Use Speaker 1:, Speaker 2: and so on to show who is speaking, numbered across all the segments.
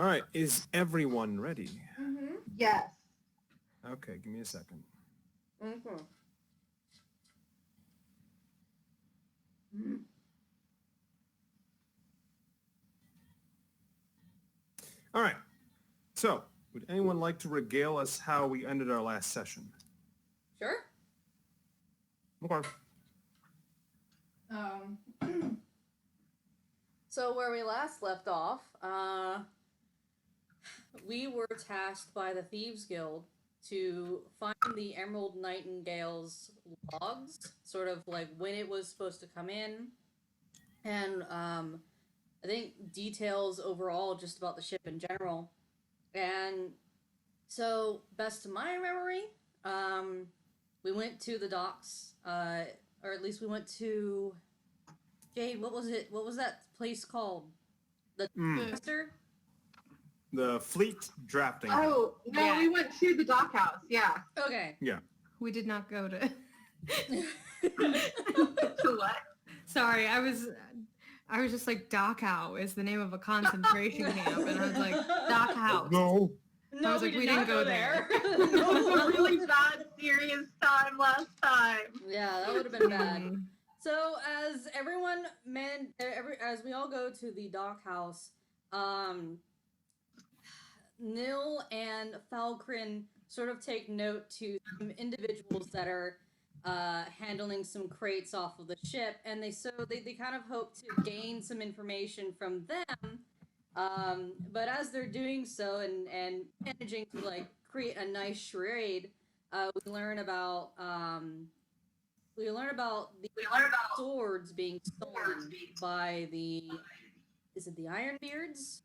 Speaker 1: right, is everyone ready?
Speaker 2: Mm-hmm. Yes.
Speaker 1: Okay, give me a second.
Speaker 2: Mm-hmm.
Speaker 1: All right, so would anyone like to regale us how we ended our last session?
Speaker 2: Sure.
Speaker 1: Okay.
Speaker 3: So where we last left off, we were tasked by the Thieves Guild to find the Emerald Nightingale's logs, sort of like when it was supposed to come in, and I think details overall just about the ship in general. And so, best to my memory, we went to the docks, or at least we went to Jade. What was it? What was that place called? The Master?
Speaker 1: The fleet drafting.
Speaker 2: Oh, no,
Speaker 4: Yeah.
Speaker 2: we went to the dock house. Yeah.
Speaker 3: Okay.
Speaker 1: Yeah.
Speaker 4: We did not go to.
Speaker 2: To what?
Speaker 4: Sorry, I was just like Dachau is the name of a concentration camp, and I was like Dachau.
Speaker 1: No.
Speaker 3: No,
Speaker 4: I was like,
Speaker 3: we
Speaker 4: we
Speaker 3: didn't
Speaker 4: didn't go there.
Speaker 2: It was a really bad, serious time last time.
Speaker 3: Yeah, that would have been bad.
Speaker 4: Mm.
Speaker 3: So as everyone as we all go to the dock house, Nil and Falcrin sort of take note to some individuals that are handling some crates off of the ship, and they kind of hope to gain some information from them. But as they're doing so and managing to like create a nice charade, we learn about the swords being stolen by is it the Ironbeards?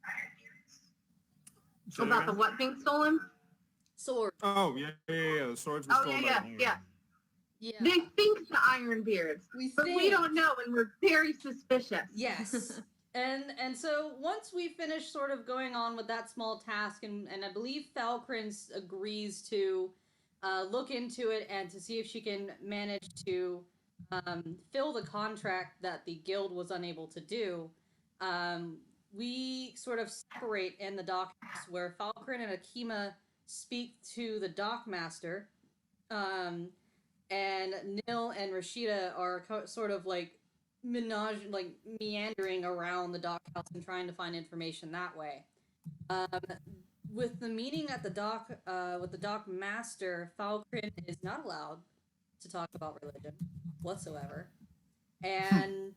Speaker 2: About the what being stolen?
Speaker 3: Swords.
Speaker 1: Oh, yeah. The swords were
Speaker 2: Oh,
Speaker 1: stolen
Speaker 2: yeah.
Speaker 1: by
Speaker 3: Yeah.
Speaker 2: They think the Ironbeards, but we don't know, and we're very suspicious.
Speaker 3: Yes. And so once we finish sort of going on with that small task, and I believe Falcrin agrees to look into it and to see if she can manage to fill the contract that the guild was unable to do, we sort of separate in the dockhouse where Falcrin and Akima speak to the dockmaster, and Nil and Rashida are sort of like meandering around the dockhouse and trying to find information that way. With the meeting at the dock, with the dock master, Falcrin is not allowed to talk about religion whatsoever, and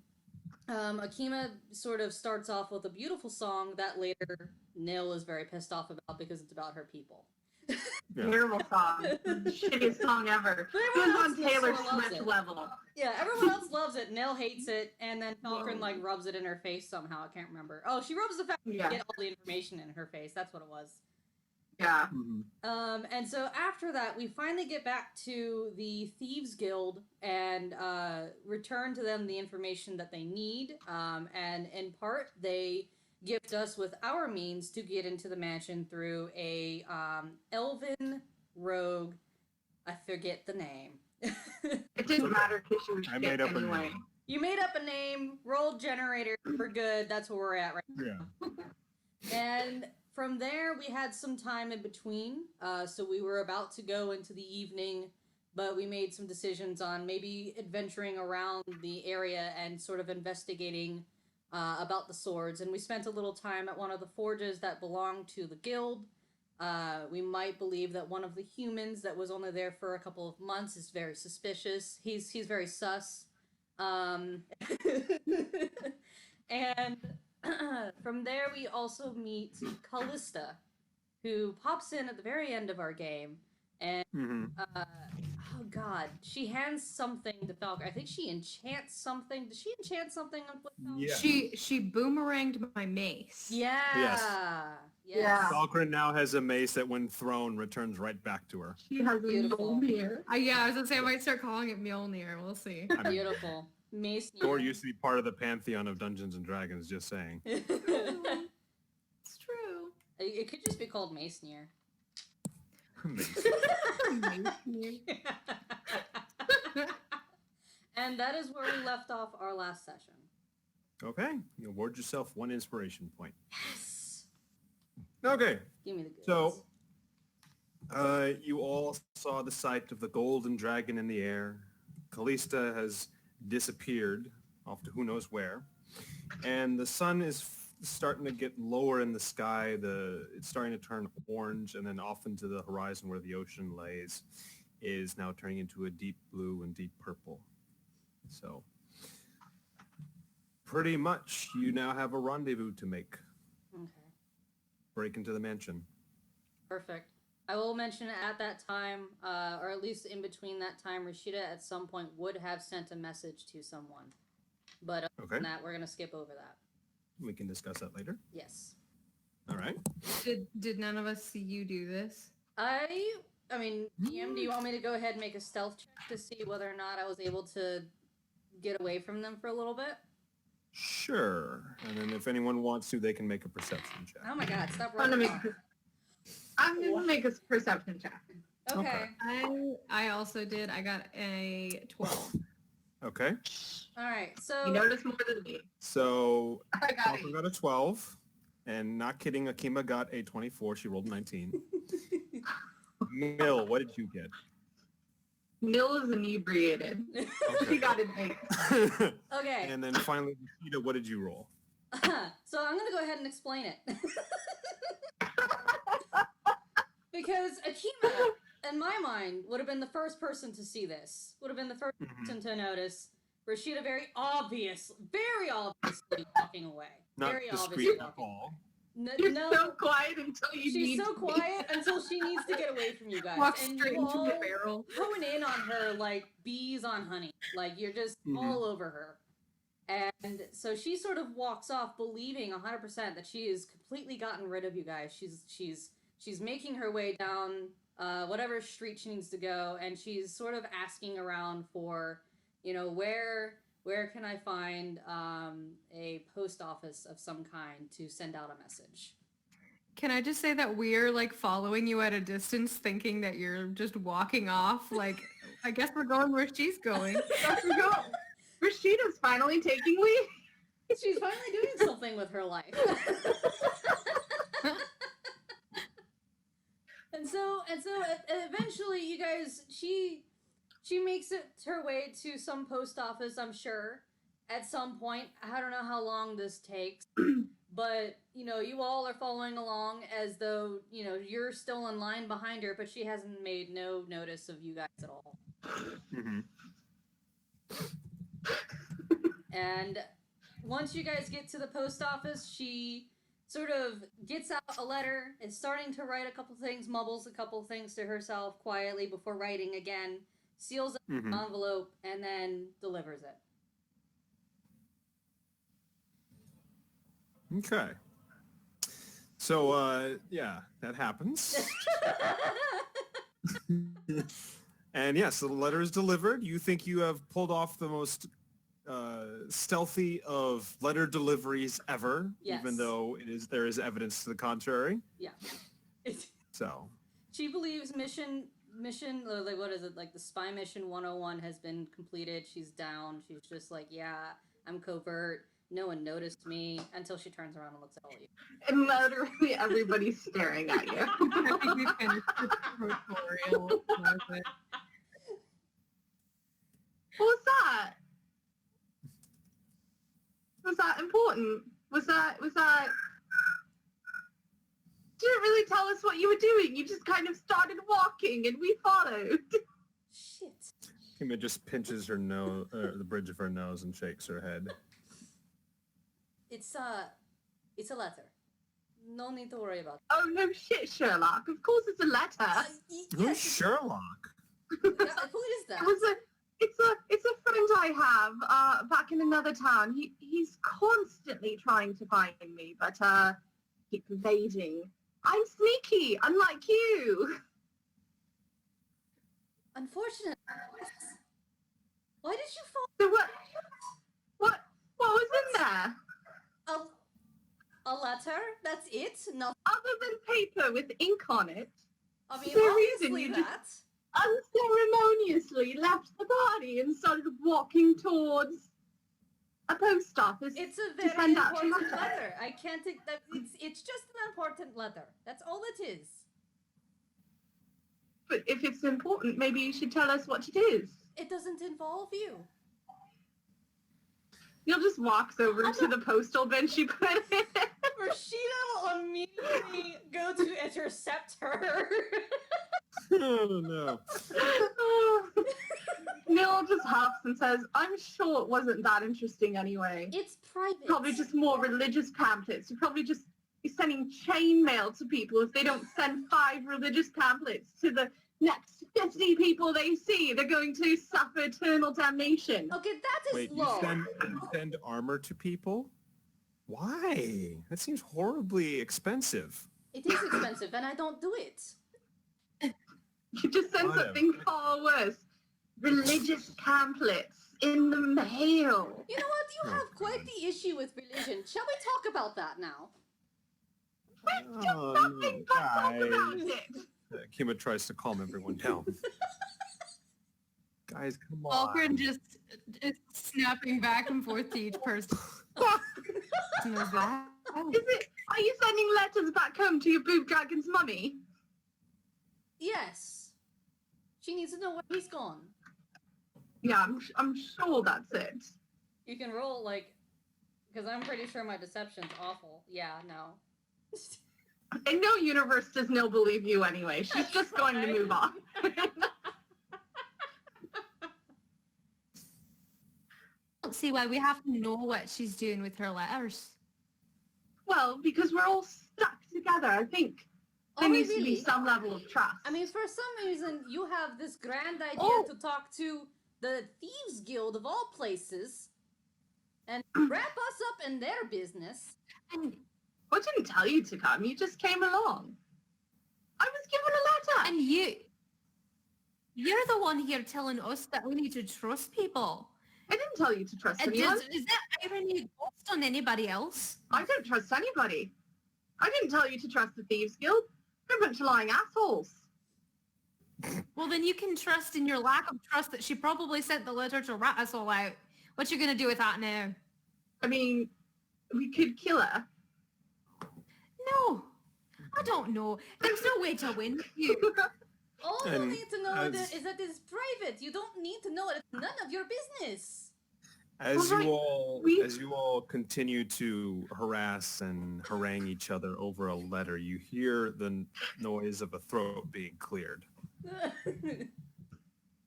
Speaker 3: Akima sort of starts off with a beautiful song that later Nil is very pissed off about because it's about her people.
Speaker 1: Yeah.
Speaker 2: Terrible song. Shittiest song ever. Good on Taylor Swift level.
Speaker 3: Yeah, everyone else loves it. Nil hates it, and then Falcrin like rubs it in her face somehow. I can't remember. Oh, she rubs the fact that
Speaker 2: Yeah.
Speaker 3: you get all the information in her face. That's what it was.
Speaker 2: Yeah.
Speaker 3: And so after that, we finally get back to the Thieves Guild and return to them the information that they need. And in part, they gift us with our means to get into the mansion through a elven rogue. I forget the name.
Speaker 2: It didn't matter because she was
Speaker 1: I
Speaker 2: shit
Speaker 1: made up
Speaker 2: anyway.
Speaker 1: a name.
Speaker 3: You made up a name, rolled generator, we're good. That's where we're at right now.
Speaker 1: Yeah.
Speaker 3: And from there, we had some time in between. So we were about to go into the evening, but we made some decisions on maybe adventuring around the area and sort of investigating about the swords. And we spent a little time at one of the forges that belonged to the guild. We might believe that one of the humans that was only there for a couple of months is very suspicious. He's very sus. And from there, we also meet Callista, who pops in at the very end of our game, and oh god, she hands something to Falcon. I think she enchants something. Does she enchant something with Falcon?
Speaker 1: Yeah.
Speaker 4: She boomeranged my mace.
Speaker 3: Yeah.
Speaker 1: Yes.
Speaker 3: Yes.
Speaker 2: Yeah.
Speaker 1: Falcrin now has a mace that when thrown returns right back to her.
Speaker 2: She has a
Speaker 3: Beautiful.
Speaker 2: Mjolnir.
Speaker 4: Yeah, I was gonna say I might start calling it Mjolnir. We'll see.
Speaker 3: Beautiful. Mace.
Speaker 1: Thor used to be part of the pantheon of Dungeons and Dragons, just saying.
Speaker 4: It's true.
Speaker 3: It could just be called Mace-Near. And that is where we left off our last session.
Speaker 1: Okay, you award yourself one inspiration point.
Speaker 3: Yes.
Speaker 1: Okay,
Speaker 3: Give me the goods.
Speaker 1: so you all saw the sight of the golden dragon in the air. Callista has disappeared off to who knows where. And the sun is starting to get lower in the sky. It's starting to turn orange, and then off into the horizon where the ocean lays is now turning into a deep blue and deep purple. So pretty much you now have a rendezvous to make.
Speaker 3: Okay.
Speaker 1: Break into the mansion.
Speaker 3: Perfect. I will mention at that time, or at least in between that time, Rashida at some point would have sent a message to someone. But other than that, we're going to skip over that.
Speaker 1: We can discuss that later.
Speaker 3: Yes.
Speaker 1: All right.
Speaker 4: Did none of us see you do this?
Speaker 3: I mean, DM, do you want me to go ahead and make a stealth check to see whether or not I was able to get away from them for a little bit?
Speaker 1: Sure. And then if anyone wants to, they can make a perception check.
Speaker 3: Oh my god, stop
Speaker 2: I'm
Speaker 3: rolling.
Speaker 2: gonna make a perception check.
Speaker 3: Okay.
Speaker 4: I also did. I got a 12.
Speaker 1: Okay.
Speaker 3: Alright, so...
Speaker 2: You notice more than me.
Speaker 1: So
Speaker 2: I got
Speaker 1: Falcon got a 12. And not kidding, Akima got a 24. She rolled 19. Mill, what did you get?
Speaker 2: Mill is inebriated. She got an 8.
Speaker 3: Okay.
Speaker 1: And then finally, Rashida, what did you roll?
Speaker 3: So I'm going to go ahead and explain it. Because Akima, in my mind, would have been the first person to see this. Would have been the first person to notice Rashida very obviously walking away.
Speaker 1: Not
Speaker 3: very
Speaker 1: discreet
Speaker 3: obviously
Speaker 1: at all.
Speaker 2: You're
Speaker 3: No,
Speaker 2: so quiet until you need
Speaker 3: she's so
Speaker 2: to be.
Speaker 3: quiet until she needs to get away from you guys.
Speaker 4: Walk
Speaker 3: And
Speaker 4: straight
Speaker 3: you
Speaker 4: into the
Speaker 3: all
Speaker 4: barrel.
Speaker 3: hone in on her like bees on honey. Like you're just all over her. And so she sort of walks off believing 100% that she has completely gotten rid of you guys. She's making her way down whatever street she needs to go, and she's sort of asking around for, where can I find a post office of some kind to send out a message.
Speaker 4: Can I just say that we're like following you at a distance thinking that you're just walking off? Like, I guess we're going where she's going.
Speaker 2: Off we go. Rashida's finally taking leave.
Speaker 3: She's finally doing something with her life. and so eventually you guys, she makes it her way to some post office, I'm sure, at some point. I don't know how long this takes, but, you all are following along as though, you're still in line behind her, but she hasn't made no notice of you guys at all.
Speaker 1: Mm-hmm.
Speaker 3: And once you guys get to the post office, she sort of gets out a letter, is starting to write a couple things, mumbles a couple things to herself quietly before writing again, seals up an envelope, and then delivers it.
Speaker 1: Okay. So, yeah, that happens. And yes, the letter is delivered. You think you have pulled off the most stealthy of letter deliveries ever,
Speaker 3: Yes.
Speaker 1: even though there is evidence to the contrary.
Speaker 3: Yeah.
Speaker 1: So
Speaker 3: She believes mission, like, what is it, like the spy mission 101 has been completed. She's down. She's just like, yeah, I'm covert. No one noticed me, until she turns around and looks at all of you.
Speaker 2: And literally everybody's staring at you.
Speaker 4: I think we finished the tutorial.
Speaker 2: What was that? Was that important? Was that... You didn't really tell us what you were doing. You just kind of started walking and we followed.
Speaker 3: Shit.
Speaker 1: Kima just pinches her nose, the bridge of her nose, and shakes her head.
Speaker 3: It's a letter. No need to worry about it.
Speaker 2: Oh, no shit, Sherlock. Of course it's a letter.
Speaker 1: Who's Sherlock?
Speaker 3: Who is that?
Speaker 2: It's a friend I have back in another town. He's constantly trying to find me, but keep evading. I'm sneaky, unlike you.
Speaker 3: Unfortunately. Why did you fall?
Speaker 2: So what was in there?
Speaker 3: A letter? That's it? No.
Speaker 2: Other than paper with ink on it.
Speaker 3: I mean,
Speaker 2: No reason,
Speaker 3: obviously
Speaker 2: you
Speaker 3: that.
Speaker 2: Unceremoniously left the party and started walking towards a post office
Speaker 3: It's a
Speaker 2: to
Speaker 3: very
Speaker 2: send out
Speaker 3: important
Speaker 2: your letter.
Speaker 3: letter. I can't take that. It's just an important letter. That's all it is.
Speaker 2: But if it's important, maybe you should tell us what it is.
Speaker 3: It doesn't involve you.
Speaker 2: Neil just walks over to the postal bin she put in.
Speaker 3: Rashida will immediately go to intercept her.
Speaker 1: Oh, no.
Speaker 2: Neil just huffs and says, I'm sure it wasn't that interesting anyway.
Speaker 3: It's private.
Speaker 2: Probably just more religious pamphlets. You're probably just be sending chain mail to people if they don't send 5 religious pamphlets to the next 50 people they see. They're going to suffer eternal damnation.
Speaker 3: Okay, that is
Speaker 1: Wait,
Speaker 3: low.
Speaker 1: you send armor to people? Why? That seems horribly expensive.
Speaker 3: It is expensive, and I don't do it.
Speaker 2: You just send
Speaker 1: Whatever.
Speaker 2: something far worse. Religious pamphlets in the mail.
Speaker 3: You know what? You have quite the issue with religion. Shall we talk about that now?
Speaker 2: We've done nothing but talk about it.
Speaker 1: Kima tries to calm everyone down. Guys, come on.
Speaker 4: Walker just snapping back and forth to each person. Knows that.
Speaker 2: Are you sending letters back home to your boob dragon's mummy?
Speaker 3: Yes. She needs to know where he's gone.
Speaker 2: Yeah, I'm sure that's it.
Speaker 3: You can roll, like, because I'm pretty sure my deception's awful. Yeah, no.
Speaker 2: In no universe does Nil believe you anyway. She's just going to move on.
Speaker 4: I don't see why we have to know what she's doing with her letters.
Speaker 2: Well, because we're all stuck together, I think. There needs to be some level of trust.
Speaker 3: I mean, for some reason, you have this grand idea
Speaker 2: Oh.
Speaker 3: to talk to the Thieves Guild of all places and wrap us up in their business.
Speaker 4: And
Speaker 2: I didn't tell you to come. You just came along. I was given a letter.
Speaker 4: and you're the one here telling us that we need to trust people.
Speaker 2: I didn't tell you to trust
Speaker 4: And
Speaker 2: anyone.
Speaker 4: is that irony lost on anybody else?
Speaker 2: I don't trust anybody. I didn't tell you to trust the Thieves Guild. They're a bunch of lying assholes.
Speaker 4: Well, then you can trust in your lack of trust that she probably sent the letter to rat us all out. What you gonna do with that now?
Speaker 2: I mean, we could kill her.
Speaker 4: No, I don't know. There's no way to win with you.
Speaker 3: All you
Speaker 1: And
Speaker 3: need to know
Speaker 1: as-
Speaker 3: is that it's private. You don't need to know it. It's none of your business.
Speaker 1: As
Speaker 2: Well,
Speaker 1: you all continue to harass and harangue each other over a letter, you hear the noise of a throat being cleared.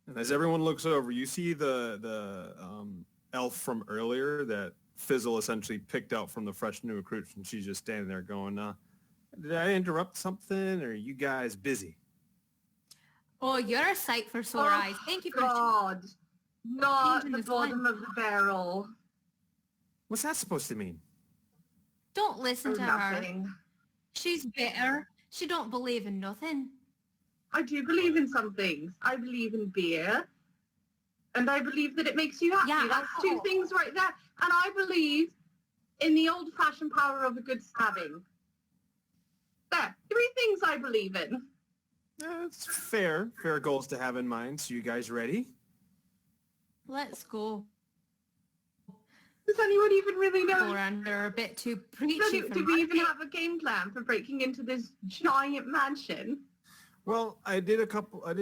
Speaker 1: And as everyone looks over, you see the elf from earlier that Fizzle essentially picked out from the fresh new recruits, and she's just standing there going, did I interrupt something, or are you guys busy?
Speaker 4: Oh, you're a sight for sore eyes. Thank you for...
Speaker 2: God. Not
Speaker 4: changing
Speaker 2: the
Speaker 4: this
Speaker 2: bottom of the barrel.
Speaker 1: What's that supposed to mean?
Speaker 4: Don't
Speaker 2: Or
Speaker 4: listen to her.
Speaker 2: nothing.
Speaker 4: She's bitter. She don't believe in nothing.
Speaker 2: I do believe in some things. I believe in beer. And I believe that it makes you happy.
Speaker 4: Yeah,
Speaker 2: That's
Speaker 4: alcohol.
Speaker 2: 2 things right there. And I believe in the old-fashioned power of a good stabbing. There. 3 things I believe in.
Speaker 1: It's fair goals to have in mind. So you guys ready?
Speaker 4: Let's go.
Speaker 2: Does anyone even really know?
Speaker 4: Around they're a bit too preachy for
Speaker 2: Do we
Speaker 4: my
Speaker 2: even
Speaker 4: taste.
Speaker 2: have a game plan for breaking into this giant mansion?
Speaker 1: Well, I did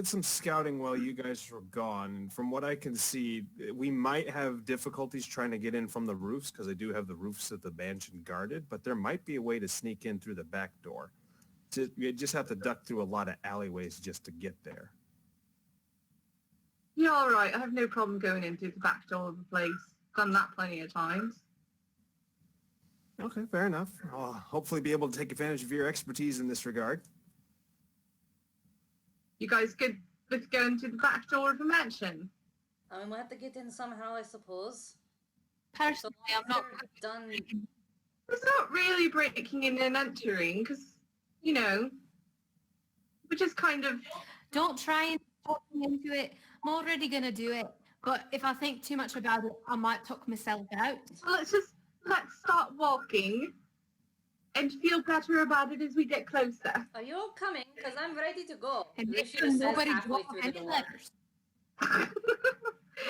Speaker 1: some scouting while you guys were gone, and from what I can see, we might have difficulties trying to get in from the roofs because I do have the roofs of the mansion guarded, but there might be a way to sneak in through the back door. You just have to duck through a lot of alleyways just to get there.
Speaker 2: Yeah, all right. I have no problem going in through the back door of the place. Done that plenty of times.
Speaker 1: Okay, fair enough. I'll hopefully be able to take advantage of your expertise in this regard.
Speaker 2: You guys good with going through the back door of a mansion?
Speaker 3: I mean, we'll have to get in somehow, I suppose. So
Speaker 4: Personally, I'm not...
Speaker 3: they're done.
Speaker 2: It's not really breaking in and entering, because, you know, we're just kind of...
Speaker 4: Don't try and talk me into it. I'm already going to do it. But if I think too much about it, I might talk myself out.
Speaker 2: Let's start walking and feel better about it as we get closer.
Speaker 3: Are you all coming? Because I'm ready to go.
Speaker 4: And make
Speaker 3: Rashida
Speaker 4: sure
Speaker 3: says
Speaker 4: nobody
Speaker 3: halfway
Speaker 4: drop
Speaker 3: through the
Speaker 4: any
Speaker 3: door.
Speaker 4: letters.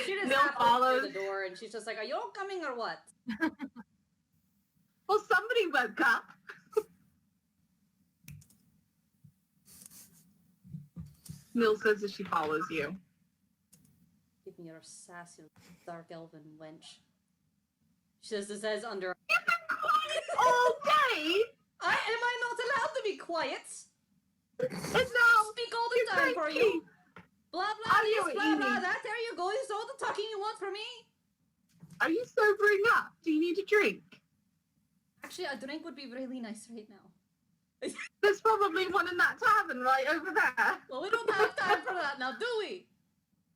Speaker 3: She just
Speaker 2: Neil
Speaker 3: halfway
Speaker 2: follows.
Speaker 3: through the door, and she's just like, "Are you all coming or what?"
Speaker 2: Well, somebody woke up. Neil says as she follows you.
Speaker 3: Give me your sassy dark elven wench. She says under.
Speaker 2: You've been quiet all day.
Speaker 3: Am I not allowed to be quiet?
Speaker 2: And now
Speaker 3: Speak all the
Speaker 2: you're
Speaker 3: time for
Speaker 2: cranky.
Speaker 3: you. Blah blah
Speaker 2: Are you
Speaker 3: this, blah blah
Speaker 2: eating?
Speaker 3: that. There you go. Is all the talking you want from me?
Speaker 2: Are you sobering up? Do you need a drink?
Speaker 3: Actually, a drink would be really nice right now.
Speaker 2: There's probably one in that tavern right over there.
Speaker 3: Well, we don't have time for that now, do we?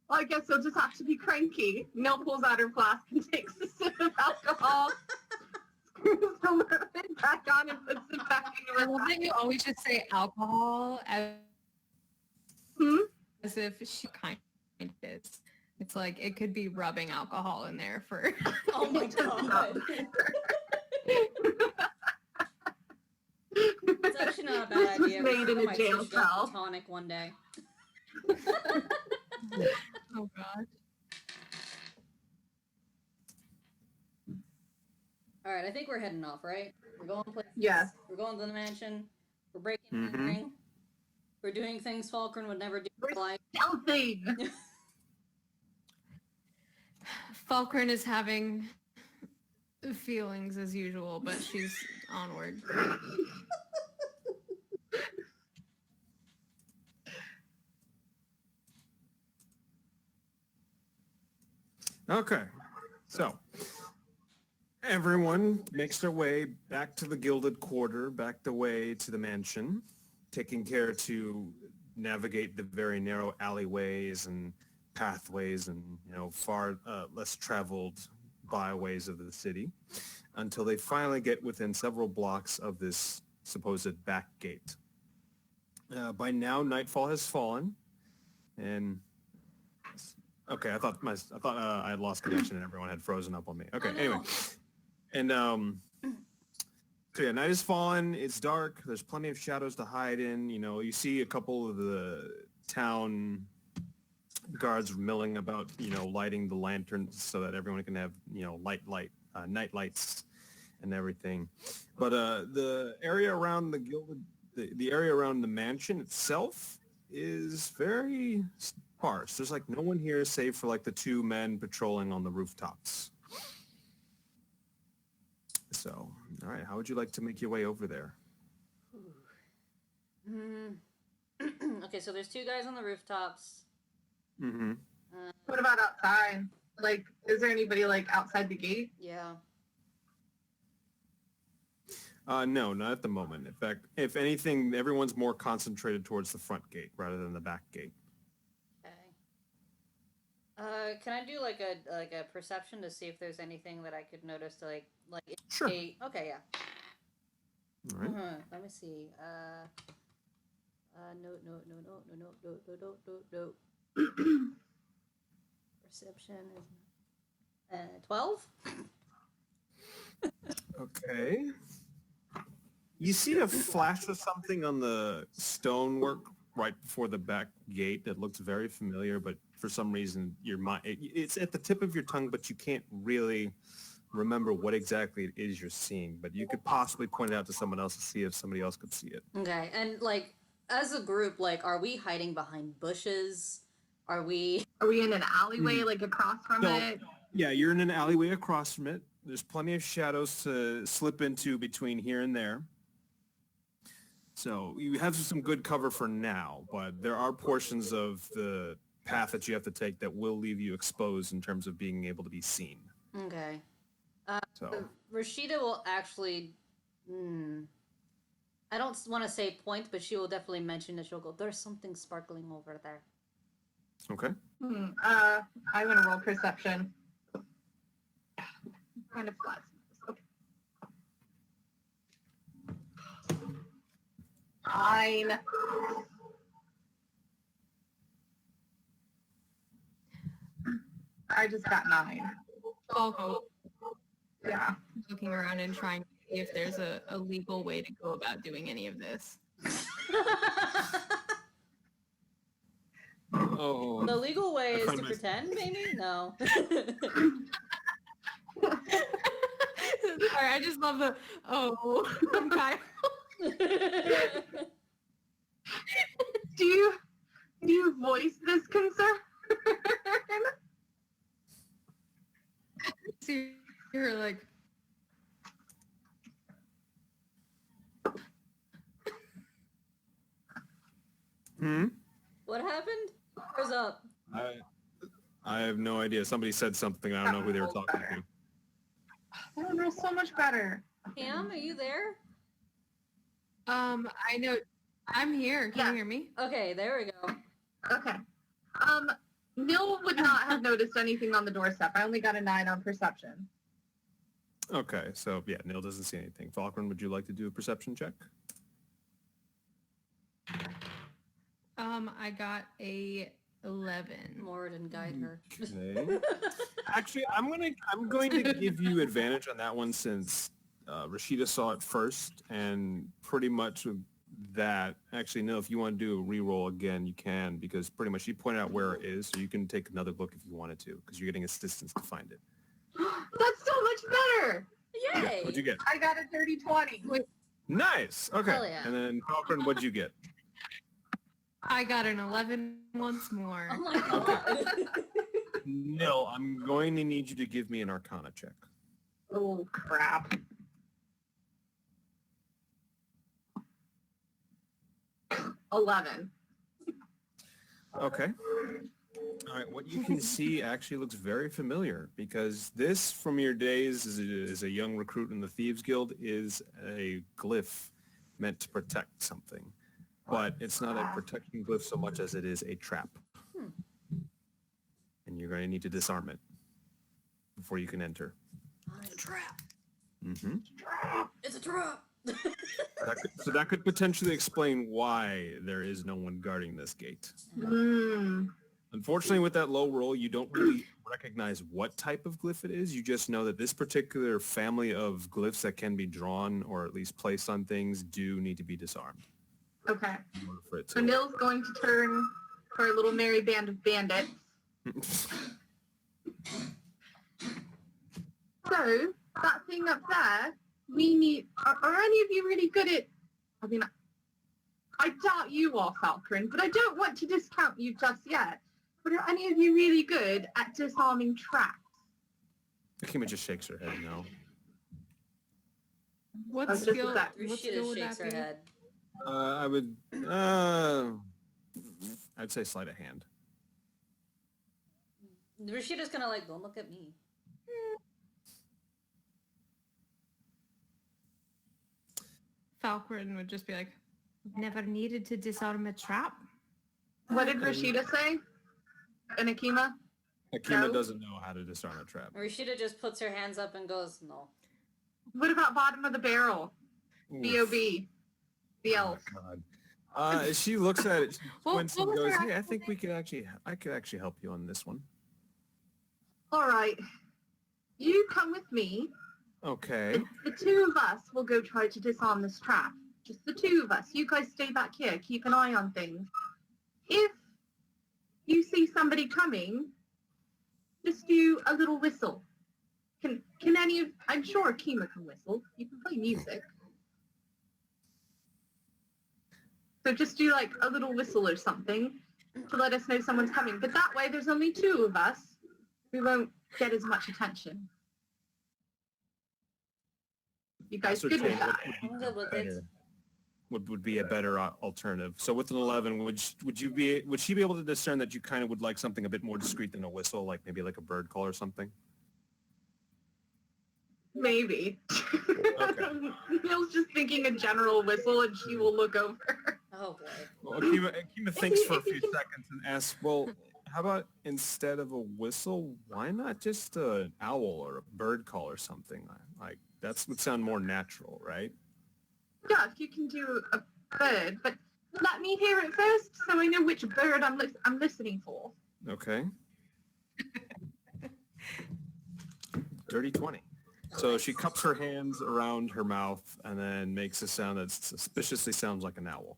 Speaker 2: Well, I guess you'll just have to be cranky. Nell pulls out her flask and takes a sip of alcohol. Screws the lid back on and puts it back in
Speaker 4: I
Speaker 2: her
Speaker 4: love
Speaker 2: bag.
Speaker 4: that you always just say alcohol
Speaker 2: Hmm?
Speaker 4: as if she kind of is. It's like it could be rubbing alcohol in there for.
Speaker 3: Oh my god. It's actually not a bad
Speaker 2: This was
Speaker 3: idea.
Speaker 2: made in
Speaker 3: I
Speaker 2: a
Speaker 3: might
Speaker 2: jail
Speaker 3: switch it up
Speaker 2: cell.
Speaker 3: to tonic one day.
Speaker 4: Oh god.
Speaker 3: All right, I think we're heading off, right? We're going places.
Speaker 2: Yes.
Speaker 3: We're going to the mansion. We're breaking and
Speaker 1: Mhm.
Speaker 3: entering. We're doing things Falkern would never do in
Speaker 2: We're
Speaker 3: life.
Speaker 2: Stealthy.
Speaker 4: Falkern is having feelings as usual, but she's onward.
Speaker 1: Okay, so everyone makes their way back to the Gilded Quarter, back the way to the mansion, taking care to navigate the very narrow alleyways and pathways and, far less traveled byways of the city until they finally get within several blocks of this supposed back gate. By now, nightfall has fallen, and okay, I thought I had lost connection and everyone had frozen up on me. Okay,
Speaker 3: Oh, no.
Speaker 1: anyway, and so yeah, night has fallen. It's dark. There's plenty of shadows to hide in. You see a couple of the town guards milling about, lighting the lanterns so that everyone can have, night lights and everything. But the area around the area around the mansion itself is very sparse. There's like no one here save for like the two men patrolling on the rooftops. So, all right, how would you like to make your way over there?
Speaker 3: Okay, so there's two guys on the rooftops.
Speaker 1: Mm-hmm.
Speaker 2: What about outside? Like, is there anybody like outside the gate?
Speaker 3: Yeah.
Speaker 1: No, not at the moment. In fact, if anything, everyone's more concentrated towards the front gate rather than the back gate.
Speaker 3: Okay. Can I do like a perception to see if there's anything that I could notice to like
Speaker 1: Sure.
Speaker 3: indicate- Okay, yeah.
Speaker 1: All right.
Speaker 3: Let me see. No. Perception is 12.
Speaker 1: Okay. You see a flash of something on the stonework right before the back gate that looks very familiar, but for some reason your mind it's at the tip of your tongue, but you can't really remember what exactly it is you're seeing. But you could possibly point it out to someone else to see if somebody else could see it.
Speaker 3: Okay, and like as a group, like, are we hiding behind bushes? Are we?
Speaker 2: Are we in an alleyway, like across from
Speaker 1: No.
Speaker 2: it?
Speaker 1: Yeah, you're in an alleyway across from it. There's plenty of shadows to slip into between here and there. So you have some good cover for now, but there are portions of the path that you have to take that will leave you exposed in terms of being able to be seen.
Speaker 3: Okay.
Speaker 1: So
Speaker 3: Rashida will actually. I don't want to say point, but she will definitely mention that she'll go. There's something sparkling over there.
Speaker 1: okay.
Speaker 2: I'm gonna roll perception. Kind of flat. Okay. 9. I just got 9.
Speaker 4: Falco
Speaker 2: Yeah.
Speaker 4: looking around and trying to see if there's a legal way to go about doing any of this.
Speaker 1: Oh,
Speaker 3: The legal way
Speaker 1: I
Speaker 3: is
Speaker 1: find
Speaker 3: to
Speaker 1: my-
Speaker 3: pretend, maybe? No.
Speaker 4: Sorry, I just love the from Kyle.
Speaker 2: Do you voice this concern?
Speaker 4: So you're like,
Speaker 1: Hmm?
Speaker 3: What happened? Where's up?
Speaker 1: I have no idea. Somebody said something. I don't know who they were talking to.
Speaker 2: Oh, that's so much better.
Speaker 3: Pam, are you there?
Speaker 4: I know, I'm here. Can
Speaker 2: Yeah.
Speaker 4: you hear me?
Speaker 3: Okay, there we go.
Speaker 2: Okay. Neil would not have noticed anything on the doorstep. I only got a 9 on perception.
Speaker 1: Okay, so yeah, Neil doesn't see anything. Falkren, would you like to do a perception check?
Speaker 4: I got a 11.
Speaker 3: More didn't guide her.
Speaker 1: Okay. Actually, I'm going to give you advantage on that one since Rashida saw it first, and pretty much with that. Actually, no. If you want to do a reroll again, you can, because pretty much she pointed out where it is, so you can take another look if you wanted to, because you're getting assistance to find it.
Speaker 2: That's so much better.
Speaker 1: Yeah,
Speaker 3: Yay!
Speaker 1: what'd you get?
Speaker 2: I got a dirty 20.
Speaker 1: Nice. Okay.
Speaker 3: Hell yeah.
Speaker 1: And then Falkren, what'd you get?
Speaker 4: I got an 11 once more.
Speaker 3: Oh my god.
Speaker 1: Nil, I'm going to need you to give me an Arcana check.
Speaker 2: Oh, crap. $11.
Speaker 1: Okay. All right. What you can see actually looks very familiar, because this, from your days as a young recruit in the Thieves Guild, is a glyph meant to protect something. But it's not a protection glyph so much as it is a trap. And you're going to need to disarm it before you can enter.
Speaker 3: It's a trap.
Speaker 1: Mm-hmm.
Speaker 3: It's a trap.
Speaker 1: So that could potentially explain why there is no one guarding this gate.
Speaker 2: Hmm.
Speaker 1: Unfortunately, with that low roll, you don't really recognize what type of glyph it is. You just know that this particular family of glyphs that can be drawn or at least placed on things do need to be disarmed.
Speaker 2: Okay.
Speaker 1: In order for it
Speaker 2: So
Speaker 1: to
Speaker 2: Nil's going to turn for a little merry band of bandits. So, that thing up there, we need... Are any of you really good at... I mean, I doubt you are, Falkren, but I don't want to discount you just yet. But are any of you really good at disarming traps?
Speaker 1: Akima just shakes her head no.
Speaker 4: What
Speaker 2: I was just
Speaker 4: skill?
Speaker 2: about-
Speaker 4: What skill
Speaker 3: Rashida
Speaker 4: would
Speaker 3: shakes
Speaker 4: that
Speaker 3: her
Speaker 4: be?
Speaker 3: head.
Speaker 1: I'd say sleight of hand.
Speaker 3: Rashida's kind of like, don't look at me.
Speaker 4: Falkren would just be like, never needed to disarm a trap.
Speaker 2: What did Rashida say? And Akima?
Speaker 1: Akima
Speaker 2: No.
Speaker 1: doesn't know how to disarm a trap.
Speaker 3: Rashida just puts her hands up and goes, no.
Speaker 2: What about bottom of the barrel?
Speaker 1: Oof.
Speaker 2: B.O.B. The
Speaker 1: Oh,
Speaker 2: elf.
Speaker 1: God. She looks at it, she
Speaker 4: Well,
Speaker 1: squints and
Speaker 4: what was
Speaker 1: goes,
Speaker 4: her
Speaker 1: hey, I
Speaker 4: actual
Speaker 1: think I could actually help you on this one.
Speaker 2: All right. You come with me.
Speaker 1: Okay.
Speaker 2: The two of us will go try to disarm this trap. Just the two of us. You guys stay back here. Keep an eye on things. If you see somebody coming, just do a little whistle. Can any of... I'm sure Akima can whistle. You can play music. So just do like a little whistle or something to let us know someone's coming. But that way there's only two of us. We won't get as much attention. You guys good with
Speaker 1: Ascertain
Speaker 2: that?
Speaker 3: I'm good with it.
Speaker 1: would be a better alternative. So with an 11, would she be able to discern that you kind of would like something a bit more discreet than a whistle, like maybe like a bird call or something?
Speaker 2: Maybe.
Speaker 1: Okay.
Speaker 2: Neil's just thinking a general whistle and she will look over.
Speaker 3: Oh boy.
Speaker 1: Well, Akima thinks for a
Speaker 2: if you
Speaker 1: few
Speaker 2: can-
Speaker 1: seconds and asks, well, how about instead of a whistle, why not just an owl or a bird call or something? Like, that would sound more natural, right?
Speaker 2: Yeah, if you can do a bird, but let me hear it first so I know which bird I'm listening for.
Speaker 1: Okay. Dirty 20. So she cups her hands around her mouth and then makes a sound that suspiciously sounds like an owl.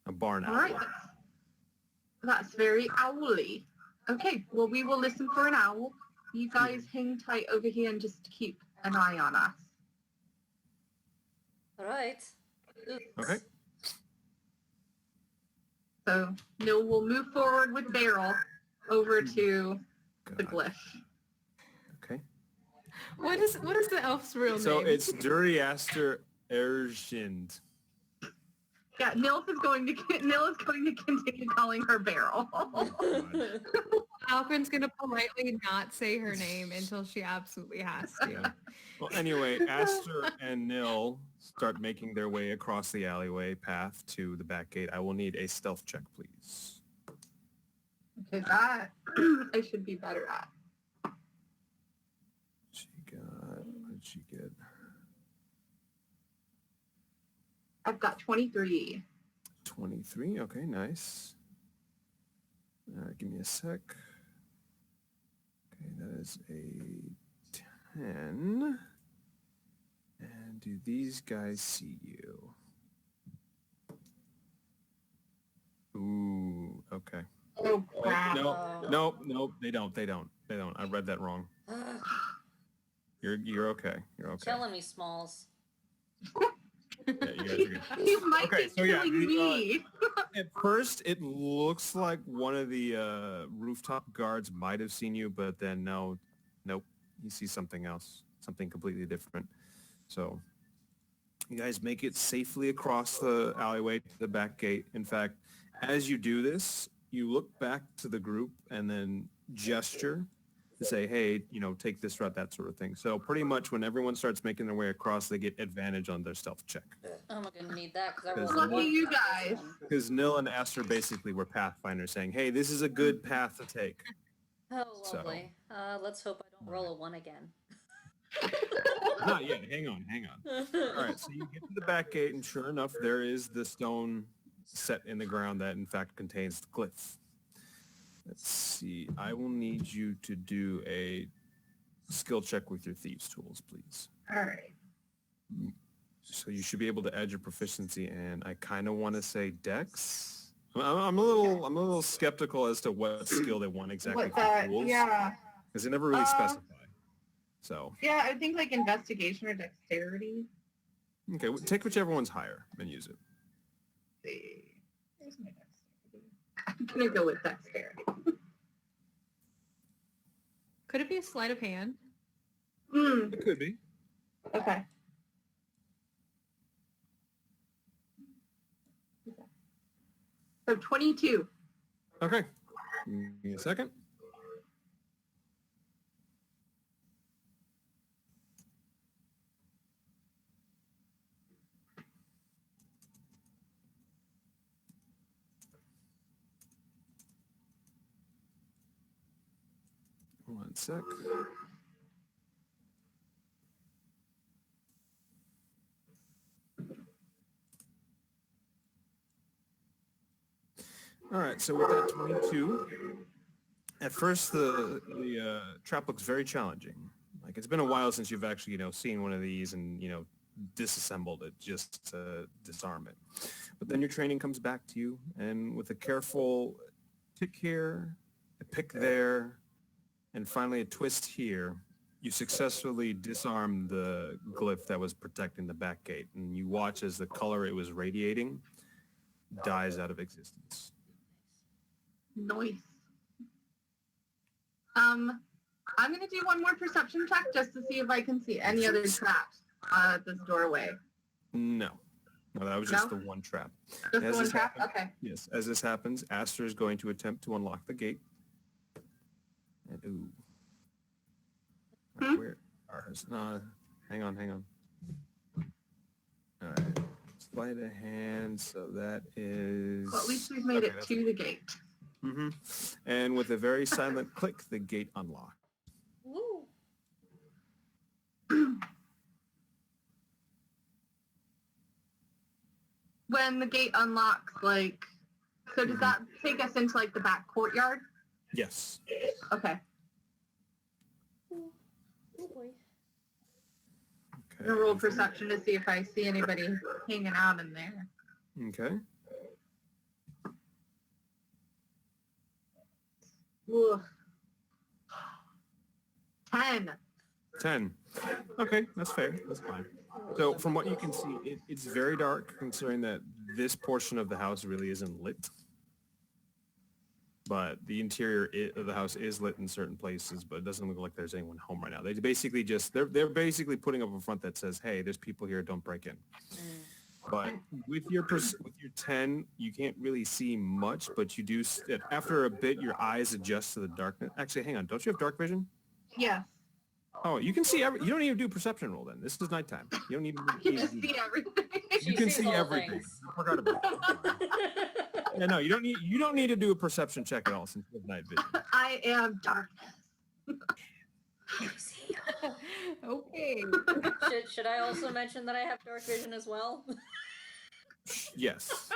Speaker 1: A barn
Speaker 2: All
Speaker 1: owl.
Speaker 2: right. That's very owly. Okay, well, we will listen for an owl. You guys hang tight over here and just keep an eye on us.
Speaker 3: All right.
Speaker 1: Okay.
Speaker 2: So, Nil will move forward with Beryl over to the
Speaker 1: God.
Speaker 2: glyph.
Speaker 1: Okay.
Speaker 4: What is the elf's real
Speaker 1: So
Speaker 4: name?
Speaker 1: it's Duriaster Ergind.
Speaker 2: Yeah, Nil is going to continue calling her Beryl.
Speaker 4: Alpin's gonna politely not say her name until she absolutely has to.
Speaker 1: Yeah. Well, anyway, Aster and Nil start making their way across the alleyway path to the back gate. I will need a stealth check, please.
Speaker 2: Okay, that I should be better at.
Speaker 1: What did she get?
Speaker 2: I've got 23.
Speaker 1: 23. Okay, nice. Give me a sec. Okay, that is a 10. And do these guys see you? Ooh, okay.
Speaker 2: Oh, crap.
Speaker 1: No, they don't. I read that wrong. You're okay. You're okay.
Speaker 3: Killing me, Smalls.
Speaker 1: Yeah, you guys are good.
Speaker 2: You might
Speaker 1: Okay,
Speaker 2: be
Speaker 1: so yeah,
Speaker 2: killing me.
Speaker 1: At first, it looks like one of the rooftop guards might have seen you, but then nope, you see something else, something completely different. So you guys make it safely across the alleyway to the back gate. In fact, as you do this, you look back to the group and then gesture to say, hey, take this route, that sort of thing. So pretty much when everyone starts making their way across, they get advantage on their stealth check.
Speaker 3: I'm not gonna need that because I
Speaker 1: Because
Speaker 3: rolled
Speaker 2: Lucky you guys.
Speaker 1: Because Nil and Aster basically were pathfinders saying, hey, this is a good path to take.
Speaker 3: Oh,
Speaker 1: So.
Speaker 3: lovely. Let's hope I don't roll a 1 again.
Speaker 1: Not yet. Hang on. All right, so you get to the back gate, and sure enough, there is the stone set in the ground that, in fact, contains the glyph. Let's see. I will need you to do a skill check with your thieves' tools, please.
Speaker 2: All right.
Speaker 1: So you should be able to add your proficiency, and I kind of want to say Dex. I'm a little skeptical as to what skill they want exactly for tools.
Speaker 2: Yeah.
Speaker 1: Because they never really specify. So.
Speaker 2: Yeah, I think like investigation or dexterity.
Speaker 1: Okay, take whichever one's higher and use it.
Speaker 2: Let's see. Where's my dexterity? I'm gonna go with dexterity.
Speaker 4: Could it be a sleight of hand?
Speaker 1: It could be.
Speaker 2: Okay. So 22.
Speaker 1: Okay. Give me a second. One sec. All right, so with that 22, at first the trap looks very challenging. Like it's been a while since you've actually, seen one of these and, disassembled it just to disarm it. But then your training comes back to you, and with a careful tick here, a pick there, and finally a twist here, you successfully disarm the glyph that was protecting the back gate, and you watch as the color it was radiating dies out of existence.
Speaker 2: Nice. I'm gonna do one more perception check just to see if I can see any other traps at this doorway.
Speaker 1: No, that was just the one trap.
Speaker 2: Just the
Speaker 1: As
Speaker 2: one
Speaker 1: this
Speaker 2: trap?
Speaker 1: happens-
Speaker 2: Okay.
Speaker 1: Yes, as this happens, Aster is going to attempt to unlock the gate. And ooh.
Speaker 2: Hmm?
Speaker 1: Where are hers? No, hang on. All right. Sleight of hand, so that is...
Speaker 2: Well, at least we've made it to the gate.
Speaker 1: Mm-hmm. And with a very silent click, the gate unlocked.
Speaker 3: Woo!
Speaker 2: When the gate unlocks, so does that take us into the back courtyard?
Speaker 1: Yes.
Speaker 2: Okay.
Speaker 3: Oh boy.
Speaker 2: I'm gonna roll perception to see if I see anybody hanging out in there.
Speaker 1: Okay.
Speaker 2: Ugh. 10.
Speaker 1: 10. Okay, that's fair. That's fine. So from what you can see, it's very dark considering that this portion of the house really isn't lit. But the interior of the house is lit in certain places, but it doesn't look like there's anyone home right now. They basically they're basically putting up a front that says, "Hey, there's people here. Don't break in." But with your 10, you can't really see much, but you do. After a bit, your eyes adjust to the darkness. Actually, hang on. Don't you have dark vision?
Speaker 2: Yes.
Speaker 1: Oh, you can see you don't even do a perception roll then. This is nighttime. You don't even.
Speaker 2: I can just see everything.
Speaker 1: You can see everything.
Speaker 3: Things.
Speaker 1: I forgot about that. Yeah, no, you don't need to do a perception check at all since you have night vision.
Speaker 2: I am darkness.
Speaker 4: Okay.
Speaker 3: Should I also mention that I have dark vision as well?
Speaker 1: Yes.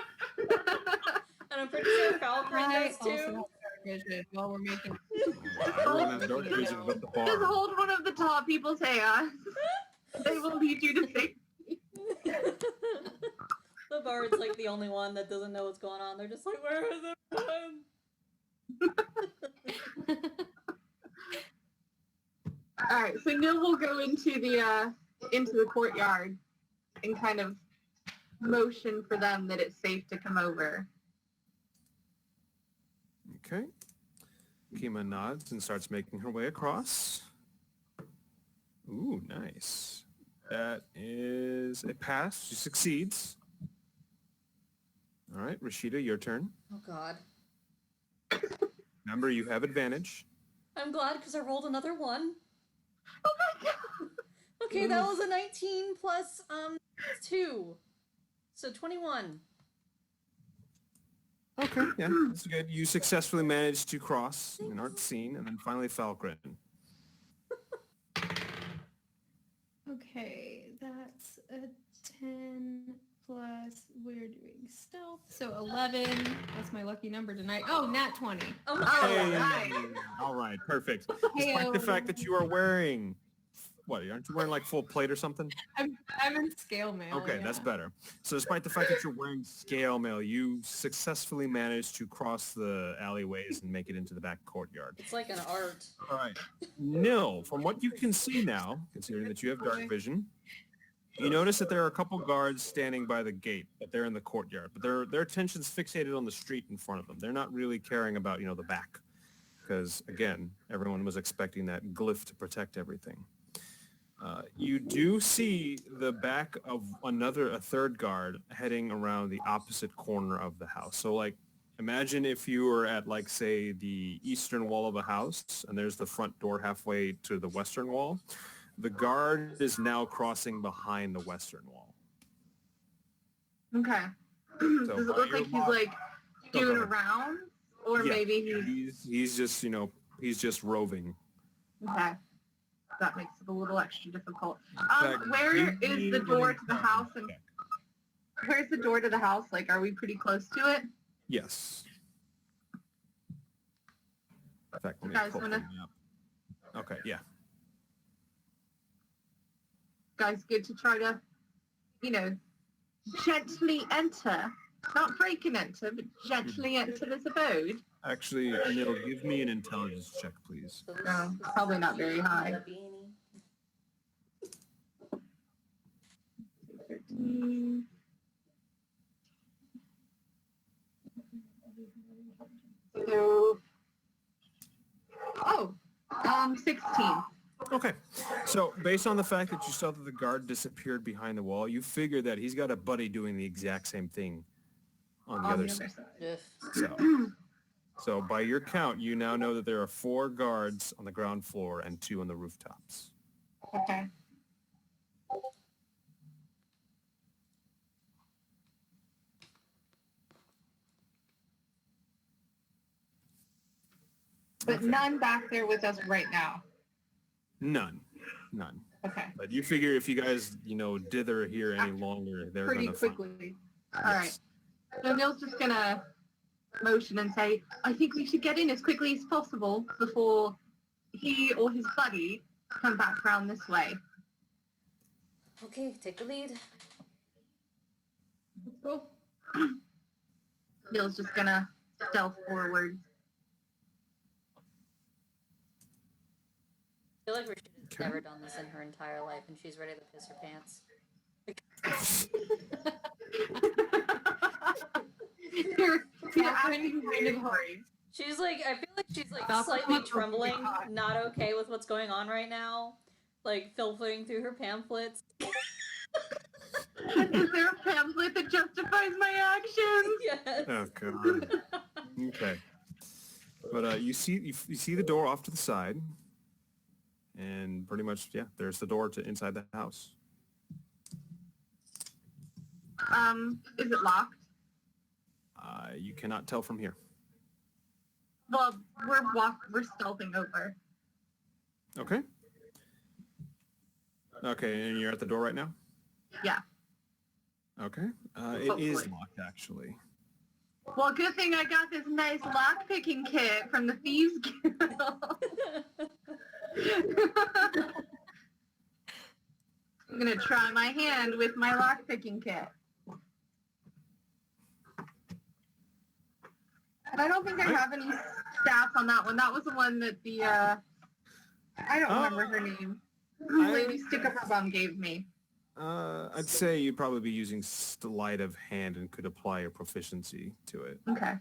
Speaker 3: And I'm pretty sure Falcon
Speaker 4: I
Speaker 3: does
Speaker 4: also have
Speaker 3: too.
Speaker 4: dark vision while we're making.
Speaker 1: Everyone has dark vision but the
Speaker 2: Just
Speaker 1: bar.
Speaker 2: hold one of the tall people's hands. They will lead you to safety.
Speaker 3: The bard's like the only one that doesn't know what's going on. They're just like, where is everyone?
Speaker 2: All right, so Nil will go into the courtyard and kind of motion for them that it's safe to come over.
Speaker 1: Okay. Kima nods and starts making her way across. Ooh, nice. That is a pass. She succeeds. All right, Rashida, your turn.
Speaker 3: Oh god.
Speaker 1: Remember, you have advantage.
Speaker 3: I'm glad because I rolled another one.
Speaker 2: Oh my god!
Speaker 3: Okay, that was a 19 plus 2. So 21.
Speaker 1: Okay, yeah, that's good. You successfully managed to cross and aren't seen, and then finally Falcon.
Speaker 4: Okay, that's a 10 plus, we're doing stealth, so 11. That's my lucky number tonight. Oh, nat 20.
Speaker 3: Oh my
Speaker 2: Oh,
Speaker 3: god.
Speaker 2: nice.
Speaker 1: All right, perfect. Despite the
Speaker 4: Hey-o.
Speaker 1: fact that you are wearing, what, aren't you wearing like full plate or something?
Speaker 4: I'm in scale mail.
Speaker 1: Okay, that's
Speaker 4: yeah.
Speaker 1: better. So despite the fact that you're wearing scale mail, you successfully managed to cross the alleyways and make it into the back courtyard.
Speaker 3: It's like an art.
Speaker 1: All right. Nil, from what you can see now, considering that you have dark vision, you notice that there are a couple guards standing by the gate, but they're in the courtyard. But their attention's fixated on the street in front of them. They're not really caring about, the back. Because, again, everyone was expecting that glyph to protect everything. You do see the back of a third guard heading around the opposite corner of the house. So, like, imagine if you were at, like, say, the eastern wall of a house, and there's the front door halfway to the western wall. The guard is now crossing behind the western wall.
Speaker 2: Okay.
Speaker 1: So
Speaker 2: Does it
Speaker 1: by
Speaker 2: look
Speaker 1: your
Speaker 2: like he's
Speaker 1: mark-
Speaker 2: like
Speaker 1: go
Speaker 2: doing
Speaker 1: ahead.
Speaker 2: around, or
Speaker 1: Yeah,
Speaker 2: maybe
Speaker 1: he's just, he's just roving.
Speaker 2: okay. That makes it a little extra difficult.
Speaker 1: fact,
Speaker 2: Where
Speaker 1: give
Speaker 2: is
Speaker 1: me
Speaker 2: the
Speaker 1: an
Speaker 2: door to the
Speaker 1: intelligence
Speaker 2: house? And
Speaker 1: check.
Speaker 2: where's the door to the house? Like, are we pretty close to it?
Speaker 1: Yes. In fact, let me
Speaker 2: Guys,
Speaker 1: pull
Speaker 2: wanna-
Speaker 1: something up. Okay, yeah.
Speaker 2: Guys, good to try to, gently enter. Not break and enter, but gently enter this abode.
Speaker 1: Actually, Neil, give me an intelligence check, please.
Speaker 3: So this-
Speaker 2: No,
Speaker 3: this
Speaker 2: probably
Speaker 3: is
Speaker 2: not very high.
Speaker 3: the beanie.
Speaker 2: 13. So, 16.
Speaker 1: Okay. So based on the fact that you saw that the guard disappeared behind the wall, you figure that he's got a buddy doing the exact same thing on the other side.
Speaker 3: Ugh.
Speaker 1: So by your count, you now know that there are 4 guards on the ground floor and 2 on the rooftops.
Speaker 2: Okay. But
Speaker 1: Okay.
Speaker 2: none back there with us right now.
Speaker 1: None.
Speaker 2: Okay.
Speaker 1: But you figure if you guys, dither here any longer, they're
Speaker 2: Pretty
Speaker 1: going to find.
Speaker 2: quickly. All right.
Speaker 1: Yes.
Speaker 2: So Neil's just gonna motion and say, I think we should get in as quickly as possible before he or his buddy come back around this way.
Speaker 3: Okay, take the lead.
Speaker 4: Let's go.
Speaker 2: Neil's just gonna stealth forward.
Speaker 3: feel like Rashida's never done this in her entire life, and she's ready to piss her pants.
Speaker 2: You're acting very worried.
Speaker 3: She's like, I feel like she's like
Speaker 4: Stop
Speaker 3: slightly
Speaker 4: with the
Speaker 3: trembling,
Speaker 4: hot.
Speaker 3: not okay with what's going on right now, like filtering through her pamphlets.
Speaker 2: Is there a pamphlet that justifies my actions?
Speaker 3: Yes.
Speaker 1: Oh god. Okay. But you see the door off to the side, and pretty much there's the door to inside the house.
Speaker 2: Is it locked?
Speaker 1: You cannot tell from here.
Speaker 2: Well, we're stealthing over.
Speaker 1: Okay. Okay, and you're at the door right now?
Speaker 2: Yeah.
Speaker 1: Okay. It is
Speaker 2: Hopefully.
Speaker 1: locked, actually.
Speaker 2: Well, good thing I got this nice lock-picking kit from the Thieves Guild. I'm gonna try my hand with my lock-picking kit. And I don't think I have any stats on that one. That was the one that the, I don't remember her name. Lady Stick-Up-Her-Bum gave me.
Speaker 1: I'd say you'd probably be using sleight of hand and could apply your proficiency to it.
Speaker 2: Okay.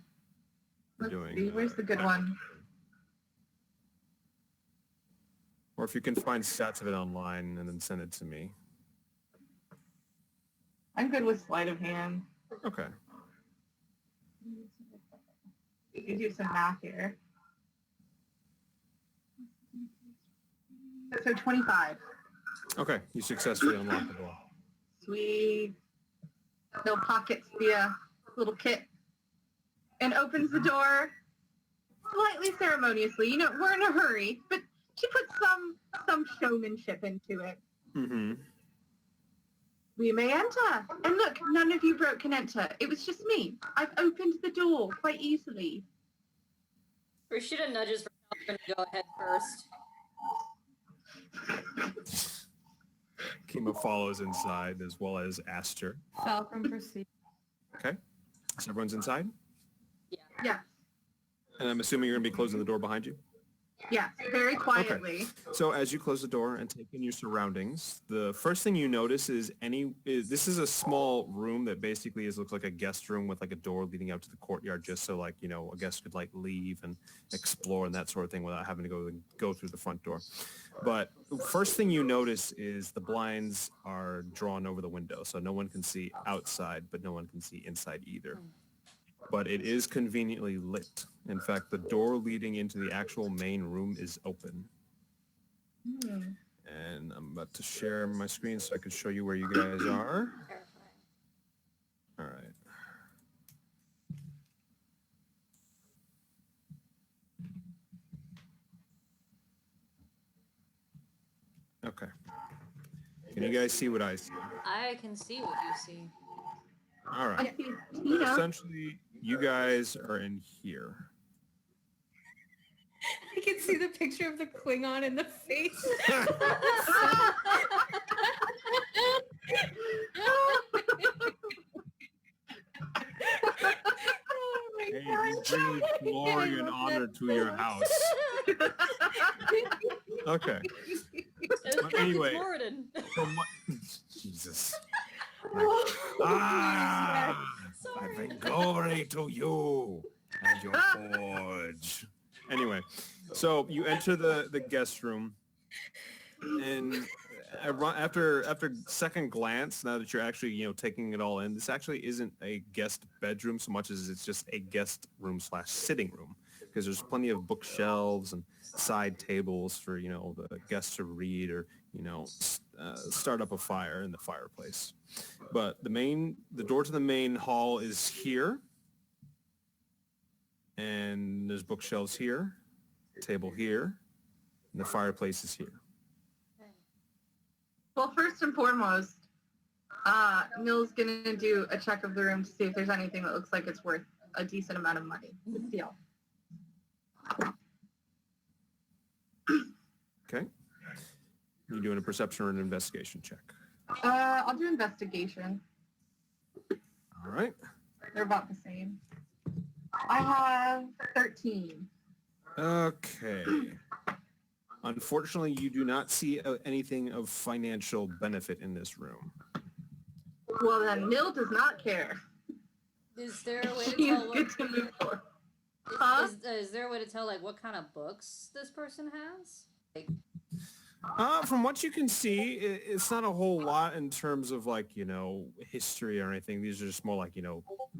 Speaker 2: Let's see. Where's the good one?
Speaker 1: Or if you can find stats of it online and then send it to me.
Speaker 2: I'm good with sleight of hand.
Speaker 1: Okay.
Speaker 2: You can do some math here. So 25.
Speaker 1: Okay, you successfully unlock the door.
Speaker 2: Sweet. No pockets via little kit. And opens the door slightly ceremoniously. You know, we're in a hurry, but she put some showmanship into it.
Speaker 1: Mm-hmm.
Speaker 2: We may enter. And look, none of you broke can enter. It was just me. I've opened the door quite easily.
Speaker 3: Rashida nudges Raquel to go ahead first.
Speaker 1: Kima follows inside as well as Aster.
Speaker 4: Falcon proceed.
Speaker 1: Okay. So everyone's inside?
Speaker 3: Yeah.
Speaker 2: Yes.
Speaker 1: And I'm assuming you're going to be closing the door behind you?
Speaker 2: Yes. Very quietly.
Speaker 1: So as you close the door and take in your surroundings, the first thing you notice is this is a small room that basically looks like a guest room with like a door leading out to the courtyard, just so like, you know, a guest could like leave and explore and that sort of thing without having to go through the front door. But first thing you notice is the blinds are drawn over the window, so no one can see outside, but no one can see inside either. But it is conveniently lit. In fact, the door leading into the actual main room is open. And I'm about to share my screen so I can show you where you guys are. All right. Okay. Can you guys see what I see?
Speaker 3: I can see what you see.
Speaker 1: All right.
Speaker 2: I see Tina.
Speaker 1: Essentially, you guys are in here.
Speaker 4: I can see the picture of the Klingon in the face. Oh my
Speaker 1: Hey,
Speaker 4: God.
Speaker 1: you bring glory and honor to your house. Okay. But anyway,
Speaker 3: Moradin.
Speaker 1: from what... Jesus.
Speaker 4: Oh,
Speaker 1: I
Speaker 3: Sorry.
Speaker 1: bring glory to you and your forge. Anyway, so you enter the guest room, and after second glance, now that you're actually taking it all in, this actually isn't a guest bedroom so much as it's just a guest room / sitting room, because there's plenty of bookshelves and side tables for the guests to read or start up a fire in the fireplace. But the door to the main hall is here, and there's bookshelves here, table here, and the fireplace is here.
Speaker 2: Well, first and foremost, Mill's gonna do a check of the room to see if there's anything that looks like it's worth a decent amount of money to steal.
Speaker 1: Okay. You doing a perception or an investigation check?
Speaker 2: I'll do investigation.
Speaker 1: All right.
Speaker 2: They're about the same. I have 13.
Speaker 1: Okay. Unfortunately, you do not see anything of financial benefit in this room.
Speaker 2: Well, then Mill does not care.
Speaker 3: Is there a way to
Speaker 2: She is
Speaker 3: tell
Speaker 2: good
Speaker 3: what,
Speaker 2: to move forward. Huh?
Speaker 3: is there a way to tell like what kind of books this person has? Like,
Speaker 1: From what you can see, it's not a whole lot in terms of like, history or anything. These are just more like,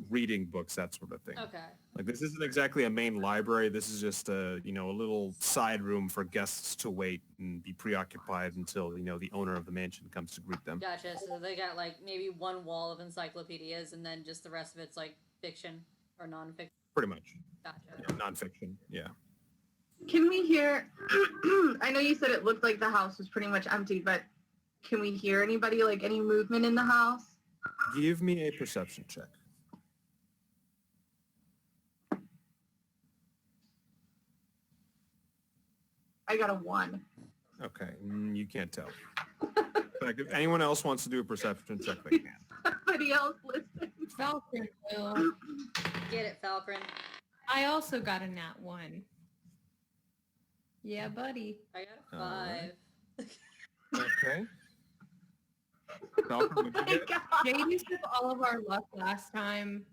Speaker 1: reading books, that sort of thing.
Speaker 3: okay.
Speaker 1: Like this isn't exactly a main library. This is just a little side room for guests to wait and be preoccupied until, the owner of the mansion comes to greet them.
Speaker 3: Gotcha. So they got like maybe one wall of encyclopedias and then just the rest of it's like fiction or nonfiction.
Speaker 1: Pretty much.
Speaker 3: Gotcha.
Speaker 1: Yeah, nonfiction. Yeah.
Speaker 2: Can we hear? I know you said it looked like the house was pretty much empty, but can we hear anybody, like any movement in the house?
Speaker 1: Give me a perception check.
Speaker 2: I got a 1.
Speaker 1: Okay, you can't tell. Like, if anyone else wants to do a perception check, they can.
Speaker 2: Somebody else listen.
Speaker 4: Falcon will.
Speaker 3: Get it, Falcon.
Speaker 4: I also got a nat 1. Yeah, buddy.
Speaker 3: I got a 5.
Speaker 1: Okay. Falcon, what'd you
Speaker 2: My
Speaker 1: get?
Speaker 2: God.
Speaker 4: Jade used up all of our luck last time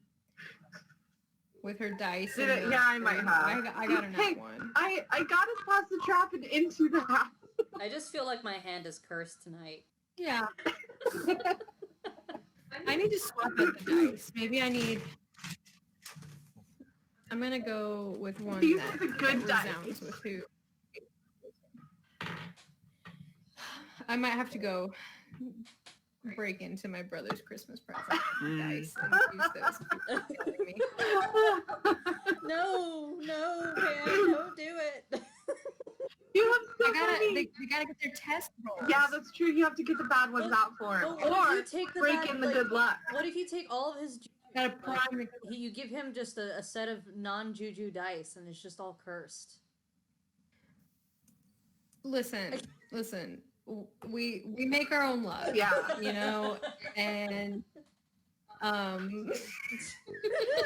Speaker 4: with her dice.
Speaker 2: Did
Speaker 4: and
Speaker 2: it? Yeah, I might have.
Speaker 4: I got a nat
Speaker 2: Hey,
Speaker 4: 1.
Speaker 2: I got us past the trap and into the house.
Speaker 3: I just feel like my hand is cursed tonight.
Speaker 4: Yeah. I need to swap out the dice. Maybe I need... I'm going to go with one
Speaker 2: These
Speaker 4: that,
Speaker 2: are the good
Speaker 4: that
Speaker 2: dice.
Speaker 4: resounds with who. I might have to go break into my brother's Christmas present dice and use those. If you're killing me.
Speaker 3: No, man, don't do it.
Speaker 2: You have so many.
Speaker 4: They gotta get their test rolls.
Speaker 2: Yeah, that's true. You have to get the bad ones out for him.
Speaker 3: But what
Speaker 2: Or
Speaker 3: if you take the
Speaker 2: break
Speaker 3: bad,
Speaker 2: in the
Speaker 3: like,
Speaker 2: good luck.
Speaker 3: What if you take all of his
Speaker 4: Gotta prime the...
Speaker 3: you give him just a set of non-juju dice and it's just all cursed?
Speaker 4: Listen. We make our own luck.
Speaker 2: Yeah.
Speaker 4: And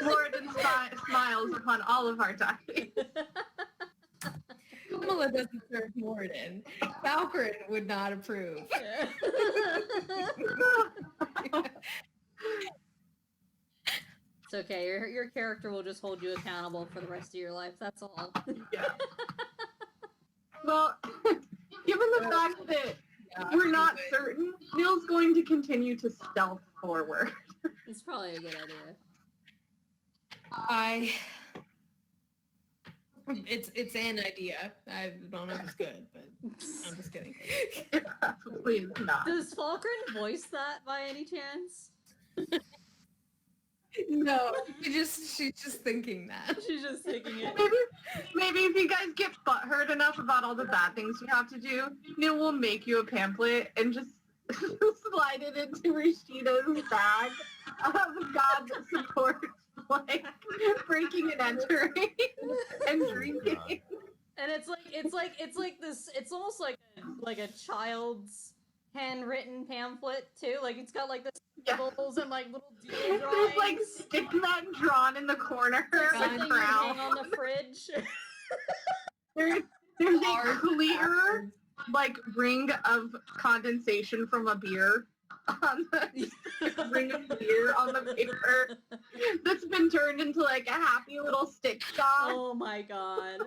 Speaker 2: Lord smiles upon all of our dice.
Speaker 4: Kamala doesn't serve Morden. Valkyrin would not approve.
Speaker 3: It's okay. Your character will just hold you accountable for the rest of your life. That's all.
Speaker 2: Yeah. Well, given the fact that we're not certain, Neil's going to continue to stealth forward.
Speaker 3: It's probably a good idea.
Speaker 4: It's an idea. I don't know if it's good, but I'm just kidding.
Speaker 2: Please not.
Speaker 3: Does Falkrin voice that by any chance?
Speaker 4: No, she's just thinking that.
Speaker 3: She's just thinking it.
Speaker 2: Maybe if you guys get butthurt enough about all the bad things you have to do, Neil will make you a pamphlet and just slide it into Rashida's bag of God that supports like breaking and entering and drinking.
Speaker 3: And it's like this. It's almost like a child's handwritten pamphlet too. Like it's got like the symbols and like little doodle drawings.
Speaker 2: There's like stickman drawn in the corner.
Speaker 3: Something you hang on the fridge.
Speaker 2: There's a clear like ring of condensation from a beer on the ring of beer on the paper that's been turned into like a happy little stick shot.
Speaker 3: Oh my god.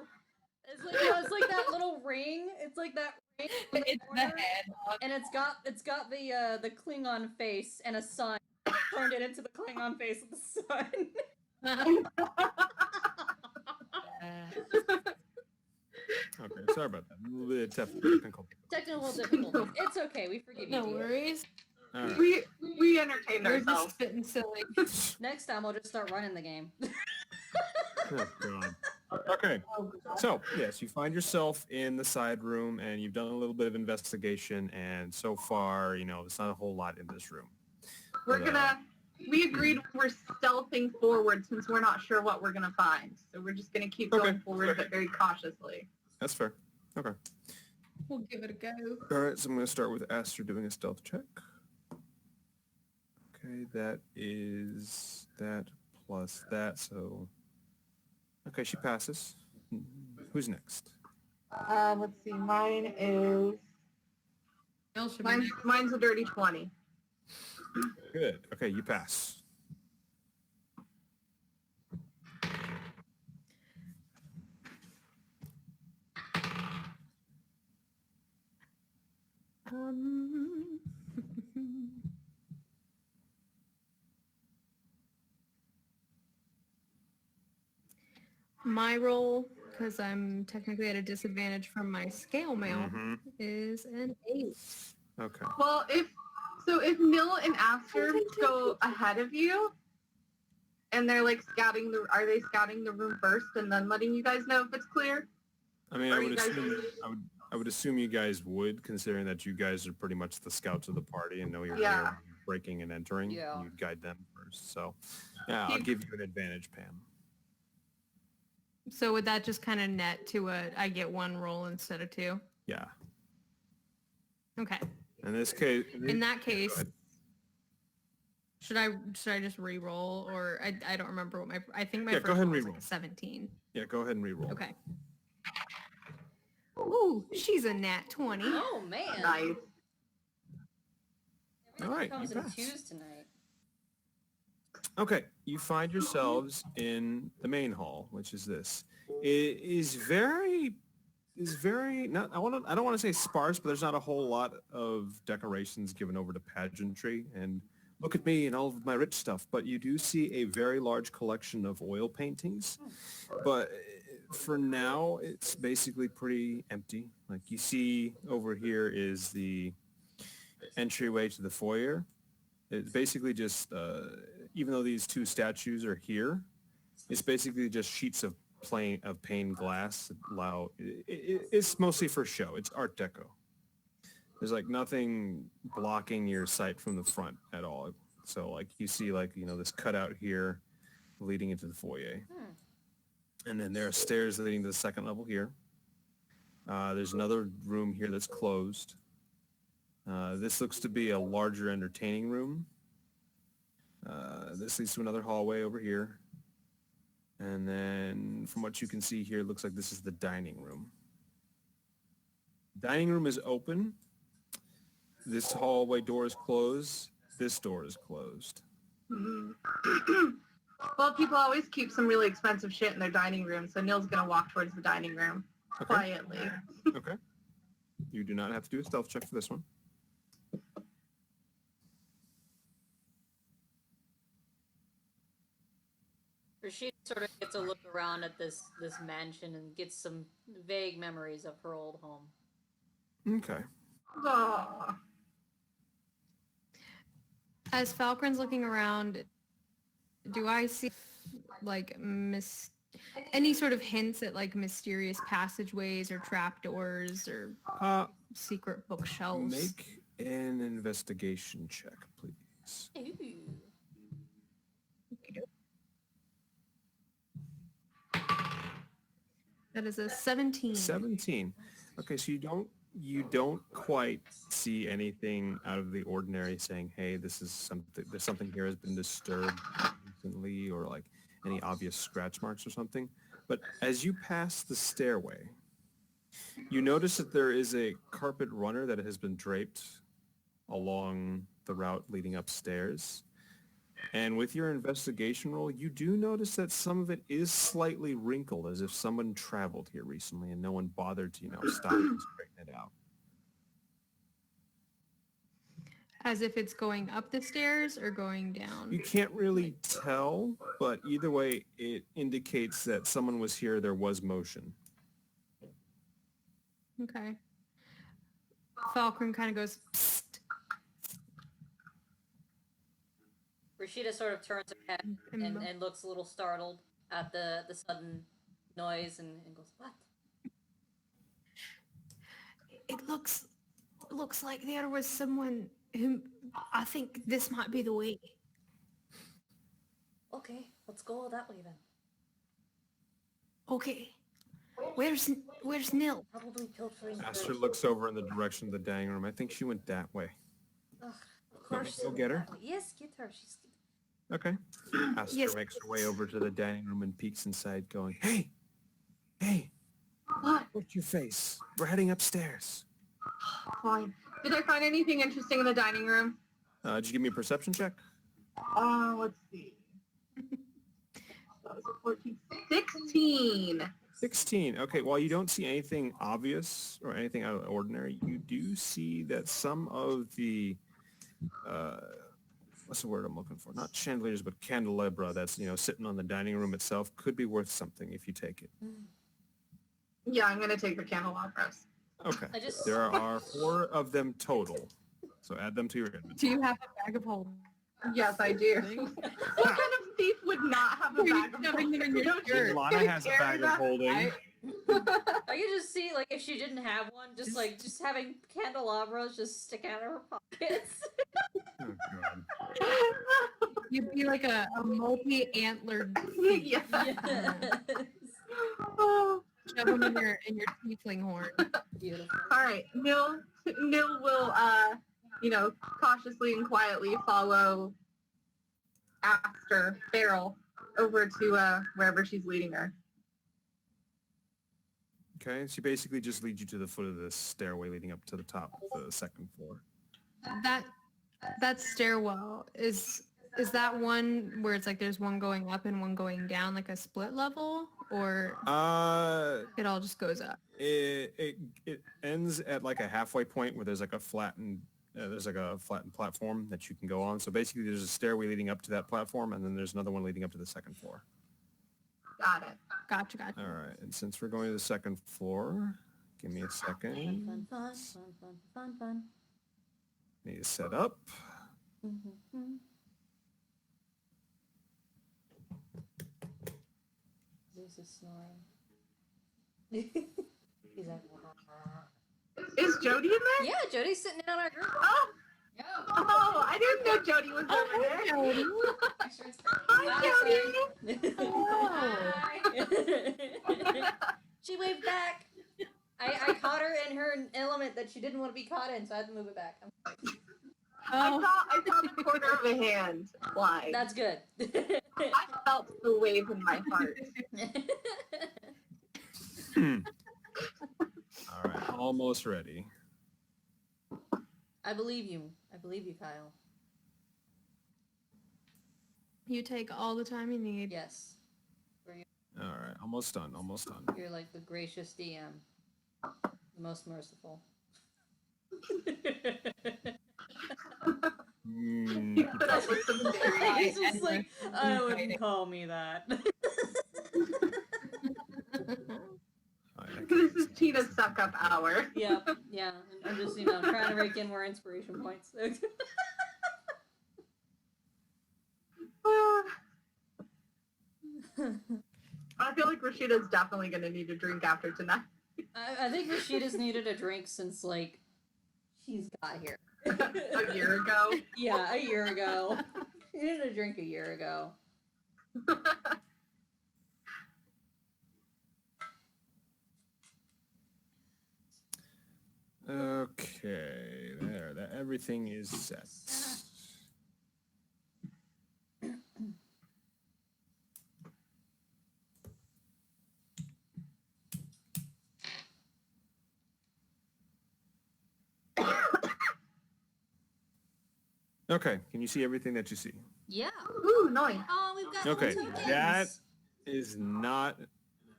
Speaker 3: It's like that little ring. It's like that ring in the
Speaker 4: It's the
Speaker 3: corner,
Speaker 4: head.
Speaker 3: and it's got the Klingon face and a sun. Turned it into the Klingon face with the sun.
Speaker 1: Okay, sorry about that. A little bit of technical.
Speaker 3: Technical difficulties. It's okay. We forgive you.
Speaker 4: No
Speaker 3: dear.
Speaker 4: worries.
Speaker 1: All right.
Speaker 2: We entertained
Speaker 4: We're just
Speaker 2: ourselves.
Speaker 4: spitting silly.
Speaker 3: Next time I'll just start running the game.
Speaker 1: Oh, God. Okay, so yes, you find yourself in the side room and you've done a little bit of investigation, and so far, there's not a whole lot in this room.
Speaker 2: We agreed we're stealthing forward since we're not sure what we're gonna find. So we're just gonna keep going forward, but very cautiously.
Speaker 1: That's fair. Okay.
Speaker 4: We'll give it a go.
Speaker 1: All right, so I'm going to start with Aster doing a stealth check. Okay, that is that plus that, so... Okay, she passes. Who's next?
Speaker 2: Let's see. Mine is
Speaker 4: Neil should be
Speaker 2: mine's a dirty 20.
Speaker 1: Good. Okay, you pass.
Speaker 4: Um, my roll, because I'm technically at a disadvantage from my scale mail,
Speaker 1: Mhm.
Speaker 2: Mm-hmm.
Speaker 4: is an 8.
Speaker 1: Okay.
Speaker 2: Well, if Nil and Aster go ahead of you, and they're like are they scouting the room first and then letting you guys know if it's clear?
Speaker 1: I mean,
Speaker 2: Or
Speaker 1: I
Speaker 2: you
Speaker 1: would
Speaker 2: guys
Speaker 1: assume
Speaker 2: just-
Speaker 1: I would assume you guys would, considering that you guys are pretty much the scouts of the party and know you're
Speaker 2: Yeah.
Speaker 1: there breaking and entering.
Speaker 3: Yeah.
Speaker 1: You'd guide them first. So, yeah, I'll give you an advantage, Pam.
Speaker 4: So would that just kind of net to I get 1 roll instead of 2?
Speaker 1: Yeah.
Speaker 4: Okay.
Speaker 1: In this case,
Speaker 4: In that
Speaker 1: go
Speaker 4: case,
Speaker 1: ahead.
Speaker 4: should I just re-roll, or I don't remember what I think my
Speaker 1: Yeah,
Speaker 4: first
Speaker 1: go ahead
Speaker 4: roll
Speaker 1: and
Speaker 4: was like
Speaker 1: re-roll.
Speaker 4: a 17.
Speaker 1: Yeah, go ahead and re-roll.
Speaker 4: Okay. Ooh, she's a nat 20.
Speaker 3: Oh man.
Speaker 2: Nice.
Speaker 3: Everything
Speaker 1: All right,
Speaker 3: comes
Speaker 1: you
Speaker 3: in
Speaker 1: pass.
Speaker 3: twos tonight.
Speaker 1: Okay, you find yourselves in the main hall, which is this. It is very not I don't want to say sparse, but there's not a whole lot of decorations given over to pageantry and look at me and all of my rich stuff, but you do see a very large collection of oil paintings. But for now, it's basically pretty empty. Like you see over here is the entryway to the foyer. It's basically just, even though these 2 statues are here, it's basically just sheets of pane glass. It's mostly for show. It's Art Deco. There's like nothing blocking your sight from the front at all. So like you see like, this cutout here leading into the foyer. And then there are stairs leading to the second level here. There's another room here that's closed. This looks to be a larger entertaining room. This leads to another hallway over here. And then from what you can see here, it looks like this is the dining room. Dining room is open. This hallway door is closed. This door is closed.
Speaker 2: Well, people always keep some really expensive shit in their dining room, so Neil's gonna walk towards the dining room quietly.
Speaker 1: Okay. You do not have to do a stealth check for this one.
Speaker 3: Rashida sort of gets a look around at this mansion and gets some vague memories of her old home.
Speaker 1: Okay.
Speaker 2: Aw.
Speaker 4: As Falcon's looking around, do I see like any sort of hints at like mysterious passageways or trapdoors or secret bookshelves?
Speaker 1: Make an investigation check, please.
Speaker 3: Ooh.
Speaker 4: That is a 17.
Speaker 1: 17. Okay, so you don't quite see anything out of the ordinary saying, hey, there's something here has been disturbed recently, or like any obvious scratch marks or something. But as you pass the stairway, you notice that there is a carpet runner that has been draped along the route leading upstairs. And with your investigation roll, you do notice that some of it is slightly wrinkled, as if someone traveled here recently and no one bothered to, stop and straighten it out.
Speaker 4: As if it's going up the stairs or going down?
Speaker 1: You can't really tell, but either way, it indicates that someone was here, there was motion.
Speaker 4: Okay. Falcon kind of goes, psst.
Speaker 3: Rashida sort of turns her head and looks a little startled at the sudden noise and goes, what?
Speaker 4: It looks like there was someone who I think this might be the way.
Speaker 3: Okay, let's go that way then.
Speaker 4: Okay. Where's Nil?
Speaker 3: Probably pilfering.
Speaker 1: Aster looks over in the direction of the dining room. I think she went that way.
Speaker 3: Ugh, of course.
Speaker 1: Go get her?
Speaker 3: Yes, get her. She's.
Speaker 1: Okay. Aster
Speaker 4: Yes.
Speaker 1: makes her way over to the dining room and peeks inside going, hey!
Speaker 2: What?
Speaker 1: What's your face? We're heading upstairs.
Speaker 2: Fine. Did I find anything interesting in the dining room?
Speaker 1: Did you give me a perception check?
Speaker 2: Let's see. That was a 14. 16.
Speaker 1: 16. Okay, while you don't see anything obvious or anything out of the ordinary, you do see that some of the, what's the word I'm looking for? Not chandeliers, but candelabra that's, sitting on the dining room itself could be worth something if you take it.
Speaker 2: Yeah, I'm going to take the candelabras.
Speaker 1: Okay.
Speaker 3: I just-
Speaker 1: There are 4 of them total. So add them to your
Speaker 4: Do
Speaker 1: inventory.
Speaker 4: you have a bag of holding?
Speaker 2: Yes, I do. What kind of thief would not have a
Speaker 4: Are you
Speaker 2: bag of
Speaker 4: shoving them in your
Speaker 2: Don't you
Speaker 4: shirt?
Speaker 2: just
Speaker 1: Lana has a
Speaker 2: carry
Speaker 1: bag of
Speaker 2: that?
Speaker 1: holding.
Speaker 4: I-
Speaker 3: I could just see, like, if she didn't have one, just having candelabras just stick out of her pockets.
Speaker 1: Oh, God.
Speaker 4: You'd be like a multi-antlered thief.
Speaker 2: Yeah.
Speaker 3: Yes.
Speaker 2: Oh.
Speaker 4: Shove them in your tiefling horn.
Speaker 3: Beautiful.
Speaker 2: All right, Nil will, cautiously and quietly follow after Beryl over to wherever she's leading her.
Speaker 1: Okay, she basically just leads you to the foot of the stairway leading up to the top of the second floor.
Speaker 4: That stairwell is that one where it's like there's one going up and one going down, like a split level, or it all just goes up?
Speaker 1: It ends at like a halfway point where there's like a flattened platform that you can go on. So basically, there's a stairway leading up to that platform, and then there's another one leading up to the second floor.
Speaker 2: Got it.
Speaker 4: Gotcha.
Speaker 1: All right, and since we're going to the second floor, give me a second.
Speaker 3: Fun.
Speaker 1: Need to set up.
Speaker 3: Mm-hmm. Zeus is snoring. He's like,
Speaker 2: Is Jody in there?
Speaker 3: yeah, Jody's sitting in on our group.
Speaker 2: Oh,
Speaker 3: Yeah.
Speaker 2: oh, I didn't know Jody was over there.
Speaker 4: Jody.
Speaker 2: Hi, Jody.
Speaker 3: Hi. She waved back. I caught her in her element that she didn't want to be caught in, so I had to move it back.
Speaker 2: I
Speaker 4: Oh,
Speaker 2: saw the corner of a hand fly.
Speaker 3: That's good.
Speaker 2: I felt the wave in my heart.
Speaker 1: All right, almost ready.
Speaker 3: I believe you. I believe you, Kyle.
Speaker 4: you take all the time you need.
Speaker 3: Yes.
Speaker 1: All right, almost done.
Speaker 3: You're like the gracious DM. The most merciful.
Speaker 2: You put up with some very...
Speaker 3: He's just like, I wouldn't call me that.
Speaker 2: This is Tina's suck-up hour.
Speaker 3: Yeah. I'm just, trying to rake in more inspiration points.
Speaker 2: I feel like Rashida's definitely going to need a drink after tonight.
Speaker 3: I think Rashida's needed a drink since, like, she's got here.
Speaker 2: A year ago.
Speaker 3: Yeah, a year ago. She needed a drink a year ago.
Speaker 1: Okay, there. That everything is set. Okay, can you see everything that you see?
Speaker 3: Yeah.
Speaker 2: Ooh, nice.
Speaker 3: Oh, we've got
Speaker 1: Okay,
Speaker 3: two things.
Speaker 1: that is not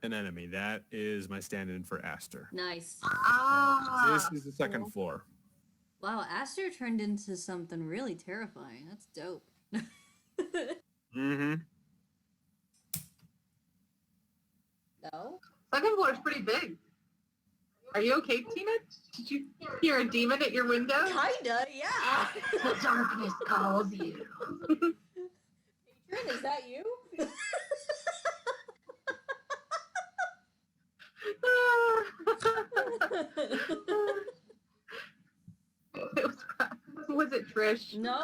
Speaker 1: an enemy. That is my stand-in for Aster.
Speaker 3: Nice.
Speaker 2: Ah.
Speaker 1: This is the second floor.
Speaker 3: Wow, Aster turned into something really terrifying. That's dope.
Speaker 1: Mm-hmm.
Speaker 3: No?
Speaker 2: Second floor is pretty big. Are you okay, Tina? Did you hear a demon at your window?
Speaker 3: Kinda, yeah.
Speaker 2: The darkness calls you.
Speaker 3: Patron, is that you?
Speaker 2: Was it Trish?
Speaker 3: No,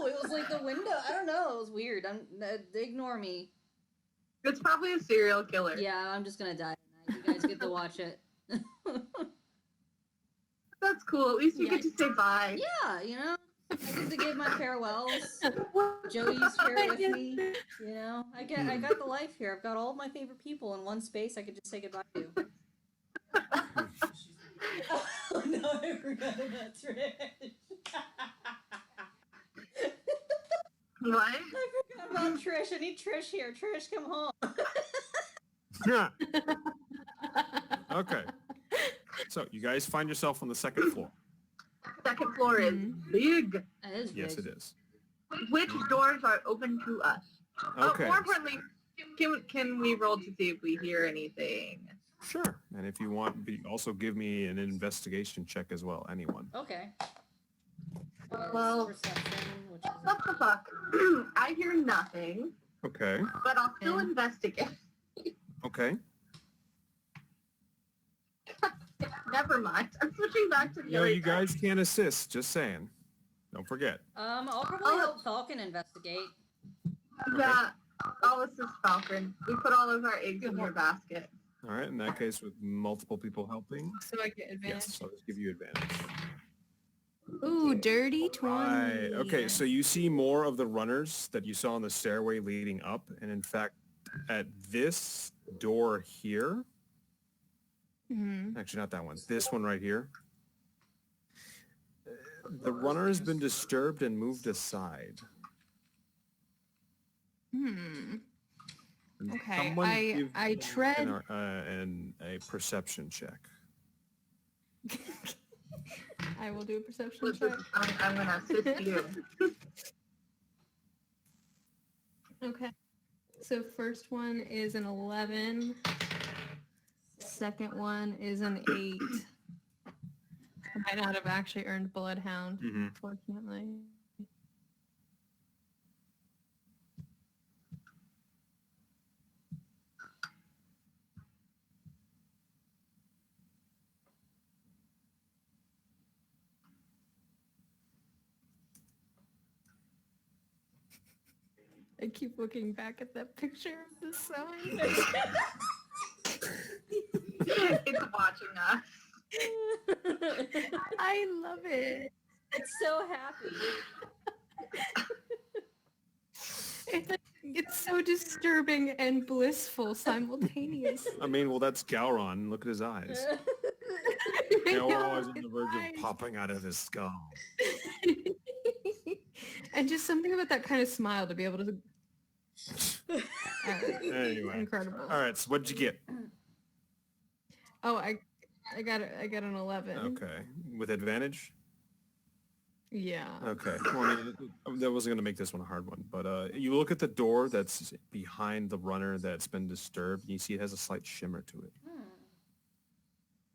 Speaker 3: it was like the window. I don't know. It was weird. Ignore me.
Speaker 2: It's probably a serial killer.
Speaker 3: Yeah, I'm just gonna die tonight. You guys get to watch it.
Speaker 2: That's cool. At least you
Speaker 3: Yeah.
Speaker 2: get to say bye.
Speaker 3: Yeah, I get to give my farewells. Joey's here with me. I got the life here. I've got all of my favorite people in one space I could just say goodbye to. No, I forgot about Trish.
Speaker 2: What?
Speaker 3: I forgot about Trish. I need Trish here. Trish, come home.
Speaker 1: Yeah. Okay. So you guys find yourself on the second floor.
Speaker 2: Second floor is big.
Speaker 3: That is
Speaker 1: Yes,
Speaker 3: big.
Speaker 1: it is.
Speaker 2: Which doors are open to us?
Speaker 1: Okay.
Speaker 2: More importantly, can we roll to see if we hear anything?
Speaker 1: Sure. And if you want, also give me an investigation check as well. Anyone.
Speaker 3: Okay.
Speaker 2: Well,
Speaker 3: Perception, which is
Speaker 2: what the fuck? I hear nothing,
Speaker 1: Okay.
Speaker 2: but I'll still investigate.
Speaker 1: Okay.
Speaker 2: Never mind. I'm switching back to the
Speaker 1: No,
Speaker 2: other
Speaker 1: you guys can't assist. Just saying. Don't forget.
Speaker 3: I'll probably help Falcon investigate.
Speaker 2: Yeah, I'll assist Falcon. We put all of our eggs in your basket.
Speaker 1: All right. In that case, with multiple people helping,
Speaker 4: So I get advantage.
Speaker 1: yes, I'll just give you advantage.
Speaker 4: Ooh, dirty 20.
Speaker 1: Right. Okay. So you see more of the runners that you saw on the stairway leading up, and in fact, at this door here, actually not that one, this one right here, the runner has been disturbed and moved aside. And
Speaker 4: Okay,
Speaker 1: someone give
Speaker 4: I
Speaker 1: me
Speaker 4: tread.
Speaker 1: a perception check.
Speaker 4: I will do a perception check.
Speaker 2: I'm gonna assist you.
Speaker 4: Okay. So first one is an 11. Second one is an 8. I might not have actually earned Bloodhound, fortunately. I keep looking back at that picture of the sign.
Speaker 2: It's watching us.
Speaker 4: I love it.
Speaker 3: It's so happy.
Speaker 4: It's so disturbing and blissful simultaneously.
Speaker 1: I mean, well, that's Gowron. Look at his eyes. They're always on the verge of popping out of his skull.
Speaker 4: And just something about that kind of smile to be able to...
Speaker 1: Anyway.
Speaker 4: Incredible.
Speaker 1: All right, so what'd you get?
Speaker 4: Oh, I got an 11.
Speaker 1: Okay. With advantage?
Speaker 4: Yeah.
Speaker 1: Okay. Well, I mean, that wasn't going to make this one a hard one, but you look at the door that's behind the runner that's been disturbed, and you see it has a slight shimmer to it.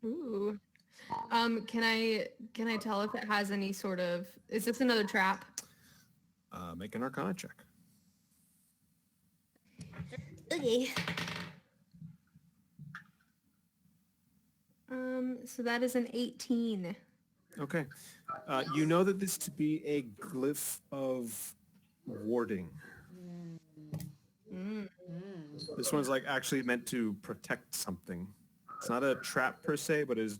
Speaker 4: Ooh. Can I tell if it has any sort of... Is this another trap?
Speaker 1: Make an Arcana check.
Speaker 4: Okay. So that is an 18.
Speaker 1: Okay. You know that this to be a glyph of warding. This one's like actually meant to protect something. It's not a trap per se, but it's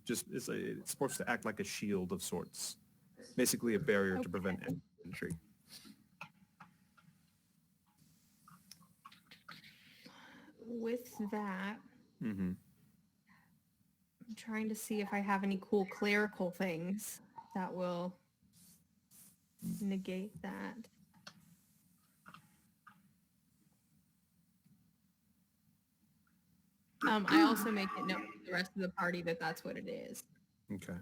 Speaker 1: supposed to act like a shield of sorts. Basically a barrier to prevent entry.
Speaker 4: With that, I'm trying to see if I have any cool clerical things that will negate that. I also make it known to the rest of the party that that's what it is.
Speaker 1: Okay.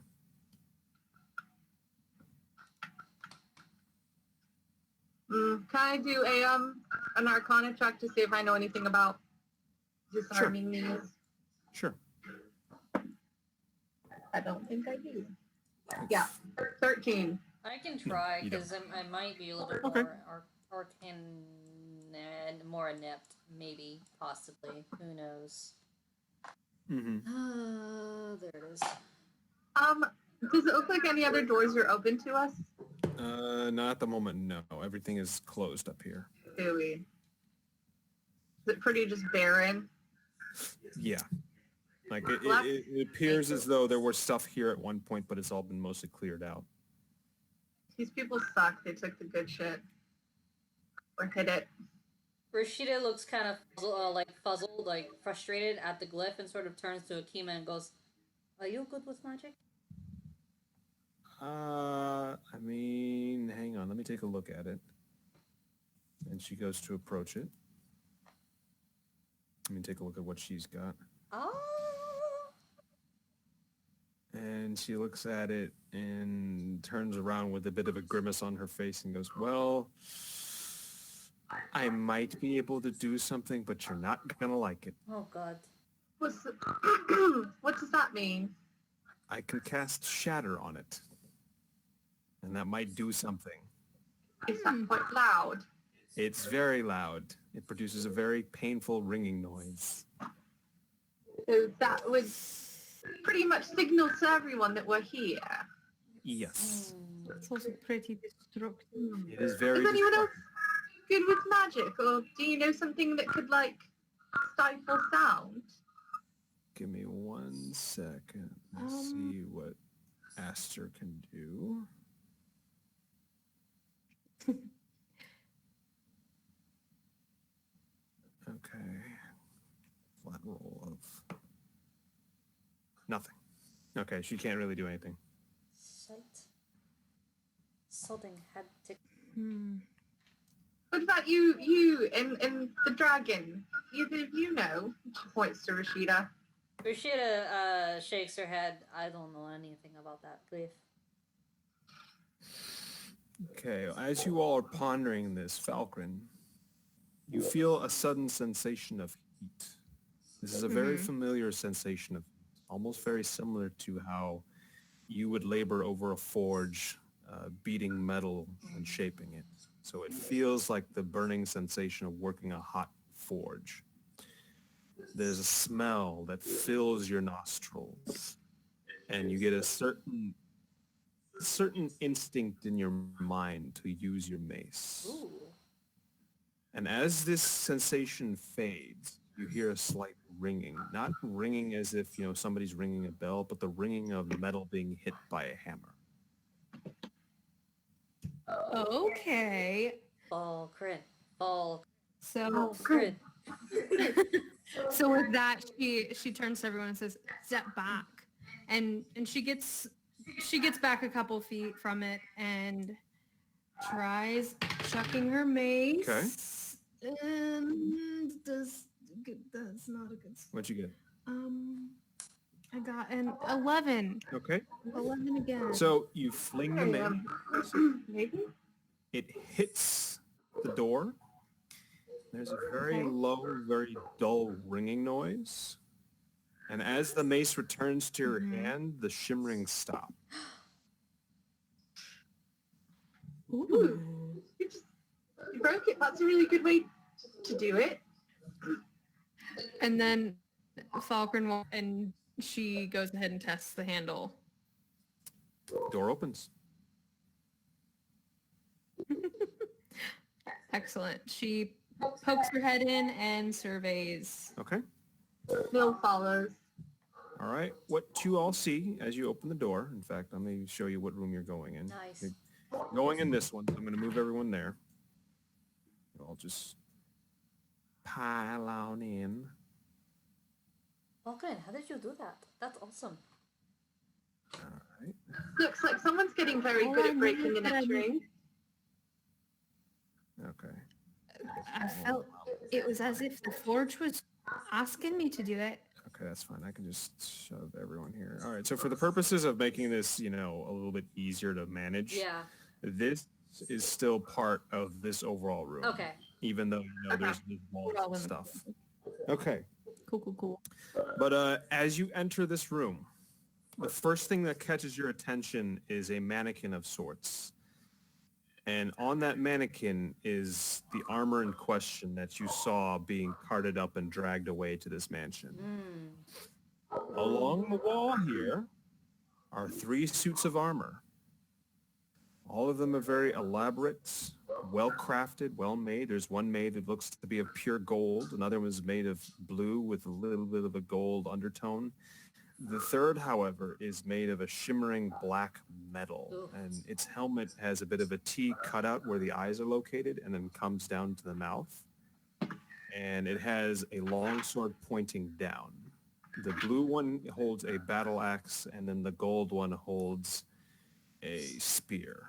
Speaker 2: Can I do an Arcana check to see if I know anything about disarming these?
Speaker 1: Sure.
Speaker 2: I don't think I do. Yeah, 13.
Speaker 3: I can try
Speaker 1: you don't.
Speaker 3: because I might be a little bit
Speaker 1: Okay.
Speaker 3: more arcane and more inept, maybe, possibly. Who knows? There it is.
Speaker 2: Does it look like any other doors are open to us?
Speaker 1: Not at the moment, no. Everything is closed up here.
Speaker 2: Do we? Is it pretty just barren?
Speaker 1: Yeah. Like it appears as though there was stuff here at one point, but it's all been mostly cleared out.
Speaker 2: These people suck. They took the good shit. Or hid it.
Speaker 3: Rashida looks kind of fuzzled, like frustrated at the glyph and sort of turns to Akima and goes, "Are you good with magic?"
Speaker 1: I mean, hang on. Let me take a look at it. And she goes to approach it. Let me take a look at what she's got.
Speaker 3: Oh.
Speaker 1: And she looks at it and turns around with a bit of a grimace on her face and goes, well, I might be able to do something, but you're not going to like it.
Speaker 3: Oh, God.
Speaker 2: What does that mean?
Speaker 1: I can cast Shatter on it. And that might do something.
Speaker 2: Is that quite loud?
Speaker 1: It's very loud. It produces a very painful ringing noise.
Speaker 2: So that would pretty much signal to everyone that we're here.
Speaker 1: Yes.
Speaker 4: It's also pretty destructive.
Speaker 1: It is very
Speaker 2: Is anyone else
Speaker 1: destructive.
Speaker 2: good with magic, or do you know something that could, like, stifle sound?
Speaker 1: Give me 1 second. Let's see what Aster can do. Okay. Flat roll of nothing. Okay, she can't really do anything.
Speaker 3: Shite. Something had to...
Speaker 2: What about you and the dragon? Either of you know? She points to Rashida.
Speaker 3: Rashida shakes her head. I don't know anything about that, Glyph.
Speaker 1: Okay, as you all are pondering this, Falcon, you feel a sudden sensation of heat. This is a very familiar sensation of almost very similar to how you would labor over a forge, beating metal and shaping it. So it feels like the burning sensation of working a hot forge. There's a smell that fills your nostrils, and you get a certain instinct in your mind to use your mace.
Speaker 3: Ooh.
Speaker 1: And as this sensation fades, you hear a slight ringing. Not ringing as if, somebody's ringing a bell, but the ringing of metal being hit by a hammer.
Speaker 4: Okay.
Speaker 3: Fall crit. Fall
Speaker 4: So
Speaker 3: crit.
Speaker 4: so with that, she turns to everyone and says, "Step back," and she gets back a couple feet from it and tries chucking her mace.
Speaker 1: Okay.
Speaker 4: And that's not a good.
Speaker 1: What'd you get?
Speaker 4: I got an 11.
Speaker 1: Okay.
Speaker 4: 11 again.
Speaker 1: So you fling the mace.
Speaker 2: Maybe?
Speaker 1: It hits the door. There's a very low, very dull ringing noise. And as the mace returns to your hand, the shimmering stops.
Speaker 4: Ooh.
Speaker 2: You broke it. That's a really good way to do it.
Speaker 4: And then Falcon and she goes ahead and tests the handle.
Speaker 1: Door opens.
Speaker 4: Excellent. She pokes her head in and surveys.
Speaker 1: Okay.
Speaker 2: Mill follows.
Speaker 1: All right. What you all see as you open the door, in fact, let me show you what room you're going in.
Speaker 3: Nice.
Speaker 1: You're going in this one. So I'm going to move everyone there. I'll just pile on in.
Speaker 3: Falcon, how did you do that? That's awesome.
Speaker 1: All right.
Speaker 2: Looks like someone's getting very good at breaking and entering.
Speaker 1: Okay.
Speaker 4: I felt it was as if the forge was asking me to do it.
Speaker 1: Okay, that's fine. I can just shove everyone here. All right. So for the purposes of making this, a little bit easier to manage,
Speaker 3: Yeah.
Speaker 1: this is still part of this overall room.
Speaker 3: Okay.
Speaker 1: Even though, there's these walls and stuff. Okay.
Speaker 4: Cool.
Speaker 1: But as you enter this room, the first thing that catches your attention is a mannequin of sorts. And on that mannequin is the armor in question that you saw being carted up and dragged away to this mansion. Along the wall here are 3 suits of armor. All of them are very elaborate, well-crafted, well-made. There's one made that looks to be of pure gold. Another was made of blue with a little bit of a gold undertone. The third, however, is made of a shimmering black metal, and its helmet has a bit of a T cutout where the eyes are located and then comes down to the mouth. And it has a long sword pointing down. The blue one holds a battle axe, and then the gold one holds a spear.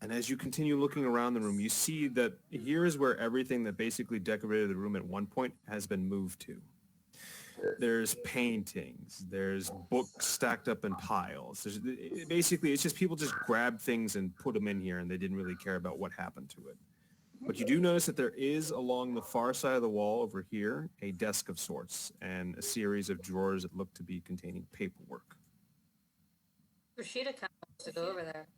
Speaker 1: And as you continue looking around the room, you see that here is where everything that basically decorated the room at one point has been moved to. There's paintings, there's books stacked up in piles. Basically, it's just people just grab things and put them in here, and they didn't really care about what happened to it. But you do notice that there is, along the far side of the wall over here, a desk of sorts and a series of drawers that look to be containing paperwork.
Speaker 3: Rashida kind of wants to go over there.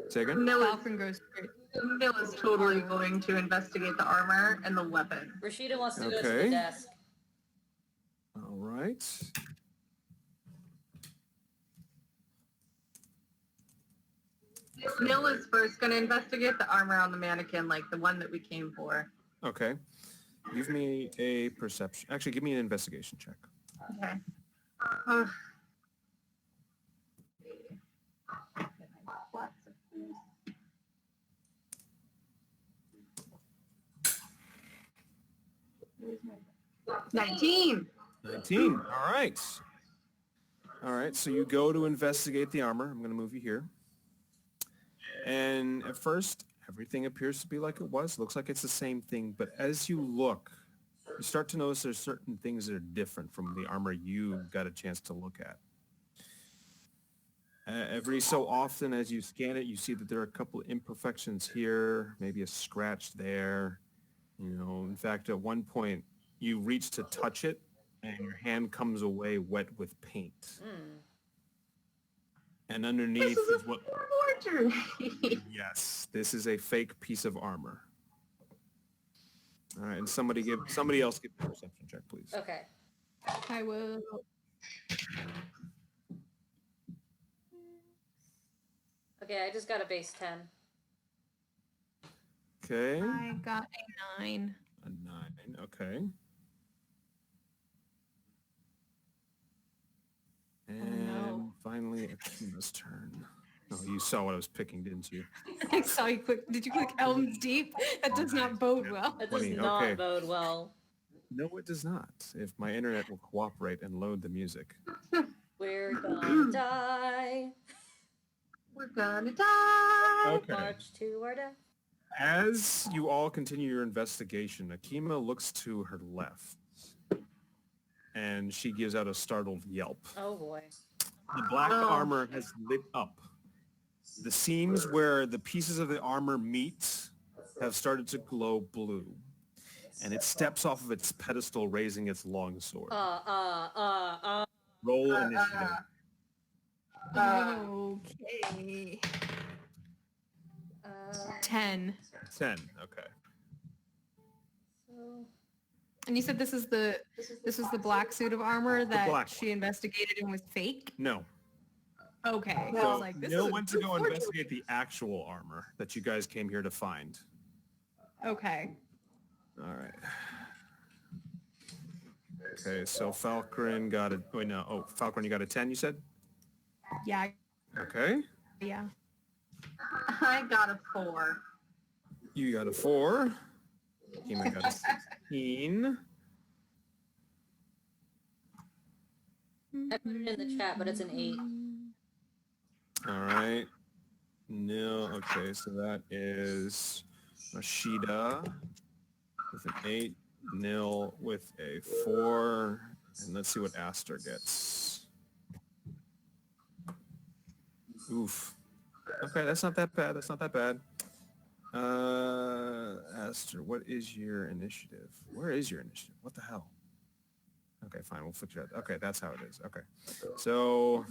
Speaker 1: Say again?
Speaker 4: Falcon goes straight.
Speaker 2: Milla's totally going to investigate the armor and the weapon.
Speaker 3: Rashida wants to go to
Speaker 1: Okay.
Speaker 3: the desk.
Speaker 1: All right.
Speaker 2: Milla's first going to investigate the armor on the mannequin, like the one that we came for.
Speaker 1: Okay. Give me a perception. Actually, give me an investigation check.
Speaker 2: Okay. 19.
Speaker 1: 19. All right. All right. So you go to investigate the armor. I'm going to move you here. And at first, everything appears to be like it was. Looks like it's the same thing. But as you look, you start to notice there's certain things that are different from the armor you got a chance to look at. Every so often, as you scan it, you see that there are a couple of imperfections here, maybe a scratch there. You know, in fact, at one point, you reach to touch it, and your hand comes away wet with paint. And underneath
Speaker 2: This is
Speaker 1: is what...
Speaker 2: forgery.
Speaker 1: Yes, this is a fake piece of armor. All right, and somebody else give a perception check, please.
Speaker 3: Okay.
Speaker 4: I will.
Speaker 3: Okay, I just got a base 10.
Speaker 1: Okay,
Speaker 4: I got a 9.
Speaker 1: a 9. Okay. And
Speaker 4: no.
Speaker 1: finally, Akima's turn. Oh, you saw what I was picking, didn't you?
Speaker 4: I saw you click. Did you click Elms Deep? That does not bode well.
Speaker 3: That does
Speaker 1: 20,
Speaker 3: not
Speaker 1: okay.
Speaker 3: bode well.
Speaker 1: No, it does not. If my internet will cooperate and load the music.
Speaker 3: We're gonna die.
Speaker 2: We're gonna die.
Speaker 1: Okay.
Speaker 3: March to our death.
Speaker 1: As you all continue your investigation, Akima looks to her left, and she gives out a startled yelp.
Speaker 3: Oh boy.
Speaker 1: The black
Speaker 2: Oh.
Speaker 1: armor has lit up. The seams where the pieces of the armor meet have started to glow blue. And it steps off of its pedestal, raising its long sword. Roll initiative.
Speaker 4: Okay. 10.
Speaker 1: 10. Okay.
Speaker 3: So
Speaker 4: And you said this is the black suit of armor that
Speaker 1: black
Speaker 4: she investigated and was fake?
Speaker 1: No.
Speaker 4: Okay.
Speaker 2: No.
Speaker 4: I
Speaker 1: So
Speaker 4: was like, this
Speaker 1: Neil
Speaker 4: is a
Speaker 1: went to go
Speaker 4: forgery.
Speaker 1: investigate the actual armor that you guys came here to find.
Speaker 4: Okay.
Speaker 1: All right. Okay, so Falcon got a... Wait, no. Oh, Falcon, you got a 10, you said?
Speaker 4: Yeah.
Speaker 1: Okay.
Speaker 4: Yeah.
Speaker 2: I got a 4.
Speaker 1: You got a 4. Akima got a 16.
Speaker 3: I put it in the chat, but it's an 8.
Speaker 1: All right. No, okay, so that is Rashida with an 8, Nil with a 4, and let's see what Aster gets. Oof. Okay, that's not that bad. That's not that bad. Aster, what is your initiative? Where is your initiative? What the hell? Okay, fine. We'll figure it out. Okay, that's how it is. Okay. So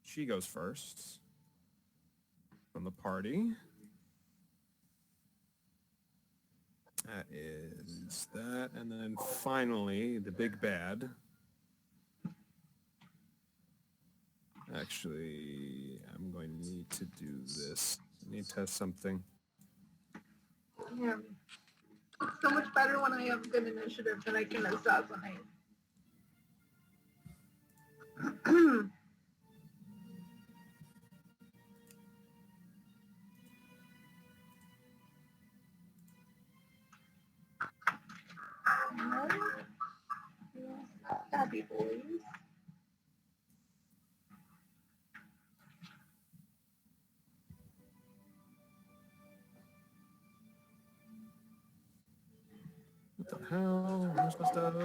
Speaker 1: she goes first from the party. That is that. And then finally, the big bad. Actually, I'm going to need to do this. I need to test something.
Speaker 2: Yeah. It's so much better when I have good initiative than I can assassinate. That'd be boys.
Speaker 1: hell? Where's my stuff?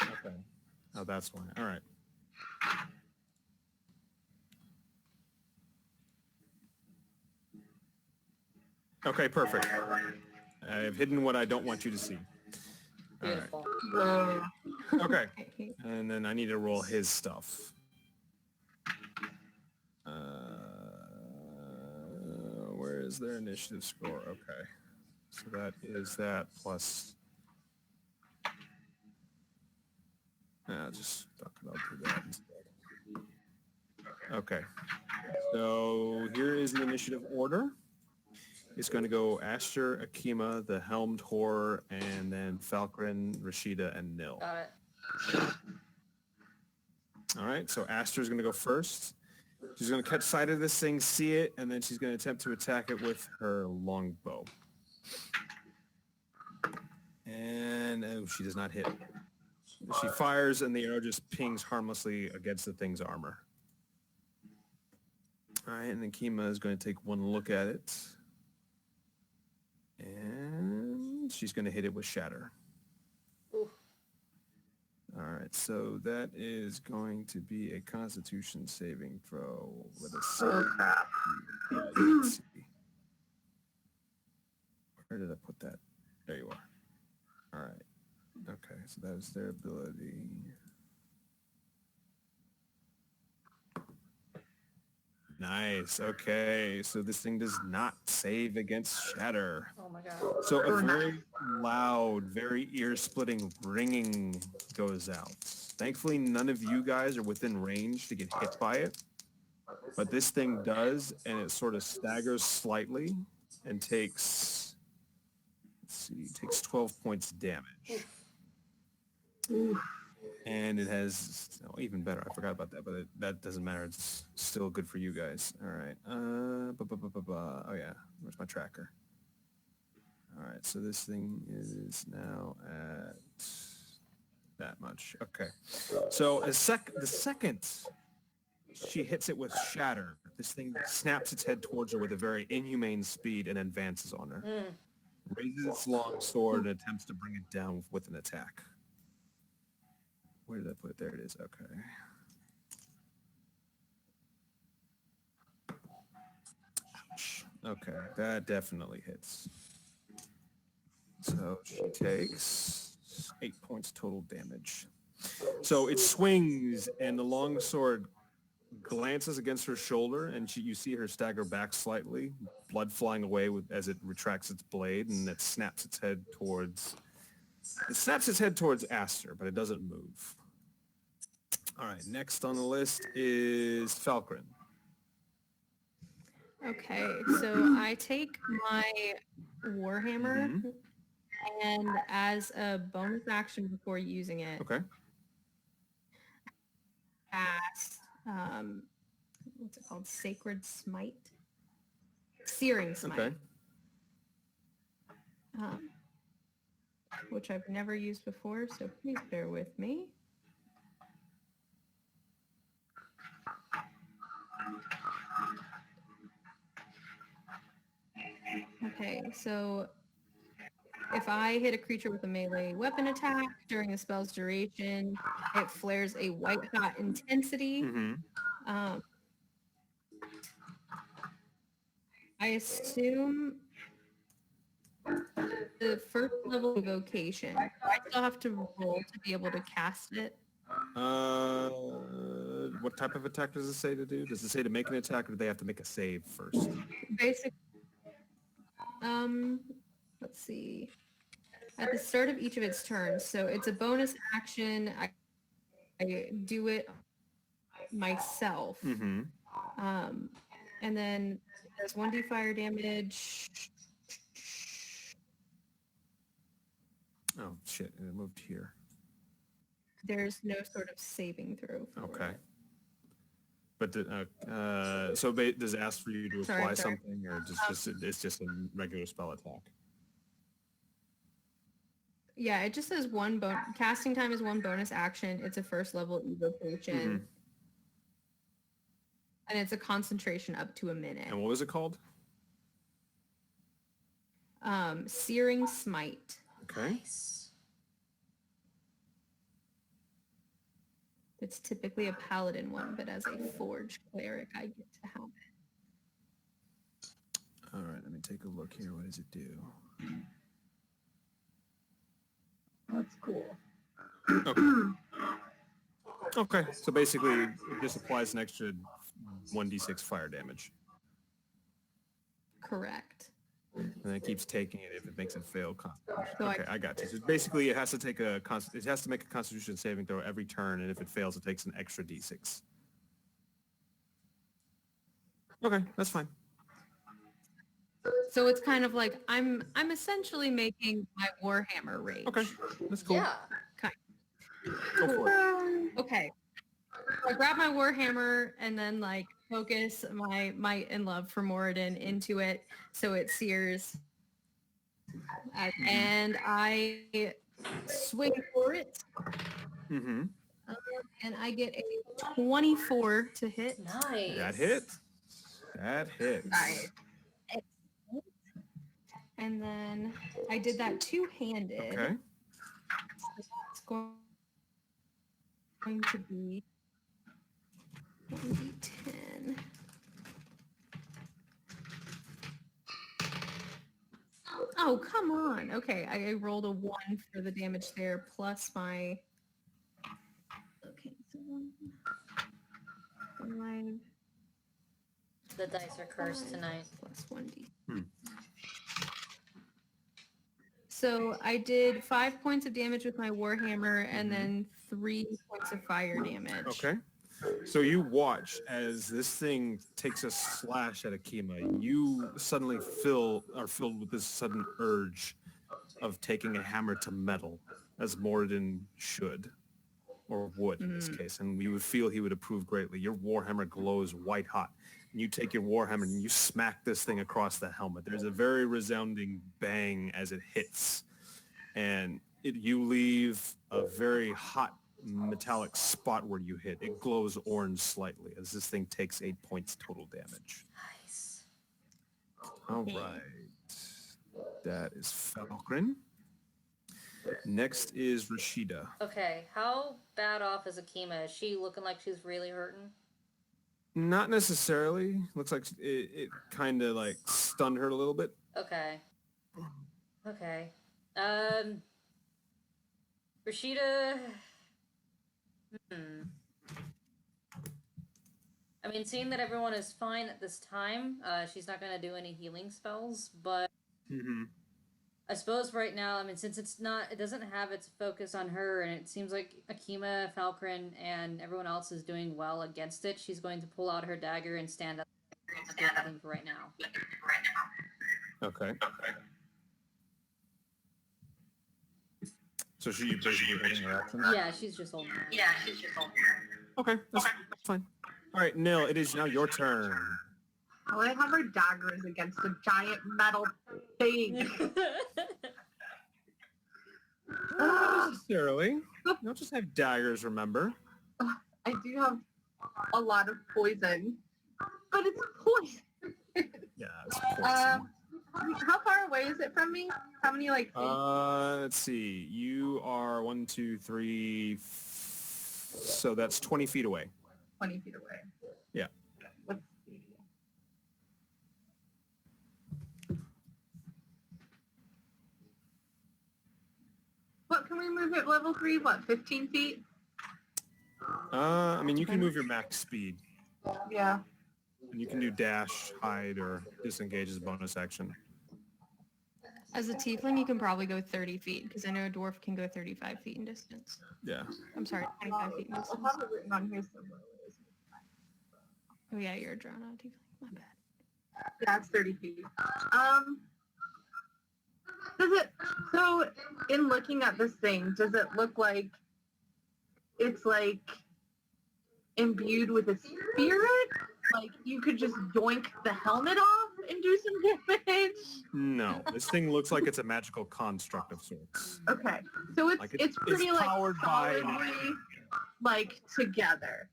Speaker 1: Okay. Oh, that's why. All right. Okay, perfect. I've hidden what I don't want you to see. All right.
Speaker 3: Beautiful.
Speaker 1: Okay.
Speaker 4: Okay.
Speaker 1: And then I need to roll his stuff. Where is their initiative score? Okay. So that is that plus... just fuck it, I'll do that instead. Okay. So here is the initiative order. It's going to go Asher, Akima, the Helmed Horror, and then Falcon, Rashida, and Nil.
Speaker 3: Got it.
Speaker 1: All right, so Asher's going to go first. She's going to catch sight of this thing, see it, and then she's going to attempt to attack it with her longbow. And she does not hit. She fires, and the arrow just pings harmlessly against the thing's armor. All right, and then Kima is going to take one look at it. And she's going to hit it with Shatter.
Speaker 3: Oof.
Speaker 1: All right, so that is going to be a Constitution saving throw with a save. Let's see. Where did I put that? There you are. All right. Okay, so that was their ability. Nice. Okay, so this thing does not save against Shatter.
Speaker 3: Oh my god.
Speaker 1: So a very loud, very ear-splitting ringing goes out. Thankfully, none of you guys are within range to get hit by it. But this thing does, and it sort of staggers slightly and takes, let's see, takes 12 points damage. And it has, oh, even better, I forgot about that, but that doesn't matter. It's still good for you guys. All right. Oh, yeah. Where's my tracker? All right. So this thing is now at that much. Okay. So the second she hits it with Shatter, this thing snaps its head towards her with a very inhumane speed and advances on her. Raises its long sword and attempts to bring it down with an attack. Where did I put it? There it is. Okay. Ouch. Okay, that definitely hits. So she takes 8 points total damage. So it swings, and the long sword glances against her shoulder, and you see her stagger back slightly, blood flying away as it retracts its blade, and it snaps its head towards... It snaps its head towards Aster, but it doesn't move. All right, next on the list is Falcon.
Speaker 4: Okay, so I take my Warhammer
Speaker 1: Mhm.
Speaker 4: and as a bonus action before using it,
Speaker 1: Okay.
Speaker 4: cast, what's it called? Sacred Smite? Searing Smite.
Speaker 1: Okay.
Speaker 4: Which I've never used before, so please bear with me. Okay, so if I hit a creature with a melee weapon attack during the spell's duration, it flares a white hot intensity.
Speaker 1: Mm-hmm.
Speaker 4: I assume the first level evocation, I still have to roll to be able to cast it.
Speaker 1: What type of attack does it say to do? Does it say to make an attack, or do they have to make a save first?
Speaker 4: Basic. Let's see. At the start of each of its turns, so it's a bonus action. I do it myself.
Speaker 1: Mm-hmm.
Speaker 4: And then there's 1d fire damage.
Speaker 1: Oh shit! It moved here.
Speaker 4: There's no sort of saving throw. For
Speaker 1: Okay.
Speaker 4: it.
Speaker 1: But so does it ask for you to
Speaker 4: Sorry,
Speaker 1: apply
Speaker 4: I'm sorry.
Speaker 1: something, or it's just a regular spell attack?
Speaker 4: Yeah, it just says casting time is one bonus action. It's a first level evocation.
Speaker 1: Mm-hmm.
Speaker 4: And it's a concentration up to a minute.
Speaker 1: And what was it called?
Speaker 4: Searing Smite.
Speaker 1: Okay.
Speaker 3: Nice.
Speaker 4: It's typically a paladin one, but as a forge cleric, I get to have it.
Speaker 1: All right, let me take a look here. What does it do?
Speaker 2: That's cool.
Speaker 1: Okay, so basically it just applies an extra 1d6 fire damage.
Speaker 4: Correct.
Speaker 1: And then it keeps taking it if it makes it fail constitution.
Speaker 4: So
Speaker 1: Okay, I got you. So basically it has to take it has to make a constitution saving throw every turn, and if it fails it takes an extra d6. Okay, that's fine.
Speaker 4: So it's kind of like I'm essentially making my Warhammer rage.
Speaker 1: Okay, that's cool.
Speaker 3: Yeah.
Speaker 1: Go for it.
Speaker 4: Okay. I grab my Warhammer and then like focus my might and love for Moradin into it so it sears. And I swing for it.
Speaker 1: Mm-hmm.
Speaker 4: And I get a 24 to hit.
Speaker 3: Nice.
Speaker 1: That hit. That hits.
Speaker 4: Nice. And then I did that two-handed.
Speaker 1: Okay.
Speaker 4: It's going to be 1d10. Oh, come on. Okay, I rolled a 1 for the damage there, plus my... Okay, so 1, 5,
Speaker 3: The dice are cursed tonight.
Speaker 4: plus 1d.
Speaker 1: Hmm.
Speaker 4: So I did 5 points of damage with my Warhammer and then 3 points of fire damage.
Speaker 1: Okay. So you watch as this thing takes a slash at Akima. You suddenly are filled with this sudden urge of taking a hammer to metal, as Moradin should, or would in this case, and you would feel he would approve greatly. Your Warhammer glows white hot, and you take your Warhammer and you smack this thing across the helmet. There's a very resounding bang as it hits, and you leave a very hot metallic spot where you hit. It glows orange slightly as this thing takes 8 points total damage.
Speaker 3: Nice.
Speaker 1: All right. That is Falcon. Next is Rashida.
Speaker 3: Okay, how bad off is Akima? Is she looking like she's really hurting?
Speaker 1: Not necessarily. Looks like it kind of like stunned her a little bit.
Speaker 3: Okay. Okay. Rashida... I mean, seeing that everyone is fine at this time, she's not going to do any healing spells, but
Speaker 1: Mm-hmm.
Speaker 3: I suppose right now, I mean, since it doesn't have its focus on her, and it seems like Akima, Falcon, and everyone else is doing well against it, she's going to pull out her dagger and stand up for right now.
Speaker 1: Okay. So she basically holding her action?
Speaker 3: Yeah, she's just holding her.
Speaker 1: Okay, that's fine. All right, Nil, it is now your turn.
Speaker 2: How would I have her daggers against a giant metal thing?
Speaker 1: Not necessarily. You don't just have daggers, remember?
Speaker 2: I do have a lot of poison, but it's poison.
Speaker 1: Yeah, it's poison.
Speaker 2: How far away is it from me? How many feet?
Speaker 1: Let's see. You are 1, 2, 3. So that's 20 feet away.
Speaker 2: 20 feet away.
Speaker 1: Yeah.
Speaker 2: Let's see. What can we move at level 3? What, 15 feet?
Speaker 1: I mean, you can move your max speed.
Speaker 2: Yeah.
Speaker 1: And you can do dash, hide, or disengage as a bonus action.
Speaker 4: As a tiefling, you can probably go 30 feet, because I know a dwarf can go 35 feet in distance.
Speaker 1: Yeah.
Speaker 4: I'm sorry, 25 feet in
Speaker 2: I'll
Speaker 4: distance.
Speaker 2: have it written on here somewhere.
Speaker 4: Oh yeah, you're a drown out tiefling. My bad.
Speaker 2: Yeah, it's 30 feet. Does it, so in looking at this thing, does it look like it's like imbued with a spirit? Like you could just doink the helmet off and do some damage?
Speaker 1: No, this thing looks like it's a magical construct of sorts.
Speaker 2: Okay, so it's
Speaker 1: Like
Speaker 2: it's pretty like
Speaker 1: powered by
Speaker 2: solidly like together.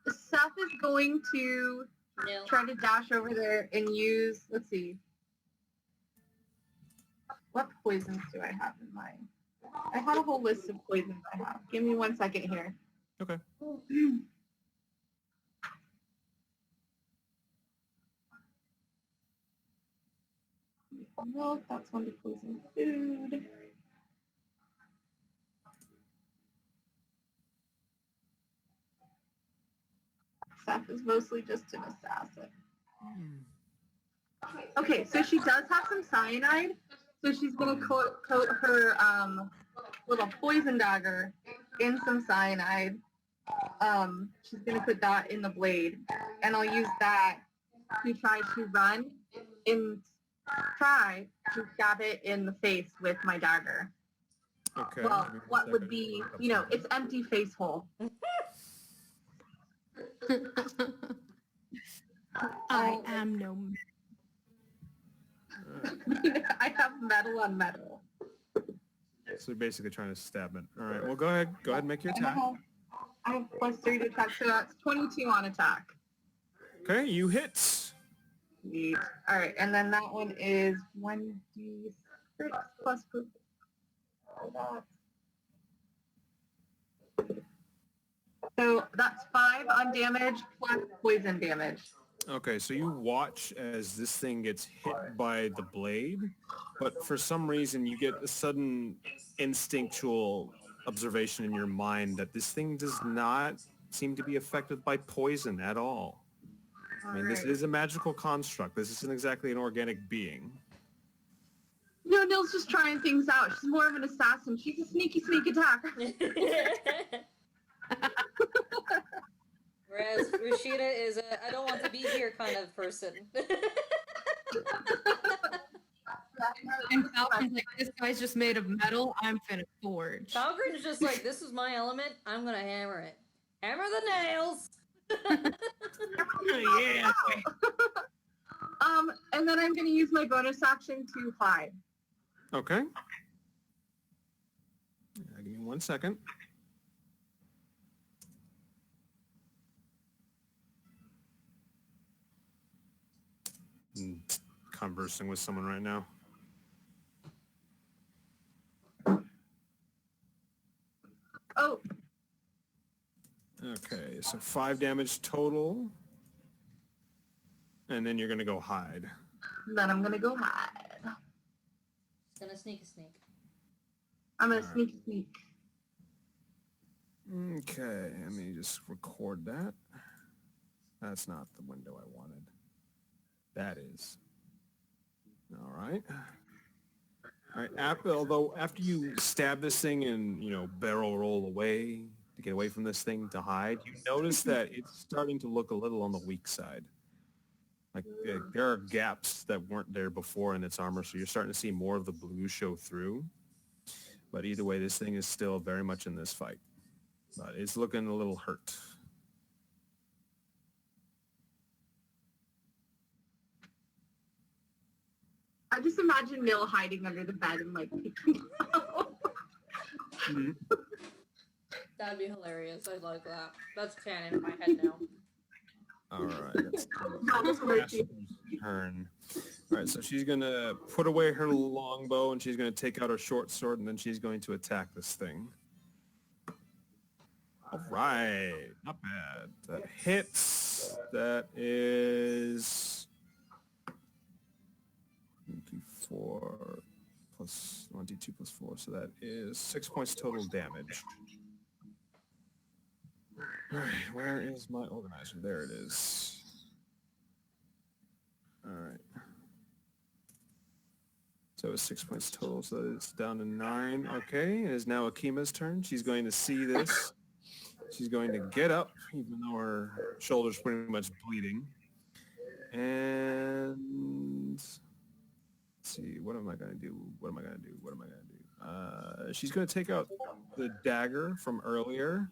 Speaker 2: Seth is going to
Speaker 3: Nil.
Speaker 2: try to dash over there and use, let's see. What poisons do I have in mind? I had a whole list of poisons I have. Give me 1 second here.
Speaker 1: Okay.
Speaker 2: Milk, that's one to poison food. Seth is mostly just an assassin. Okay, so she does have some cyanide. So she's gonna coat her little poison dagger in some cyanide. She's gonna put that in the blade, and I'll use that to try to run and try to stab it in the face with my dagger.
Speaker 1: Okay.
Speaker 2: Well,
Speaker 1: give me 1
Speaker 2: what would
Speaker 1: second.
Speaker 2: be, it's empty face hole.
Speaker 4: I am no.
Speaker 2: I have metal on metal.
Speaker 1: So you're basically trying to stab it. All right. Well, go ahead. Go ahead and make your attack.
Speaker 2: I have +3 to attack, so that's 22 on attack.
Speaker 1: Okay, you hit.
Speaker 2: Sweet. All right, and then that one is 1d6 plus. So that's 5 on damage plus poison damage.
Speaker 1: Okay, so you watch as this thing gets hit by the blade, but for some reason you get a sudden instinctual observation in your mind that this thing does not seem to be affected by poison at all. I mean, this is a magical construct. This isn't exactly an organic being.
Speaker 2: No, Nil's just trying things out. She's more of an assassin. She's a sneaky attacker.
Speaker 3: Whereas Rashida is a I don't want to be here kind of person.
Speaker 4: And Falcon's like, this guy's just made of metal. I'm finna forge.
Speaker 3: Falgrin's just like, this is my element. I'm gonna hammer it. Hammer the nails.
Speaker 1: Yeah.
Speaker 2: And then I'm going to use my bonus action to hide.
Speaker 1: Okay. Give me 1 second. I'm conversing with someone right now.
Speaker 2: Oh,
Speaker 1: Okay, so 5 damage total. And then you're going to go hide.
Speaker 2: then I'm going to go hide.
Speaker 3: It's gonna sneak a sneak.
Speaker 2: I'm going to sneak.
Speaker 1: Okay, let me just record that. That's not the window I wanted. That is. All right. All right, although after you stab this thing and, barrel roll away to get away from this thing to hide, you notice that it's starting to look a little on the weak side. Like there are gaps that weren't there before in its armor, so you're starting to see more of the blue show through. But either way, this thing is still very much in this fight. But it's looking a little hurt.
Speaker 2: I just imagine Nil hiding under the bed and like peeking out.
Speaker 1: Mm-hmm.
Speaker 3: That'd be hilarious. I like that. That's canon in my head now.
Speaker 1: All right. That's Ashley's turn. All right, so she's going to put away her longbow and she's going to take out her short sword and then she's going to attack this thing. All right. Not bad. That hits. That is 4 plus 1d2 plus 4. So that is 6 points total damage. All right, where is my organizer? There it is. All right. So it's 6 points total, so it's down to 9. Okay, it is now Akima's turn. She's going to see this. She's going to get up, even though her shoulder's pretty much bleeding. And let's see, what am I going to do? She's going to take out the dagger from earlier.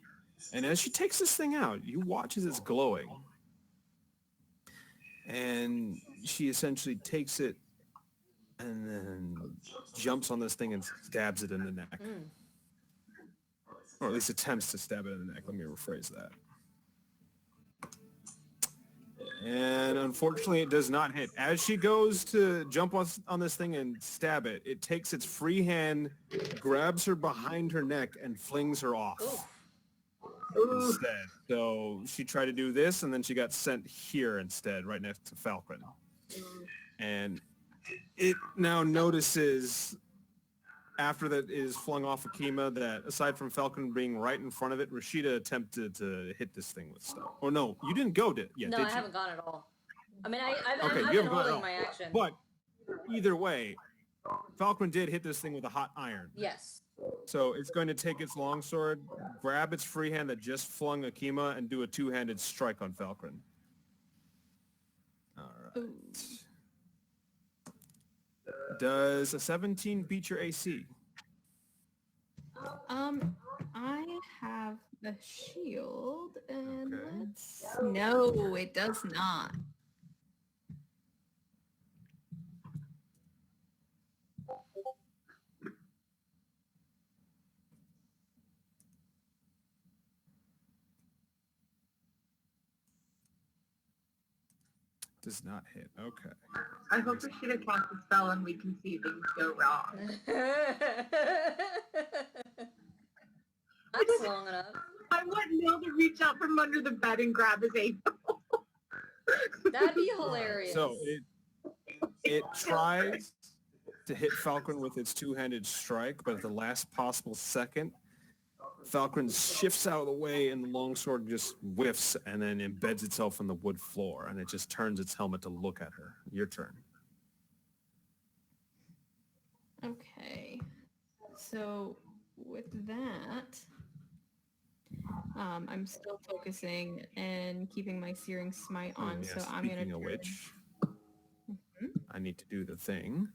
Speaker 1: And as she takes this thing out, you watch as it's glowing. And she essentially takes it and then jumps on this thing and stabs it in the neck. Or at least attempts to stab it in the neck. Let me rephrase that. And unfortunately, it does not hit. As she goes to jump on this thing and stab it, it takes its free hand, grabs her behind her neck, and flings her off
Speaker 2: Ooh.
Speaker 1: instead. So she tried to do this, and then she got sent here instead, right next to Falcon. And it now notices, after that is flung off Akima, that aside from Falcon being right in front of it, Rashida attempted to hit this thing with stuff. Oh no, you didn't go yet,
Speaker 3: No,
Speaker 1: did
Speaker 3: I
Speaker 1: you?
Speaker 3: haven't gone at all. I mean, I've
Speaker 1: Okay,
Speaker 3: been
Speaker 1: you haven't gone at
Speaker 3: holding
Speaker 1: all.
Speaker 3: my action.
Speaker 1: But either way, Falcon did hit this thing with a hot iron.
Speaker 3: Yes.
Speaker 1: So it's going to take its longsword, grab its free hand that just flung Akima, and do a two-handed strike on Falcon. All right.
Speaker 4: Ooh.
Speaker 1: Does a 17 beat your AC?
Speaker 4: I have the shield, and
Speaker 1: Okay.
Speaker 4: let's... No, it does not.
Speaker 1: Does not hit. Okay.
Speaker 2: I hope Rashida casts a spell and we can see things go wrong.
Speaker 3: That's long enough.
Speaker 2: I want Neil to reach out from under the bed and grab his apron.
Speaker 3: That'd be hilarious.
Speaker 1: So it tries to hit Falcon with its two-handed strike, but at the last possible second, Falcon shifts out of the way and the longsword just whiffs and then embeds itself in the wood floor, and it just turns its helmet to look at her. Your turn.
Speaker 4: Okay. So with that, I'm still focusing and keeping my searing smite on.
Speaker 1: Yes,
Speaker 4: So I'm gonna
Speaker 1: speaking of which, I need to do the thing.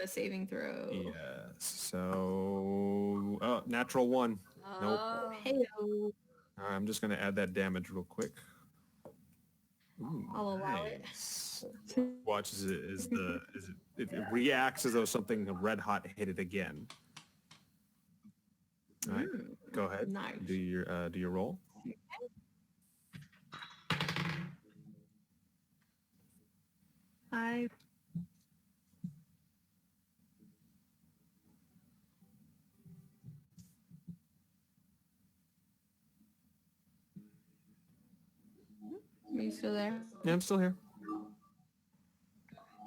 Speaker 4: the saving throw.
Speaker 1: Yes. So, natural 1. Nope.
Speaker 3: Oh.
Speaker 4: Heyo.
Speaker 1: All right, I'm just going to add that damage real quick. Ooh,
Speaker 4: I'll allow it.
Speaker 1: nice. Watch as it reacts as though something red hot hit it again. All right, go ahead.
Speaker 4: Nice.
Speaker 1: Do your roll.
Speaker 4: I Are you still there?
Speaker 1: Yeah, I'm still here.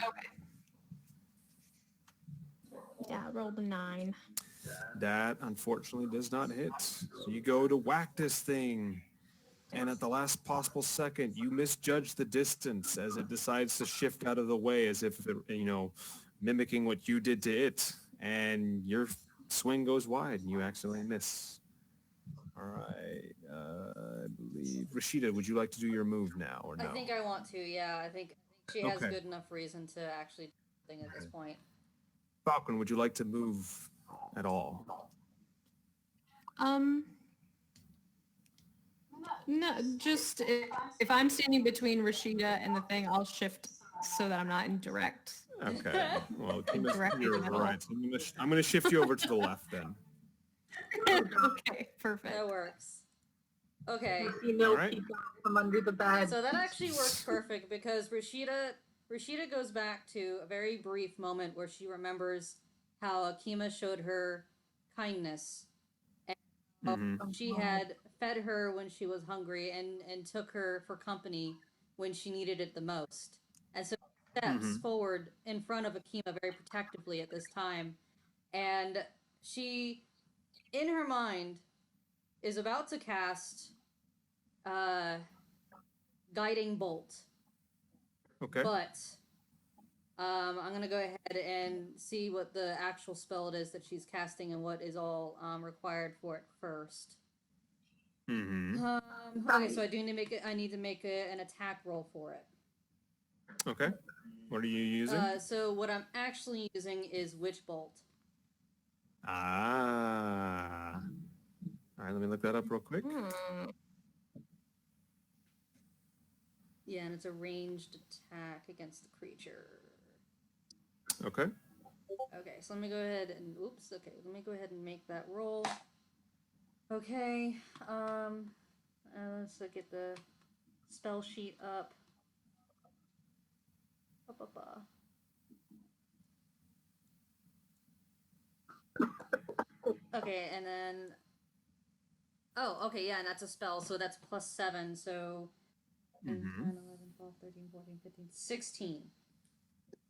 Speaker 4: Okay. Yeah, I rolled a 9.
Speaker 1: That unfortunately does not hit. So you go to whack this thing, and at the last possible second, you misjudge the distance as it decides to shift out of the way, as if it, mimicking what you did to it, and your swing goes wide, and you accidentally miss. All right, I believe Rashida, would you like to do your move now or no?
Speaker 3: I think I want to. Yeah, I think she has
Speaker 1: Okay.
Speaker 3: good enough reason to actually do something at this point.
Speaker 1: Falcon, would you like to move at all?
Speaker 4: No, just if I'm standing between Rashida and the thing, I'll shift so that I'm not in direct.
Speaker 1: Okay. Well,
Speaker 4: Directly
Speaker 1: you're
Speaker 4: to the middle.
Speaker 1: right. So I'm gonna shift you over to the left then.
Speaker 4: Okay, perfect.
Speaker 3: That works. Okay.
Speaker 2: You know,
Speaker 1: Alright.
Speaker 2: people from under the bed.
Speaker 3: So that actually works perfect because Rashida goes back to a very brief moment where she remembers how Akima showed her kindness and how
Speaker 1: Mhm.
Speaker 3: she had fed her when she was hungry and took her for company when she needed it the most. And so she steps
Speaker 1: Mhm.
Speaker 3: forward in front of Akima very protectively at this time. And she, in her mind, is about to cast Guiding Bolt.
Speaker 1: Okay.
Speaker 3: But I'm going to go ahead and see what the actual spell it is that she's casting and what is all required for it first.
Speaker 1: Mm-hmm.
Speaker 3: Okay, so I need to make an attack roll for it.
Speaker 1: Okay. What are you using?
Speaker 3: So what I'm actually using is Witch Bolt.
Speaker 1: Ah. All right, let me look that up real quick.
Speaker 3: Yeah, and it's a ranged attack against the creature.
Speaker 1: Okay.
Speaker 3: Okay, so let me go ahead and let me go ahead and make that roll. Okay, let's get the spell sheet up. Okay, and then... Oh, okay, yeah, and that's a spell, so that's +7, so... 10, 11, 12, 13, 14, 15, 16.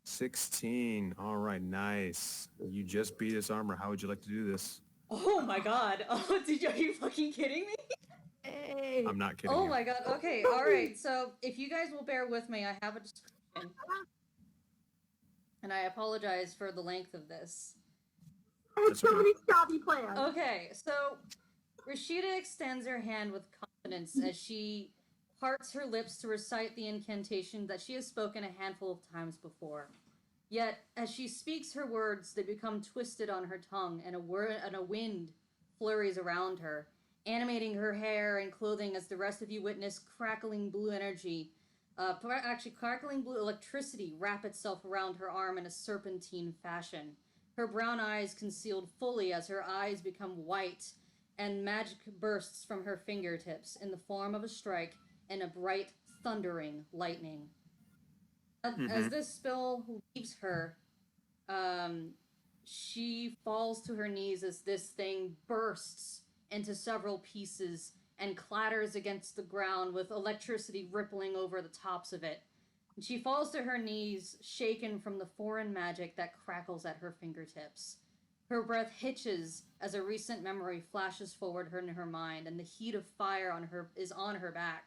Speaker 1: 16. All right, nice. You just beat his armor. How would you like to do this?
Speaker 3: Oh my god. Oh, are you fucking kidding me?
Speaker 4: Hey.
Speaker 1: I'm not kidding
Speaker 3: Oh
Speaker 1: you.
Speaker 3: my god. Okay, alright. So, if you guys will bear with me, I have a description. And I apologize for the length of this.
Speaker 2: I have
Speaker 1: That's
Speaker 2: so
Speaker 1: okay.
Speaker 2: many stabby plans.
Speaker 3: Okay, so Rashida extends her hand with confidence as she parts her lips to recite the incantation that she has spoken a handful of times before. Yet, as she speaks her words, they become twisted on her tongue, and a wind flurries around her, animating her hair and clothing as the rest of you witness crackling blue energy. Crackling blue electricity wrap itself around her arm in a serpentine fashion. Her brown eyes concealed fully as her eyes become white, and magic bursts from her fingertips in the form of a strike and a bright, thundering lightning. As this spell leaves her, she falls to her knees as this thing bursts into several pieces and clatters against the ground with electricity rippling over the tops of it. And she falls to her knees, shaken from the foreign magic that crackles at her fingertips. Her breath hitches as a recent memory flashes forward in her mind, and the heat of fire is on her back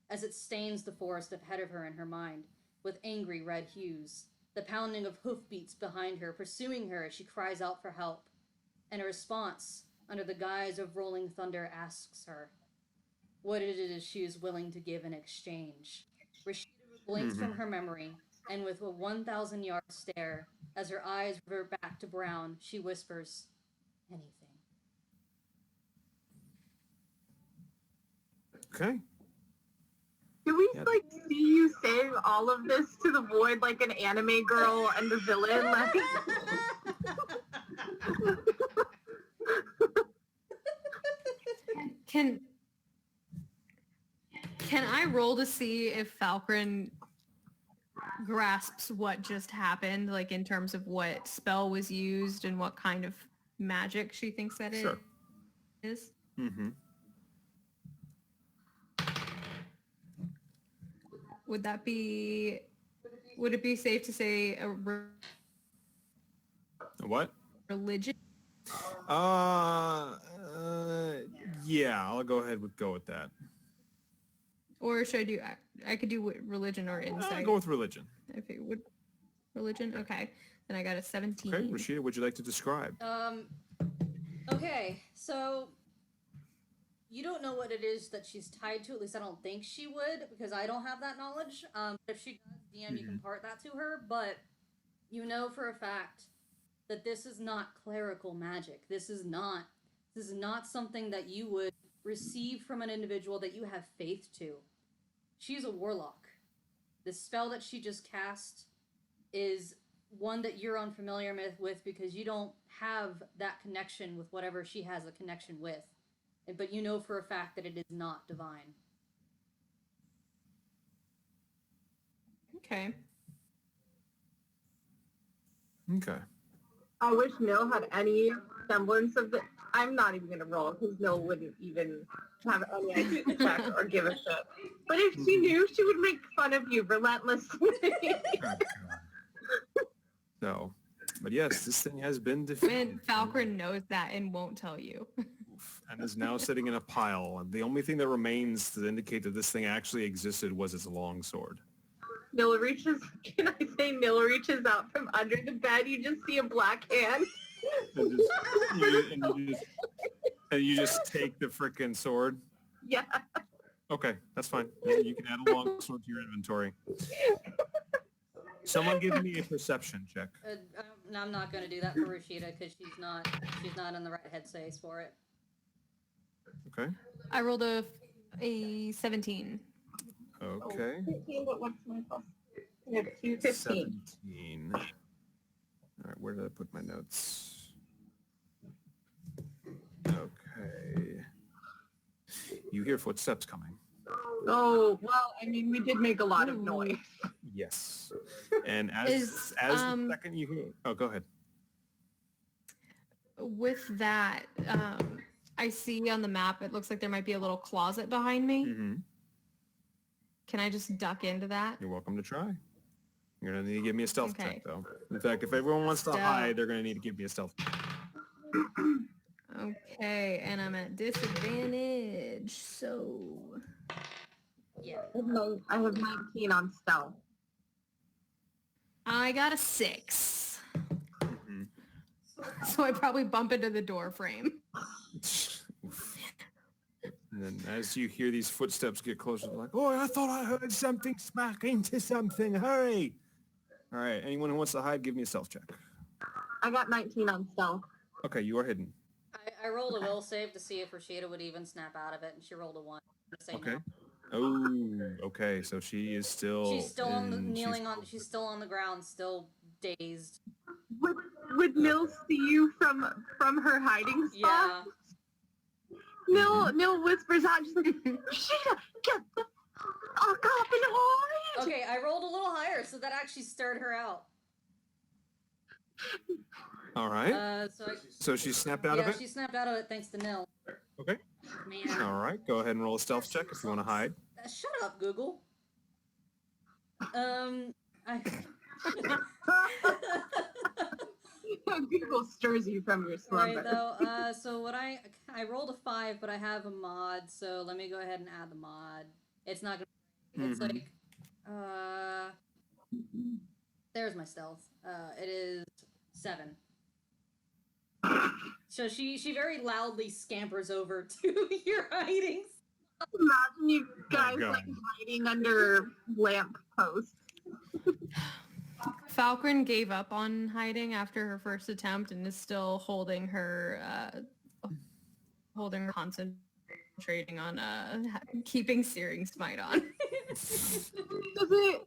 Speaker 3: as it stains the forest ahead of her in her mind with angry red hues. The pounding of hoofbeats behind her, pursuing her as she cries out for help. And a response, under the guise of rolling thunder, asks her what it is she is willing to give in exchange. Rashida blinks from her memory, and with a 1,000-yard stare, as her eyes revert back to brown, she whispers, anything.
Speaker 1: Okay.
Speaker 2: Do we see you saying all of this to the void like an anime girl and the villain? Like...
Speaker 4: Can I roll to see if Falcon grasps what just happened, like in terms of what spell was used and what kind of magic she thinks that
Speaker 1: Sure.
Speaker 4: is?
Speaker 1: Mm-hmm.
Speaker 4: Would it be safe to say a
Speaker 1: What?
Speaker 4: religion?
Speaker 1: Yeah, I'll go ahead with that.
Speaker 4: Or should I do, I could do religion or insight.
Speaker 1: Go with religion.
Speaker 4: If it would, religion? Okay. Then I got a 17.
Speaker 1: Okay, Rashida, would you like to describe?
Speaker 3: Okay, so you don't know what it is that she's tied to. At least I don't think she would, because I don't have that knowledge. If she does, DM, you can part that to her. But you know for a fact that this is not clerical magic. This is not something that you would receive from an individual that you have faith to. She's a warlock. The spell that she just cast is one that you're unfamiliar with because you don't have that connection with whatever she has a connection with. But you know for a fact that it is not divine.
Speaker 4: Okay.
Speaker 1: Okay.
Speaker 2: I wish Nil had any semblance of the... I'm not even going to roll because Nil wouldn't even have any idea to check or give a shit. But if she knew, she would make fun of you relentlessly.
Speaker 1: So, but yes, this thing has been defeated.
Speaker 4: And Falcon knows that and won't tell you.
Speaker 1: And is now sitting in a pile. And the only thing that remains to indicate that this thing actually existed was its long sword.
Speaker 2: Nil reaches... Can I say Nil reaches out from under the bed? You just see a black hand.
Speaker 1: And you just take the frickin' sword?
Speaker 2: Yeah.
Speaker 1: Okay, that's fine. You can add a long sword to your inventory. Someone give me a perception check.
Speaker 3: I'm not going to do that for Rashida because she's not in the right headspace for it.
Speaker 1: Okay.
Speaker 4: I rolled a 17.
Speaker 1: Okay.
Speaker 2: 15, but what's my plus? I have 15.
Speaker 1: 17. All right, where did I put my notes? Okay. You hear footsteps coming.
Speaker 2: Oh, well, I mean, we did make a lot of noise.
Speaker 1: Yes. And as
Speaker 4: Is,
Speaker 1: the second you hear, oh, go ahead.
Speaker 4: With that, I see on the map, it looks like there might be a little closet behind me.
Speaker 1: Mm-hmm.
Speaker 4: Can I just duck into that?
Speaker 1: You're welcome to try. You're gonna need to give me a stealth
Speaker 4: Okay.
Speaker 1: check, though. In fact, if everyone wants to
Speaker 4: Stealth.
Speaker 1: hide, they're gonna need to give me a stealth.
Speaker 4: Okay, and I'm at disadvantage, so...
Speaker 3: Yeah.
Speaker 2: I have 19 on stealth.
Speaker 4: I got a 6.
Speaker 1: Mm-hmm.
Speaker 4: So I probably bump into the door frame.
Speaker 1: And then as you hear these footsteps get closer, they're like, oh, I thought I heard something smack into something. Hurry. All right. Anyone who wants to hide, give me a stealth check.
Speaker 2: I got 19 on stealth.
Speaker 1: Okay, you are hidden.
Speaker 3: I rolled a will save to see if Rashida would even snap out of it, and she rolled a 1. Say
Speaker 1: Okay.
Speaker 3: no.
Speaker 1: Oh, okay. So she is still...
Speaker 3: She's still on the,
Speaker 1: in-
Speaker 3: kneeling on. She's still on the ground, still dazed.
Speaker 2: Would Nil see you from her hiding spot?
Speaker 3: Yeah.
Speaker 2: Nil whispers out, just like, Rashida, get the fuck up and hide!
Speaker 3: Okay, I rolled a little higher, so that actually stirred her out.
Speaker 1: All right. So she snapped out of
Speaker 3: Yeah,
Speaker 1: it?
Speaker 3: she snapped out of it thanks to Nil.
Speaker 1: Okay.
Speaker 3: Man.
Speaker 1: All right. Go ahead and roll a stealth check if you want to hide.
Speaker 3: Shut up, Google. I...
Speaker 2: Google stirs you from your slumber.
Speaker 3: Right, though, so what I rolled a 5, but I have a mod, so let me go ahead and add the mod. It's not gonna, it's
Speaker 1: Mhm.
Speaker 3: like, there's my stealth. It is 7. So she very loudly scampers over to your hiding.
Speaker 2: Imagine you guys
Speaker 1: God.
Speaker 2: like hiding under lamp posts.
Speaker 4: Falcon gave up on hiding after her first attempt and is still holding her concentrating on keeping Searing Smite on.
Speaker 2: Does it?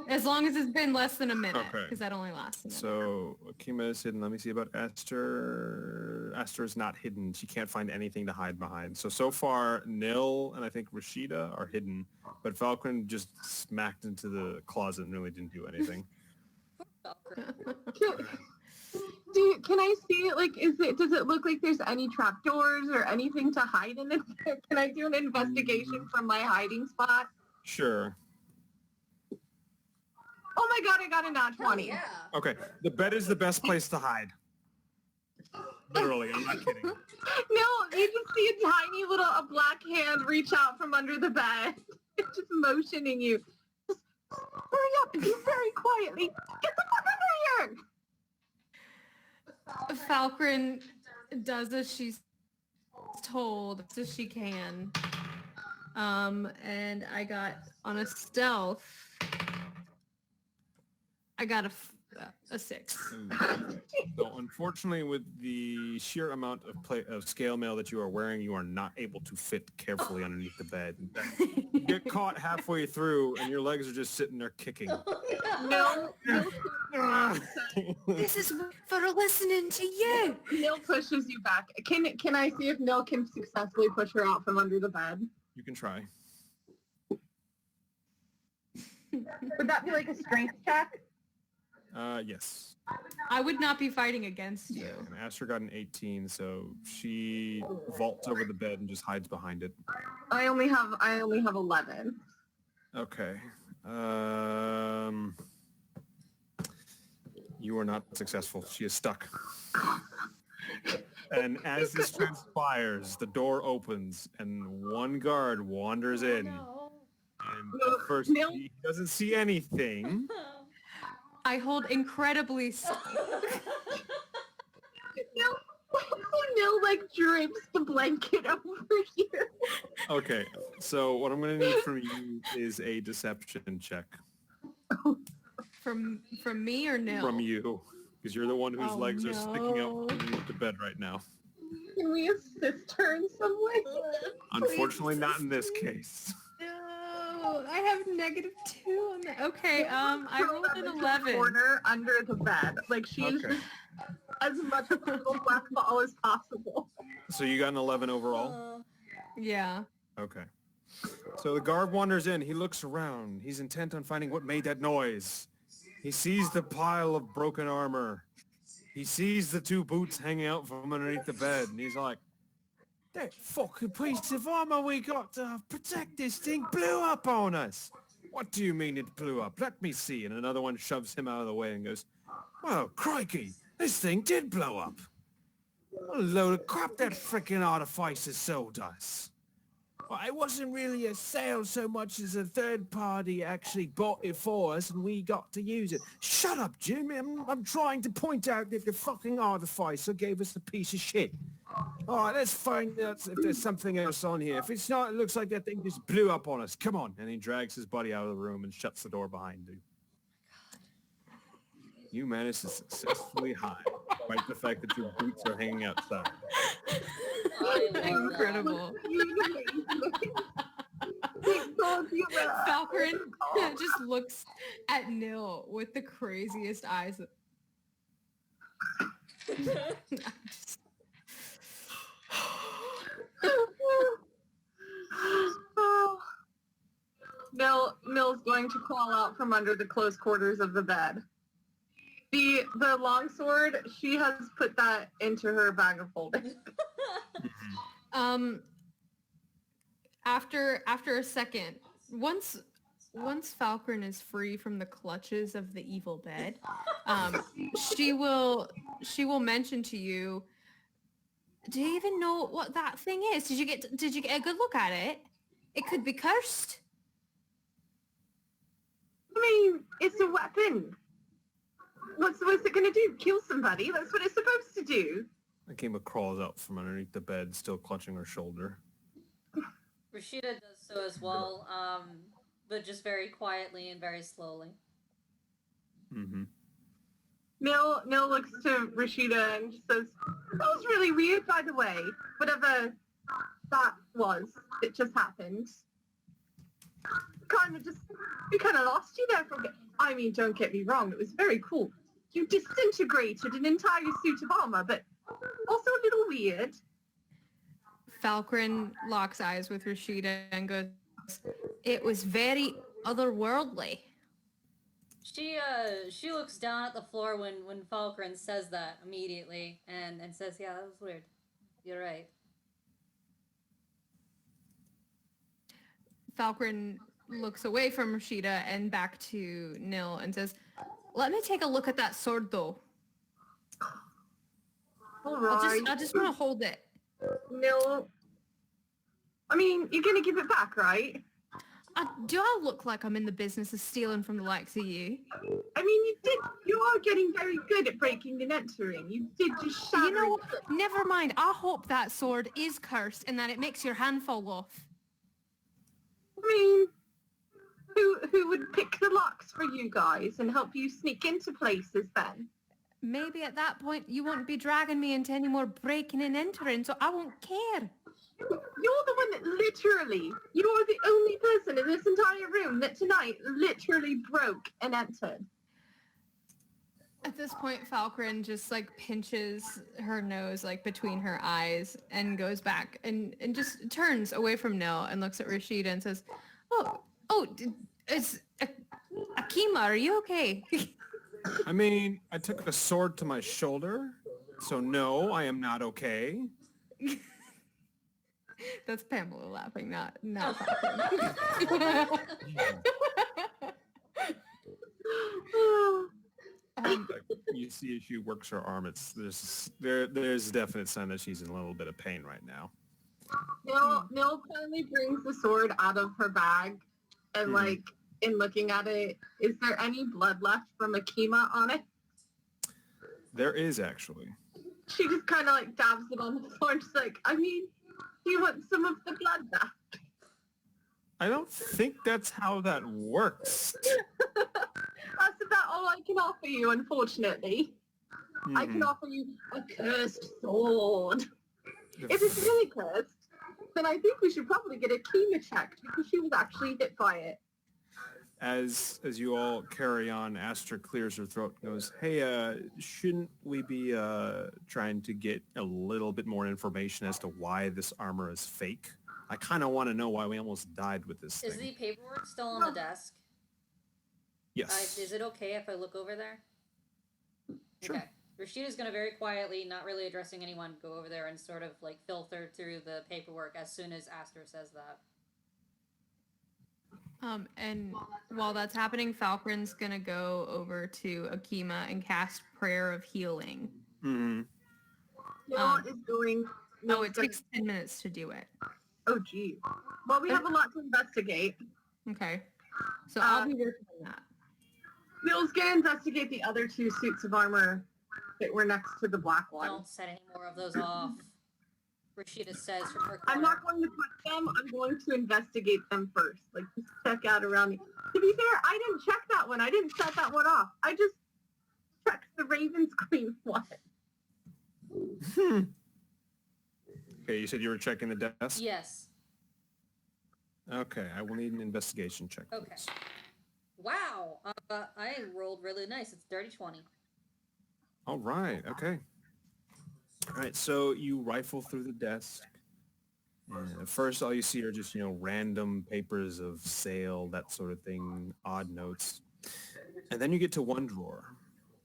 Speaker 4: As long as it's been less than a minute,
Speaker 1: Okay.
Speaker 4: because that only lasts a minute.
Speaker 1: So Kima is hidden. Let me see about Aster. Aster is not hidden. She can't find anything to hide behind. So far, Nil and I think Rashida are hidden, but Falcon just smacked into the closet and really didn't do anything.
Speaker 2: Can I see it? Like, does it look like there's any trapdoors or anything to hide in it? Can I do an investigation from my hiding spot?
Speaker 1: Sure.
Speaker 2: Oh my god, I got a nat 20.
Speaker 3: Yeah.
Speaker 1: Okay. The bed is the best place to hide. Literally, I'm not kidding.
Speaker 2: No, you just see a black hand reach out from under the bed. It's just motioning you. Just hurry up and do very quietly. Get the fuck under here!
Speaker 4: Falcon does as she's told, as she can. And I got on a stealth. I got a 6.
Speaker 1: So unfortunately, with the sheer amount of scale mail that you are wearing, you are not able to fit carefully underneath the bed. You get caught halfway through, and your legs are just sitting there kicking.
Speaker 2: No,
Speaker 4: This is for listening to you.
Speaker 2: Nil pushes you back. Can I see if Nil can successfully push her out from under the bed?
Speaker 1: You can try.
Speaker 2: Would that be like a strength check?
Speaker 1: Yes.
Speaker 4: I would not be fighting against you.
Speaker 1: And Aster got an 18, so she vaults over the bed and just hides behind it.
Speaker 2: I only have 11.
Speaker 1: Okay. You are not successful. She is stuck. And as this transpires, the door opens and one guard wanders in.
Speaker 3: No.
Speaker 1: And at first
Speaker 2: Nil?
Speaker 1: he doesn't see anything.
Speaker 4: I hold incredibly still.
Speaker 2: Nil like drapes the blanket over you.
Speaker 1: Okay, so what I'm going to need from you is a deception check.
Speaker 4: From me or no?
Speaker 1: From you. Because you're the one whose
Speaker 4: Oh,
Speaker 1: legs are sticking out
Speaker 4: no.
Speaker 1: underneath the bed right now.
Speaker 2: Can we assist her in some way?
Speaker 1: Unfortunately, not in this case.
Speaker 4: No, I have -2 on that. Okay, I rolled an
Speaker 2: Into the
Speaker 4: 11.
Speaker 2: corner under the bed. Like she's
Speaker 1: Okay.
Speaker 2: as much of a little black ball as possible.
Speaker 1: So you got an 11 overall?
Speaker 4: Yeah.
Speaker 1: Okay. So the guard wanders in. He looks around. He's intent on finding what made that noise. He sees the pile of broken armor. He sees the two boots hanging out from underneath the bed, and he's like, that fucking piece of armor we got to protect this thing blew up on us. What do you mean it blew up? Let me see. And another one shoves him out of the way and goes, well, crikey, this thing did blow up. What a load of crap that frickin' artificer sold us. Well, it wasn't really a sale so much as a third party actually bought it for us and we got to use it. Shut up, Jim. I'm trying to point out that the fucking artificer gave us a piece of shit. All right, let's find out if there's something else on here. If it's not, it looks like that thing just blew up on us. Come on. And he drags his buddy out of the room and shuts the door behind him. You managed to successfully hide, despite the fact that your boots are hanging outside.
Speaker 4: Incredible. Falcon just looks at Nil with the craziest eyes.
Speaker 2: Mill's going to crawl out from under the close quarters of the bed. The longsword, she has put that into her bag of holding.
Speaker 4: After a second, once Falcon is free from the clutches of the evil bed, she will mention to you, do you even know what that thing is? Did you get a good look at it? It could be cursed.
Speaker 2: I mean, it's a weapon. What's it going to do? Kill somebody? That's what it's supposed to do.
Speaker 1: Akima crawls out from underneath the bed, still clutching her shoulder.
Speaker 3: Rashida does so as well, but just very quietly and very slowly.
Speaker 1: Mm-hmm.
Speaker 2: Nil looks to Rashida and says, that was really weird, by the way. Whatever that was, it just happened. We kind of lost you there for a bit. I mean, don't get me wrong, it was very cool. You disintegrated an entire suit of armor, but also a little weird.
Speaker 4: Falcon locks eyes with Rashida and goes, it was very otherworldly.
Speaker 3: She looks down at the floor when Falcon says that immediately and says, yeah, that was weird. You're right.
Speaker 4: Falcon looks away from Rashida and back to Nil and says, let me take a look at that sword though.
Speaker 2: All right.
Speaker 4: I just want to hold it.
Speaker 2: Nil, I mean, you're going to give it back, right?
Speaker 4: Do I look like I'm in the business of stealing from the likes of you?
Speaker 2: I mean, you are getting very good at breaking and entering. You did just shatter.
Speaker 4: You know, never mind. I hope that sword is cursed and that it makes your hand fall off.
Speaker 2: I mean, who would pick the locks for you guys and help you sneak into places then?
Speaker 4: Maybe at that point you won't be dragging me into any more breaking and entering, so I won't care.
Speaker 2: You're the one that you're the only person in this entire room that tonight literally broke and entered.
Speaker 4: At this point, Falcon just like pinches her nose like between her eyes and goes back and just turns away from Nil and looks at Rashida and says, it's Akima, are you okay?
Speaker 1: I mean, I took a sword to my shoulder, so no, I am not okay.
Speaker 4: That's Pamela laughing, not Falcon.
Speaker 1: You see as she works her arm, there's a definite sign that she's in a little bit of pain right now.
Speaker 2: Nil finally brings the sword out of her bag and like in looking at it, is there any blood left from Akima on it?
Speaker 1: There is actually.
Speaker 2: She just kind of like dabs it on the floor and she's like, I mean, do you want some of the blood back?
Speaker 1: I don't think that's how that works.
Speaker 2: That's about all I can offer you, unfortunately. I can offer you a cursed sword. If it's really cursed, then I think we should probably get Akima checked because she was actually hit by it.
Speaker 1: As you all carry on, Astra clears her throat and goes, hey, shouldn't we be trying to get a little bit more information as to why this armor is fake? I kind of want to know why we almost died with this thing.
Speaker 3: Is the paperwork still on the desk?
Speaker 1: Yes.
Speaker 3: Is it okay if I look over there?
Speaker 1: Sure.
Speaker 3: Okay. Rashida's gonna very quietly, not really addressing anyone, go over there and sort of like filter through the paperwork as soon as Aster says that.
Speaker 4: And while that's happening, Falcron's gonna go over to Akima and cast Prayer of Healing.
Speaker 1: Mm-hmm.
Speaker 2: Neil is going.
Speaker 4: Oh,
Speaker 2: Neil's
Speaker 4: it
Speaker 2: gonna-
Speaker 4: takes 10 minutes to do it.
Speaker 2: Oh, gee. Well, we have a lot to investigate.
Speaker 4: Okay. So I'll be working on that.
Speaker 2: Neil's gonna investigate the other two suits of armor that were next to the black one.
Speaker 3: Don't set any more of those off. Rashida says from her
Speaker 2: I'm
Speaker 3: corner.
Speaker 2: not going to touch them. I'm going to investigate them first. Like, just check out around. To be fair, I didn't check that one. I didn't set that one off. I just checked the Raven's Queen one.
Speaker 1: Okay, you said you were checking the desk?
Speaker 3: Yes.
Speaker 1: Okay, I will need an investigation check, please.
Speaker 3: Okay. Wow. I rolled really nice. It's dirty 20.
Speaker 1: All right, okay. All right, so you rifle through the desk. And at first, all you see are just, random papers of sale, that sort of thing, odd notes. And then you get to one drawer,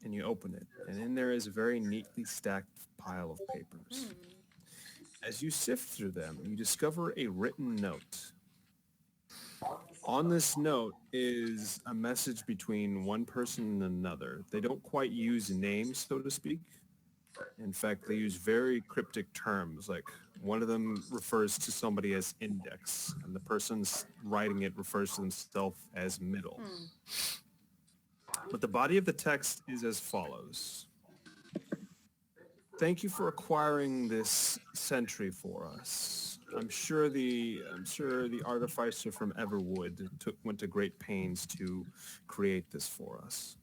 Speaker 1: and you open it. And in there is a very neatly stacked pile of papers. As you sift through them, you discover a written note. On this note is a message between one person and another. They don't quite use names, so to speak. In fact, they use very cryptic terms, like one of them refers to somebody as index, and the person writing it refers to themselves as middle. But the body of the text is as follows. Thank you for acquiring this sentry for us. I'm sure the artificer from Everwood went to great pains to create this for us.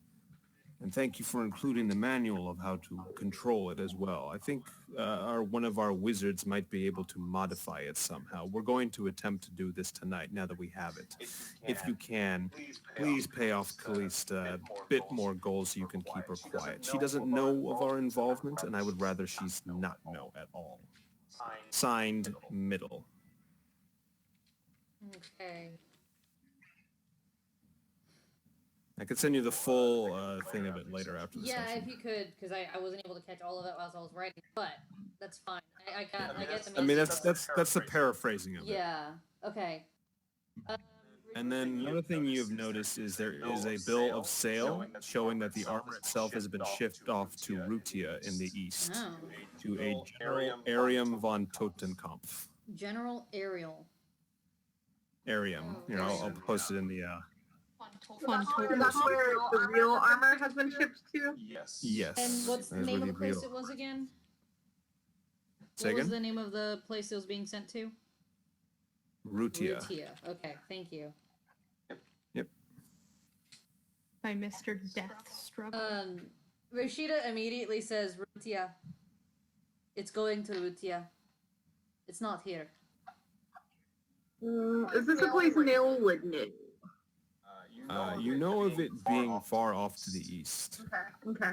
Speaker 1: And thank you for including the manual of how to control it as well. I think one of our wizards might be able to modify it somehow. We're going to attempt to do this tonight now that we have it. If you can, please pay off Callista a bit more gold so you can keep her quiet. She doesn't know of our involvement, and I would rather she's not know at all. Signed, Middle.
Speaker 3: Okay.
Speaker 1: I could send you the full thing of it later after the
Speaker 3: Yeah,
Speaker 1: session.
Speaker 3: if you could, because I wasn't able to catch all of it as I was writing, but that's fine. I get the
Speaker 1: I mean,
Speaker 3: message.
Speaker 1: that's the paraphrasing of it.
Speaker 3: Yeah. Okay.
Speaker 1: And then another thing you've noticed is there is a bill of sale showing that the armor itself has been shipped off to Rutia in the east,
Speaker 3: Oh.
Speaker 1: to a General Arium von Totenkampf.
Speaker 3: General Ariel.
Speaker 1: Arium, I'll post it in the.
Speaker 4: Fun
Speaker 2: And that's where the real armor has been shipped to?
Speaker 1: Yes.
Speaker 3: And what's the
Speaker 1: that is
Speaker 3: name
Speaker 1: where
Speaker 3: of the place
Speaker 1: real-
Speaker 3: it was again?
Speaker 1: Say
Speaker 3: What was
Speaker 1: again?
Speaker 3: the name of the place it was being sent to?
Speaker 1: Rutia.
Speaker 3: Rutia. Okay, thank you.
Speaker 4: By Mr. Deathstroke.
Speaker 3: Rashida immediately says, Rutia. It's going to Rutia. It's not here.
Speaker 2: Is this a place Neil would know?
Speaker 1: You know of it being far off to the east.
Speaker 2: Okay.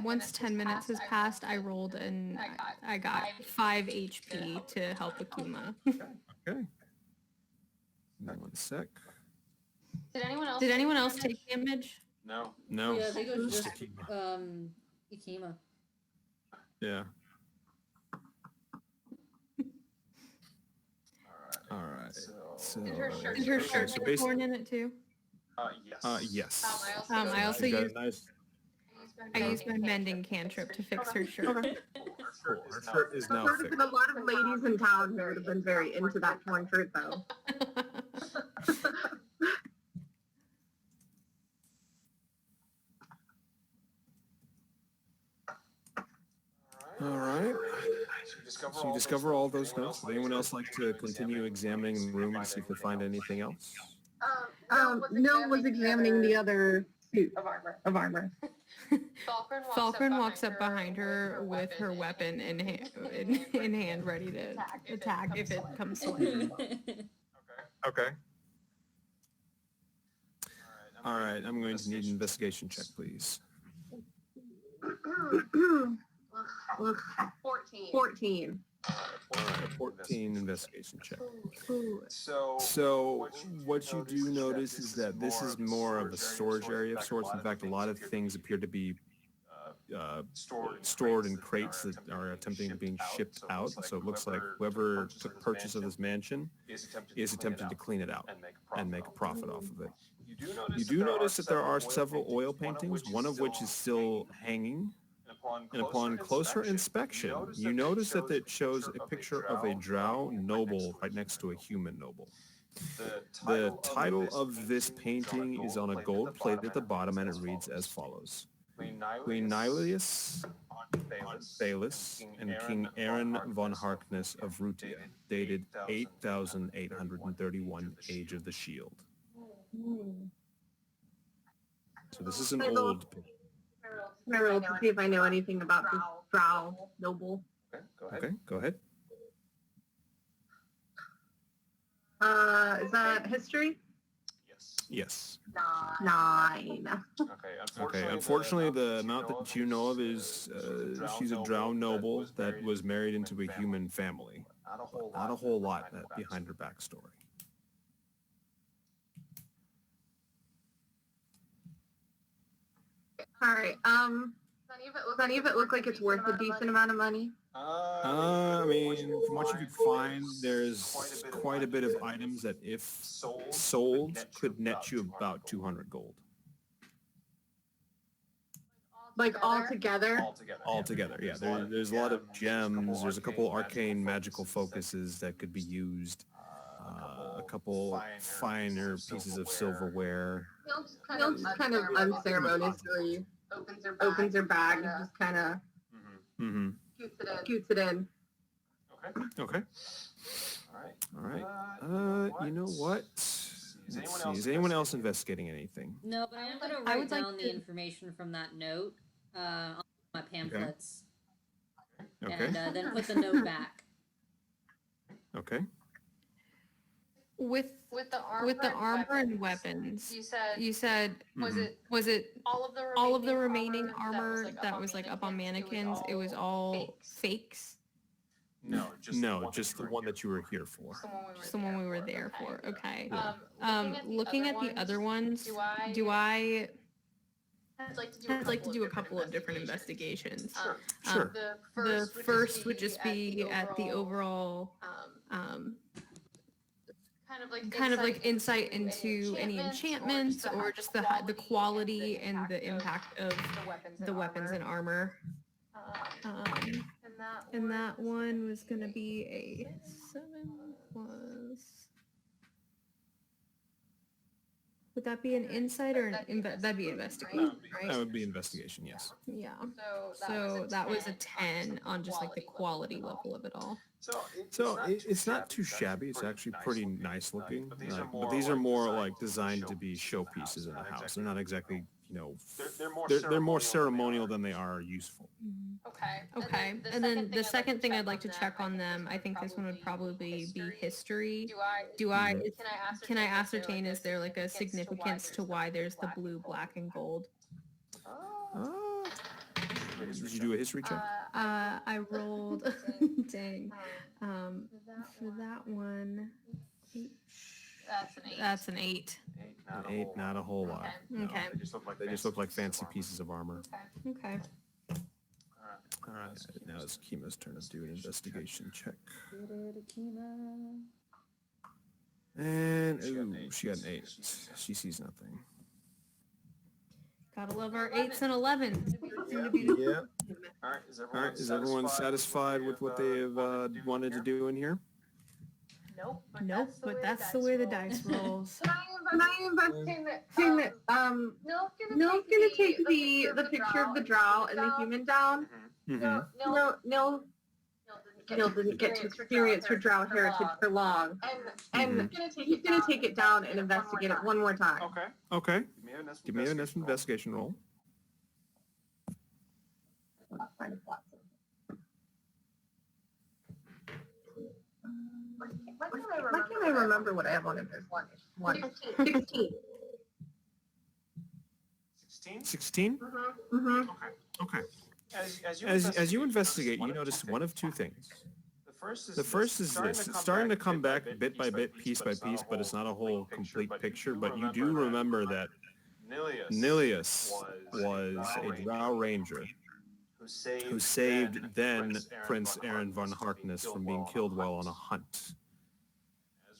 Speaker 4: Once 10 minutes has passed, I rolled and I got 5 HP to help Akima.
Speaker 1: Okay. Give me 1 sec.
Speaker 4: Did anyone else take damage?
Speaker 1: No.
Speaker 3: Yeah, I think it was just
Speaker 1: Akima.
Speaker 3: Ikima.
Speaker 1: Yeah. All right. So,
Speaker 4: Is her shirt
Speaker 1: so basically,
Speaker 4: torn in it too?
Speaker 1: yes.
Speaker 4: I also
Speaker 1: She's got
Speaker 4: used
Speaker 1: a nice.
Speaker 4: I used my mending cantrip to fix her shirt.
Speaker 1: Cool. Her shirt is
Speaker 2: I've
Speaker 1: now
Speaker 2: heard there's
Speaker 1: fixed.
Speaker 2: been a lot of ladies in town who would have been very into that torn shirt, though.
Speaker 1: All right. So you discover all those notes. Would anyone else like to continue examining the room to see if they find anything else?
Speaker 2: Neil was examining the other suit of armor.
Speaker 4: Falcon walks up behind her with her weapon in hand, ready to attack if it comes to life.
Speaker 1: Okay. All right. I'm going to need an investigation check, please.
Speaker 2: 14.
Speaker 1: 14 investigation check.
Speaker 4: Ooh.
Speaker 1: So what you do notice is that this is more of a storage area of sorts. In fact, a lot of things appear to be stored in crates that are attempting to being shipped out. So it looks like whoever took purchase of this mansion is attempting to clean it out and make a profit off of it. You do notice that there are several oil paintings, one of which is still hanging. And upon closer inspection, you notice that it shows a picture of a drow noble right next to a human noble. The title of this painting is on a gold plate at the bottom, and it reads as follows. Queen Nihilius Thalis and King Aaron von Harkness of Rutia, dated 8,831, Age of the Shield. So this is an old picture.
Speaker 2: Can I roll to see if I know anything about this drow noble?
Speaker 1: Okay, go ahead.
Speaker 2: Is that history?
Speaker 1: Yes.
Speaker 2: 9.
Speaker 1: Okay, unfortunately, the amount that you know of is she's a drow noble that was married into a human family. Not a whole lot behind her backstory.
Speaker 2: All right. Does any of it look like it's worth a decent amount of money?
Speaker 1: I mean, from what you could find, there's quite a bit of items that, if sold, could net you about 200 gold.
Speaker 2: Like all together?
Speaker 1: Altogether, yeah. There's a lot of gems. There's a couple arcane magical focuses that could be used. A couple finer pieces of silverware.
Speaker 2: Neil just kind of unceremoniously opens her bag and just kind of scoots it in.
Speaker 1: Okay. All right. You know what? Let's see. Is anyone else investigating anything?
Speaker 3: No, but I am going to
Speaker 4: I
Speaker 3: write
Speaker 4: would like
Speaker 3: down the information from that note on my pamphlets.
Speaker 1: Okay.
Speaker 3: And then put the note back.
Speaker 1: Okay.
Speaker 4: With the armor and weapons, you said was it all of the remaining armor that was like up on mannequins? It was all fakes.
Speaker 1: No, just the one that you were here for.
Speaker 4: Just the one we were there for. Okay.
Speaker 1: Yeah.
Speaker 4: Looking at the other ones, do I? I'd like to do a couple of different investigations.
Speaker 1: Sure.
Speaker 4: The first would just be at the overall, kind of like insight into any enchantments or just the quality and the impact of the weapons and armor. And that one was going to be a 7 plus. Would that be an insight or that'd be investigation, right?
Speaker 1: That would be investigation, yes.
Speaker 4: Yeah. So that was a 10 on just like the quality level of it all.
Speaker 1: So it's not too shabby. It's actually pretty nice looking. But these are more like designed to be showpieces in the house. They're not exactly, they're more ceremonial than they are useful.
Speaker 4: Okay. And then the second thing I'd like to check on them, I think this one would probably be history. Can I ascertain, is there like a significance to why there's the blue, black, and gold?
Speaker 1: Did you do a history check?
Speaker 4: I rolled, dang, for that one, 8. That's an 8.
Speaker 1: An 8, not a whole lot. No.
Speaker 4: Okay.
Speaker 1: They just look like fancy pieces of armor.
Speaker 4: Okay.
Speaker 1: All right. Now it's Kima's turn to do an investigation check. And ooh, she got an 8. She sees nothing.
Speaker 4: Gotta love our 8s and 11s.
Speaker 1: Yeah. All right. Is everyone satisfied with what they have wanted to do in here?
Speaker 2: Nope,
Speaker 4: but that's the way the dice rolls.
Speaker 2: Can I investigate Nil's gonna take the picture of the drow and the human down. Nil didn't get to experience her drow heritage for long. And he's gonna take it down and investigate it one more time.
Speaker 1: Okay. Give me an investigation roll.
Speaker 2: Why can't I remember what I have on it? There's one. 16.
Speaker 1: 16?
Speaker 2: Mm-hmm.
Speaker 1: Okay. As you investigate, you notice one of two things. The first is this. It's starting to come back bit by bit, piece by piece, but it's not a whole complete picture. But you do remember that Nilius was a Drow Ranger who saved then Prince Aaron von Harkness from being killed while on a hunt.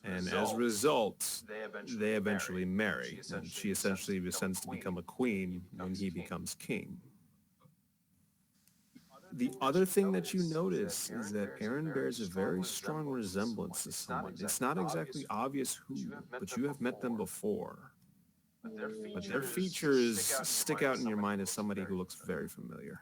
Speaker 1: And as a result, they eventually marry. And she essentially ascends to become a queen when he becomes king. The other thing that you notice is that Aaron bears a very strong resemblance to someone. It's not exactly obvious who, but you have met them before. But their features stick out in your mind as somebody who looks very familiar.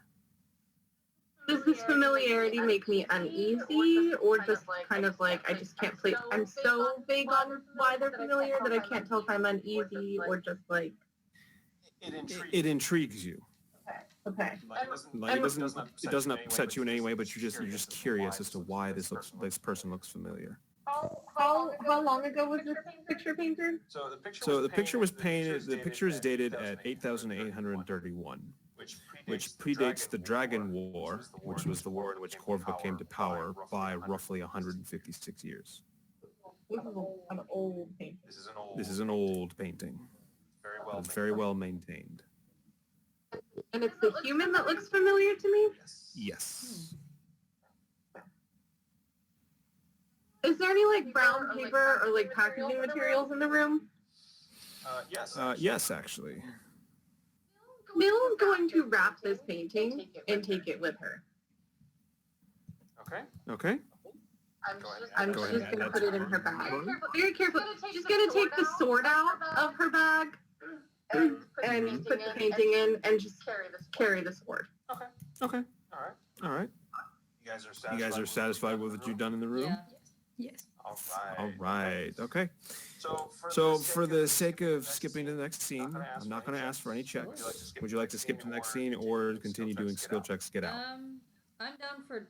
Speaker 2: Does this familiarity make me uneasy, or just kind of like I just can't place? I'm so vague on why they're familiar that I can't tell if I'm uneasy or just like.
Speaker 1: It intrigues you.
Speaker 2: Okay.
Speaker 1: Like it doesn't upset you in any way, but you're just curious as to why this person looks familiar.
Speaker 2: How long ago was this picture painted?
Speaker 1: So the picture was painted. The picture is dated at 8,831, which predates the Dragon War, which was the war in which Corva came to power, by roughly 156 years.
Speaker 2: This is an old painting.
Speaker 1: This is an old painting. It's very well maintained.
Speaker 2: And it's the human that looks familiar to me?
Speaker 1: Yes.
Speaker 2: Is there any like brown paper or like packaging materials in the room?
Speaker 1: Yes, actually.
Speaker 2: Mill's going to wrap this painting and take it with her.
Speaker 1: Okay.
Speaker 2: I'm
Speaker 1: Go
Speaker 2: just
Speaker 1: ahead.
Speaker 2: going to put it in her bag. Very carefully. She's going to take the sword out of her bag and put the painting in and just carry the sword.
Speaker 1: Okay. All right. You guys are satisfied with what you've done in the room?
Speaker 3: Yeah.
Speaker 4: Yes.
Speaker 1: All right. Okay. So for the sake of skipping to the next scene, I'm not going to ask for any checks. Would you like to skip to the next scene or continue doing skill checks to get out?
Speaker 3: I'm down for.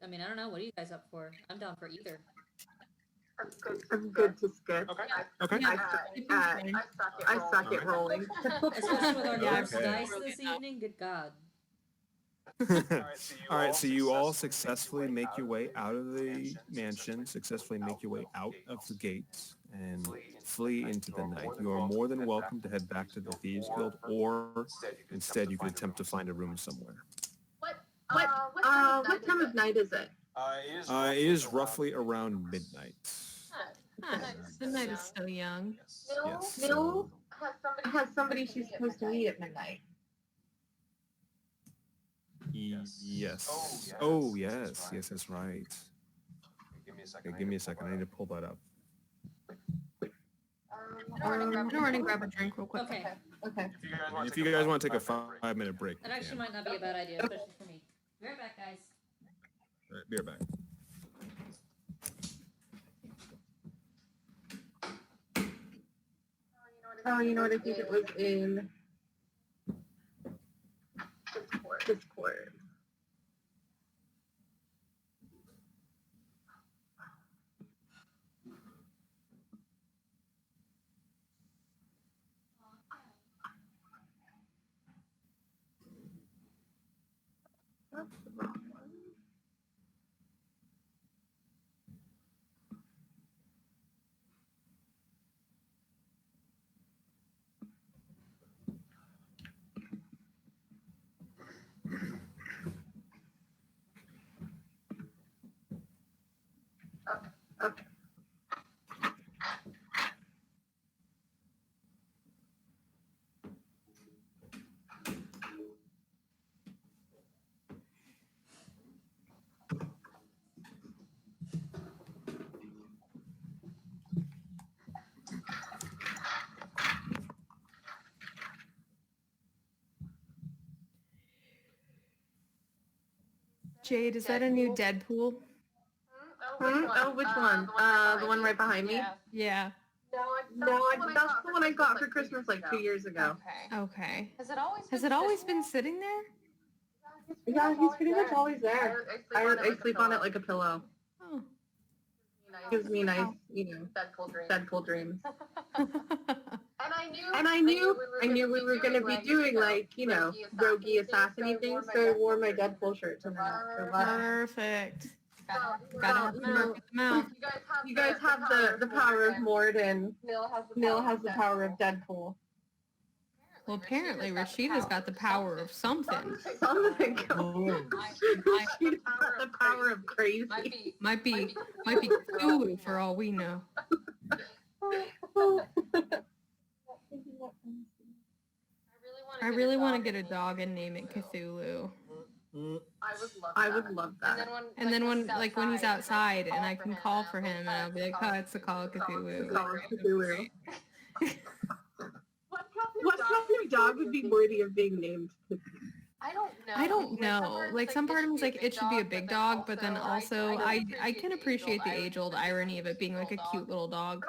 Speaker 3: I mean, I don't know. What are you guys up for? I'm down for either.
Speaker 2: I'm good to skip.
Speaker 1: Okay.
Speaker 2: I suck at rolling.
Speaker 3: Especially with our dark
Speaker 1: Okay.
Speaker 3: dice this evening. Good God.
Speaker 1: All right, so you all successfully make your way out of the mansion, successfully make your way out of the gates, and flee into the night. You are more than welcome to head back to the Thieves Guild, or instead you could attempt to find a room somewhere.
Speaker 2: What time of night is it?
Speaker 1: It is roughly around midnight.
Speaker 4: The night is so young.
Speaker 1: Yes.
Speaker 2: Mill has somebody she's supposed to meet at midnight.
Speaker 1: Yes. Oh, yes. Yes, that's right. Okay, give me a second. I need to pull that up.
Speaker 4: I'm gonna run and grab a drink real quick.
Speaker 3: Okay.
Speaker 2: Okay.
Speaker 1: If you guys want to take a 5-minute break,
Speaker 3: That
Speaker 1: you
Speaker 3: actually
Speaker 1: can.
Speaker 3: might not be a bad idea, especially for me. Be right back, guys.
Speaker 1: All right, be right back.
Speaker 2: Oh, you know what? I think it was in Discord. That's the wrong one. Okay.
Speaker 4: Jade, is that a new Deadpool?
Speaker 2: Oh, which one? The one right behind me?
Speaker 4: Yeah.
Speaker 2: No, that's the one I got for Christmas like 2 years ago.
Speaker 4: Okay.
Speaker 5: Has it always
Speaker 4: been sitting there?
Speaker 2: Yeah, he's pretty much always there. I sleep on it like a pillow.
Speaker 4: Oh.
Speaker 2: Gives me nice, Deadpool dreams.
Speaker 5: And
Speaker 2: And I knew we were gonna be doing like, roguey assassin things, so I wore my Deadpool shirt tonight.
Speaker 4: Perfect. Gotta have to work with the mouth.
Speaker 2: You guys have the power of Mord, and Mill has the power of Deadpool.
Speaker 4: Well, apparently Rashida's got the power of something.
Speaker 2: Something.
Speaker 1: Oh.
Speaker 2: She's got the power of crazy.
Speaker 4: Might be Cthulhu for all we know. I really want to get a dog and name it Cthulhu.
Speaker 2: I would love that.
Speaker 4: And then when he's outside and I can call for him and I'll be like, oh, it's the Call of Cthulhu.
Speaker 2: Call of Cthulhu. What kind of dog would be worthy of being named Cthulhu?
Speaker 4: I don't know. Like some part of me's like it should be a big dog, but then also I can appreciate the age-old irony of it being like a cute little dog.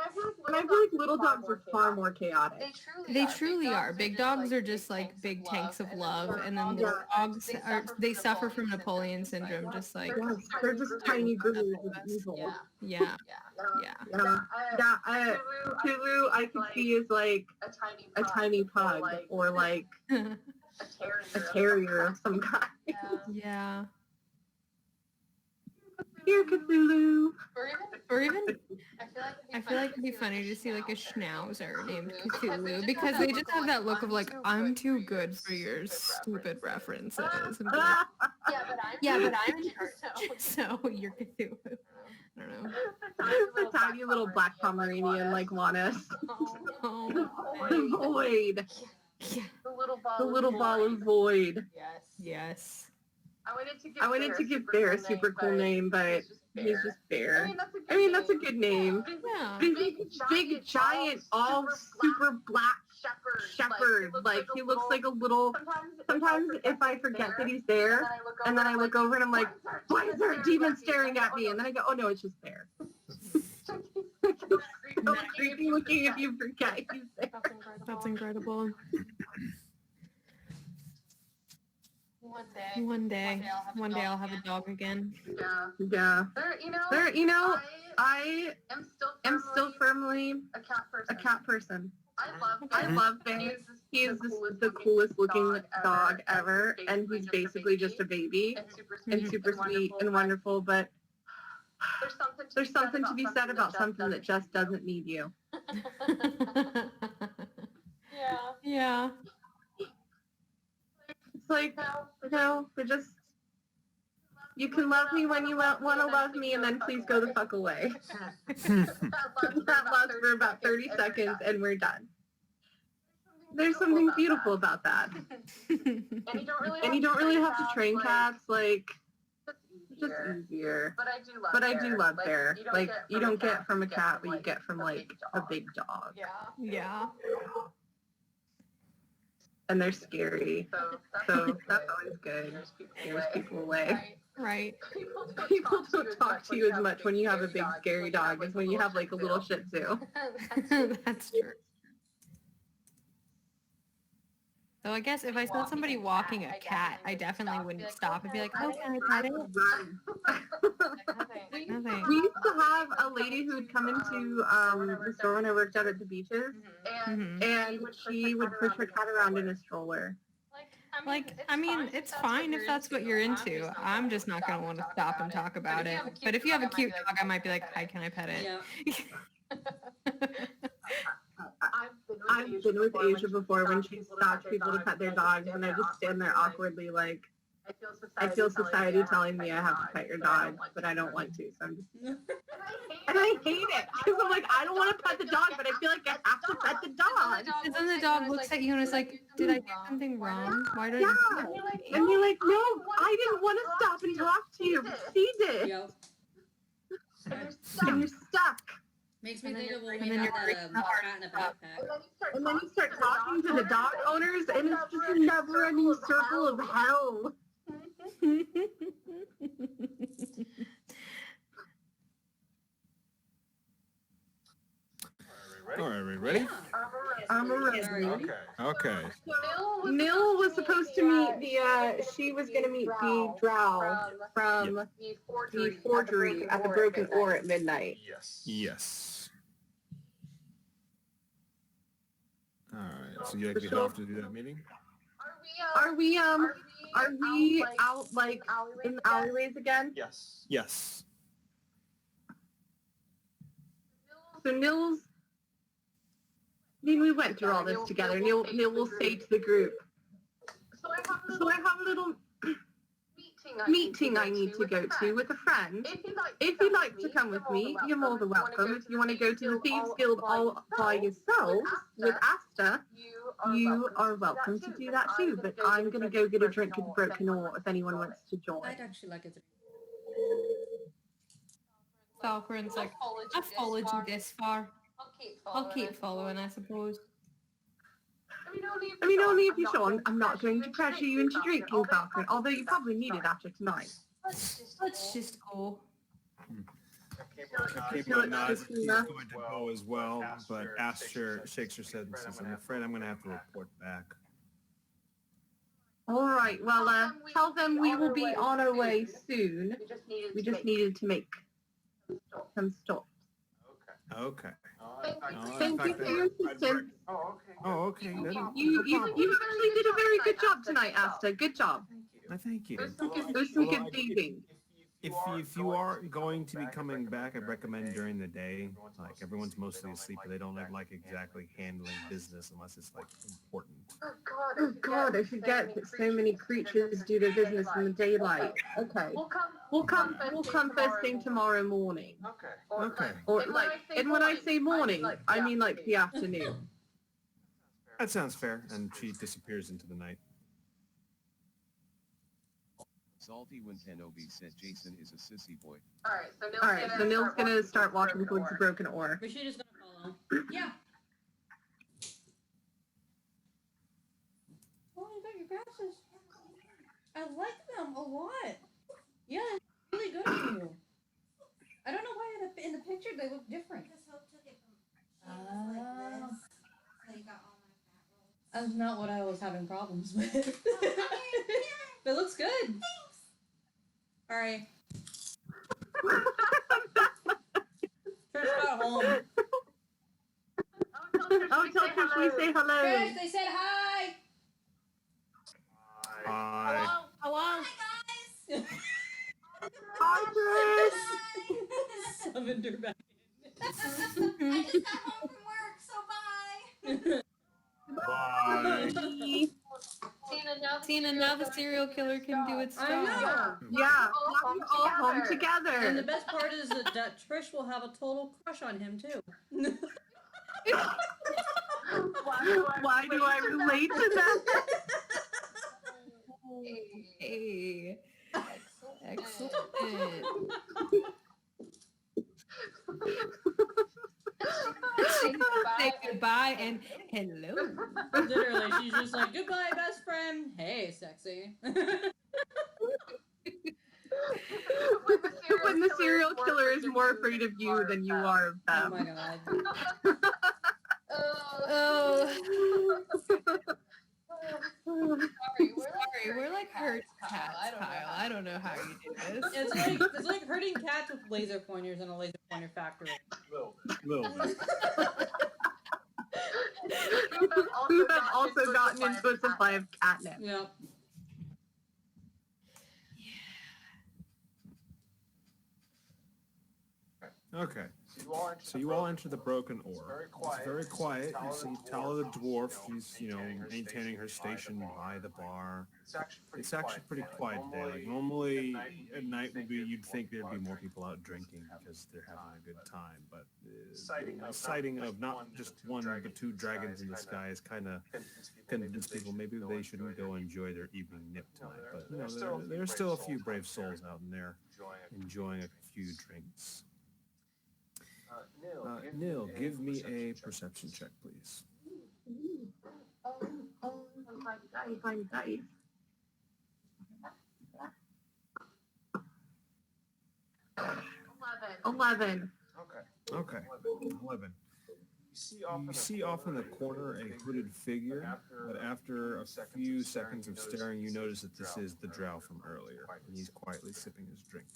Speaker 2: And I feel like little dogs are far more chaotic.
Speaker 4: They truly are. Big dogs are just like big tanks of love, and then little dogs they suffer from Napoleon syndrome, just like
Speaker 2: Yes, they're just tiny gurus of evil.
Speaker 4: yeah.
Speaker 2: Cthulhu I could see as like a tiny pug or like a terrier of some kind.
Speaker 4: Yeah.
Speaker 2: Here, Cthulhu.
Speaker 4: Or even, I feel like it'd be funny to see like a schnauzer named Cthulhu because they just have that look of like, I'm too good for your stupid references. And be like, yeah, but I'm in charge, so you're Cthulhu. I don't know.
Speaker 2: It's a tiny little black Pomeranian like Juanis.
Speaker 4: Oh,
Speaker 2: The void.
Speaker 4: yeah.
Speaker 2: The little ball of void.
Speaker 4: Yes.
Speaker 2: I wanted to give Bear a super cool name, but he's just Bear. I mean, that's a good name.
Speaker 4: Yeah.
Speaker 2: Big, giant, all super black shepherd. Like, he looks like a little... Sometimes if I forget that he's there, and then I look over and I'm like, why is there a demon staring at me? And then I go, oh no, it's just Bear. So creepy looking if you forget he's there.
Speaker 4: That's incredible. One day I'll have a dog again.
Speaker 2: Yeah. I am still firmly a cat person. I love Bear. He is the coolest looking dog ever, and he's basically just a baby and super sweet and wonderful, but there's something to be said about something that just doesn't need you.
Speaker 4: Yeah.
Speaker 2: It's like, no, we're just, you can love me when you want to love me, and then please go the fuck away. That lasts for about 30 seconds, and we're done. There's something beautiful about that. And you don't really have to train cats, like, it's just easier. But I do love Bear. Like, you don't get from a cat what you get from, like, a big dog.
Speaker 4: Yeah.
Speaker 2: And they're scary. So that's always good. Scares people away.
Speaker 4: Right.
Speaker 2: People don't talk to you as much when you have a big scary dog as when you have like a little Shih Tzu.
Speaker 4: That's true. So I guess if I saw somebody walking a cat, I definitely wouldn't stop and be like, oh, can I pet it? Nothing.
Speaker 2: We used to have a lady who would come into the store when I worked out at the beaches,
Speaker 4: Mhm.
Speaker 2: and she would push her cat around in a stroller.
Speaker 4: Like, I mean, it's fine if that's what you're into. I'm just not going to want to stop and talk about it. But if you have a cute dog, I might be like, hi, can I pet it?
Speaker 3: Yeah.
Speaker 2: I've been with Asia before when she stopped people to pet their dogs, and I just stand there awkwardly like, I feel society telling me I have to pet your dog, but I don't want to, so I'm just... And I hate it, because I'm like, I don't want to pet the dog, but I feel like I have to pet the dog.
Speaker 4: And then the dog looks at you and is like, did I do something wrong? Why did I
Speaker 2: Yeah,
Speaker 4: do that?
Speaker 2: and you're like, no, I didn't want to stop and talk to you, but she did.
Speaker 3: Yep.
Speaker 2: And you're stuck.
Speaker 3: Makes me think of when
Speaker 4: and
Speaker 3: we
Speaker 4: then
Speaker 3: had
Speaker 4: you're
Speaker 3: that cat in a backpack.
Speaker 2: And then you start talking to the dog owners, and it's just a never-ending circle of hell.
Speaker 1: All right, are we ready?
Speaker 2: I'm a
Speaker 3: Alright.
Speaker 2: resident.
Speaker 1: Okay.
Speaker 2: Mill was supposed to meet she was going to meet the drow from the forgery at the Broken Oar at midnight.
Speaker 1: Yes. All right. So you like to get off to do that meeting?
Speaker 2: Are we out like in the alleyways again?
Speaker 1: Yes.
Speaker 2: So Nils, I mean, we went through all this together. Neil will say to the group, so I have a little meeting I need to go to with a friend. If you'd like to come with me, you're more than welcome. If you want to go to the Thieves Guild all by yourself with Asta, you are welcome to do that too. But I'm going to go get a drink at the Broken Oar if anyone wants to join.
Speaker 3: I'd actually like it to.
Speaker 4: Falcorin's like, I've followed you this far. I'll keep following, I suppose.
Speaker 2: I mean, only if you show. I'm not going to pressure you into drinking, Falcon, although you probably need it after tonight.
Speaker 4: Let's just go.
Speaker 1: Kimo nods. He's going to go as well, but Asher shakes her head and says, I'm afraid I'm going to have to report back.
Speaker 2: All right, well, tell them we will be on our way soon. We just needed to make some stops.
Speaker 1: Okay.
Speaker 2: Thank you for your assistance.
Speaker 1: Oh, okay.
Speaker 2: You actually did a very good job tonight, Asta. Good job.
Speaker 1: Thank you.
Speaker 2: There's some good thieving.
Speaker 1: If you are going to be coming back, I'd recommend during the day. Like everyone's mostly asleep, but they don't like exactly handling business unless it's like important.
Speaker 2: Oh God, I forget that so many creatures do their business in the daylight. Okay, we'll come first thing tomorrow morning.
Speaker 1: Okay.
Speaker 2: Or like, and when I say morning, I mean like the afternoon.
Speaker 1: That sounds fair. And she disappears into the night.
Speaker 5: Salty when Kenobi said Jason is a sissy boy.
Speaker 2: All right, so Neil's gonna start walking towards the Broken Oar.
Speaker 3: Rashida's gonna follow. Yeah. Oh, you got your glasses. I like them a lot. Yeah, they're really good on you. I don't know why in the picture they look different. That's not what I was having problems with. But it looks good. Alright. Trish got home.
Speaker 2: Oh, tell Trish we say hello.
Speaker 3: Trish, they said hi!
Speaker 1: Hi.
Speaker 4: Hello.
Speaker 2: Hi, Trish.
Speaker 3: Summoned her back
Speaker 6: I just got home from work, so bye.
Speaker 1: Bye.
Speaker 4: Tina, now the serial killer can do its
Speaker 3: I
Speaker 4: job.
Speaker 3: know!
Speaker 2: Yeah, we're all home
Speaker 3: And the
Speaker 2: together.
Speaker 3: best part is that Trish will have a total crush on him too.
Speaker 2: Why do I relate to that?
Speaker 4: Hey. Excellent. Say goodbye and hello.
Speaker 3: Literally, she's just like, goodbye, best friend. Hey, sexy.
Speaker 2: When the serial killer is more afraid of you than you are of
Speaker 3: Oh
Speaker 2: them.
Speaker 3: my god.
Speaker 4: Oh. Sorry, we're like hurt cats, Kyle. I don't know how you do this.
Speaker 3: It's like hurting cats with laser pointers in a laser pointer factory.
Speaker 1: Little bit.
Speaker 2: Who have also gotten into a supply of catnip.
Speaker 3: Yep.
Speaker 1: Okay. So you all enter the Broken Oar. It's very quiet. You see Tala the dwarf. She's, maintaining her station by the bar. It's actually pretty quiet today. Like normally at night would be, you'd think there'd be more people out drinking because they're having a good time. But the sighting of not just one but two dragons in the sky is kind of convinced people maybe they shouldn't go enjoy their evening nip tonight. But there are still a few brave souls out in there enjoying a few drinks. Neil, give me a perception check, please.
Speaker 2: Dice. 11.
Speaker 1: Okay, 11. You see off in the corner a hooded figure, but after a few seconds of staring, you notice that this is the drow from earlier, and he's quietly sipping his drink.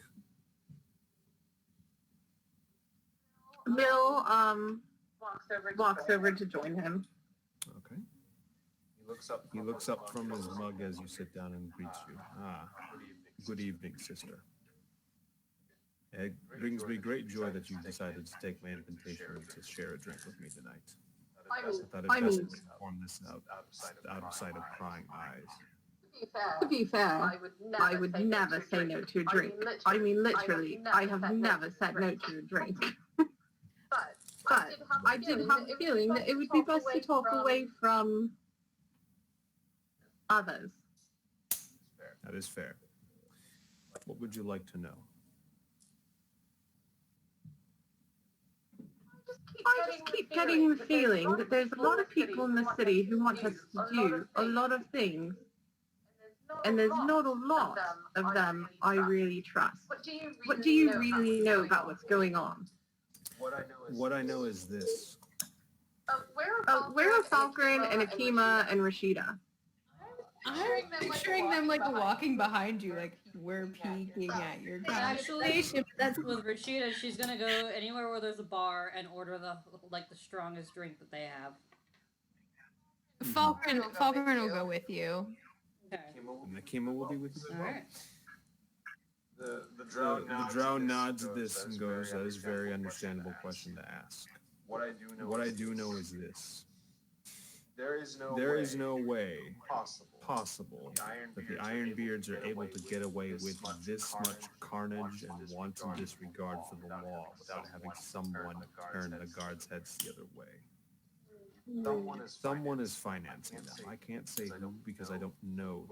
Speaker 2: Mill walks over to join him.
Speaker 1: Okay. He looks up from his mug as you sit down and greets you. Ah, good evening, sister. It brings me great joy that you decided to take my invitation to share a drink with me tonight. I thought it best to perform this out of sight of prying eyes.
Speaker 2: To be fair, I would never say no to a drink. I mean, literally, I have never said no to a drink. But I did have a feeling that it would be best to talk away from others.
Speaker 1: That is fair. What would you like to know?
Speaker 2: I just keep getting the feeling that there's a lot of people in the city who want us to do a lot of things, and there's not a lot of them I really trust. What do you really know about what's going on?
Speaker 1: What I know is this.
Speaker 2: Where are Falcon and Akima and Rashida?
Speaker 4: I'm picturing them like walking behind you, like we're peeking at your conversation. But that's
Speaker 3: With Rashida, she's gonna go anywhere where there's a bar and order the strongest drink that they have.
Speaker 4: Falcon will go with you.
Speaker 3: Okay.
Speaker 1: And Akima will be with you as
Speaker 3: All
Speaker 1: well.
Speaker 3: right.
Speaker 1: The drow nods at this and goes, that is a very understandable question to ask. What I do know is this. There is no way possible that the Ironbeards are able to get away with this much carnage and wanton disregard for the law without having someone turn the guards' heads the other way. Someone is financing them. I can't say who because I don't know.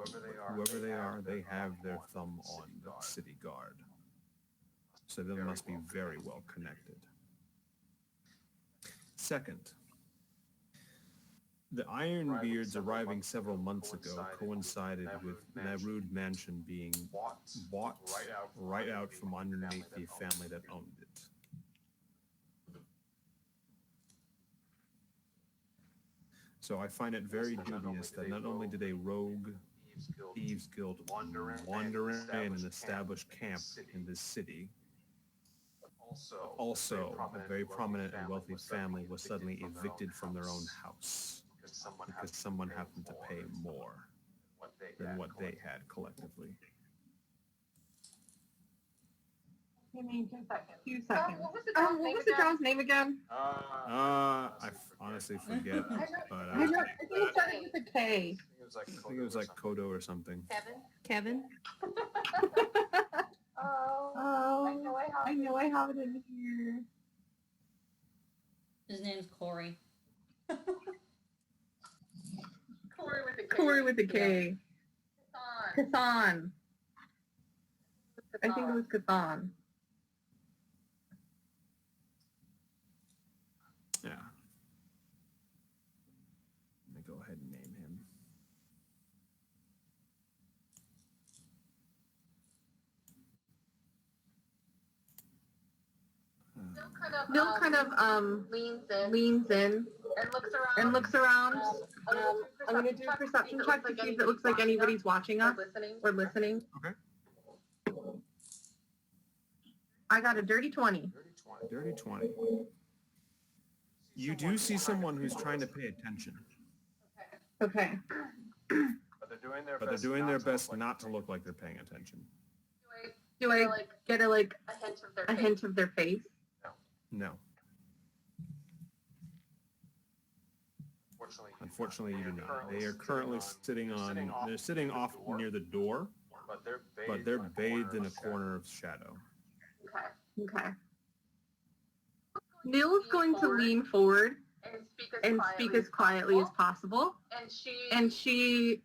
Speaker 1: Whoever they are, they have their thumb on the city guard. So they must be very well connected. Second, the Ironbeards arriving several months ago coincided with Narud Mansion being bought right out from underneath the family that owned it. So I find it very dubious that not only did a rogue thieves guild wander in and establish camp in this city, also a very prominent and wealthy family was suddenly evicted from their own house because someone happened to pay more than what they had collectively.
Speaker 2: Give me 2 seconds. What was the drown's name again?
Speaker 1: I honestly forget, but
Speaker 2: I think it started with a K.
Speaker 1: I think it was like Kodo or something.
Speaker 4: Kevin.
Speaker 2: Oh, I know I have it in here.
Speaker 3: His name's Corey.
Speaker 2: Corey with a K. Kathan. I think it was Kathan.
Speaker 1: Yeah. Let me go ahead and name him.
Speaker 2: Bill kind of leans in and looks around. I'm gonna do a perception check to see if it looks like anybody's watching us or listening.
Speaker 1: Okay.
Speaker 2: I got a dirty 20.
Speaker 1: Dirty 20. You do see someone who's trying to pay attention,
Speaker 2: Okay.
Speaker 1: but they're doing their best not to look like they're paying attention.
Speaker 2: Do I get a hint of their face?
Speaker 1: No. Unfortunately, you do not. They are currently sitting off near the door, but they're bathed in a corner of shadow.
Speaker 2: Okay. Neil's going to lean forward and speak as quietly as possible. And she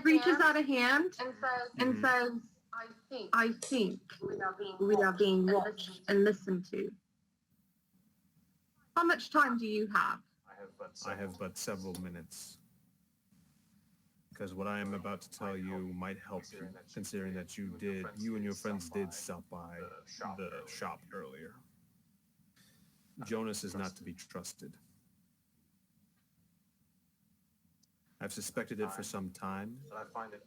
Speaker 2: reaches out a hand and says, I think we are being watched and listened to. How much time do you have?
Speaker 1: I have but several minutes. Because what I am about to tell you might help you, considering that you and your friends did stop by the shop earlier. Jonas is not to be trusted. I've suspected it for some time,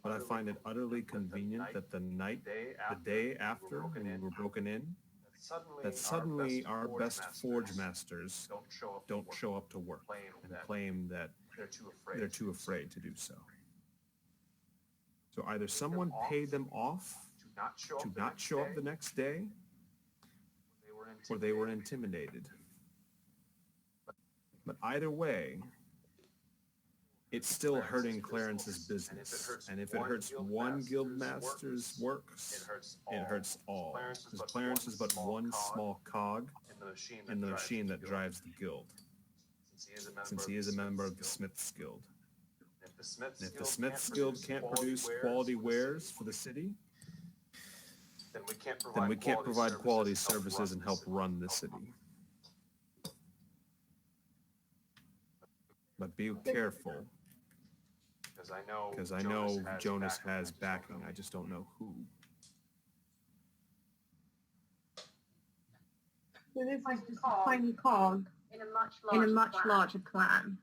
Speaker 1: but I find it utterly convenient that the day after when we were broken in, that suddenly our best forge masters don't show up to work and claim that they're too afraid to do so. So either someone paid them off to not show up the next day, or they were intimidated. But either way, it's still hurting Clarence's business. And if it hurts one guildmaster's works, it hurts all. Because Clarence is but one small cog in the machine that drives the guild, since he is a member of the Smith's Guild. And if the Smith's Guild can't produce quality wares for the city, then we can't provide quality services and help run the city. But be careful, because I know Jonas has backing. I just don't know who.
Speaker 2: So this is just a tiny cog in a much larger plan.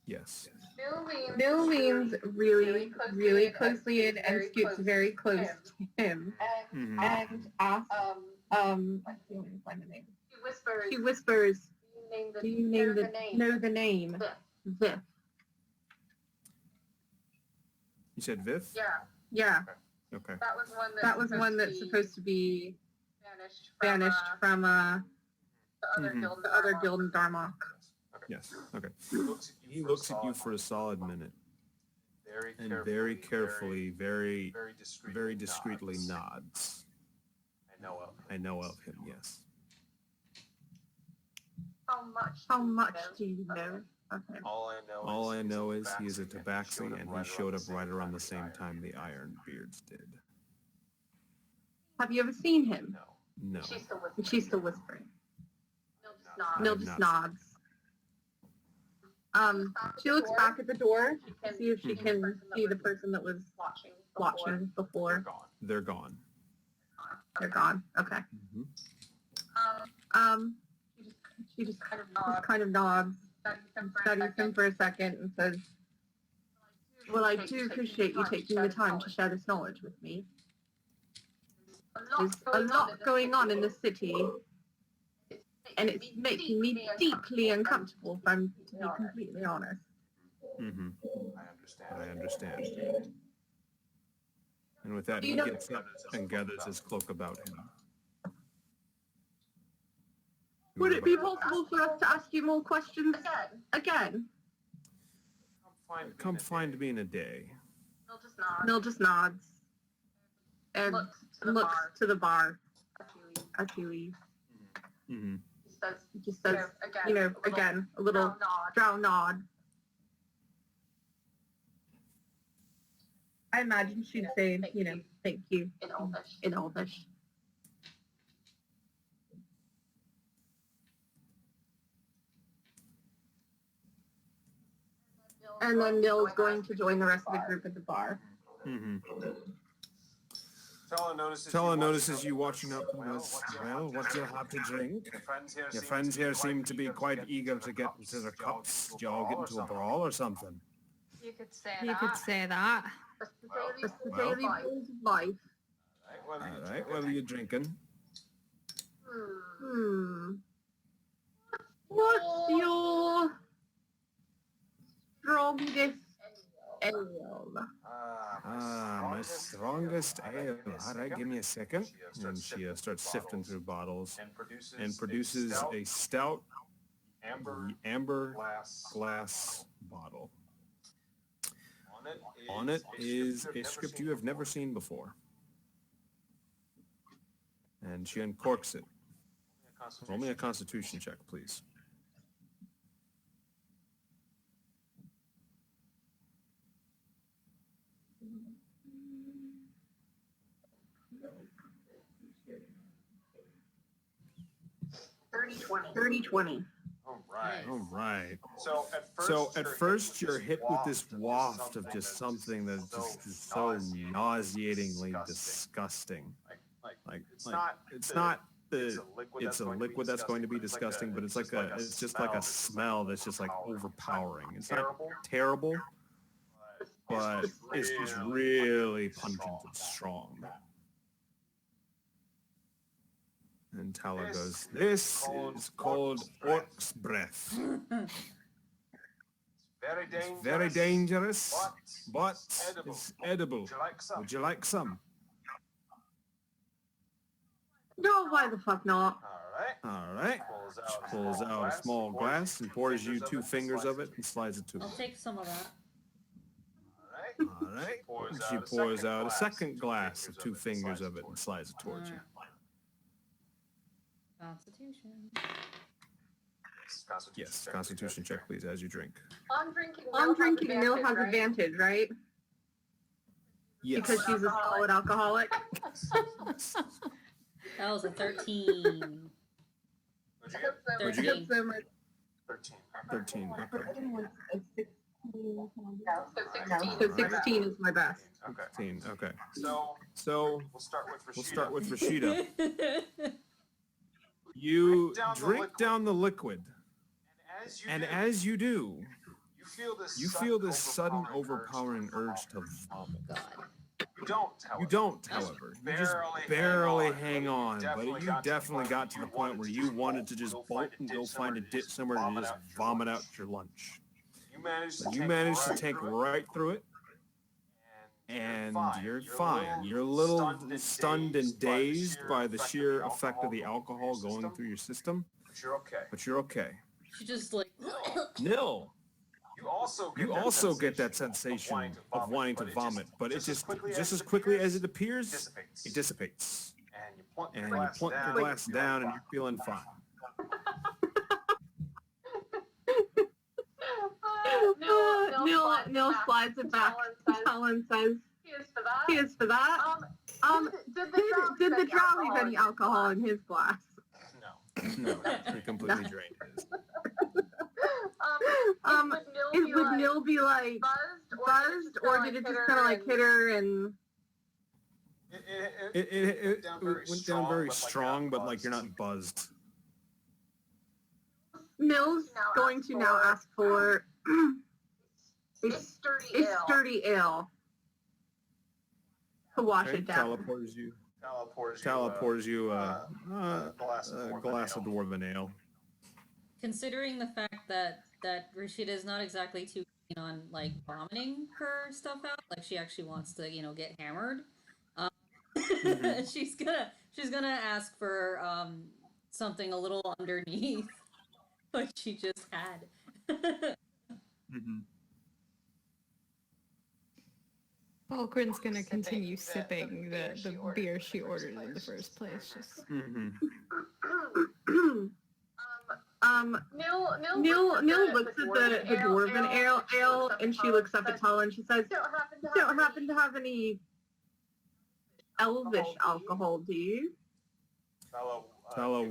Speaker 1: Yes.
Speaker 2: Bill leans really, really closely in and scoots very close to him
Speaker 1: Mhm.
Speaker 2: and asks, I can't find the name. He whispers, do you know the name? Vif.
Speaker 1: You said Vith?
Speaker 2: Yeah,
Speaker 1: Okay.
Speaker 2: that was one that's supposed to be banished from the other guild in Darmok.
Speaker 1: Yes. Okay. He looks at you for a solid minute and very carefully, very discreetly nods. I know of him, yes.
Speaker 2: How much do you know of him?
Speaker 1: All I know is he is a tabaxi and he showed up right around the same time the Ironbeards did.
Speaker 2: Have you ever seen him?
Speaker 1: No.
Speaker 2: She's still whispering.
Speaker 1: I
Speaker 2: Mill
Speaker 1: have
Speaker 2: just
Speaker 1: not.
Speaker 2: nods. She looks back at the door to see if she can see the person that was watching before.
Speaker 1: They're gone.
Speaker 2: They're gone. Okay.
Speaker 1: Mhm.
Speaker 2: She just kind of nods, studies him for a second, and says, "Well, I do appreciate you taking the time to share this knowledge with me. There's a lot going on in the city, and it's making me deeply uncomfortable, if I'm to be completely honest."
Speaker 1: Mhm. I understand. And with that,
Speaker 2: Do
Speaker 1: he
Speaker 2: you know-
Speaker 1: gets up and gathers his cloak about him.
Speaker 2: Would it be possible for us to ask you more questions again?
Speaker 1: Come find me in a day.
Speaker 2: Mill just nods and looks to the bar as he leaves.
Speaker 1: Mhm.
Speaker 2: He just says, again, a little drow nod. I imagine she'd say, thank you in Elvish. And then Mill's going to join the rest of the group at the bar.
Speaker 1: Mhm. Fella notices you watching up and goes, well, what do you have to drink? Your friends here seem to be quite eager to get into their cups. Did you all get into a brawl or something?
Speaker 4: You could say that.
Speaker 2: Just the daily rules of life.
Speaker 1: All right, what are you drinking?
Speaker 2: What's your strongest ale?
Speaker 1: My strongest ale. All right, give me a second. And she starts sifting through bottles and produces a stout amber glass bottle. On it is a script you have never seen before. And she uncorks it. Roll me a constitution check, please.
Speaker 2: Dirty 20.
Speaker 1: All right. So at first you're hit with this waft of just something that just is so nauseatingly disgusting. Like it's not it's a liquid that's going to be disgusting, but it's just like a smell that's just like overpowering. It's not terrible, but it's just really pungent and strong. And Tala goes, this is called Orc's Breath. It's very dangerous, but it's edible. Would you like some?
Speaker 2: No, why the fuck not?
Speaker 1: All right. She pulls out a small glass and pours you 2 fingers of it and slides it to
Speaker 3: I'll
Speaker 1: her.
Speaker 3: take some of that.
Speaker 1: All right. She pours out a second glass of 2 fingers of it and slides it towards you.
Speaker 3: Constitution.
Speaker 1: Yes, Constitution check, please, as you drink.
Speaker 2: I'm drinking. Mill has advantage, right?
Speaker 1: Yes.
Speaker 2: Because she's a solid alcoholic.
Speaker 3: That was a 13.
Speaker 1: What'd you get?
Speaker 3: 13.
Speaker 1: 13. Okay.
Speaker 2: So 16 is my best.
Speaker 1: 16. Okay. So we'll start with Rashida. You drink down the liquid, and as you do, you feel this sudden overpowering urge to vomit.
Speaker 3: God.
Speaker 1: You don't, however. You just barely hang on, but you definitely got to the point where you wanted to just bolt and go find a ditch somewhere to just vomit out your lunch. But you managed to take right through it, and you're fine. You're a little stunned and dazed by the sheer effect of the alcohol going through your system, but you're okay.
Speaker 3: She just like.
Speaker 1: Nil. You also get that sensation of wanting to vomit, but it just as quickly as it appears, it dissipates. And you plunk your glass down and you're feeling fine.
Speaker 2: Neil slides it back. Talon says, "Here's for that." Did the drow leave any alcohol in his glass?
Speaker 1: No, he completely drained his.
Speaker 2: Would Neil be like buzzed, or did it just kind of like hit her and?
Speaker 1: It went down very strong, but like you're not buzzed.
Speaker 2: Neil's going to now ask for a sturdy ale to wash
Speaker 1: Okay,
Speaker 2: it down.
Speaker 1: Tala pours you a glass of dwarven ale.
Speaker 3: Considering the fact that Rashida is not exactly too keen on like vomiting her stuff out, like she actually wants to get hammered. She's gonna ask for something a little underneath what she just had.
Speaker 4: Falkrin's gonna continue sipping the beer she ordered in the first place. Just
Speaker 2: Neil looks at the dwarven ale and she looks up at Tala and she says, "Don't happen to have any elvish alcohol, do you?"
Speaker 1: Tala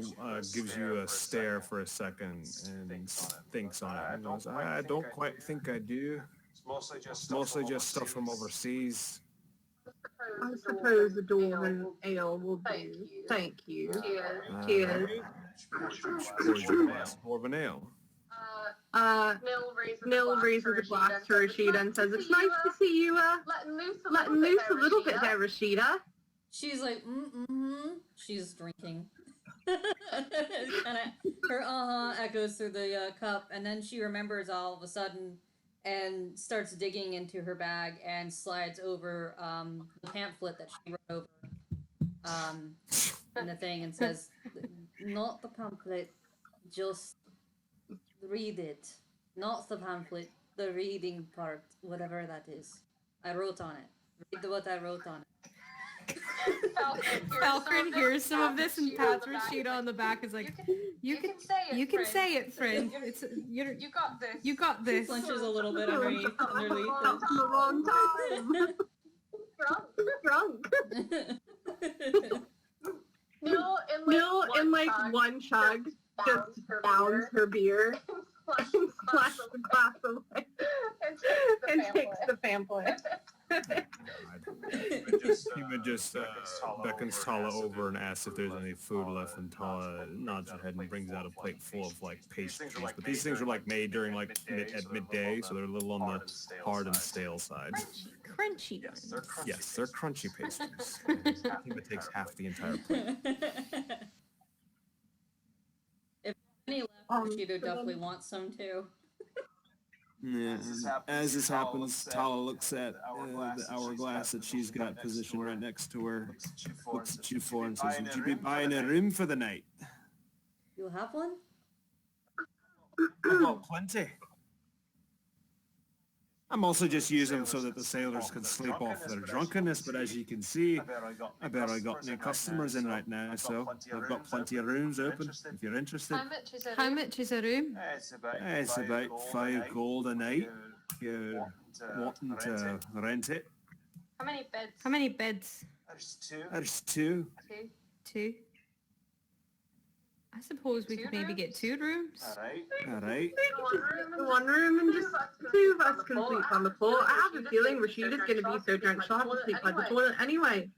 Speaker 1: gives you a stare for a second and thinks on it. And goes, I don't quite think I do. It's mostly just stuff from overseas.
Speaker 2: I suppose the dwarven ale will do. Thank you. Cheers.
Speaker 1: Pours you a glass of dwarven ale.
Speaker 2: Mill raises a glass to Rashida and says, "It's nice to see you letting loose a little bit there, Rashida."
Speaker 3: She's like, She's drinking. Her echoes through the cup, and then she remembers all of a sudden and starts digging into her bag and slides over the pamphlet that she wrote over in the thing and says, "Not the pamphlet, just read it. Not the pamphlet, the reading part, whatever that is. I wrote on it. Read what I wrote on it."
Speaker 4: Falkrin hears some of this and pats Rashida on the back. Is like, you can say it, friend. It's you got this. You got this.
Speaker 3: Flinches a little bit underneath.
Speaker 2: That's the wrong time. Drunk. Neil, in like one chug, just downs her beer and splashes the glass away and takes the pamphlet.
Speaker 1: He would just beckons Tala over and asks if there's any food left, and Tala nods her head and brings out a plate full of like pastries. But these things are like made during like at midday, so they're a little on the hard and stale side.
Speaker 4: Crunchy.
Speaker 1: Yes, they're crunchy pastries. I think it takes half the entire plate.
Speaker 3: If any left, Rashida definitely wants some too.
Speaker 1: Yeah. As this happens, Tala looks at the hourglass that she's got positioned right next to her, looks at you four and says, would you be buying a room for the night?
Speaker 3: You have one?
Speaker 1: I've got plenty. I'm also just using them so that the sailors can sleep off their drunkenness, but as you can see, I barely got any customers in right now, so I've got plenty of rooms open if you're interested.
Speaker 4: How much is a room?
Speaker 1: It's about 5 gold a night. You're wanting to rent it?
Speaker 4: How many beds?
Speaker 1: There's 2.
Speaker 4: 2. I suppose we could maybe get 2 rooms.
Speaker 1: Alright.
Speaker 2: One room and just 2 of us can sleep on the floor. I have a feeling Rashida's going to be so drunk she'll have to sleep by the toilet anyway.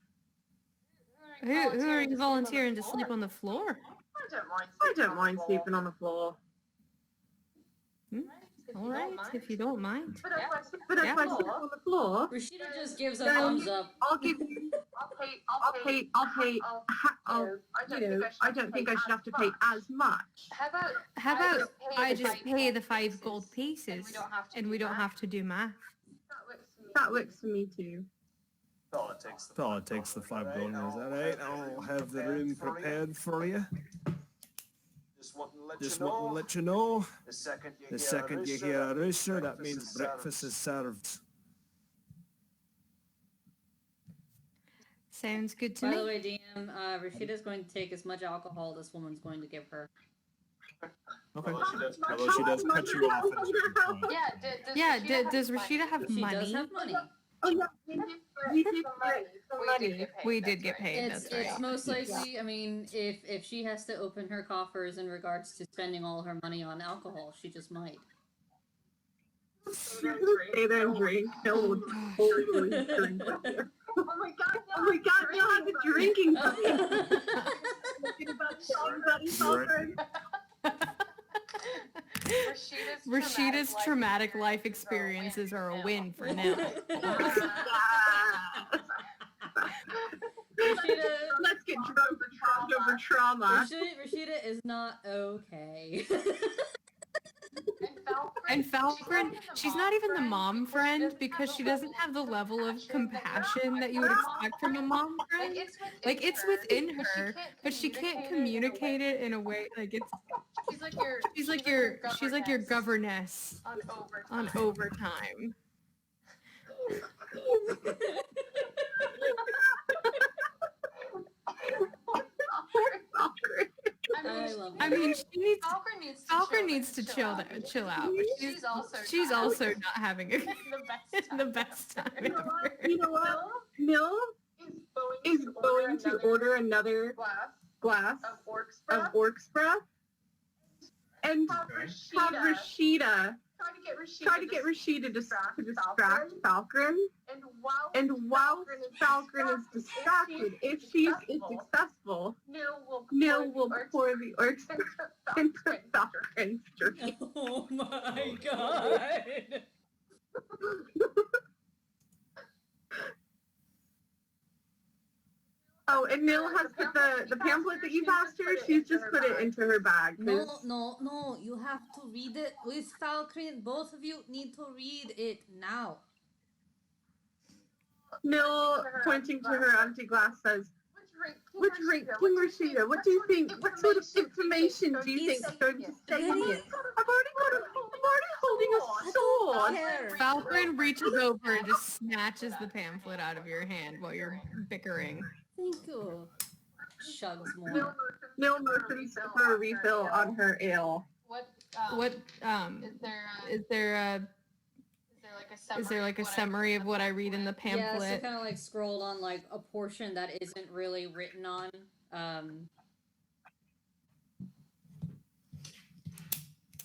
Speaker 4: Who are you volunteering to sleep on the floor?
Speaker 2: I don't mind sleeping on the floor.
Speaker 4: All right, if you don't mind.
Speaker 2: But if I sleep on the floor,
Speaker 3: Rashida just gives a
Speaker 2: Then
Speaker 3: thumbs up.
Speaker 2: I'll give you. I don't think I should have to pay as much.
Speaker 4: How about I just pay the 5 gold pieces and we don't have to do math?
Speaker 2: That works for me too.
Speaker 1: Tala takes the 5 gold and goes, alright, I'll have the room prepared for you. Just want to let you know, the second you hear a rooster, that means breakfast is served.
Speaker 4: Sounds good to
Speaker 3: By
Speaker 4: me.
Speaker 3: the way, DM, Rashida's going to take as much alcohol this woman's going to give her.
Speaker 1: Okay. Although she does cut you off at a certain point.
Speaker 4: Yeah, does Rashida have
Speaker 3: She does
Speaker 4: money?
Speaker 3: have money.
Speaker 2: Oh yeah, we did get some money.
Speaker 4: We did get paid,
Speaker 3: It's
Speaker 4: that's right.
Speaker 3: most likely, I mean, if she has to open her coffers in regards to spending all her money on alcohol, she just might.
Speaker 2: Stay there and drink. No, totally drink. Oh my god, Neil has a drinking buddy.
Speaker 4: Rashida's traumatic life experiences are a win for Nil.
Speaker 3: Rashida,
Speaker 2: Let's get drunk over trauma.
Speaker 3: Rashida is not okay.
Speaker 4: And Falcon, she's not even the mom friend because she doesn't have the level of compassion that you would expect from a mom friend. Like it's within her, but she can't communicate it in a way like it's. She's like your governess on overtime.
Speaker 3: I love
Speaker 4: I
Speaker 3: it.
Speaker 4: mean, Falcon
Speaker 6: Falcon
Speaker 4: needs to chill out. But she's also not having the best time ever.
Speaker 2: You know what? Mill is going to order another glass of Orc's breath and have Rashida try to get Rashida to distract Falcon. And while Falcon is distracted, if she is successful, Nil will pour the Orc's breath into Falcon's drink.
Speaker 3: Oh my god.
Speaker 2: Oh, and Nil has put the pamphlet that you passed her, she's just put it into her bag.
Speaker 3: No, you have to read it with Falcon. Both of you need to read it now.
Speaker 2: Nil, pointing to her empty glass, says, which drink, King Rashida, what do you think, what sort of information do you think is going to stay in it? I'm already holding a sword.
Speaker 4: Falcon reaches over and just snatches the pamphlet out of your hand while you're bickering.
Speaker 3: Thank you. Shugs more.
Speaker 2: Nil motions for a refill on her ale.
Speaker 4: What is there like a summary of what I read in the
Speaker 3: Yeah, so
Speaker 4: pamphlet?
Speaker 3: kind of like scrolled on like a portion that isn't really written on.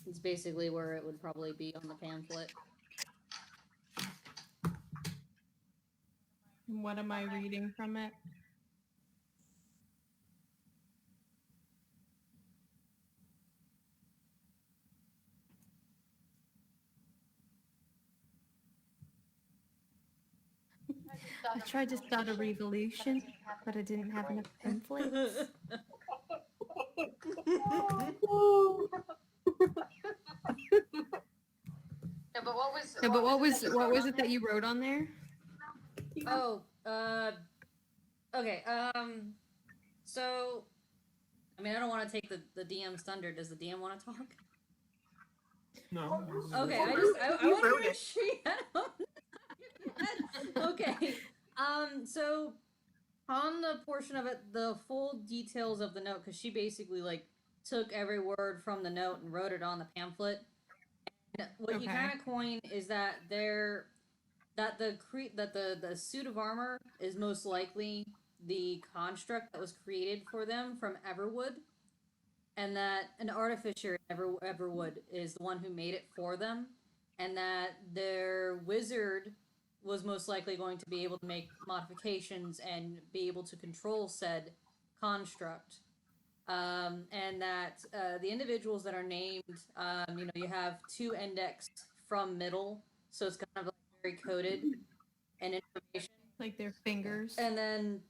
Speaker 3: It's basically where it would probably be on the pamphlet.
Speaker 4: What am I reading from it? I tried to start a revolution, but I didn't have enough pamphlets.
Speaker 6: but what was?
Speaker 4: Yeah, but what was
Speaker 6: it
Speaker 4: it that you wrote on there?
Speaker 3: Oh, okay. So, I mean, I don't want to take the DM's thunder. Does the DM want to talk?
Speaker 1: No.
Speaker 3: Okay, I
Speaker 2: You
Speaker 3: want to
Speaker 2: wrote
Speaker 3: make
Speaker 2: it.
Speaker 3: sure you had okay. So on the portion of it, the full details of the note, because she basically like took every word from the note and wrote it on the pamphlet. And what you
Speaker 4: Okay.
Speaker 3: kind of coin is that the suit of armor is most likely the construct that was created for them from Everwood, and that an artificer in Everwood is the one who made it for them, and that their wizard was most likely going to be able to make modifications and be able to control said construct. And that the individuals that are named, you have two index from middle, so it's kind of like very coded and information.
Speaker 4: Like their fingers.
Speaker 3: And then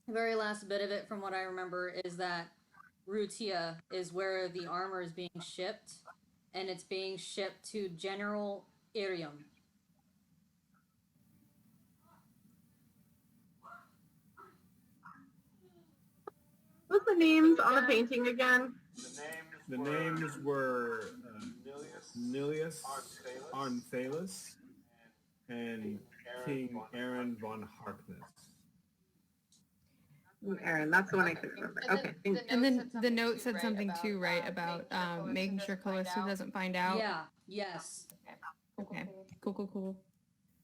Speaker 3: the very last bit of it, from what I remember, is that Rutia is where the armor is being shipped, and it's being shipped to General Irium.
Speaker 2: What's the names on the painting again?
Speaker 1: The names were Nilius Arnthalus and King Aaron von Harkness.
Speaker 2: Aaron, that's the one I couldn't remember. Okay.
Speaker 4: And then the note said something too, right, about making sure Callista doesn't find out.
Speaker 3: Yeah, yes.
Speaker 4: Okay. Cool.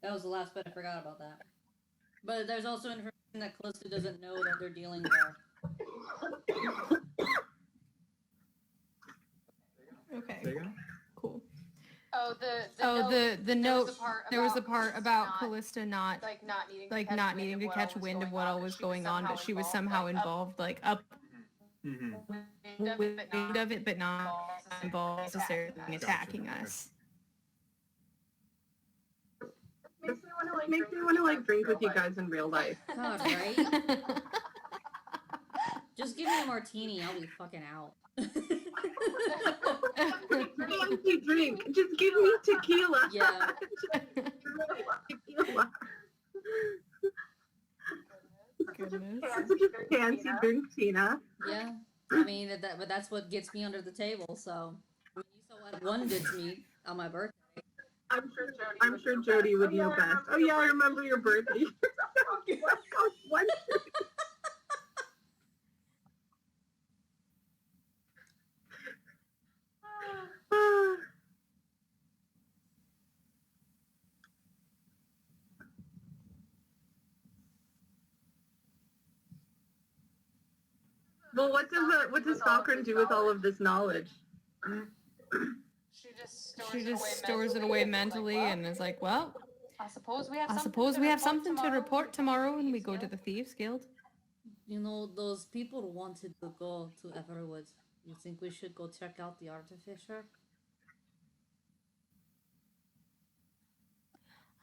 Speaker 3: That was the last bit. I forgot about that. But there's also information that Callista doesn't know that they're dealing there.
Speaker 4: Okay.
Speaker 1: Say again?
Speaker 4: Cool.
Speaker 6: Oh,
Speaker 4: The note. There was the part about
Speaker 6: not,
Speaker 4: Callista not
Speaker 6: not needing
Speaker 4: to catch wind of what all was going on, but she was somehow involved, like up
Speaker 1: Mm-hmm.
Speaker 4: with of it, but not involved necessarily in attacking us.
Speaker 2: Makes me want to like drink with you guys in real life.
Speaker 3: God, right? Just give me a martini. I'll be fucking out.
Speaker 2: Fancy drink. Just give me tequila.
Speaker 3: Yeah.
Speaker 2: Tequila.
Speaker 4: Goodness.
Speaker 2: That's such a fancy drink, Tina.
Speaker 3: Yeah. I mean, but that's what gets me under the table. So, I mean, you saw what one did to me on my birthday.
Speaker 2: I'm sure Jody would know best. Oh yeah, I remember your birthday. What? Well, what does Falcon do with all of this knowledge?
Speaker 6: She just
Speaker 4: Stores it away mentally and is like, well,
Speaker 6: I suppose
Speaker 4: we have something to report tomorrow when we go to the Thieves Guild.
Speaker 3: You know, those people wanted to go to Everwood. You think we should go check out the artificer?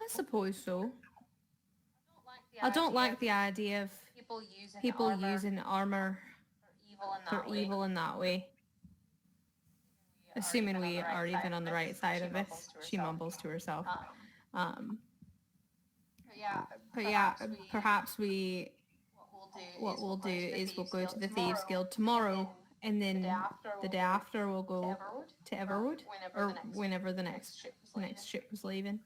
Speaker 4: I suppose so. I don't like the idea of people using armor for evil in that way. Assuming we are even on the right side of this, she mumbles to herself. But yeah, perhaps what we'll do is we'll go to the Thieves Guild tomorrow, and then the day after we'll go to Everwood, or whenever the next ship was leaving.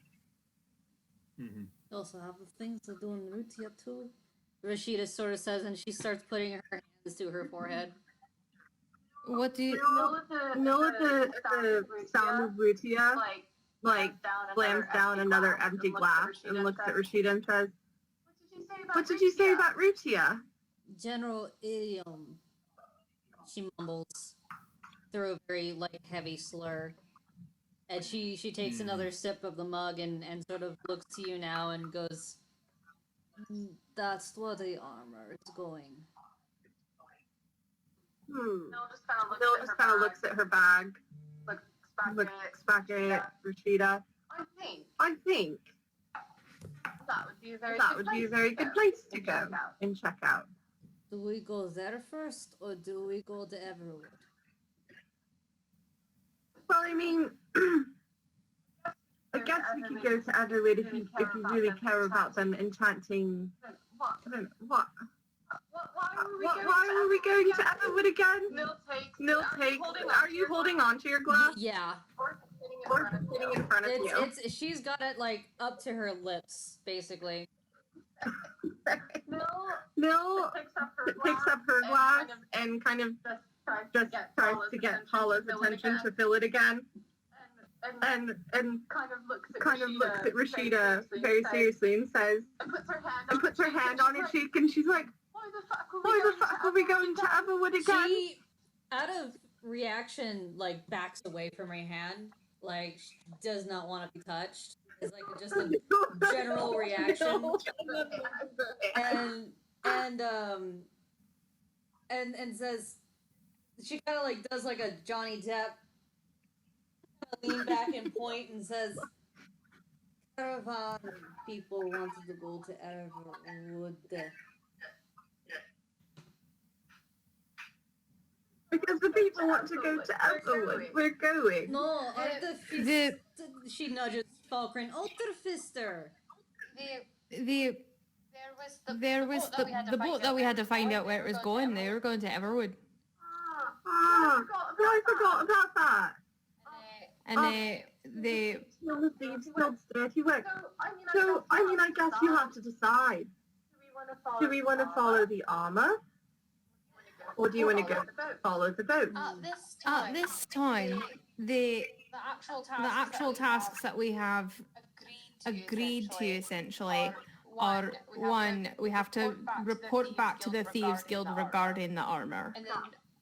Speaker 1: Mm-hmm.
Speaker 3: You also have the things to do in Rutia too. Rashida sort of says, and she starts putting her hands to her forehead.
Speaker 4: What do you...
Speaker 2: Know at the sound of Rutia, like, slams down another empty glass and looks at Rashida and says, "What did you say about Rutia?"
Speaker 3: General Irium, she mumbles through a very like heavy slur. And she takes another sip of the mug and sort of looks to you now and goes, "That's where the armor is going."
Speaker 2: Bill just kind of looks at her bag, looks back at Rashida. I think
Speaker 6: that would be
Speaker 2: a very good place to go and check out.
Speaker 3: Do we go there first, or do we go to Everwood?
Speaker 2: Well, I mean, I guess we could go to Everwood if you really care about them enchanting. What? Why were we going to Everwood again? Mill takes. Are you holding on to your glass?
Speaker 3: Yeah.
Speaker 2: Or sitting in front of you?
Speaker 3: It's she's got it like up to her lips, basically.
Speaker 2: Mill picks up her glass and kind of just tries to get Paula's attention to fill it again. And kind of looks at Rashida very seriously and says, and puts her hand on her cheek, and she's like, why the fuck are we going to Everwood again?
Speaker 3: She, out of reaction, like backs away from her hand, like she does not want to be touched. It's like just a general reaction, and says, she kind of like does like a Johnny Depp, lean back and point and says, "Caravan people wanted to go to Everwood."
Speaker 2: Because the people want to go to Everwood. We're going.
Speaker 3: No, she nudges Falkrin. Otterfister.
Speaker 4: There was the boat that we had to find out where it was going. They were going to Everwood.
Speaker 2: Oh, I forgot about that.
Speaker 4: And they
Speaker 2: The thieves guild's dirty work. So, I mean, I guess you have to decide. Do we want to follow the armor? Or do you want to go follow the boat?
Speaker 4: at this time the actual tasks that we have agreed to essentially are one, we have to report back to the Thieves Guild regarding the armor,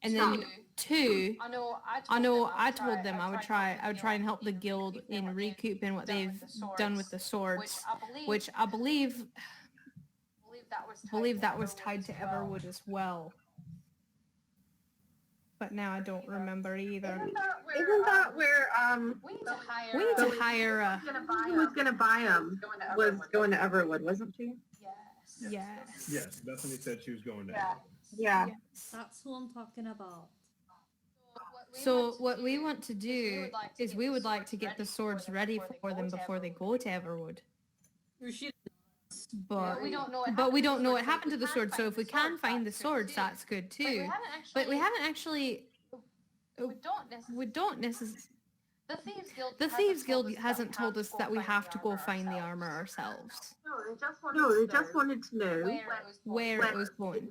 Speaker 4: and then two, I know I told them I would try and help the guild in recouping what they've done with the swords, which I believe that was tied to Everwood as well. But now I don't remember either.
Speaker 2: Isn't that where
Speaker 6: We need to hire.
Speaker 4: We need to hire a
Speaker 2: who was gonna buy them was going to Everwood, wasn't she?
Speaker 6: Yes.
Speaker 4: yes.
Speaker 1: Yes, Bethany said she was going to.
Speaker 2: Yeah.
Speaker 3: That's what I'm talking about.
Speaker 4: So what we want to do is we would like to get the swords ready for them before they go to Everwood.
Speaker 3: Rashida.
Speaker 4: But
Speaker 6: we don't know
Speaker 4: what happened to the swords. So if we can find the swords, that's good too. But we haven't actually. We don't necessarily.
Speaker 6: The Thieves Guild
Speaker 4: hasn't told us that we have to go find the armor ourselves.
Speaker 2: No, they just wanted to know
Speaker 4: Where it was going.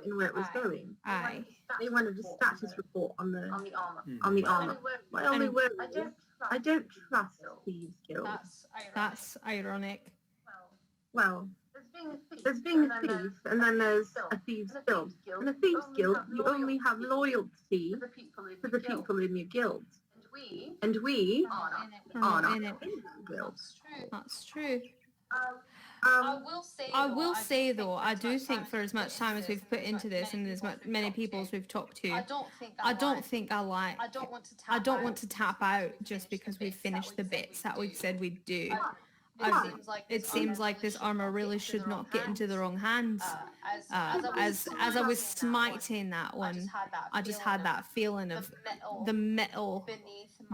Speaker 2: and where it was going.
Speaker 4: Aye.
Speaker 2: They wanted a status report on the
Speaker 1: Hmm.
Speaker 2: armor. My only word is, I don't trust Thieves Guild.
Speaker 4: That's ironic.
Speaker 2: Well, there's being a thief, and then there's a Thieves Guild. In a Thieves Guild, you only have loyalty to the people in your guild. And we
Speaker 4: We're
Speaker 2: are
Speaker 4: not
Speaker 2: not
Speaker 4: in it.
Speaker 2: in that guild.
Speaker 4: That's true.
Speaker 6: I
Speaker 4: I will say though, I do think for as much time as we've put into this and as many people as we've talked to, I don't want to tap out just because we've finished the bits that we said we'd do. It seems like this armor really should not get into the wrong hands. As I was smiting that one, I just had that feeling of the metal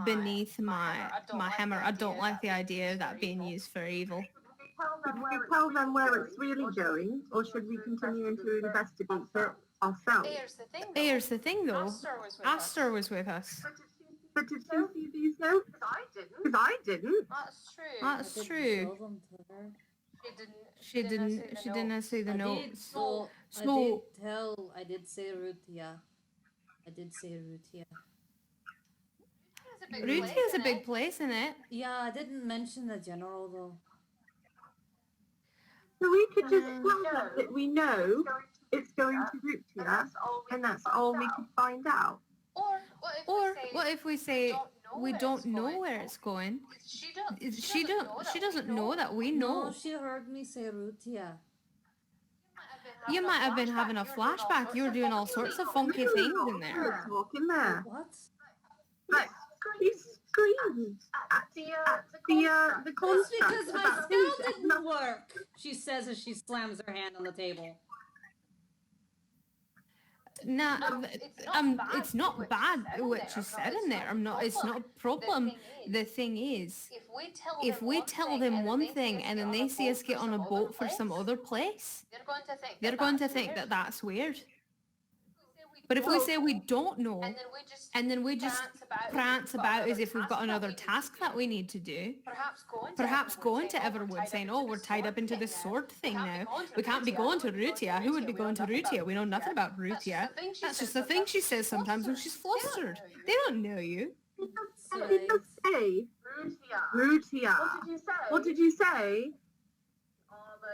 Speaker 4: beneath my hammer. I don't like the idea of that being used for evil.
Speaker 2: Should we tell them where it's really going, or should we continue to investigate it ourselves?
Speaker 6: Here's the thing though.
Speaker 4: Aster was with us.
Speaker 2: But did she see these notes? Because I didn't.
Speaker 6: That's true.
Speaker 4: That's
Speaker 3: Tell
Speaker 4: true.
Speaker 3: them to her.
Speaker 4: She didn't see the
Speaker 3: I
Speaker 4: notes.
Speaker 3: did, so
Speaker 4: So-
Speaker 3: I did say Rutia.
Speaker 4: Ruti is a big place, isn't it?
Speaker 3: Yeah, I didn't mention the general though.
Speaker 2: So we could just tell them that we know it's going to Rutia, and that's all we could find out.
Speaker 4: Or what if we say we don't know where it's going? She doesn't know that we know.
Speaker 3: No, she heard me say Rutia.
Speaker 4: You might have been having a flashback. You were doing all sorts of funky things in there.
Speaker 2: Let's walk in there.
Speaker 3: What?
Speaker 2: Like, he screamed at the
Speaker 3: That's
Speaker 2: construct
Speaker 3: because my
Speaker 2: about
Speaker 3: spell
Speaker 2: things.
Speaker 3: didn't work, she says as she slams her hand on the table.
Speaker 4: Nah, it's not bad
Speaker 6: what
Speaker 4: what you said in there. I'm not. It's not a problem. The thing is, if we tell them one thing and then they see us get on a boat for some other place, they're going to think that that's weird. But if we say we don't know, and then we just prance about as if we've got another task that we need to do, perhaps going to Everwood saying, oh, we're tied up into this sword thing now. We can't be going to Rutia. Who would be going to Rutia? We know nothing about Rutia. That's just the thing she says sometimes when she's flustered. They don't know you.
Speaker 2: What did you say? Rutia. What did you say?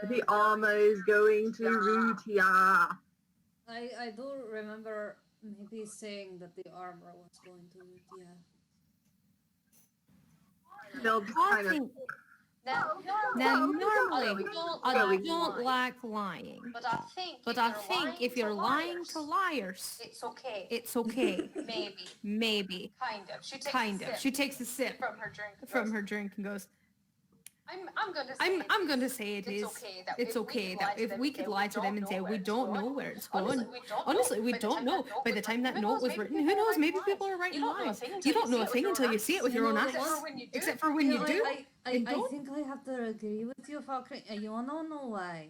Speaker 2: The armor's going to Rutia.
Speaker 3: I do remember maybe saying that the armor was going to Rutia.
Speaker 2: They'll just
Speaker 4: I
Speaker 2: kind of...
Speaker 4: think
Speaker 6: Now,
Speaker 4: normally I
Speaker 2: going
Speaker 4: don't like lying.
Speaker 6: but I think
Speaker 4: If you're lying to liars,
Speaker 6: it's okay.
Speaker 4: it's okay.
Speaker 6: Maybe.
Speaker 4: Maybe.
Speaker 6: Kind of.
Speaker 4: She takes a sip
Speaker 6: from her drink.
Speaker 4: and goes,
Speaker 6: I'm going to say
Speaker 4: it is. It's okay that if we could lie to them and say we don't know where it's going. Honestly, we don't know. By the time that note was written, who knows? Maybe people are writing lies. You don't know a thing until you see it with your own eyes. Except for when you do.
Speaker 3: I think I have to agree with you, Falcon. You wanna know why?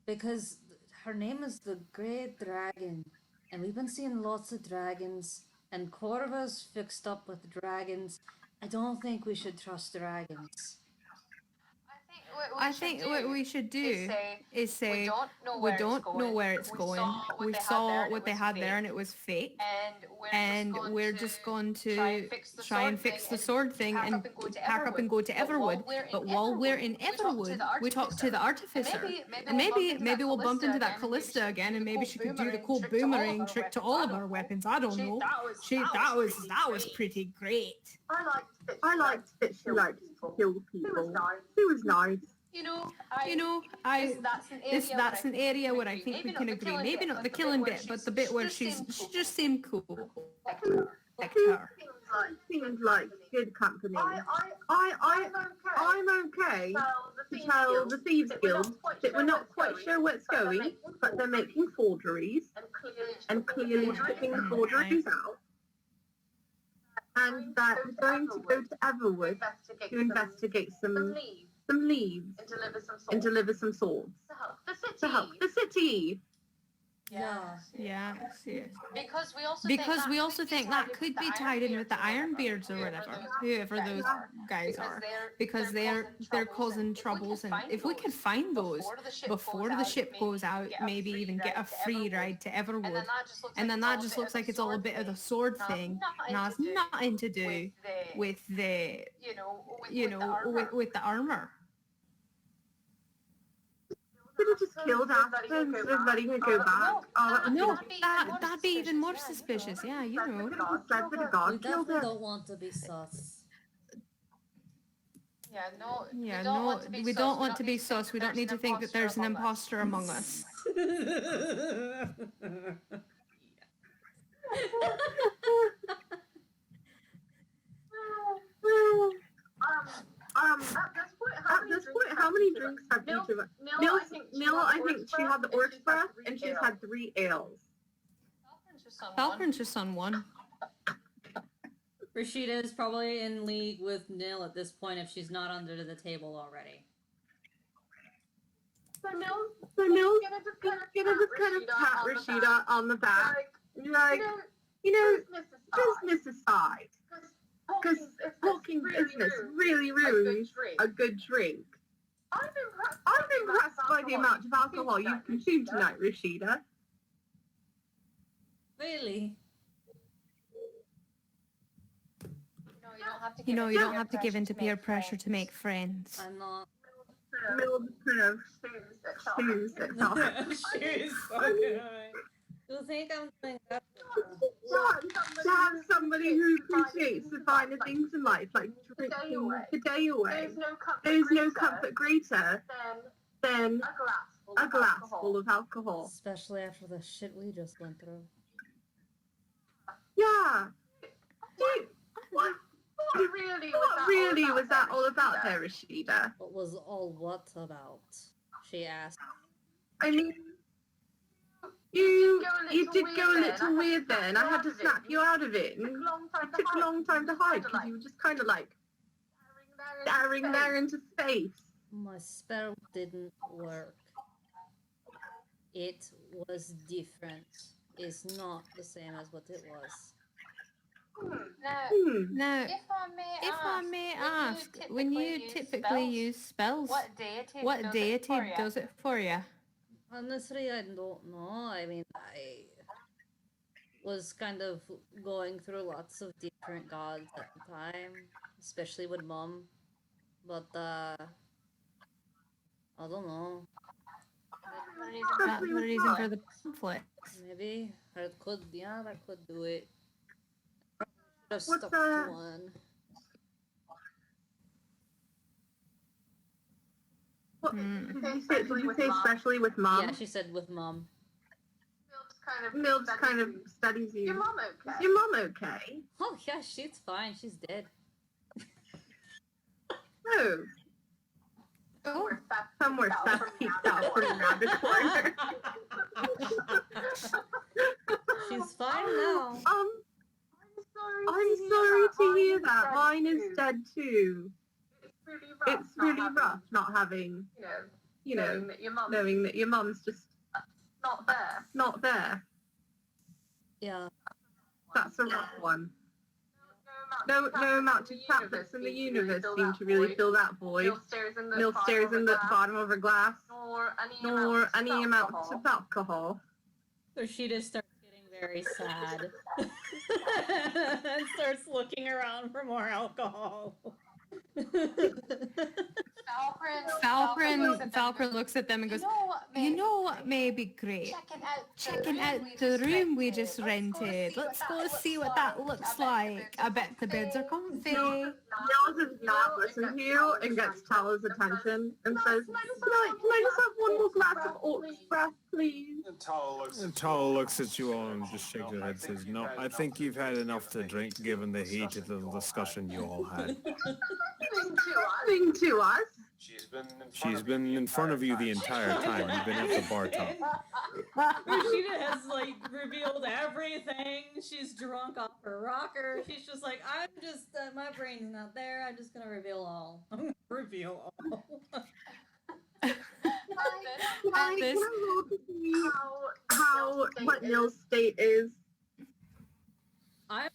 Speaker 3: Because her name is the Great Dragon, and we've been seeing lots of dragons, and Corva's fixed up with dragons. I don't think we should trust dragons.
Speaker 4: I think what we should do is say
Speaker 6: we don't know where it's going.
Speaker 4: We saw what they had there and it was fake. And we're just going to try and fix the sword thing and pack up and go to Everwood. But while we're in Everwood, we talk to the artificer. And maybe we'll bump into that Callista again, and maybe she could do the cool boomerang trick to all of our weapons. I don't know. That was pretty great.
Speaker 2: I liked that she liked to kill people. It was nice.
Speaker 4: That's an area where I think we can agree. Maybe not the killing bit, but the bit where she just seemed cool. Like her.
Speaker 2: Seemed like good company. I'm okay to tell the Thieves Guild that we're not quite sure where it's going, but they're making forgeries and clearly shipping the forgeries out. And that we're going to go to Everwood to investigate some leaves and deliver some swords to help the city.
Speaker 4: Yeah.
Speaker 6: Because
Speaker 4: we also think that could be tied in with the Ironbeards or whatever, whoever those guys are, because they're causing troubles. And if we could find those before the ship goes out, maybe even get a free ride to Everwood, and then that just looks like it's all a bit of the sword thing, and has nothing to do with the with the armor.
Speaker 2: Could have just killed after instead of letting her go back.
Speaker 4: That'd be even more suspicious. Yeah, you know.
Speaker 3: We definitely don't want to be sus.
Speaker 4: We don't want to be sus. We don't need to think that there's an imposter among us.
Speaker 2: At this point, how many drinks have each of us? Neil, I think she had the Orc's Breath, and she's had 3 ales.
Speaker 4: Falcon's just on 1.
Speaker 3: Rashida is probably in league with Nil at this point if she's not under the table already.
Speaker 2: So Neil's gonna just kind of pat Rashida on the back, like, business aside. Because talking business really ruins a good drink. I'm impressed by the amount of alcohol you've consumed tonight, Rashida.
Speaker 3: Really?
Speaker 4: You don't have to give in to peer pressure to make friends.
Speaker 3: I'm not.
Speaker 2: Real kind of shoes that talk.
Speaker 3: She's fucking right. You think I'm doing that?
Speaker 2: To have somebody who appreciates the finer things in life, like drinking the day away. There's no comfort greater than a glass full of alcohol.
Speaker 3: Especially after the shit we just went through.
Speaker 2: Yeah. Dude, what really was that all about there, Rashida?
Speaker 3: What was all what about? She asked.
Speaker 2: I mean, You did go a little weird then. I had to snap you out of it. And it took a long time to hide because you were just kind of like staring there into space.
Speaker 3: My spell didn't work. It was different. It's not the same as what it was.
Speaker 6: Now,
Speaker 4: Now,
Speaker 6: if
Speaker 4: if I may ask, when you typically use spells,
Speaker 6: what deity
Speaker 4: does it for you?
Speaker 3: Honestly, I don't know. I mean, I was kind of going through lots of different gods at the time, especially with Mom. But, I don't know.
Speaker 4: That's the reason for the conflicts.
Speaker 3: Maybe I could, yeah, that could do it. Should have
Speaker 2: What's
Speaker 3: stuck
Speaker 2: that?
Speaker 3: to one.
Speaker 2: What, did you say especially with Mom?
Speaker 3: Yeah, she said with Mom.
Speaker 2: Mild kind of studies you. Your mom okay? Is your mom okay?
Speaker 3: Oh yeah, she's fine. She's dead.
Speaker 2: Oh.
Speaker 4: Oh,
Speaker 2: Somewhere Seth peeked out from around the corner.
Speaker 3: She's fine now.
Speaker 2: I'm sorry to hear that. Mine is dead too. It's really rough not having, you know, knowing that your mom's just not there.
Speaker 3: Yeah.
Speaker 2: That's a rough one. No amount of tablets in the universe seem to really fill that void. Mill stares in the bottom of her glass, nor any amount of alcohol.
Speaker 3: Rashida starts getting very sad. And starts looking around for more alcohol.
Speaker 4: Falcon looks at them and goes, you know what may be great? Checking out the room we just rented. Let's go see what that looks like. I bet the beds are comfy.
Speaker 2: Nils does not listen to you and gets Tala's attention and says, can I just have one more glass of oat express, please?
Speaker 1: And Tala looks at you all and just shakes her head and says, no, I think you've had enough to drink given the heated little discussion you all had.
Speaker 2: Sing to us.
Speaker 1: She's been in front of you the entire time. You've been at the bar top.
Speaker 3: Rashida has like revealed everything. She's drunk off her rocker. She's just like, I'm just, my brain's not there. I'm just gonna reveal all. I'm gonna reveal all.
Speaker 2: Can I roll to see what Nils' state is?
Speaker 3: I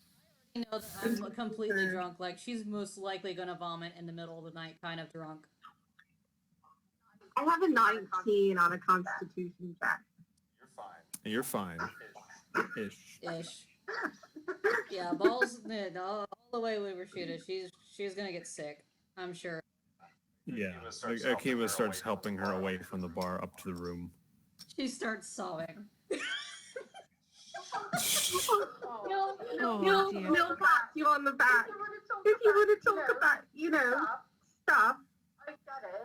Speaker 3: know that I'm completely drunk. Like, she's most likely gonna vomit in the middle of the night, kind of drunk.
Speaker 2: I have a 19 on a constitution check.
Speaker 1: You're fine. Ish.
Speaker 3: Yeah, balls, all the way with Rashida. She's gonna get sick, I'm sure.
Speaker 1: Yeah. Akiva starts helping her away from the bar up to the room.
Speaker 3: She starts sobbing.
Speaker 2: He'll pat you on the back. If you want to talk about, stuff,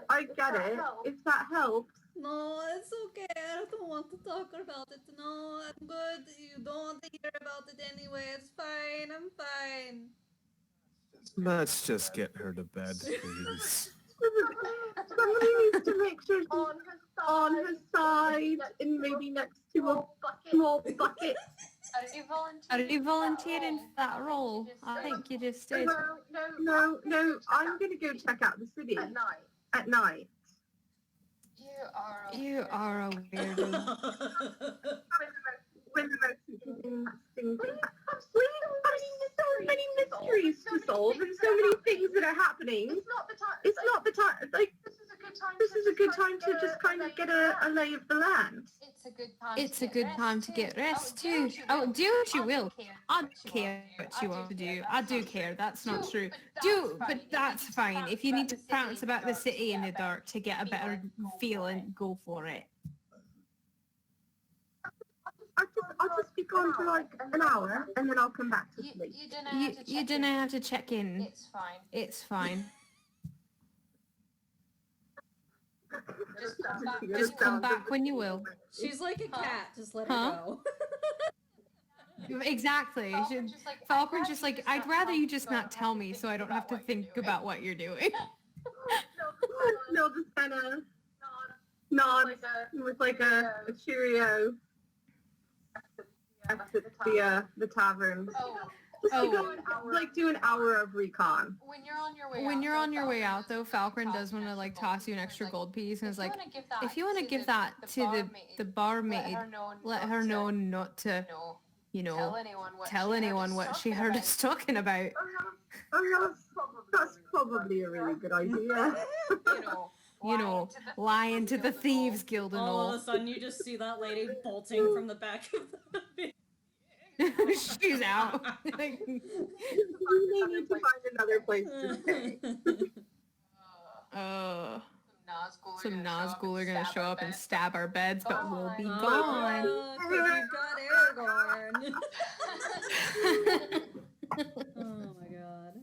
Speaker 2: I get it. If that helps.
Speaker 3: No, it's okay. I don't want to talk about it. No, I'm good. You don't want to hear about it anyway. It's fine. I'm fine.
Speaker 1: Let's just get her to bed, please.
Speaker 2: Somebody needs to make sure she's on her side and maybe next to a small bucket.
Speaker 4: Are you volunteering for that role? I think you just did.
Speaker 2: No, I'm going to go check out the city. At night.
Speaker 4: You are a weirdo.
Speaker 2: When the most interesting thing. There's so many mysteries to solve and so many things that are happening. It's not the time. Like, this is a good time to just kind of get a lay of the land.
Speaker 6: It's a good time
Speaker 4: to get rest too. Oh, do what you will. I don't care what you want to do. I do care. That's not true. But that's fine. If you need to prance about the city in the dark to get a better feeling, go for it.
Speaker 2: I'll just be gone for like an hour and then I'll come back to sleep.
Speaker 4: You didn't have to check in.
Speaker 6: It's fine.
Speaker 4: It's fine.
Speaker 6: Just
Speaker 4: Just come back when you will.
Speaker 3: She's like a cat. Just let her go.
Speaker 4: Exactly. Falcon's just like, I'd rather you just not tell me so I don't have to think about what you're doing.
Speaker 2: No, just kind of nod with like a cheerio. the tavern.
Speaker 6: Oh,
Speaker 2: Just
Speaker 4: Oh.
Speaker 2: do an hour of recon.
Speaker 6: when you're on your way
Speaker 4: When
Speaker 6: out,
Speaker 4: you're
Speaker 6: though,
Speaker 4: on your way out, though,
Speaker 6: Falcon
Speaker 4: Falcon does want to like toss you an extra gold piece, and is like, if you
Speaker 6: want
Speaker 4: want to give that to the barmaid, let her know not to, you
Speaker 6: tell
Speaker 4: know,
Speaker 6: anyone what she heard us
Speaker 4: talking about.
Speaker 2: That's probably a really good idea.
Speaker 4: You know, lying to the thieves guild and
Speaker 3: All
Speaker 4: all.
Speaker 3: of a sudden, you just see that lady bolting from the back of the
Speaker 4: She's out. Like,
Speaker 2: We may need to find another place to stay.
Speaker 4: some Nazgul are gonna show up and stab our beds, but we'll be
Speaker 3: Oh,
Speaker 4: gone.
Speaker 3: because you got Aragorn. Oh my god.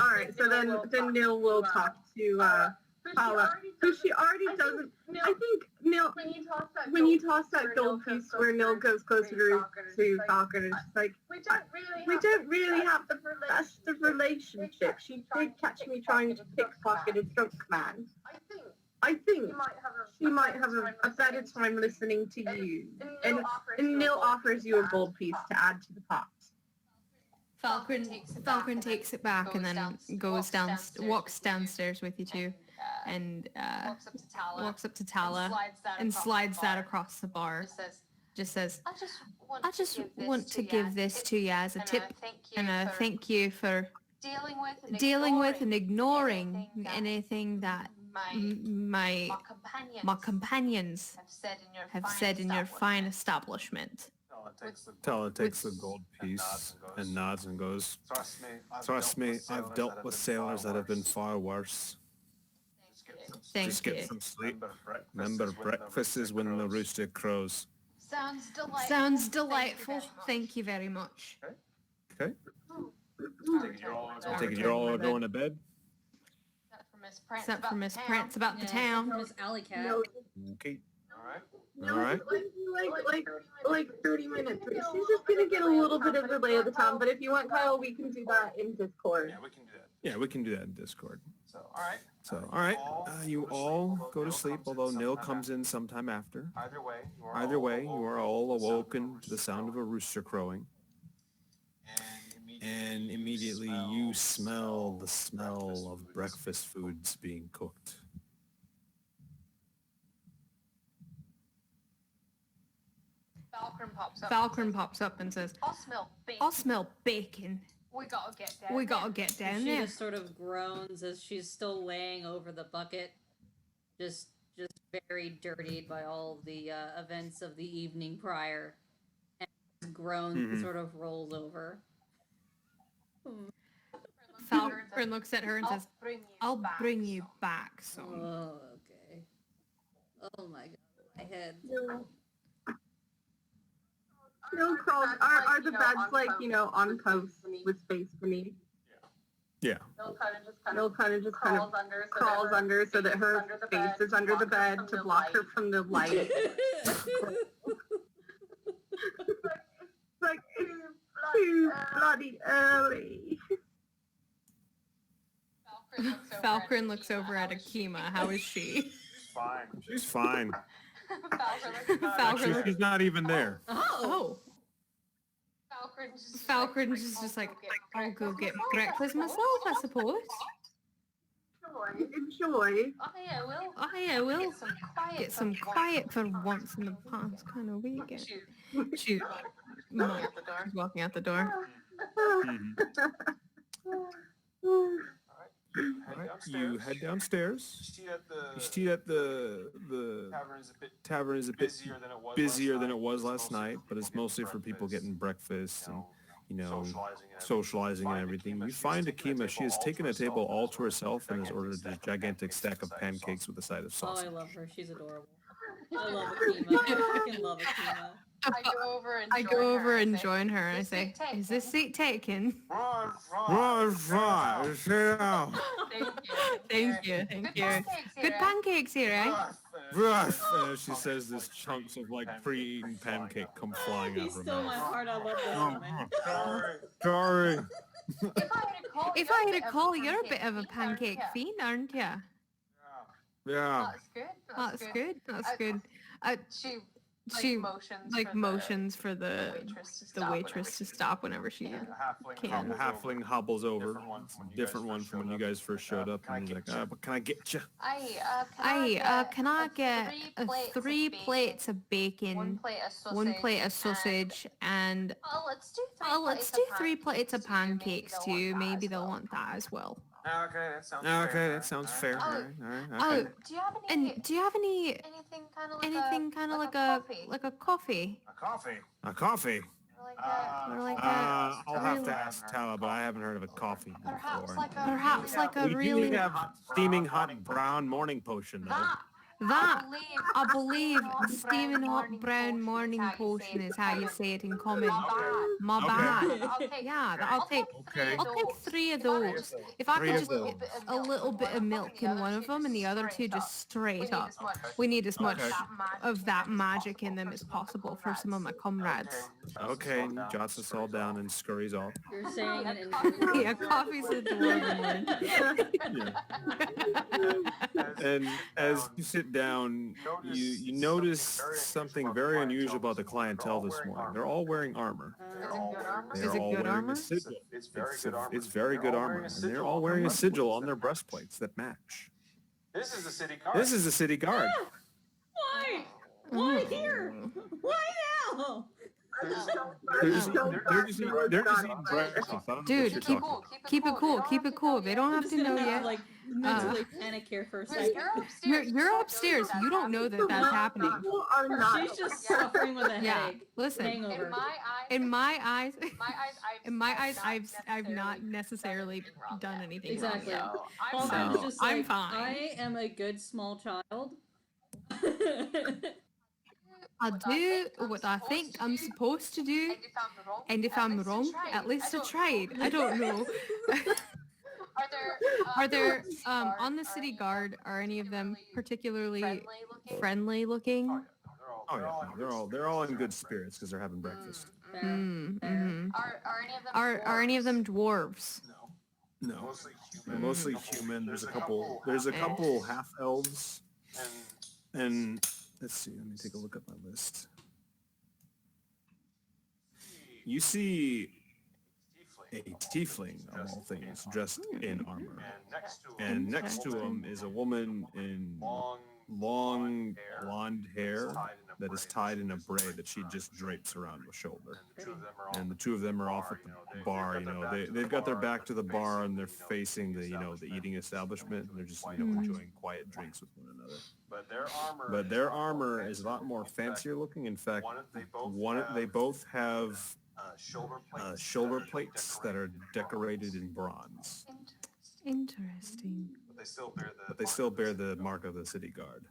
Speaker 2: All right. So then Nil will talk to Paula, who she already doesn't. I think Nil, when you toss that gold piece where Nil goes closer to Falcon, and she's like, we don't really have the best of relationship. She did catch me trying to pickpocket a drunk man. I think she might have a better time listening to you. And Nil offers you a gold piece to add to the pot.
Speaker 4: Falcon takes it back and then walks downstairs with you two, and walks up to Tala and slides that across the bar. Just says, I just want to give this to you as a tip and a thank you for dealing with and ignoring anything that my companions have said in your fine establishment.
Speaker 1: Tala takes the gold piece and nods and goes, trust me, I've dealt with sailors that have been far worse.
Speaker 4: Thank
Speaker 1: Just
Speaker 4: you.
Speaker 1: get some sleep. Remember, breakfast is when the rooster crows.
Speaker 4: Sounds delightful. Thank you very much.
Speaker 1: Okay? Take it you're all going to bed?
Speaker 4: Except for Miss Prance about the town.
Speaker 3: Miss Alley Cat.
Speaker 1: Okay. All right.
Speaker 2: Like 30 minutes. She's just gonna get a little bit of the lay of the town, but if you want, Kyle, we can do that in Discord.
Speaker 1: Yeah, we can do that in Discord. So, all right. You all go to sleep, although Nil comes in sometime after. Either way, you are all awoken to the sound of a rooster crowing. And immediately you smell the smell of breakfast foods being cooked.
Speaker 4: Falcon pops up and says, I'll smell bacon.
Speaker 6: We gotta get down.
Speaker 4: Down
Speaker 3: She
Speaker 4: there.
Speaker 3: just sort of groans as she's still laying over the bucket, just very dirtied by all the events of the evening prior, and groans and sort of rolls over.
Speaker 4: Falcon looks at her and says, I'll bring you back soon.
Speaker 3: Oh, okay. Oh my god, my head.
Speaker 2: Nil crawls. Are the beds like, on posts with space beneath?
Speaker 1: Yeah.
Speaker 2: Nil kind of crawls under so that her face is under the bed to block her from the light. Like, it's too bloody early.
Speaker 4: Falcon looks over at Akima. How is she?
Speaker 1: She's fine.
Speaker 4: Falcon
Speaker 1: Actually,
Speaker 4: looks,
Speaker 1: she's not even there.
Speaker 4: oh. Falcon's just like, I'll go get breakfast myself, I suppose.
Speaker 2: Enjoy.
Speaker 6: Oh yeah,
Speaker 4: I will
Speaker 6: get some
Speaker 4: quiet for once in the past kind of weekend. She's walking out the door.
Speaker 1: You head downstairs. You see that the tavern is a bit busier than it was last night, but it's mostly for people getting breakfast and socializing and everything. You find Akima. She has taken a table all to herself and has ordered a gigantic stack of pancakes with a side of
Speaker 3: Oh,
Speaker 1: sausage.
Speaker 3: I love her. She's adorable. I love Akima. I fucking love Akima.
Speaker 6: I go over and
Speaker 4: join her and I say, is this seat taken? Thank you. Good pancakes here, eh?
Speaker 1: She says this chunks of like pre-eaten pancake come flying out
Speaker 3: He's
Speaker 1: of her
Speaker 3: still my
Speaker 1: mouth.
Speaker 3: heart. I love this woman.
Speaker 1: Sorry.
Speaker 4: If I had a call, you're a bit of a pancake fiend, aren't you?
Speaker 1: Yeah.
Speaker 6: That's good.
Speaker 4: That's good. She
Speaker 7: motions
Speaker 4: like
Speaker 7: for
Speaker 4: motions for
Speaker 7: the
Speaker 4: the waitress to stop whenever she
Speaker 1: The
Speaker 4: can.
Speaker 1: halfling hobbles over. Different one from when you guys first showed up. And he's like, what can I get you?
Speaker 4: Can I get three plates of bacon, one plate of sausage, and let's do three plates of pancakes too. Maybe they'll want that as well.
Speaker 8: Okay, that sounds fair.
Speaker 1: All right. Okay.
Speaker 7: Do you have
Speaker 4: And do you have
Speaker 7: anything kind of
Speaker 4: like a coffee?
Speaker 1: A coffee?
Speaker 4: Or like
Speaker 1: I'll have to ask Tala, but I haven't heard of a coffee before.
Speaker 4: perhaps like a
Speaker 1: We
Speaker 4: really
Speaker 1: do have steaming hot brown morning potion, though.
Speaker 4: that I believe steaming hot brown morning potion is how you say it in common. My bad. Yeah, I'll take
Speaker 1: Okay.
Speaker 4: I'll take three of those. If I
Speaker 1: Three
Speaker 4: could
Speaker 1: of
Speaker 4: just
Speaker 1: those.
Speaker 4: get a little bit of milk in one of them and the other two just straight up. We need as much
Speaker 1: Okay.
Speaker 4: of that magic in them as possible for some of my comrades.
Speaker 1: Okay, and he jots us all down and scurries off.
Speaker 3: You're saying it in
Speaker 4: Yeah, coffee's a dwarven word.
Speaker 1: And as you sit down, you notice something very unusual about the clientele this morning. They're all wearing armor.
Speaker 4: Is
Speaker 1: They're
Speaker 4: it
Speaker 1: all
Speaker 4: good
Speaker 1: wearing
Speaker 4: armor?
Speaker 1: a sigil. It's very good armor, and they're all wearing a sigil on their breastplates that match.
Speaker 8: This is the city guard.
Speaker 1: This is the city guard.
Speaker 3: Why? Why here? Why now?
Speaker 1: They're just eating breakfast. I don't know what
Speaker 4: Dude,
Speaker 1: you're
Speaker 4: keep
Speaker 1: talking
Speaker 4: keep it cool. They don't
Speaker 3: I'm
Speaker 4: have
Speaker 3: just
Speaker 4: to know
Speaker 3: gonna
Speaker 4: yet.
Speaker 3: like mentally panic here for a second.
Speaker 4: You're upstairs. You don't know that that's happening.
Speaker 2: People are not.
Speaker 3: She's just suffering with a
Speaker 4: Yeah,
Speaker 3: headache.
Speaker 4: listen.
Speaker 3: Hangover.
Speaker 4: In my eyes, I've not necessarily done anything
Speaker 3: Exactly.
Speaker 4: wrong.
Speaker 3: Paul
Speaker 4: So,
Speaker 3: Bear's just
Speaker 4: I'm
Speaker 3: like,
Speaker 4: fine.
Speaker 3: I am a good small child.
Speaker 4: I do what I think I'm supposed to do, and if I'm wrong, at least I tried. I don't know. Are there on the city guard? Are any of them particularly friendly looking?
Speaker 1: Oh yeah, they're all in good spirits because they're having breakfast.
Speaker 3: Fair,
Speaker 4: Mm,
Speaker 3: fair.
Speaker 4: mhm. Are any of them dwarves?
Speaker 1: No, they're mostly human. There's a couple half elves, and let's see. Let me take a look at my list. You see a tiefling of all things dressed in armor, and next to him is a woman in long blonde hair that is tied in a braid that she just drapes around her shoulder. And the two of them are off at the bar. You know, they've got their back to the bar and they're facing the the eating establishment. And they're just enjoying quiet drinks with one another. But their armor is a lot more fancier looking. In fact, they both have shoulder plates that are decorated in bronze,
Speaker 4: Interesting.
Speaker 1: but they still bear the mark of the city guard.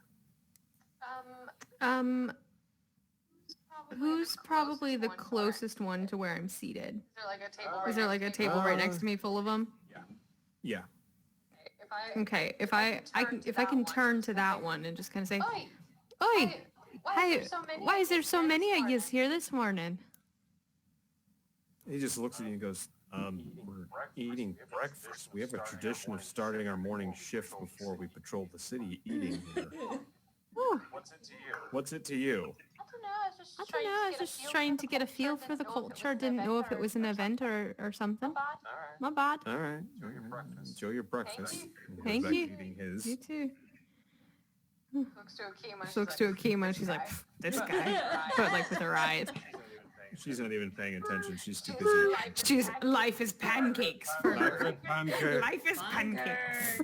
Speaker 4: Who's probably the closest one to where I'm seated? Is there like a table
Speaker 1: Uh,
Speaker 4: right next to me full of them?
Speaker 1: Yeah.
Speaker 4: Okay, if I can turn to that one and just kind of say, "Oi, hey, why is there so many of yous here this morning?"
Speaker 1: He just looks at you and goes, we're eating breakfast. We have a tradition of starting our morning shift before we patrol the city eating here.
Speaker 4: Oh,
Speaker 1: What's it to you?
Speaker 4: I don't know. I was just trying to get a feel for the culture. Didn't know if it was an event or something. My bad.
Speaker 1: All right. Enjoy your breakfast. He goes
Speaker 4: Thank
Speaker 1: back to
Speaker 4: you.
Speaker 1: eating his.
Speaker 4: You too.
Speaker 7: She
Speaker 4: Looks to Akima and she's like, "Pff, this guy," but like with her eyes.
Speaker 1: She's not even paying attention. She's too busy.
Speaker 4: She's life is pancakes for her.
Speaker 1: Like a pancake.
Speaker 4: Life is pancakes.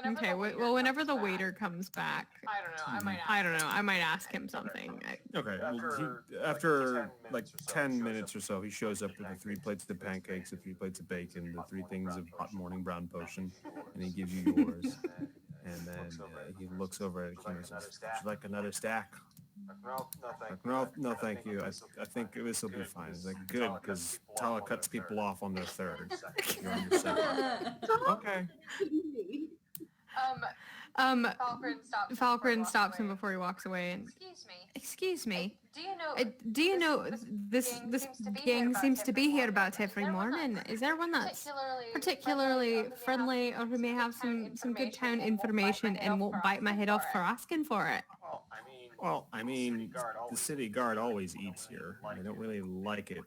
Speaker 4: Okay, well, whenever the waiter comes back, I don't know. I might ask him something.
Speaker 1: Okay. Well, after like 10 minutes or so, he shows up with the 3 plates of pancakes, the 3 plates of bacon, the 3 things of hot morning brown potion, and he gives you yours. And then he looks over at Akima and says, "Would you like another stack?" No, thank you. I think this will be fine. It's like, good, because Tala cuts people off on their third. You're on your second. Okay.
Speaker 4: Falcon stops him before he walks away and, excuse me. Do you know this gang seems to be here about every morning? Is there one that's particularly friendly or who may have some good town information and won't bite my head off for asking for it?
Speaker 1: Well, I mean, the city guard always eats here. They don't really like it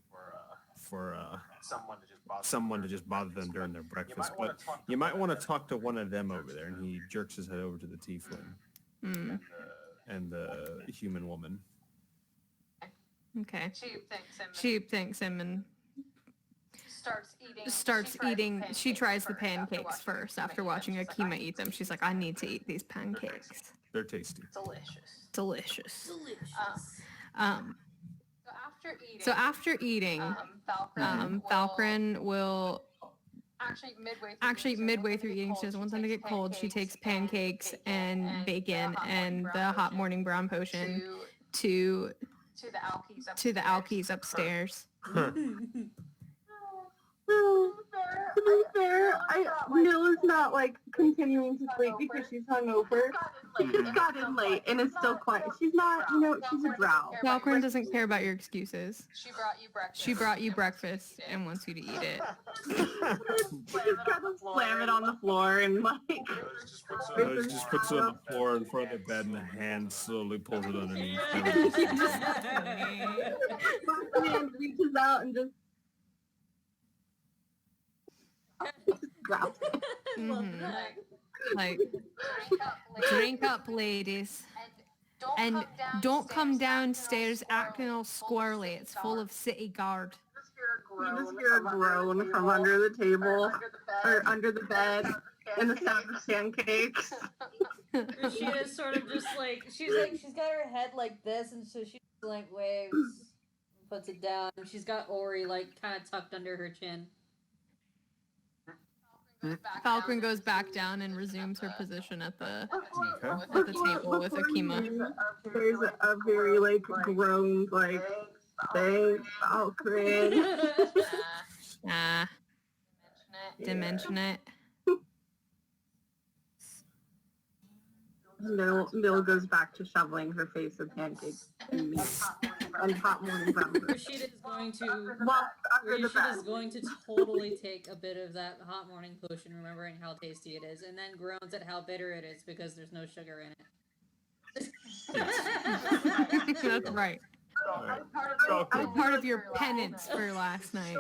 Speaker 1: for someone to just bother them during their breakfast. But you might want to talk to one of them over there. And he jerks his head over to the tiefling and the human woman.
Speaker 4: Okay. She thanks him and starts eating. She tries the pancakes first after watching Akima eat them. She's like, I need to eat these pancakes.
Speaker 1: They're tasty.
Speaker 4: Delicious. So after eating, Falcon will actually midway through eating, she doesn't want them to get cold. She takes pancakes and bacon and the hot morning brown potion to the Alkies upstairs.
Speaker 2: To be fair, Nil is not like continuing to sleep because she's hungover. She just got in late and is still quiet. She's not, she's a drow.
Speaker 4: Falcon doesn't care about your excuses. She brought you breakfast and wants you to eat it.
Speaker 2: She just kind of slam it on the floor and like.
Speaker 1: Just puts it on the floor in front of the bed and the hand slowly pulls it underneath.
Speaker 2: My hand reaches out and just grabs it.
Speaker 4: Like, drink up, ladies. And don't come downstairs acting all squirrely. It's full of city guard.
Speaker 2: You just hear a groan from under the table or under the bed and the sound of pancakes.
Speaker 3: Rashida's sort of just like she's got her head like this, and so she like waves, puts it down. She's got Ori like kind of tucked under her chin.
Speaker 4: Falcon goes back down and resumes her position at the
Speaker 1: Okay.
Speaker 4: table with Akima.
Speaker 2: There's a very like groan like thanks, Falcon.
Speaker 4: Didn't mention it.
Speaker 2: Mill goes back to shoveling her face with pancakes and meat and hot morning brown.
Speaker 3: Rashida is going to totally take a bit of that hot morning potion, remembering how tasty it is, and then groans at how bitter it is because there's no sugar in it.
Speaker 4: That's right. Part of your penance for last night.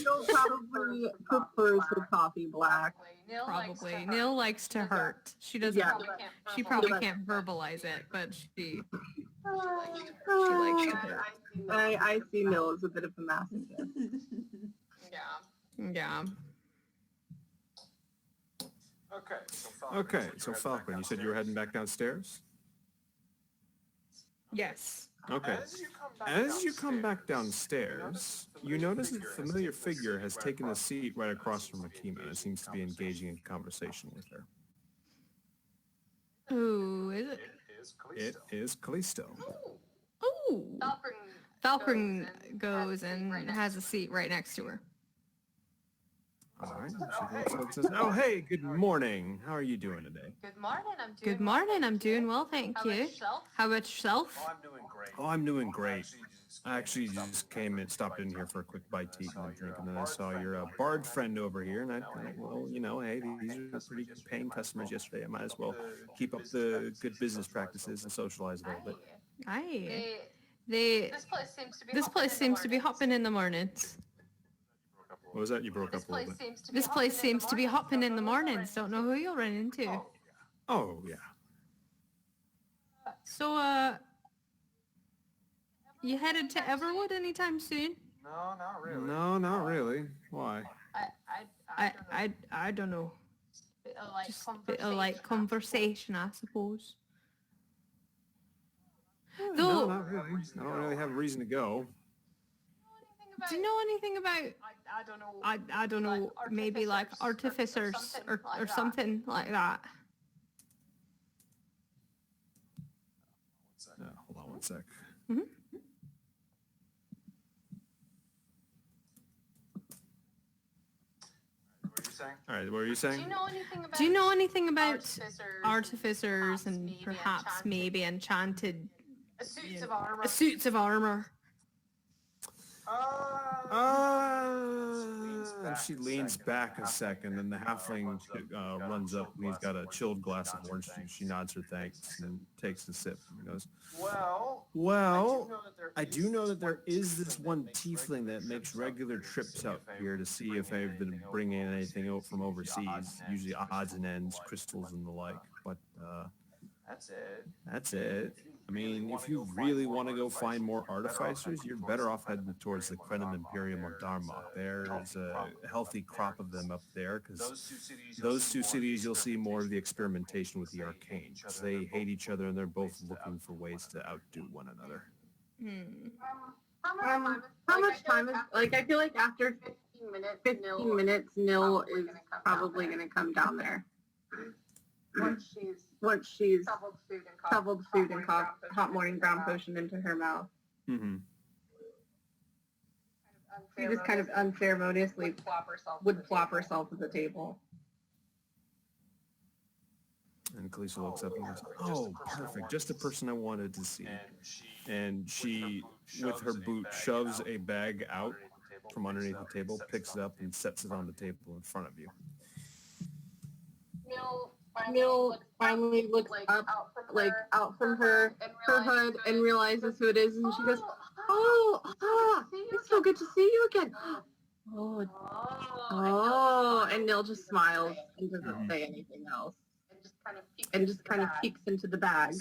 Speaker 2: Mill probably prefers the coffee black.
Speaker 4: Probably. Neil likes to hurt. She doesn't.
Speaker 2: Yeah.
Speaker 4: She probably can't verbalize it, but she likes to hurt.
Speaker 2: I see Mill as a bit of a masochist.
Speaker 4: Yeah.
Speaker 1: Okay, so Falcon, you said you were heading back downstairs?
Speaker 4: Yes.
Speaker 1: Okay. As you come back downstairs, you notice that the familiar figure has taken a seat right across from Akima and seems to be engaging in conversation with her.
Speaker 4: Who is it?
Speaker 1: It is Callisto.
Speaker 4: Oh. Falcon goes and has a seat right next to her.
Speaker 1: All right. She looks up and says, "Oh, hey, good morning. How are you doing today?"
Speaker 4: Good morning. I'm doing well, thank you. How about yourself?
Speaker 1: Oh, I'm doing great. I actually just came and stopped in here for a quick bite to eat and a drink, and then I saw your bard friend over here, and I thought, well, hey, these are pretty good paying customers yesterday. I might as well keep up the good business practices and socialize a little bit.
Speaker 4: Aye. This place seems to be hopping in the mornings.
Speaker 1: What was that? You broke up a little bit.
Speaker 4: This place seems to be hopping in the mornings. Don't know who you'll run into.
Speaker 1: Oh, yeah.
Speaker 4: So, you headed to Everwood anytime soon?
Speaker 8: No, not really.
Speaker 1: No, not really. Why?
Speaker 4: I don't know. Just a bit of light conversation, I suppose.
Speaker 1: No, not really. I don't really have a reason to go.
Speaker 4: Do you know anything about? I don't know. Maybe like artificers or something like that.
Speaker 1: Hold on one sec.
Speaker 4: Mm-hmm.
Speaker 8: saying?
Speaker 1: All right, what were you saying?
Speaker 7: Do you know anything about
Speaker 4: Artificers and perhaps maybe enchanted
Speaker 7: suits of armor?
Speaker 4: suits of armor?
Speaker 1: She leans back a second, and the halfling runs up, and he's got a chilled glass of orange juice. She nods her thanks and takes a sip and goes, well, I do know that there is this one tiefling that makes regular trips out here to see if I've been bringing anything out from overseas, usually odds and ends, crystals and the like, but that's it. I mean, if you really want to go find more artificers, you're better off heading towards the Krenim Imperium of Dharma. There's a healthy crop of them up there, because those two cities you'll see more of the experimentation with the arcane. They hate each other, and they're both looking for ways to outdo one another.
Speaker 2: How much time is, like, I feel like after 15 minutes, Nil is probably going to come down there. Once she's shoveled food and hot morning ground potion into her mouth.
Speaker 1: Mm-hmm.
Speaker 2: She just kind of unceremoniously would plop herself at the table.
Speaker 1: And Kalisa looks up and goes, oh, perfect, just the person I wanted to see. And she, with her boot, shoves a bag out from underneath the table, picks it up, and sets it on the table in front of you.
Speaker 2: Neil finally looks up, like, out from her hood and realizes who it is, and she goes, it's so good to see you again. And Neil just smiles and doesn't say anything else. And just kind of peeks into the bag.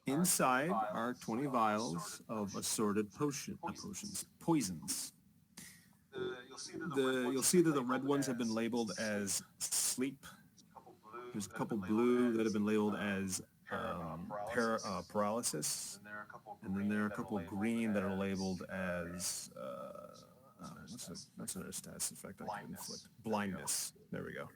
Speaker 1: Inside are 20 vials of assorted poisons. You'll see that the red ones have been labeled as sleep. There's a couple blue that have been labeled as paralysis, and then there are a couple green that are labeled as what's another status effect I can inflict? Blindness. There we go.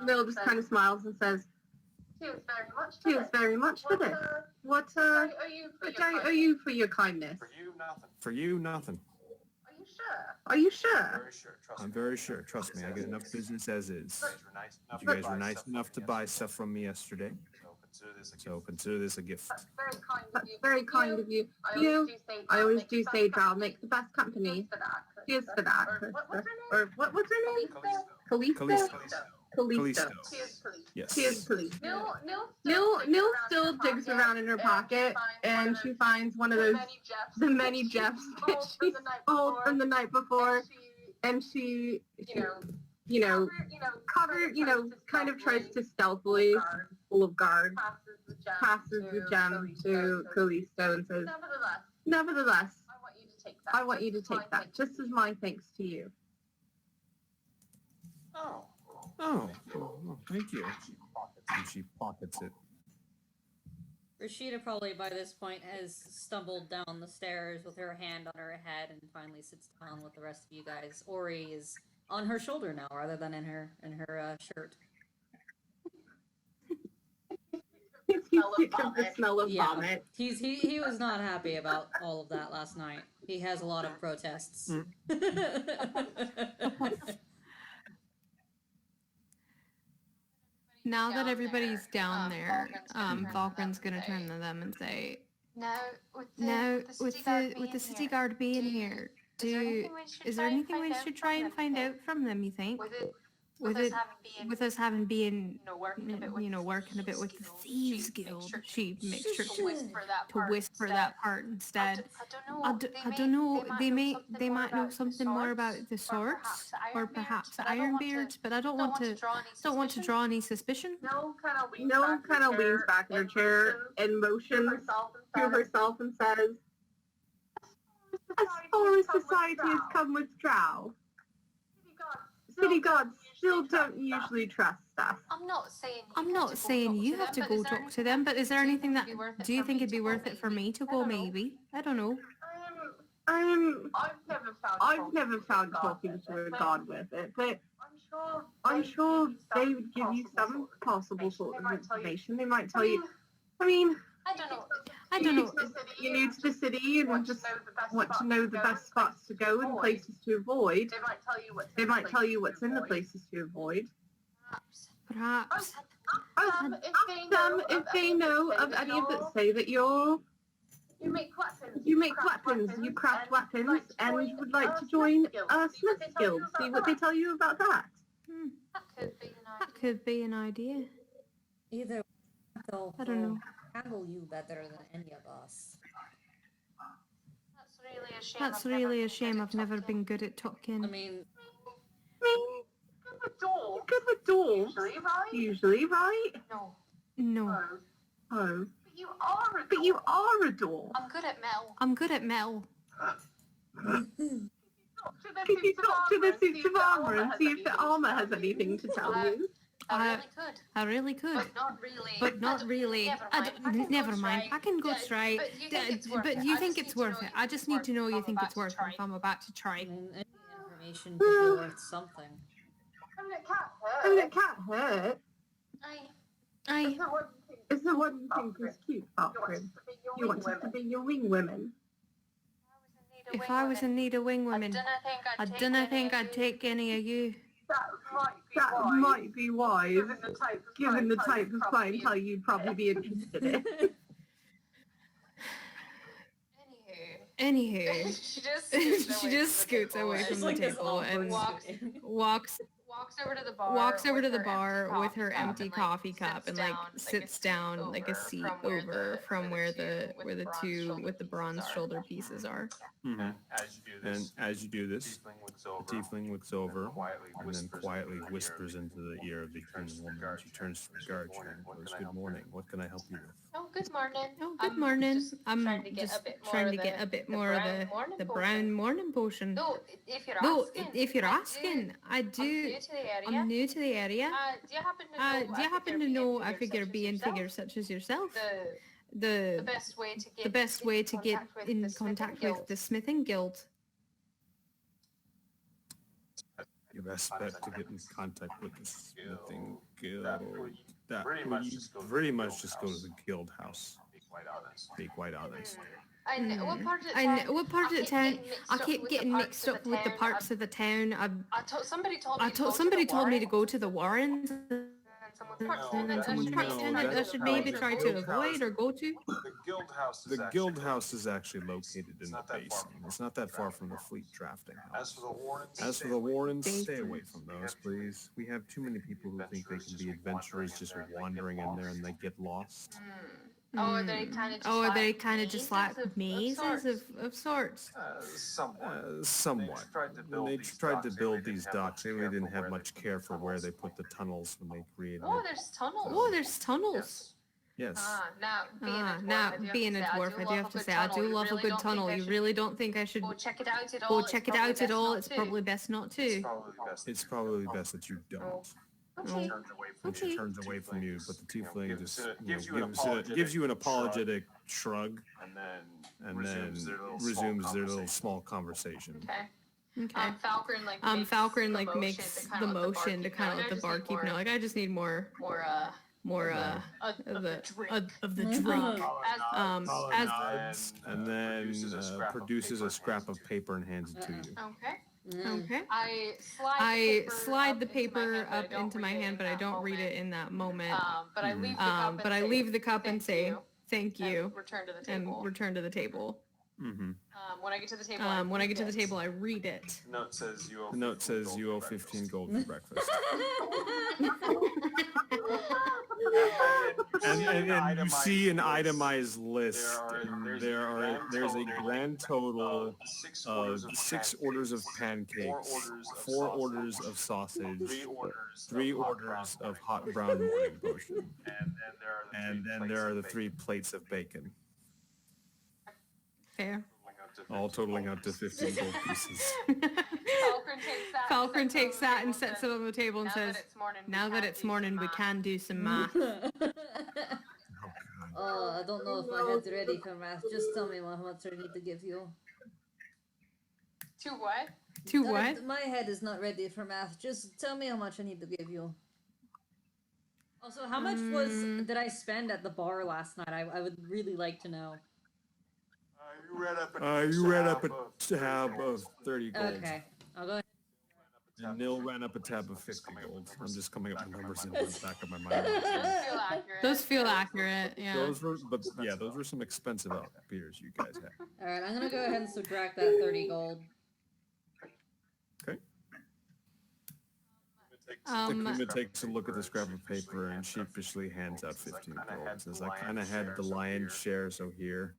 Speaker 2: Bill just kind of smiles and says, cheers very much for this. What I owe you for your kindness?
Speaker 1: For you, nothing.
Speaker 2: Are you sure?
Speaker 1: I'm very sure. Trust me, I get enough business as is. But you guys were nice enough to buy stuff from me yesterday, so consider this a gift.
Speaker 2: That's very kind of you. I always do say Drow makes the best company. Cheers for that. Or what's her name? Callisto. Callisto.
Speaker 1: Yes.
Speaker 2: Cheers, Callisto. Nil still digs around in her pocket, and she finds one of those, the many Jeffs that she stole from the night before, and she kind of tries to stealthily, full of guard, passes the gem to Callisto and says, nevertheless, I want you to take that, just as my thanks to you.
Speaker 1: Oh, thank you. And she pockets it.
Speaker 3: Rashida probably by this point has stumbled down the stairs with her hand on her head and finally sits down with the rest of you guys. Ori is on her shoulder now rather than in her shirt.
Speaker 2: The smell of vomit.
Speaker 3: He was not happy about all of that last night. He has a lot of protests.
Speaker 4: Now that everybody's down there, Falkren's gonna turn to them and say, "Now, with the city guard being here, is there anything we should try and find out from them? You think? With us having been, working a bit with the Thieves Guild, she makes sure to whisper that part instead. I don't know. They might know something more about the swords, or perhaps Ironbeards, but I don't want to draw any suspicion."
Speaker 2: No kind of leans back in her chair and motions to herself and says, "As far as society has come with Drow, city gods still don't usually trust us."
Speaker 7: I'm
Speaker 6: not saying
Speaker 7: you have to go talk to them,
Speaker 4: but is there anything that, do you think it'd be worth it for me to go maybe? I don't know.
Speaker 2: I've never found talking to a god with it, but I'm sure they would give you some possible sort of information. They might tell you, I
Speaker 4: I don't know.
Speaker 2: You're new to the city and just want to know the best spots to go and places to avoid. They might tell you what's in the places to avoid.
Speaker 4: Perhaps.
Speaker 2: Ask them if they know of any of that say that you make weapons, you craft weapons, and would like to join a Smith's Guild. See what they tell you about that.
Speaker 7: That could be an idea.
Speaker 4: That could be an idea.
Speaker 3: Either they'll
Speaker 4: I don't know.
Speaker 3: handle you better than any of us.
Speaker 7: That's really a shame. I've never been good at talking.
Speaker 3: I mean,
Speaker 2: You're good with dwarves, usually, right?
Speaker 7: No.
Speaker 2: Oh. But you are a dwarf.
Speaker 7: I'm good at metal.
Speaker 2: Could you talk to the suits of armor and see if the armor has anything to tell you?
Speaker 7: I
Speaker 4: really could.
Speaker 7: But not really.
Speaker 4: Never mind. I can go try. But you think it's worth it. I just need to know you think it's worth it if I'm about to
Speaker 3: I
Speaker 4: try.
Speaker 3: mean, any information could be worth something.
Speaker 2: Oh, that cat hurt.
Speaker 4: I
Speaker 2: Is the one you think is cute, Falcon? You want it to be your wing women?
Speaker 4: if I was in need of wing women, I don't think I'd take any of you.
Speaker 2: That might be wise, given the type of clientele you'd probably be interested in.
Speaker 4: Anywho,
Speaker 7: She just
Speaker 4: scoots away from the
Speaker 3: like this
Speaker 4: table
Speaker 3: awkward
Speaker 4: and
Speaker 3: scooting.
Speaker 4: walks
Speaker 7: walks over to the bar
Speaker 4: with her empty coffee cup and like sits down like a seat over from where the two with the bronze shoulder pieces are.
Speaker 1: Mm-hmm.
Speaker 8: And
Speaker 1: And as you do this, the
Speaker 8: the
Speaker 1: tiefling looks over and then quietly
Speaker 8: quietly
Speaker 1: whispers into the ear of the human woman. She turns to regard you and goes, "Good morning. What can I help you with?"
Speaker 7: Oh, good morning.
Speaker 4: Oh, good morning. I'm
Speaker 7: trying to get
Speaker 4: a bit more of the brown morning potion.
Speaker 7: No, if you're
Speaker 4: Though,
Speaker 7: asking,
Speaker 4: if you're asking, I'm new to the area.
Speaker 7: Do you happen to know a figure such as yourself?
Speaker 4: The
Speaker 7: The best way to get
Speaker 4: in contact with the smithing guild.
Speaker 1: Your best bet to get in contact with the smithing guild. That
Speaker 8: Pretty
Speaker 1: would
Speaker 8: much
Speaker 1: you
Speaker 8: just go to
Speaker 1: pretty
Speaker 8: the
Speaker 1: much
Speaker 8: guild
Speaker 1: just go to
Speaker 8: house.
Speaker 1: the guild house.
Speaker 8: To be quite honest.
Speaker 1: To be quite honest.
Speaker 7: And what part of the
Speaker 4: And
Speaker 7: town?
Speaker 4: what part of the town? I keep
Speaker 7: with
Speaker 4: getting
Speaker 7: the
Speaker 4: mixed up with the parts of the town.
Speaker 7: Somebody
Speaker 4: Somebody told me to go to the Warrens.
Speaker 7: And then
Speaker 4: Someone
Speaker 7: someone
Speaker 4: parts
Speaker 1: No,
Speaker 4: town that I
Speaker 1: that-
Speaker 4: should
Speaker 1: no,
Speaker 4: maybe
Speaker 1: the
Speaker 4: try to
Speaker 1: guild
Speaker 4: avoid or go to.
Speaker 1: The guild house is actually located in the basin. It's not that far from the fleet drafting house. As for the Warrens, stay away from those, please. We have too many people who think they can be adventurers just wandering in there and they get lost.
Speaker 7: Oh, are they kind of just
Speaker 4: Oh, are they
Speaker 7: like
Speaker 4: kind of just like mazes of sorts?
Speaker 1: Somewhat. When they tried to build these docks, they really didn't have much care for where they put the tunnels when they created
Speaker 7: Oh,
Speaker 1: it.
Speaker 7: there's tunnels.
Speaker 4: Oh, there's tunnels.
Speaker 1: Yes.
Speaker 7: Now
Speaker 4: Being a dwarf, I do have to say I do love a good tunnel. You really don't think I should
Speaker 7: go check it out at all?
Speaker 4: go check it out at all? It's probably best not to.
Speaker 1: It's probably best that you don't.
Speaker 7: Okay.
Speaker 1: And she
Speaker 4: Okay.
Speaker 1: turns away from you, but the tiefling
Speaker 8: gives
Speaker 1: just
Speaker 8: gives you an
Speaker 1: apologetic shrug
Speaker 8: and
Speaker 1: and then
Speaker 8: resumes
Speaker 1: resumes their little small conversation.
Speaker 7: Okay.
Speaker 4: Okay.
Speaker 7: Falcon
Speaker 4: Falcon makes the motion to kind of let the barkeep know. Like I just need more of the drink. As
Speaker 1: And then produces a scrap of paper and hands it to you.
Speaker 7: Okay.
Speaker 4: okay.
Speaker 7: I
Speaker 4: slide the paper up into my hand, but I don't read it in that moment.
Speaker 7: But I
Speaker 4: leave the cup and say thank you
Speaker 7: Return to the
Speaker 4: and
Speaker 7: table.
Speaker 4: return to the table.
Speaker 1: Mm-hmm.
Speaker 7: When I get to the table,
Speaker 4: When I get to the table, I read it.
Speaker 1: The note says you owe 15 gold for breakfast. And you see an itemized list. And there's a grand total of 6 orders of pancakes, 4 orders of sausage, 3 orders of hot brown morning potion, and then there are the 3 plates of bacon,
Speaker 4: Fair.
Speaker 1: all totaling up to 15 gold pieces.
Speaker 7: Falcon takes that and sets it on the table and says,
Speaker 4: Now that it's morning, we can do some math.
Speaker 3: Oh, I don't know if my head's ready for math. Just tell me how much I need to give you.
Speaker 7: To what?
Speaker 4: To what?
Speaker 3: My head is not ready for math. Just tell me how much I need to give you. Also, how much did I spend at the bar last night? I would really like to know.
Speaker 1: You read up a tab of 30 gold.
Speaker 3: Okay, I'll go ahead.
Speaker 1: And Nil ran up a tab of 50 gold. I'm just coming up with numbers in the back of my mind.
Speaker 4: Those feel accurate. Yeah.
Speaker 1: Those were some expensive beers you guys had.
Speaker 3: All right, I'm gonna go ahead and subtract that 30 gold.
Speaker 1: Okay. Akuma takes a look at the scrap of paper and sheepishly hands out 15 gold. Says, I kind of had the lion's share, so here.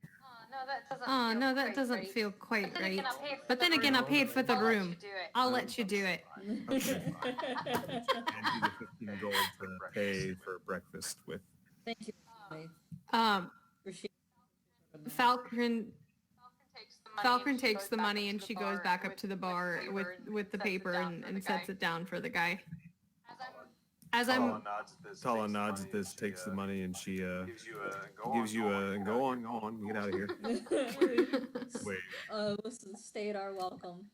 Speaker 4: Oh, no, that doesn't feel quite right. But then again, I paid for the room. I'll let you do it.
Speaker 1: Okay. And you the 15 gold to pay for breakfast with.
Speaker 3: Thank you. Rashida.
Speaker 4: Falcon takes the money and she goes back up to the bar with the paper and sets it down for the guy.
Speaker 1: Tala nods at this, takes the money, and she gives you a go on, get out of here. Wait.
Speaker 3: Listen, stay at our welcome.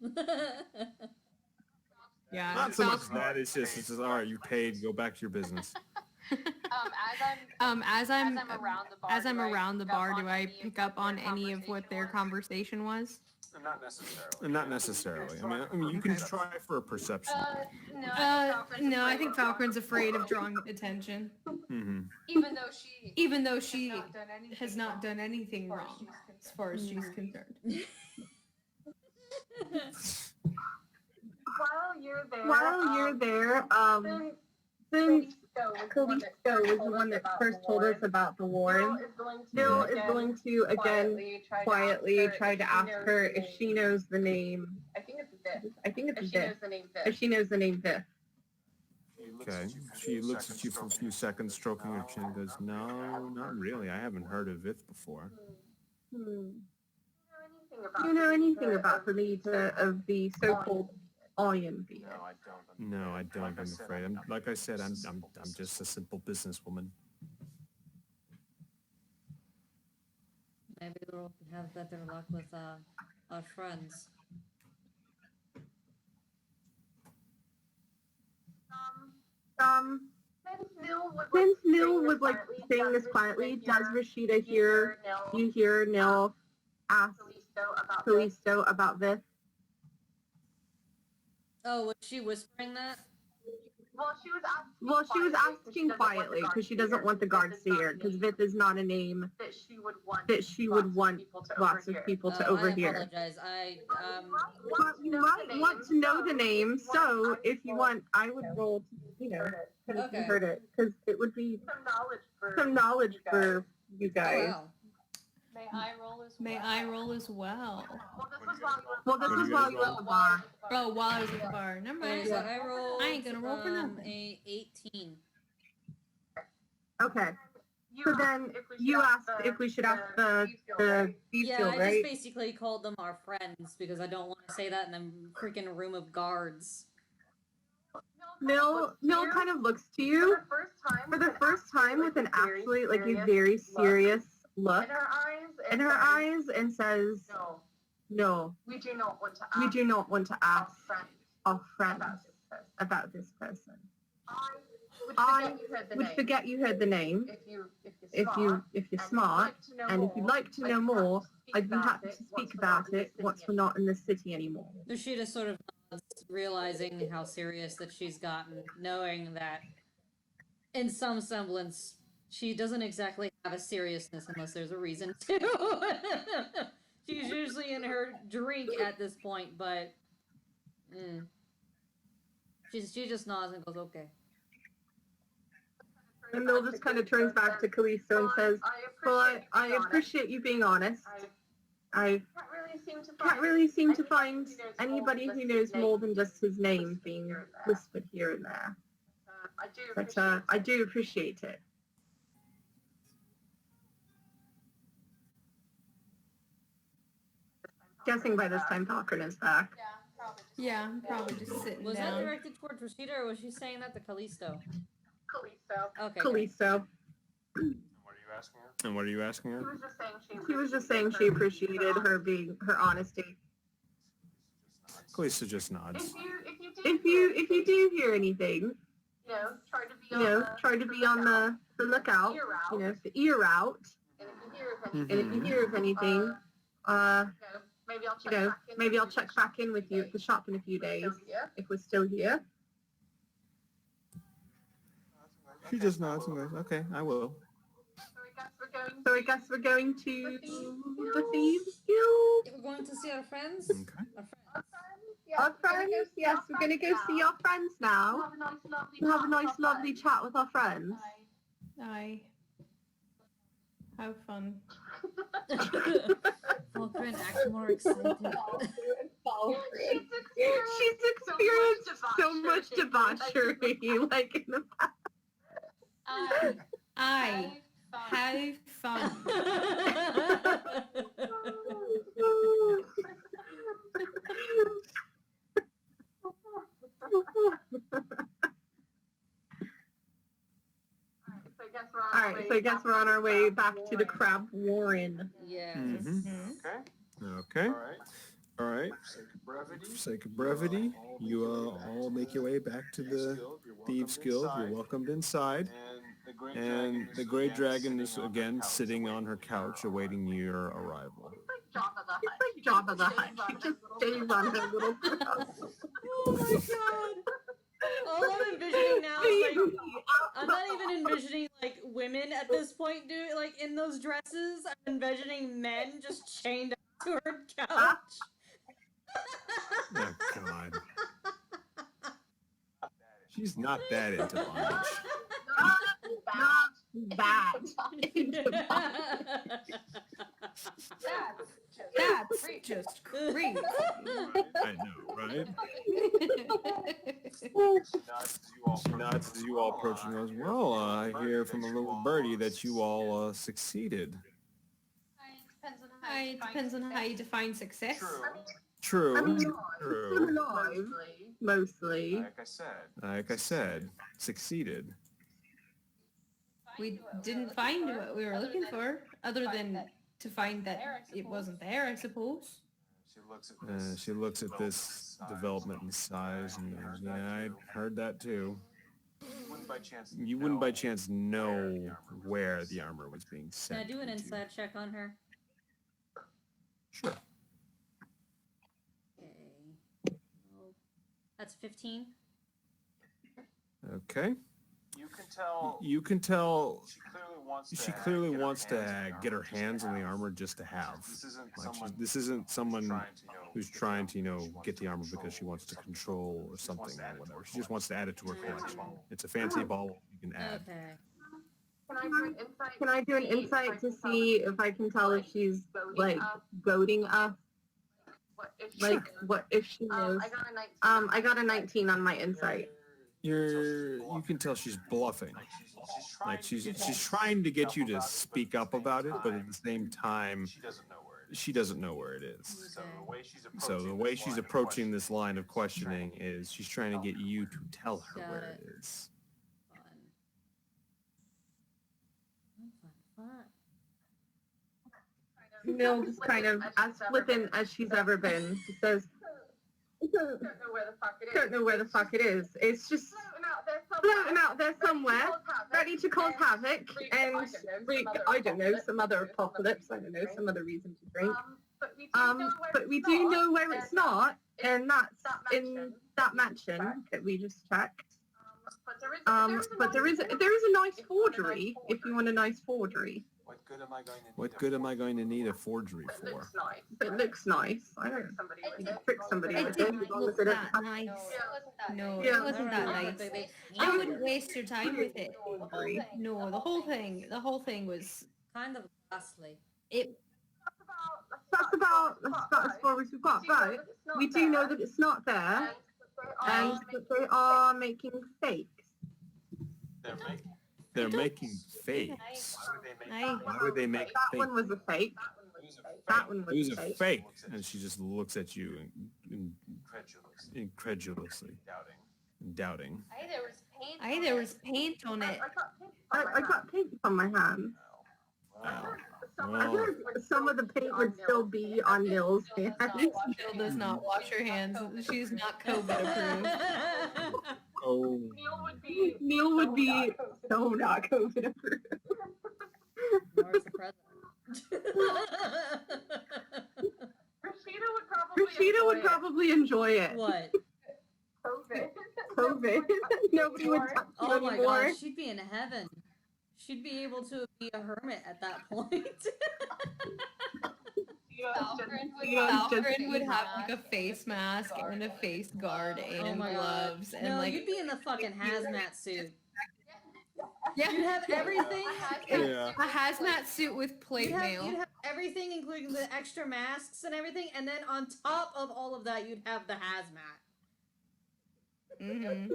Speaker 4: Yeah.
Speaker 1: Not so much that, it's just all right, you paid, go back to your business.
Speaker 4: As I'm around the bar, do I pick up on any of what their conversation was?
Speaker 1: Not necessarily. I mean, you can try for a perception.
Speaker 4: No, I think Falcon's afraid of drawing attention.
Speaker 1: Mm-hmm.
Speaker 4: Even though she has not done anything wrong, as far as she's concerned.
Speaker 2: While you're there, since Callisto was the one that first told us about the war, Bill is going to again quietly try to ask her if she knows the name. I think it's Viv. If she knows the name Viv.
Speaker 1: Okay. She looks at you for a few seconds, stroking her chin, and goes, no, not really. I haven't heard of Vith before.
Speaker 2: Do you know anything about the lead of the so-called Iron Beard?
Speaker 1: No, I don't. I'm afraid. Like I said, I'm just a simple businesswoman.
Speaker 3: Maybe we'll have better luck with our friends.
Speaker 2: Since Nil was like saying this quietly, does Rashida hear Nil ask Callisto about this?
Speaker 3: Oh, was she whispering that?
Speaker 2: Well, she was asking quietly because she doesn't want the guards to hear, because Vith is not a name that she would want lots of people to overhear.
Speaker 3: I apologize.
Speaker 2: You might want to know the name, so if you want, I would roll, kind of heard it, because it would be some knowledge for you guys.
Speaker 3: Wow.
Speaker 7: May I roll as well?
Speaker 2: Well, this is while you were at the bar.
Speaker 7: Oh, while I was at the bar. Never
Speaker 3: Okay,
Speaker 7: mind.
Speaker 3: so I rolled.
Speaker 7: I ain't gonna roll for nothing.
Speaker 3: A 18.
Speaker 2: Okay. So then you asked if we should ask the Thieves
Speaker 3: Yeah,
Speaker 2: Guild,
Speaker 3: I
Speaker 2: right?
Speaker 3: just basically called them our friends because I don't want to say that in a freaking room of guards.
Speaker 2: Nil kind of looks to you for the first time with an actually like a very serious look in her eyes and says, "No, we do not want to ask our friends about this person. I would forget you heard the name if you're smart, and if you'd like to know more, I'd be happy to speak about it once we're not in the city anymore."
Speaker 3: Rashida sort of nods, realizing how serious that she's gotten, knowing that in some semblance she doesn't exactly have a seriousness unless there's a reason to. She's usually in her drink at this point, but she just nods and goes, okay.
Speaker 2: And Nil just kind of turns back to Callisto and says, "Well, I appreciate you being honest. I can't really seem to find anybody who knows more than just his name being whispered here and there. But I do appreciate it." Guessing by this time Falcon is back.
Speaker 7: Yeah, I'm probably just sitting
Speaker 3: Was that
Speaker 7: down.
Speaker 3: directed towards Rashida, or was she saying that to Callisto? Okay.
Speaker 2: Callisto.
Speaker 1: And what are you asking her?
Speaker 2: She was just saying she appreciated her honesty.
Speaker 1: Callisto just nods.
Speaker 2: If you do hear anything, try to be on the lookout, for ear out. And if you hear of anything, maybe I'll check back in with you at the shop in a few days if we're still here.
Speaker 1: She just nods and goes, okay, I will.
Speaker 2: So I guess we're going to the Thieves Guild.
Speaker 3: We're going to see our friends.
Speaker 1: Okay.
Speaker 2: Our friends, yes, we're going to go see our friends now. Have a nice, lovely chat with our friends.
Speaker 4: Aye. Have fun.
Speaker 3: Falkner and Angamar excited.
Speaker 2: She's experienced so much debauchery, like in the past.
Speaker 4: Aye. Have fun.
Speaker 2: Alright, so I guess we're on our way back to the Crab Warren.
Speaker 3: Yes.
Speaker 1: Okay. All right. For sake of brevity, you all make your way back to the Thieves Guild. You're welcomed inside. And the Great Dragon is again sitting on her couch awaiting your arrival.
Speaker 2: It's like Jabba the Hutt. She just stays on her little
Speaker 3: Oh my god. All I'm envisioning now is like, I'm not even envisioning like women at this point like in those dresses. I'm envisioning men just chained up to her couch.
Speaker 1: Oh God. She's not that into bondage.
Speaker 2: Not bad.
Speaker 4: That's just crazy.
Speaker 1: I know, right? She nods as you all approach and goes, well, I hear from a little birdie that you all succeeded.
Speaker 4: It depends on how you define success.
Speaker 1: True.
Speaker 2: I mean,
Speaker 1: True.
Speaker 2: alive, mostly.
Speaker 1: Like I said, succeeded.
Speaker 4: We didn't find what we were looking for, other than to find that it wasn't there, I suppose.
Speaker 1: She looks at this development and size and goes, yeah, I heard that too. You wouldn't by chance know where the armor was being
Speaker 3: Can I
Speaker 1: sent.
Speaker 3: do an
Speaker 1: to.
Speaker 3: inside check on her?
Speaker 1: Sure.
Speaker 3: Okay. Well, that's 15.
Speaker 1: Okay. You can tell she clearly wants to get her hands on the armor just to have. Like this isn't someone who's trying to, get the armor because she wants to control or something or whatever. She just wants to add it to her collection. It's a fancy ball you can add.
Speaker 3: Okay.
Speaker 2: Can I do an insight to see if I can tell if she's like goading us? Like what if she knows? I got a 19 on my insight.
Speaker 1: You can tell she's bluffing. Like she's trying to get you to speak up about it, but at the same time, she doesn't know where it is. So the way she's approaching this line of questioning is she's trying to get you to tell her
Speaker 3: Got
Speaker 1: where
Speaker 3: it.
Speaker 1: it is.
Speaker 3: Fun.
Speaker 2: Mill just kind of as flippant as she's ever been. She says, don't know where the fuck it is. It's just floating out there somewhere, ready to cause havoc, and I don't know, some other apocalypse. I don't know, some other reason to drink. But we do know where it's not, and that's in that mansion that we just checked. But there is a nice forgery if you want a nice forgery.
Speaker 1: What good am I going to need a forgery for?
Speaker 2: It looks nice. I don't trick somebody
Speaker 4: It
Speaker 2: with it.
Speaker 4: didn't
Speaker 2: As long
Speaker 4: look
Speaker 2: as it
Speaker 4: that
Speaker 2: doesn't
Speaker 4: nice. No,
Speaker 2: Yeah.
Speaker 4: it wasn't that nice. I wouldn't waste your time with it. No, the whole thing was
Speaker 3: Kind of ghastly.
Speaker 4: it.
Speaker 2: That's about as far as we've got. But we do know that it's not there, and that they are making fakes.
Speaker 1: They're making fakes.
Speaker 4: I
Speaker 1: Why would they make
Speaker 2: That
Speaker 1: fakes?
Speaker 2: one was a fake. That one
Speaker 1: It
Speaker 2: was
Speaker 1: was
Speaker 2: a
Speaker 1: a
Speaker 2: fake.
Speaker 1: fake, and she just looks at you incredulously, doubting.
Speaker 4: Aye, there was paint on it.
Speaker 2: I got paint on my hands. I
Speaker 1: Well,
Speaker 2: heard some of the paint would still be on Nils' hands.
Speaker 4: Jill does not wash her hands. She's not COVID approved.
Speaker 1: Oh.
Speaker 2: Neil would be so not COVID approved.
Speaker 3: Nor's the president.
Speaker 2: Rashida would probably enjoy it.
Speaker 3: What?
Speaker 2: COVID. Nobody would touch you
Speaker 3: Oh my
Speaker 2: anymore.
Speaker 3: gosh, she'd be in heaven. She'd be able to be a hermit at that point.
Speaker 4: Valkyrin would have like a face mask and a face guard and
Speaker 3: Oh my god.
Speaker 4: gloves and
Speaker 3: No,
Speaker 4: like
Speaker 3: you'd be in the fucking hazmat suit.
Speaker 4: yeah,
Speaker 3: You'd have everything.
Speaker 1: Yeah.
Speaker 4: a hazmat suit with plate mail.
Speaker 3: You'd have everything, including the extra masks and everything, and then on top of all of that, you'd have the hazmat.
Speaker 4: Yep.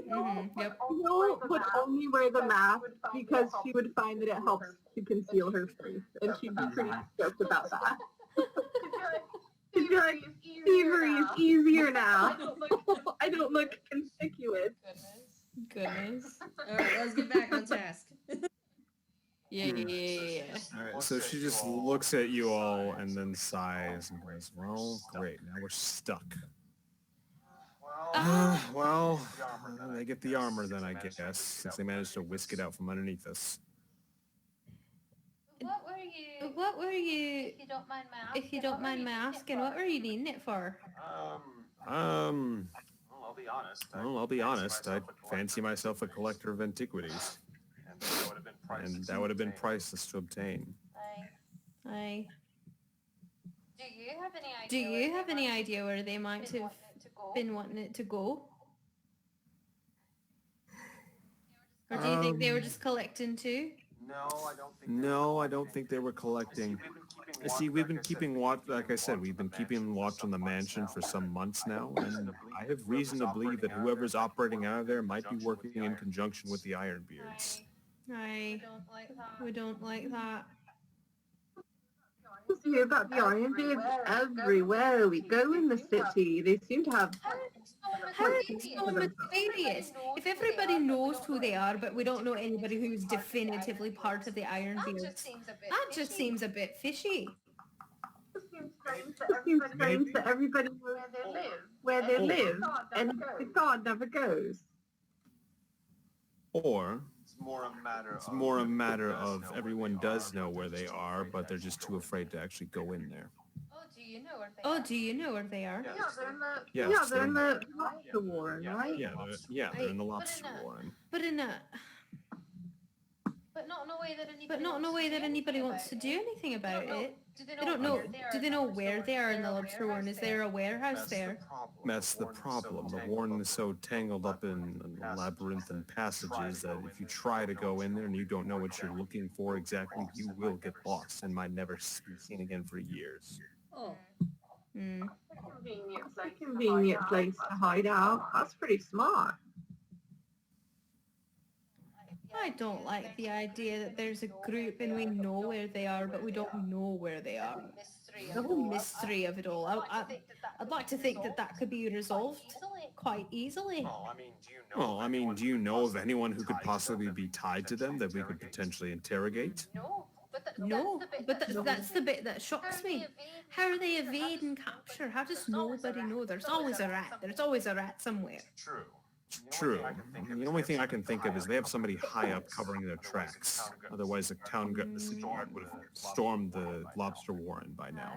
Speaker 2: Neil would only wear the mask because she would find that it helps to conceal her face, and she'd be pretty stoked about that. She'd be like, thievery is easier now. I don't look conspicuous.
Speaker 4: Goodness.
Speaker 3: Alright, let's get back on task.
Speaker 4: Yeah.
Speaker 1: All right, so she just looks at you all and then sighs and goes, well, great, now we're stuck. Well, they get the armor then, I guess, since they managed to whisk it out from underneath us.
Speaker 6: What were you,
Speaker 4: If
Speaker 6: if you don't mind my asking,
Speaker 4: what were you needing it for?
Speaker 1: Well, I'll be honest, I fancy myself a collector of antiquities, and that would have been priceless to obtain.
Speaker 4: Aye.
Speaker 6: Do you have any idea
Speaker 4: where they might have been wanting it to go? Or do you think they were just collecting too?
Speaker 1: No, I don't think they were collecting. See, we've been keeping watch, like I said, we've been keeping watch on the mansion for some months now, and I have reason to believe that whoever's operating out of there might be working in conjunction with the Ironbeards.
Speaker 4: Aye. We don't like that.
Speaker 2: You hear about the Ironbeards everywhere we go in the city. They seem to have.
Speaker 4: How are they so mysterious? If everybody knows who they are, but we don't know anybody who's definitively part of the Ironbeards, that just seems a bit fishy.
Speaker 2: It seems strange that everybody knows where they live, and the god never goes.
Speaker 1: Or it's more a matter of everyone does know where they are, but they're just too afraid to actually go in there.
Speaker 4: Oh, do you know where they are?
Speaker 1: Yeah,
Speaker 2: They're in the lobster warren, right?
Speaker 1: They're in the lobster warren.
Speaker 4: But in a
Speaker 6: But not
Speaker 4: in a way that anybody wants to do anything about it. They don't know. Do they know where they are in the lobster warren? Is there a warehouse there?
Speaker 1: That's the problem. The warren is so tangled up in labyrinthine passages that if you try to go in there and you don't know what you're looking for exactly, you will get lost and might never be seen again for years.
Speaker 3: Oh.
Speaker 2: A convenient place to hide out. That's pretty smart.
Speaker 4: I don't like the idea that there's a group and we know where they are, but we don't know where they are. The whole mystery of it all. I'd like to think that that could be resolved quite easily.
Speaker 1: Well, I mean, do you know of anyone who could possibly be tied to them that we could potentially interrogate?
Speaker 4: No, but that's the bit that shocks me. How do they evade and capture? How does nobody know? There's always a rat. There's always a rat somewhere.
Speaker 1: True. The only thing I can think of is they have somebody high up covering their tracks. Otherwise, the city guard would have stormed the lobster warren by now.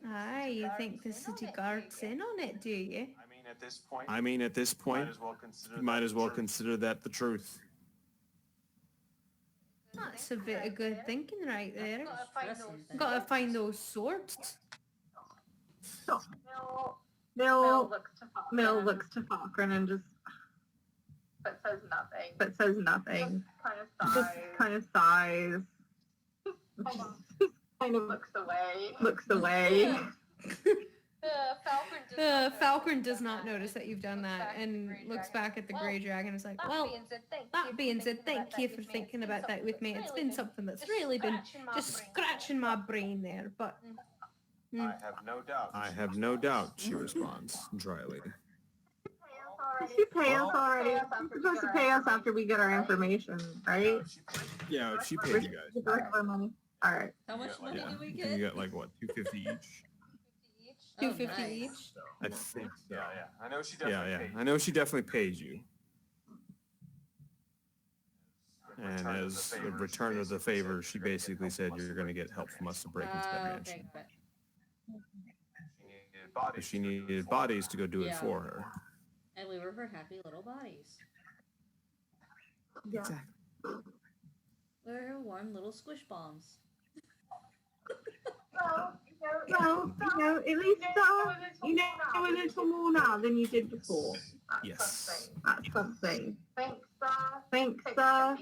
Speaker 4: Aye, you think the city guard's in on it, do you?
Speaker 1: I mean, at this point, you might as well consider that the truth.
Speaker 4: That's a bit of good thinking right there. Gotta find those swords.
Speaker 2: Mill looks to Falkren and just but says nothing. Just kind of sighs. Just kind of looks away.
Speaker 4: Falcon does not notice that you've done that and looks back at the grey dragon and is like, well, that being said, thank you for thinking about that with me. It's been something that's really been just scratching my brain there, but...
Speaker 1: I have no doubt, she responds dryly.
Speaker 2: She pay us already. She's supposed to pay us after we get our information, right?
Speaker 1: Yeah, she paid you guys.
Speaker 2: Our money. All right.
Speaker 3: How much money do we
Speaker 1: You
Speaker 3: get?
Speaker 1: get like what, $250 each?
Speaker 4: $250
Speaker 3: nice.
Speaker 4: each.
Speaker 1: I think so. Yeah. I know she definitely paid you. And as a return of the favor, she basically said you're going to get help from us to break into that mansion.
Speaker 3: Okay, got it.
Speaker 1: But she needed bodies to go do it
Speaker 3: Yeah.
Speaker 1: for her.
Speaker 3: And we were her happy little bodies.
Speaker 2: Yeah.
Speaker 1: Exactly.
Speaker 3: We're her warm little squish bombs.
Speaker 2: Well, at least you know a little more now than you did before.
Speaker 1: Yes.
Speaker 2: That's something. Thanks, Thanks for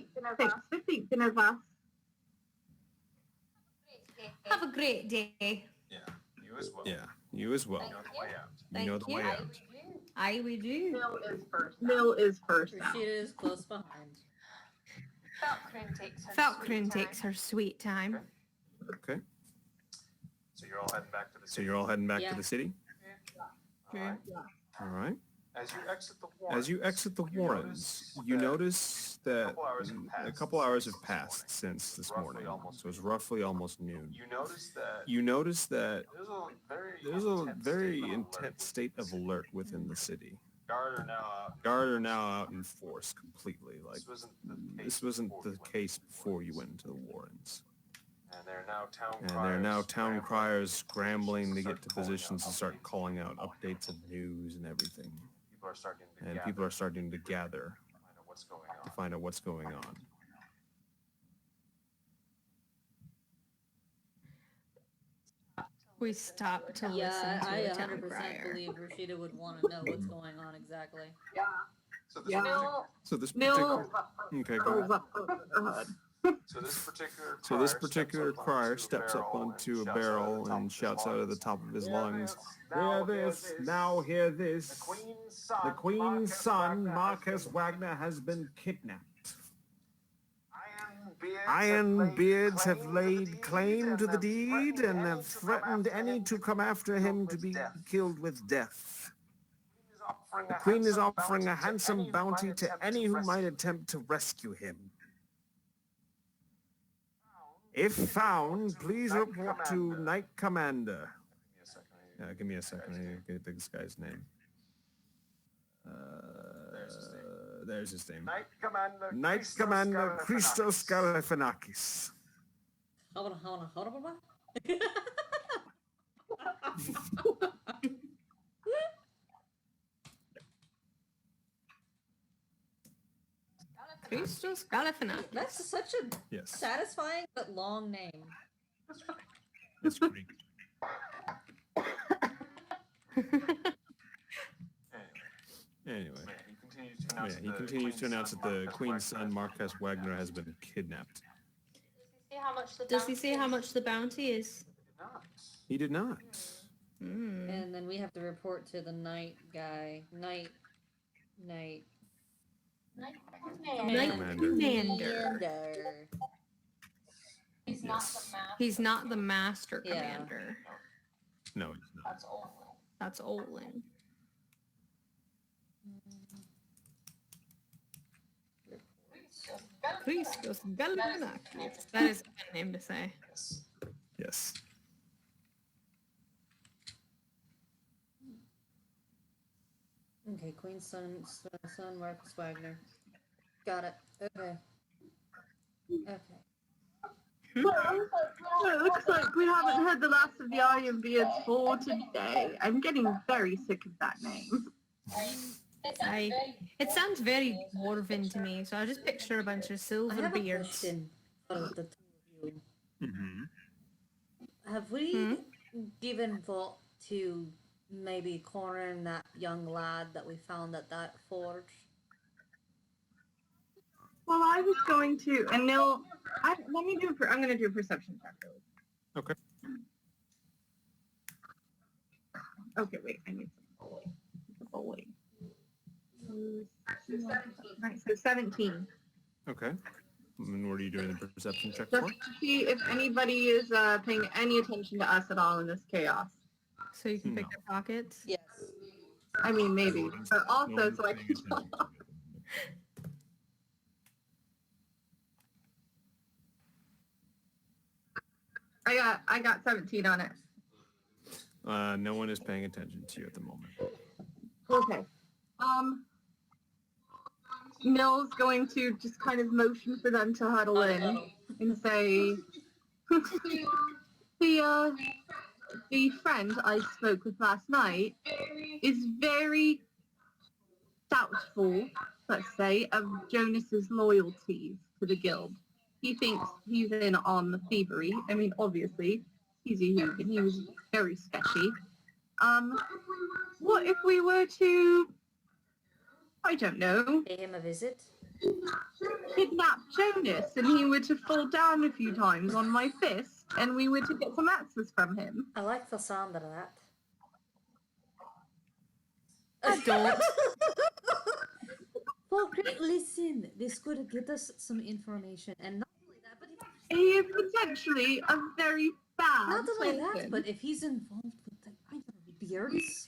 Speaker 2: thinking of us.
Speaker 7: Have a great day.
Speaker 8: Yeah, you as well.
Speaker 1: Yeah, you as well.
Speaker 8: You know the way out.
Speaker 1: You know the
Speaker 7: Thank
Speaker 1: way
Speaker 7: you.
Speaker 1: out.
Speaker 7: Aye, we do.
Speaker 2: Mill is first now.
Speaker 3: Rashida is close behind.
Speaker 7: Falkrin takes her sweet time.
Speaker 1: Okay.
Speaker 8: So you're all heading back to the
Speaker 1: So
Speaker 8: city.
Speaker 1: you're all heading back
Speaker 3: Yeah.
Speaker 1: to the city?
Speaker 8: All right.
Speaker 1: All right.
Speaker 8: As you exit the Warrens,
Speaker 1: As you exit the Warrens, you notice that a couple hours have passed since this morning. So it's roughly almost noon.
Speaker 8: you notice that
Speaker 1: There's a very intense state of alert within the city.
Speaker 8: guard are now out.
Speaker 1: Guard are now out in force completely. Like
Speaker 8: This wasn't the case
Speaker 1: before you went into the Warrens.
Speaker 8: And there are
Speaker 1: And there are now town criers scrambling to get to positions to start calling out updates of news and everything.
Speaker 8: People are starting to
Speaker 1: Gather to find out what's going on.
Speaker 7: We stopped to
Speaker 3: Yeah,
Speaker 7: listen to
Speaker 3: I
Speaker 7: a town
Speaker 3: 100%
Speaker 7: crier.
Speaker 3: believe Rashida would want to know what's going on exactly.
Speaker 8: So
Speaker 2: Yeah.
Speaker 1: So this
Speaker 2: Mill
Speaker 1: particular okay, go
Speaker 2: goes
Speaker 1: ahead.
Speaker 2: up ahead.
Speaker 8: So this particular crier steps up onto a barrel and shouts out of the top of his lungs,
Speaker 1: Hear this, now hear this. The Queen's son, Marcus Wagner, has been kidnapped. Iron beards have laid claim to the deed and have threatened any to come after him to be killed with death. The Queen is offering a handsome bounty to any who might attempt to rescue him. If found, please report to Knight Commander. Give me a second. I need to get this guy's name. There's his name. Knight Commander Christos Galifianakis.
Speaker 3: Hold on.
Speaker 7: Christos Galifianakis.
Speaker 3: That's such a
Speaker 1: Yes.
Speaker 3: satisfying but long name.
Speaker 1: It's Greek. Anyway. He continues to announce that the Queen's son, Marcus Wagner, has been kidnapped.
Speaker 7: Does he say how much the bounty is?
Speaker 1: He did not.
Speaker 7: Mm.
Speaker 3: And then we have to report to the night guy. Night.
Speaker 7: Knight
Speaker 1: Commander.
Speaker 7: Commander.
Speaker 1: Yes.
Speaker 7: He's not the master
Speaker 3: Yeah.
Speaker 7: commander.
Speaker 1: No, he's not.
Speaker 7: That's Olin. Christos Galifianakis. That is a good name to say.
Speaker 1: Yes.
Speaker 3: Okay, Queen's son, Marcus Wagner. Got it. Okay.
Speaker 2: So it looks like we haven't heard the last of the Iron Beards for today. I'm getting very sick of that name.
Speaker 7: It sounds very dwarven to me, so I just picture a bunch of
Speaker 3: I
Speaker 7: silver
Speaker 3: have a
Speaker 7: beards.
Speaker 3: question for the two of you.
Speaker 1: Mm-hmm.
Speaker 3: Have we given thought to maybe cornering that young lad that we found at that forge?
Speaker 2: Well, I was going to, and Neil, I'm going to do a perception check.
Speaker 1: Okay.
Speaker 2: Okay, wait, I need some bowling. Right, so 17.
Speaker 1: Okay. And what are you doing the perception check
Speaker 2: Just
Speaker 1: for?
Speaker 2: to see if anybody is paying any attention to us at all in this chaos.
Speaker 7: So you can pick
Speaker 1: No.
Speaker 7: their pockets.
Speaker 3: Yes.
Speaker 2: I mean, maybe, but also
Speaker 1: No
Speaker 2: so I
Speaker 1: one's
Speaker 2: can
Speaker 1: paying
Speaker 2: tell.
Speaker 1: attention.
Speaker 2: I got 17 on it.
Speaker 1: No one is paying attention to you at the moment.
Speaker 2: Okay. Mill's going to just kind of motion for them to huddle in and say, the friend I spoke with last night is very doubtful, let's say, of Jonas's loyalties to the guild. He thinks he's in on the thievery. I mean, obviously, he's a human. He was very sketchy. What if we were to, I don't know,
Speaker 3: Pay him a visit.
Speaker 2: kidnap Jonas and he were to fall down a few times on my fist and we were to get some answers from him?
Speaker 3: I like the sound of that.
Speaker 4: I don't.
Speaker 3: Falcon, listen, this could get us some information, and not only that, but if
Speaker 2: He is potentially a very bad
Speaker 3: not only that,
Speaker 2: person.
Speaker 3: but if he's involved with the, I don't know, beards.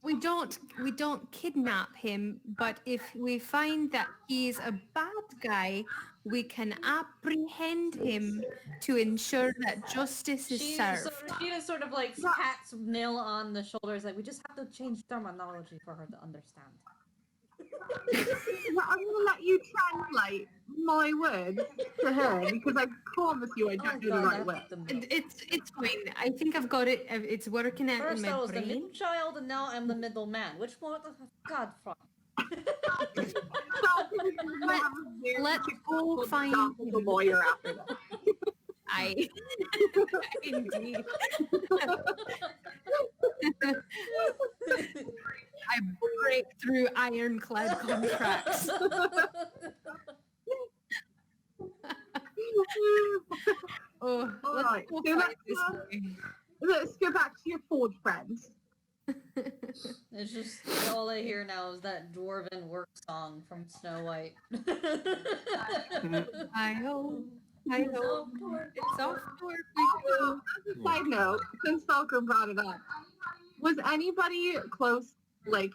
Speaker 4: We don't kidnap him, but if we find that he's a bad guy, we can apprehend him to ensure that justice is served.
Speaker 3: So Rashida sort of like pats Nil on the shoulders, like we just have to change terminology for her to understand.
Speaker 2: Well, I'm gonna let you translate my words to her because I promise you I don't do the right way.
Speaker 4: And it's fine. I think I've got it. It's working out in
Speaker 3: First I
Speaker 4: my
Speaker 3: was the
Speaker 4: brain.
Speaker 3: middle child, and now I'm the middle man. Which one? God, fuck.
Speaker 4: Let's go find
Speaker 2: the
Speaker 4: him.
Speaker 2: lawyer after that.
Speaker 4: I indeed. I break through ironclad contracts. Oh,
Speaker 2: Alright,
Speaker 4: let's go
Speaker 2: so
Speaker 4: find this boy.
Speaker 2: Let's go back to your forge friends.
Speaker 3: It's just all I hear now is that dwarven work song from Snow White.
Speaker 4: I hope. It's off to work we go.
Speaker 2: As a side note, since Falco brought it up, was anybody close, like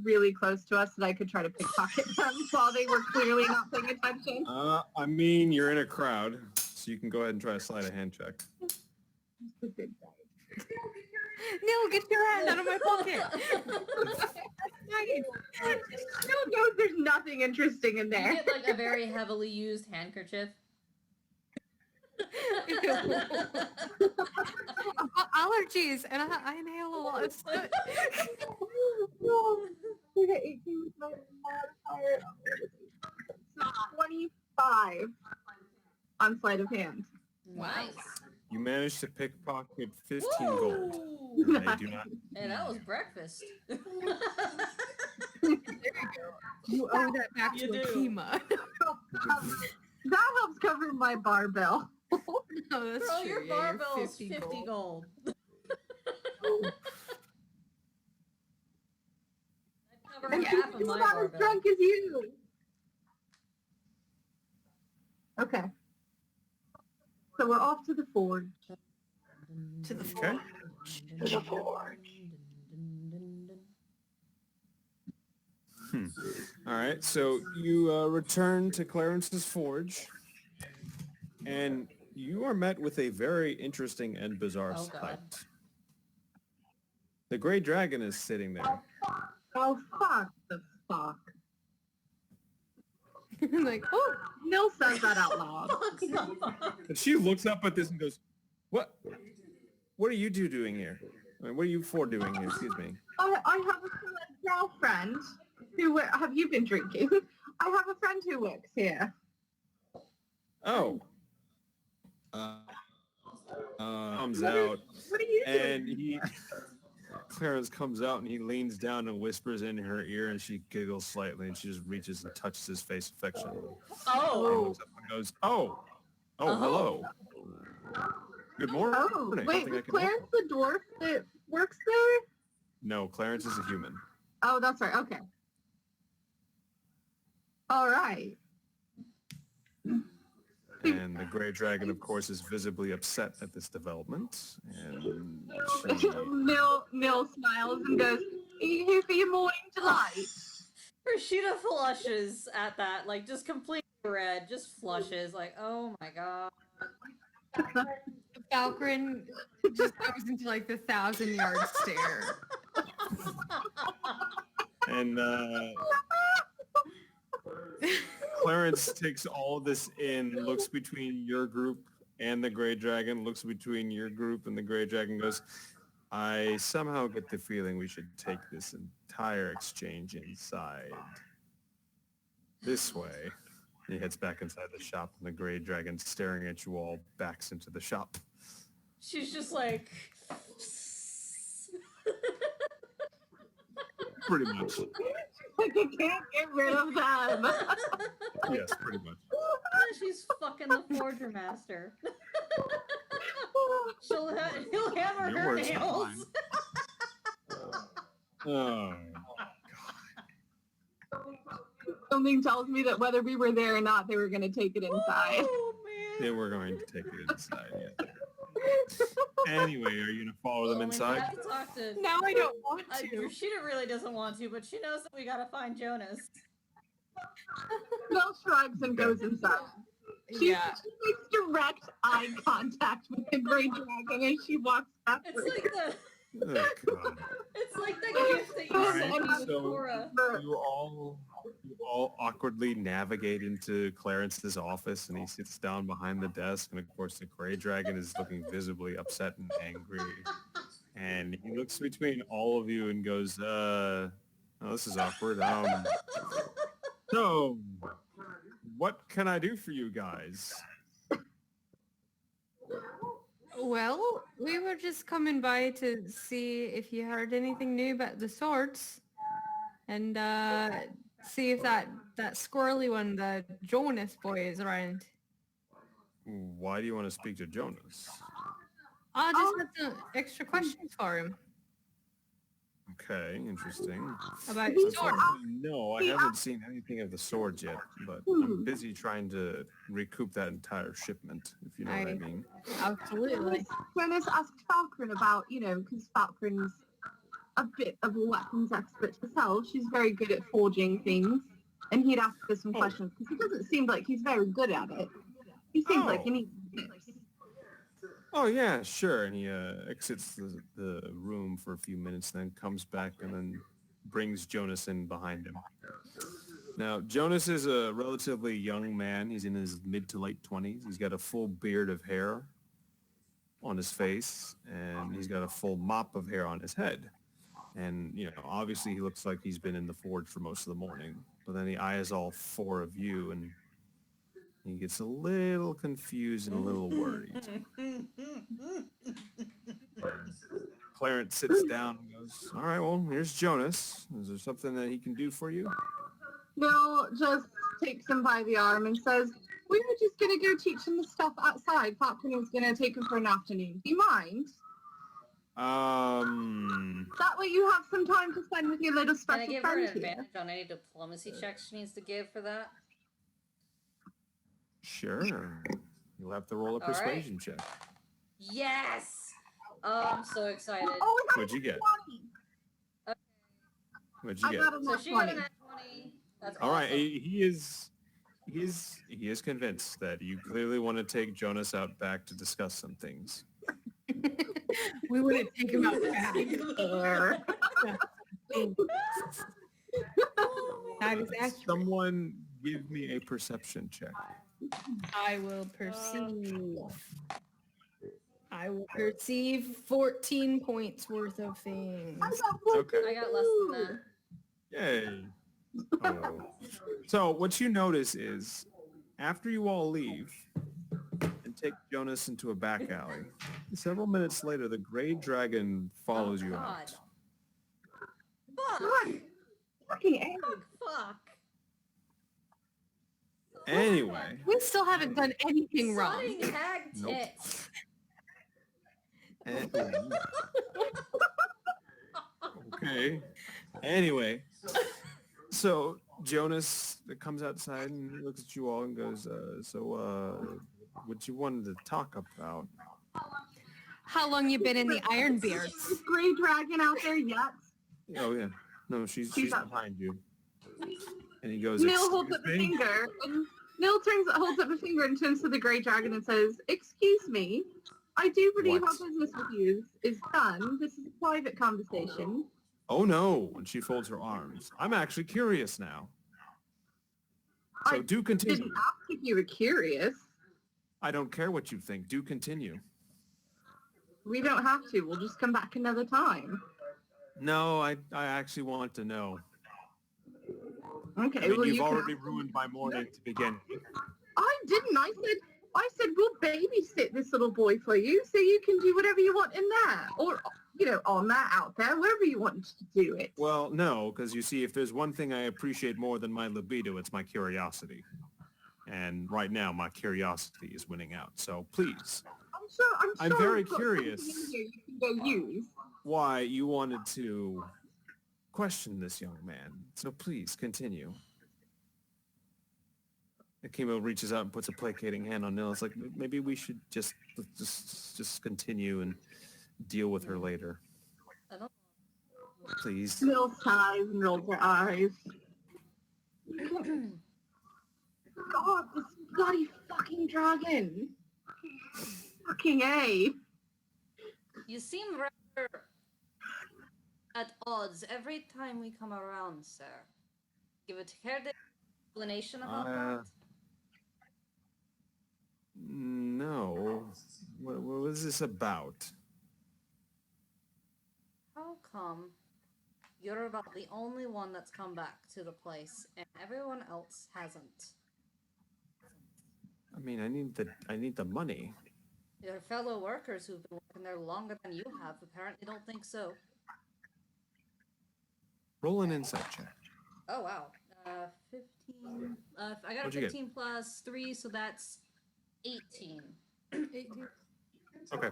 Speaker 2: really close to us that I could try to pickpocket them while they were clearly not paying attention?
Speaker 1: I mean, you're in a crowd, so you can go ahead and try to slide a hand check.
Speaker 4: Neil, get your hand out of my pocket.
Speaker 2: Still knows there's nothing interesting in
Speaker 3: You
Speaker 2: there.
Speaker 3: get like a very heavily used handkerchief.
Speaker 4: I've got allergies and I inhale a lot of soot.
Speaker 2: Okay, 18 with my modifier. So 25 on sleight of hand.
Speaker 3: Nice.
Speaker 1: You managed to pickpocket 15 gold.
Speaker 3: Woo!
Speaker 1: They do not.
Speaker 3: Hey, that was breakfast.
Speaker 4: You owe that back
Speaker 3: You
Speaker 4: to
Speaker 3: do.
Speaker 4: Akima.
Speaker 2: That helps cover my bar bill.
Speaker 4: No, that's
Speaker 3: Bro,
Speaker 4: true.
Speaker 3: your
Speaker 4: Yeah,
Speaker 3: barbell is
Speaker 4: 50
Speaker 3: 50 gold. I'd cover
Speaker 2: And
Speaker 3: half of
Speaker 2: he's
Speaker 3: my
Speaker 2: not as
Speaker 3: barbell.
Speaker 2: drunk as you. Okay. So we're off to the forge.
Speaker 4: To the
Speaker 1: Okay.
Speaker 2: To the forge.
Speaker 1: All right, so you return to Clarence's forge, and you are met with a very interesting and bizarre
Speaker 3: Oh, God.
Speaker 1: sight. The gray dragon is sitting there.
Speaker 2: Oh, fuck the fuck.
Speaker 4: like, oh,
Speaker 2: Nil says that out loud.
Speaker 1: And she looks up at this and goes, "What? What are you two doing here? I mean, what are you four doing here? Excuse me."
Speaker 2: I have a girlfriend who have you been drinking? I have a friend who works here.
Speaker 1: Oh. Comes out,
Speaker 2: What are you
Speaker 1: and
Speaker 2: doing?
Speaker 1: Clarence comes out and he leans down and whispers in her ear, and she giggles slightly, and she just reaches and touches his face affectionately. And
Speaker 3: Oh!
Speaker 1: looks up and goes, "Oh, hello. Good morning.
Speaker 2: Oh, wait,
Speaker 1: Something I
Speaker 2: was
Speaker 1: can help
Speaker 2: Clarence
Speaker 1: with?"
Speaker 2: the dwarf that works there?
Speaker 1: No, Clarence is a human.
Speaker 2: Oh, that's right. Okay. All right.
Speaker 1: And the gray dragon, of course, is visibly upset at this development. And she...
Speaker 2: Nil smiles and goes, "Are you here for your morning delight?"
Speaker 3: Rashida flushes at that, like just completely red, just flushes, like, oh my god.
Speaker 4: Falcon just goes into like the 1,000-yard stare.
Speaker 1: And Clarence takes all this in, looks between your group and the Grey Dragon, looks between your group and the Grey Dragon, goes, I somehow get the feeling we should take this entire exchange inside. This way. He heads back inside the shop, and the Grey Dragon, staring at you all, backs into the shop.
Speaker 3: She's just like...
Speaker 1: Pretty much.
Speaker 2: Like I can't get rid of them.
Speaker 1: Yes, pretty much.
Speaker 3: She's fucking the Forger Master. He'll hammer
Speaker 1: Your
Speaker 3: her
Speaker 1: words, not
Speaker 3: nails.
Speaker 1: Oh.
Speaker 2: Something tells me that whether we were there or not, they were going to take it inside.
Speaker 3: Oh, man.
Speaker 1: They were going to take it inside, yeah. Anyway, are you going to follow them
Speaker 3: Well,
Speaker 1: inside?
Speaker 3: We have to talk to...
Speaker 4: Now I don't want to.
Speaker 3: Rashida really doesn't want to, but she knows that we gotta find Jonas.
Speaker 2: Mel shrugs and goes inside. She makes direct eye contact with the Grey Dragon as she walks after
Speaker 3: It's like the...
Speaker 1: Oh, God.
Speaker 3: It's like the gift that you
Speaker 1: Alright,
Speaker 3: sent me with
Speaker 1: so
Speaker 3: Cora.
Speaker 1: you all awkwardly navigate into Clarence's office, and he sits down behind the desk, and of course the Grey Dragon is looking visibly upset and angry. And he looks between all of you and goes, oh, this is awkward. So, what can I do for you guys?
Speaker 4: Well, we were just coming by to see if you heard anything new about the swords, and see if that squirrely one, the Jonas boy, is around.
Speaker 1: Why do you want to speak to Jonas?
Speaker 4: I just had some extra questions for him
Speaker 1: Okay, interesting.
Speaker 4: about swords.
Speaker 1: Unfortunately, no, I haven't seen anything of the swords yet, but I'm busy trying to recoup that entire shipment, if you know what I mean.
Speaker 4: Absolutely.
Speaker 2: Jonas asked Falcon about, because Falcon's a bit of a weapons expert herself. She's very good at forging things. And he'd asked her some questions, because he doesn't seem like he's very good at it. He seems like he needs tips.
Speaker 1: Oh, yeah, sure. And he exits the room for a few minutes, then comes back and then brings Jonas in behind him. Now, Jonas is a relatively young man. He's in his mid to late 20s. He's got a full beard of hair on his face, and he's got a full mop of hair on his head. And, obviously he looks like he's been in the forge for most of the morning. But then he eyes all four of you, and he gets a little confused and a little worried. Clarence sits down and goes, all right, well, here's Jonas. Is there something that he can do for you?
Speaker 2: Bill just takes him by the arm and says, we were just going to go teach him the stuff outside. Falcon was going to take him for an afternoon. Do you mind? That way you have some time to spend with your little
Speaker 3: Can I
Speaker 2: special
Speaker 3: give her
Speaker 2: friend
Speaker 3: an
Speaker 2: here.
Speaker 3: advantage on any diplomacy checks she needs to give for that?
Speaker 1: Sure. You'll have to roll a
Speaker 3: All right.
Speaker 1: persuasion check.
Speaker 3: Yes! Oh, I'm so excited.
Speaker 2: Oh, we got
Speaker 1: What'd you get?
Speaker 2: 20.
Speaker 1: What'd you
Speaker 2: I
Speaker 1: get?
Speaker 2: got a
Speaker 3: So
Speaker 2: nat
Speaker 3: she got
Speaker 2: 20.
Speaker 3: a nat 20. That's
Speaker 1: All right,
Speaker 3: awesome.
Speaker 1: he is convinced that you clearly want to take Jonas out back to discuss some things.
Speaker 4: We wouldn't take him out back. That is accurate.
Speaker 1: Someone give me a perception check.
Speaker 4: I will perceive. I will perceive 14 points worth of things.
Speaker 1: Okay.
Speaker 3: I got less than that.
Speaker 1: Yay. Oh. So what you notice is after you all leave and take Jonas into a back alley, several minutes later the Grey Dragon follows you
Speaker 3: God.
Speaker 1: out.
Speaker 3: Fuck!
Speaker 2: Fucking A.
Speaker 3: Fuck!
Speaker 1: Anyway,
Speaker 4: We still haven't done anything wrong.
Speaker 3: Slutting hag
Speaker 1: Nope.
Speaker 3: tits.
Speaker 1: okay. Anyway, so Jonas comes outside and he looks at you all and goes, what you wanted to talk about?
Speaker 4: How long you been in the Iron Beards?
Speaker 2: Is Grey Dragon out there yet?
Speaker 1: Oh, yeah. No, she's
Speaker 2: up.
Speaker 1: behind you. And he goes,
Speaker 2: Nil holds up a
Speaker 1: "Excuse me?"
Speaker 2: finger, and Nil holds up a finger and turns to the Grey Dragon and says, "Excuse me, I do believe
Speaker 1: What?
Speaker 2: our business with you is done. This is a private conversation."
Speaker 1: Oh, no. And she folds her arms. I'm actually curious now. So do continue.
Speaker 2: Didn't ask if you were curious.
Speaker 1: I don't care what you think. Do continue.
Speaker 2: We don't have to. We'll just come back another time.
Speaker 1: No, I actually want to know.
Speaker 2: Okay.
Speaker 1: I mean,
Speaker 2: well,
Speaker 1: you've
Speaker 2: you
Speaker 1: already
Speaker 2: can...
Speaker 1: ruined my morning to begin with.
Speaker 2: I didn't. I said we'll babysit this little boy for you, so you can do whatever you want in there, or on that, out there, wherever you want to do it.
Speaker 1: Well, no, because you see, if there's one thing I appreciate more than my libido, it's my curiosity. And right now, my curiosity is winning out. So please,
Speaker 2: I'm sure
Speaker 1: very
Speaker 2: I've got
Speaker 1: curious.
Speaker 2: something in here you can go use.
Speaker 1: Why you wanted to question this young man. So please continue. Akimo reaches out and puts a placating hand on Nils. Like, maybe we should just continue and deal with her later.
Speaker 3: I don't.
Speaker 1: Please.
Speaker 2: Nils sighs and rolls her eyes. God, this bloody fucking dragon. Fucking A.
Speaker 3: You seem rather at odds every time we come around, sir. Give a careful explanation about that.
Speaker 1: No. What was this about?
Speaker 3: How come you're about the only one that's come back to the place and everyone else hasn't?
Speaker 1: I mean, I need the money.
Speaker 3: Your fellow workers who've been working there longer than you have apparently don't think so.
Speaker 1: Roll an insight check.
Speaker 3: Oh wow. 15. I got a
Speaker 1: What'd you get?
Speaker 3: 15 plus 3, so that's 18.
Speaker 4: 18.
Speaker 1: Okay.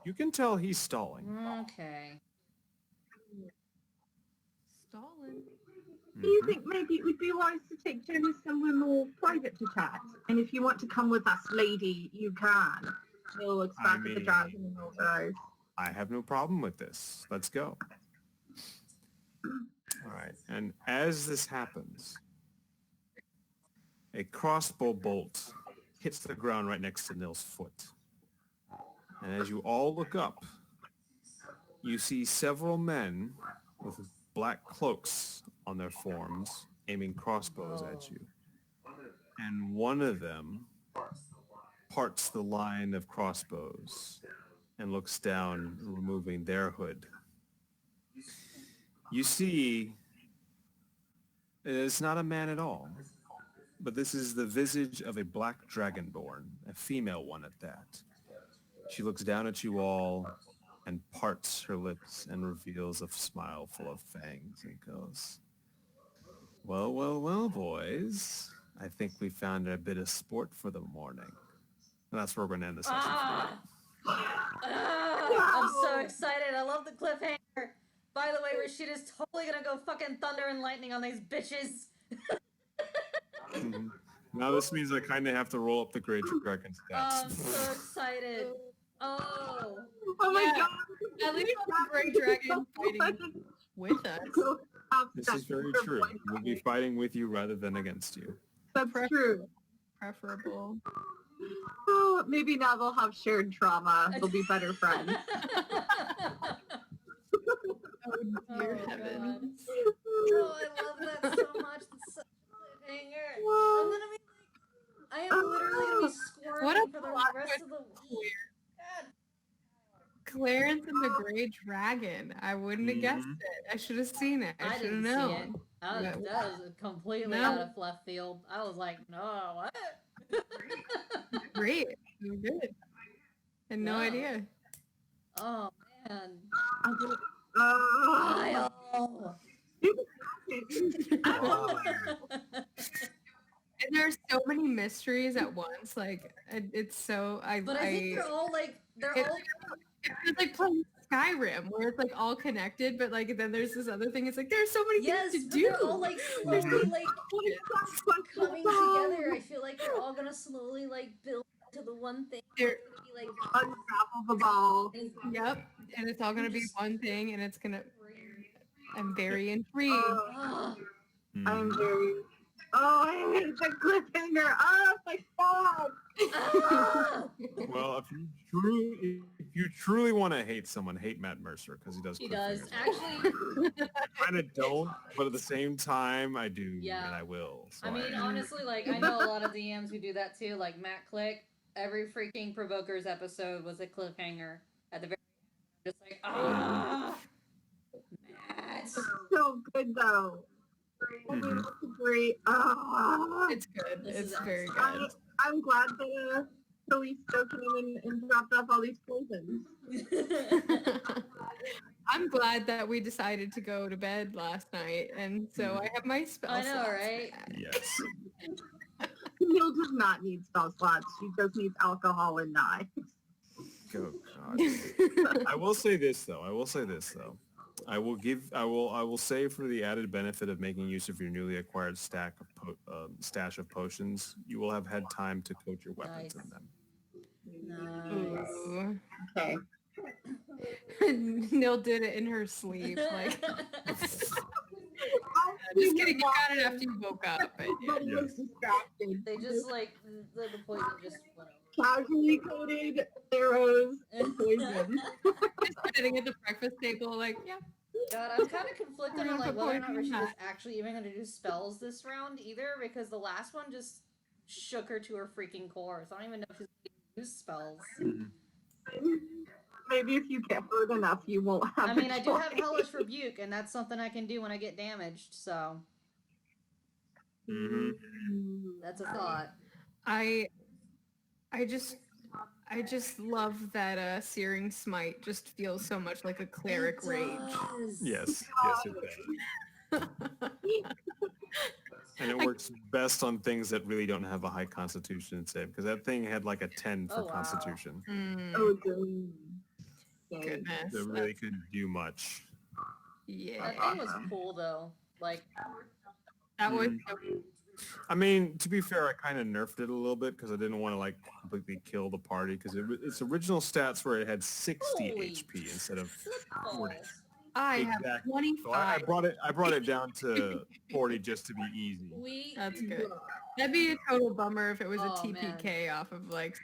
Speaker 1: You can tell he's stalling.
Speaker 3: Okay.
Speaker 4: Stalin.
Speaker 2: Do you think maybe it would be wise to take Jenny somewhere more private to chat? And if you want to come with us, lady, you can. He'll looks back at the
Speaker 1: mean-
Speaker 2: dragon and rolls her eyes.
Speaker 1: I have no problem with this. Let's go. All right. And as this happens, a crossbow bolt hits the ground right next to Nils' foot. And as you all look up, you see several men with black cloaks on their forms aiming crossbows at you. And one of them parts the line of crossbows and looks down, removing their hood. You see, it's not a man at all, but this is the visage of a black dragonborn, a female one at that. She looks down at you all and parts her lips and reveals a smile full of fangs and goes, well, well, well, boys. I think we found a bit of sport for the morning. And that's where we're going to end the session.
Speaker 3: I'm so excited. I love the cliffhanger. By the way, Rashida's totally gonna go fucking thunder and lightning on these bitches.
Speaker 1: Now this means I kind of have to roll up the Great Dragon stats.
Speaker 3: I'm so excited. Oh.
Speaker 2: Oh my
Speaker 4: Yeah.
Speaker 2: god!
Speaker 4: At least the Great Dragon fighting with us.
Speaker 1: This is very true. We'll be fighting with you rather than against you.
Speaker 2: That's true.
Speaker 4: Preferable.
Speaker 2: Oh, maybe now they'll have shared trauma. They'll be better friends.
Speaker 4: Oh dear heaven.
Speaker 3: Oh, I love that so much. It's such a cliffhanger. I'm gonna be like, I am literally gonna be squirming
Speaker 4: What a
Speaker 3: for the
Speaker 4: plot
Speaker 3: rest of the week. God.
Speaker 4: Clarence and the Grey Dragon. I wouldn't have guessed it. I should have seen it. I should have
Speaker 3: didn't see it.
Speaker 4: known.
Speaker 3: That was completely
Speaker 4: No.
Speaker 3: out of left field. I was like, no, what?
Speaker 4: Great. You good. Had no
Speaker 3: Wow.
Speaker 4: idea.
Speaker 3: Oh man.
Speaker 2: Oh.
Speaker 3: Kyle.
Speaker 4: And there's so many mysteries at once. Like it's so
Speaker 3: But I think they're all like
Speaker 4: It's like playing Skyrim, where it's like all connected, but like then there's this other thing. It's like there's so many
Speaker 3: yes,
Speaker 4: things to
Speaker 3: but
Speaker 4: do.
Speaker 3: they're all like slowly like coming together. I feel like they're all gonna slowly like build to the one thing.
Speaker 4: They're-
Speaker 3: Like
Speaker 2: Unravel the ball.
Speaker 4: Yep, and it's all gonna be one thing, and it's gonna. I'm very intrigued.
Speaker 3: oh,
Speaker 2: I'm very... Oh, I hate the cliffhanger. Oh my god!
Speaker 3: Ah!
Speaker 1: Well, if you truly want to hate someone, hate Matt Mercer because he does.
Speaker 3: He does.
Speaker 1: cliffhangers.
Speaker 3: Actually,
Speaker 1: I kind of don't, but at the same time, I do,
Speaker 3: Yeah.
Speaker 1: and I will. So
Speaker 3: I mean, honestly, like, I know a lot of DMs who do that too. Like, Matt Click, every freaking Provokers episode was a cliffhanger at the very end. Just like, ah! Matt!
Speaker 2: So good though. I mean, it's great.
Speaker 4: It's good.
Speaker 3: This
Speaker 4: It's
Speaker 3: is
Speaker 4: very
Speaker 2: I'm,
Speaker 4: good.
Speaker 2: I'm glad that Kalisto came and dropped off all these poisons.
Speaker 4: I'm glad that we decided to go to bed last night, and so I have my spell
Speaker 3: I know,
Speaker 4: slots
Speaker 3: right?
Speaker 4: back.
Speaker 1: yes.
Speaker 2: Camille does not need spell slots. She just needs alcohol and knives.
Speaker 1: Oh, God. I will say this though. I will say for the added benefit of making use of your newly acquired stash of potions, you will have had time to coat your weapons
Speaker 3: Nice.
Speaker 1: in them.
Speaker 3: Nice.
Speaker 4: Ooh.
Speaker 2: Okay.
Speaker 4: Nil did it in her sleep. Like,
Speaker 2: I'm
Speaker 4: just kidding. You got it after you woke up. But yeah.
Speaker 2: Everybody was distracted.
Speaker 3: They just, like, the poison just went
Speaker 2: Casually coated arrows and poison.
Speaker 4: Just sitting at the breakfast table, like, yeah.
Speaker 3: God, I'm kind of conflicted on, like, whether or not
Speaker 4: Poison
Speaker 3: Rashida's
Speaker 4: that.
Speaker 3: actually even going to do spells this round either, because the last one just shook her to her freaking core, so I don't even know if she's going to use spells.
Speaker 2: Maybe if you get hurt enough, you won't have.
Speaker 3: I
Speaker 2: a
Speaker 3: mean, I do have
Speaker 2: choice.
Speaker 3: Hellish Rebuke, and that's something I can do when I get damaged, so
Speaker 1: Mm-hmm.
Speaker 3: that's a thought.
Speaker 4: I just love that Searing Smite just feels so much like a cleric rage.
Speaker 1: Yes, it does. And it works best on things that really don't have a high constitution save, because that thing had like a 10 for
Speaker 3: Oh, wow.
Speaker 1: constitution.
Speaker 2: Oh, good.
Speaker 4: Goodness.
Speaker 1: That really couldn't do much.
Speaker 4: Yeah.
Speaker 3: That thing was cool, though. Like,
Speaker 4: That was
Speaker 1: I mean, to be fair, I kind of nerfed it a little bit because I didn't want to like completely kill the party, because its original stats where it had 60
Speaker 3: Holy
Speaker 1: HP instead of
Speaker 3: balls.
Speaker 1: 40.
Speaker 4: I have
Speaker 1: Exactly. So I
Speaker 4: 25.
Speaker 1: brought it down to 40 just to be easy.
Speaker 4: That's good. That'd be a total bummer if it was a
Speaker 3: Oh,
Speaker 4: TPK off of like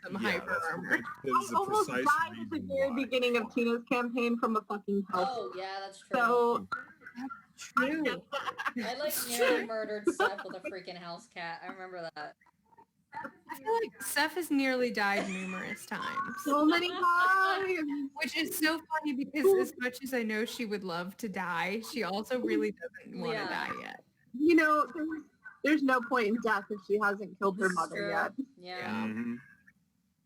Speaker 4: some
Speaker 1: Yeah,
Speaker 4: hyper
Speaker 1: that's-
Speaker 4: armor.
Speaker 1: that is
Speaker 2: I
Speaker 1: the
Speaker 2: almost
Speaker 1: precise
Speaker 2: died at the
Speaker 1: reason
Speaker 2: very
Speaker 1: why.
Speaker 2: beginning of Tina's campaign from a fucking health.
Speaker 3: Oh, yeah, that's true.
Speaker 2: So
Speaker 4: True.
Speaker 3: I, like, nearly murdered Seth with a freaking house cat. I remember that.
Speaker 4: I feel like Seth has nearly died numerous times.
Speaker 2: so many times.
Speaker 4: Which is so funny because as much as I know she would love to die, she also really doesn't want to
Speaker 3: Yeah.
Speaker 4: die yet.
Speaker 2: You know, there's no point in death if she hasn't killed her
Speaker 3: This is
Speaker 2: mother
Speaker 3: true.
Speaker 2: yet.
Speaker 3: Yeah.
Speaker 1: Mhm.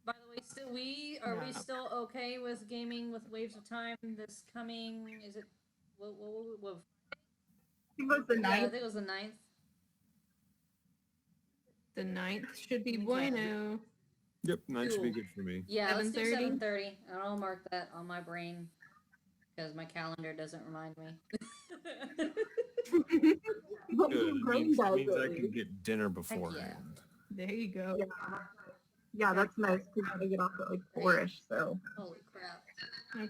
Speaker 3: By the way, are we
Speaker 4: Yeah.
Speaker 3: still okay with gaming with Waves of Time this coming? Is it? What
Speaker 2: I think it was the
Speaker 3: yeah, I
Speaker 2: ninth.
Speaker 3: think it was the 9th.
Speaker 4: The 9th should be
Speaker 3: Okay.
Speaker 4: bueno.
Speaker 1: Yep, 9 should be
Speaker 3: Cool.
Speaker 1: good for me.
Speaker 3: Yeah, let's do
Speaker 4: 7:30?
Speaker 3: 7:30, and I'll mark that on my brain because my calendar doesn't remind me.
Speaker 2: But
Speaker 1: Good.
Speaker 2: your
Speaker 1: It
Speaker 2: brain
Speaker 1: means,
Speaker 2: does
Speaker 1: I
Speaker 2: at
Speaker 1: can
Speaker 2: least.
Speaker 1: get dinner beforehand.
Speaker 4: There you go.
Speaker 2: Yeah, that's nice because I get off at like 4-ish, so.
Speaker 3: Holy crap!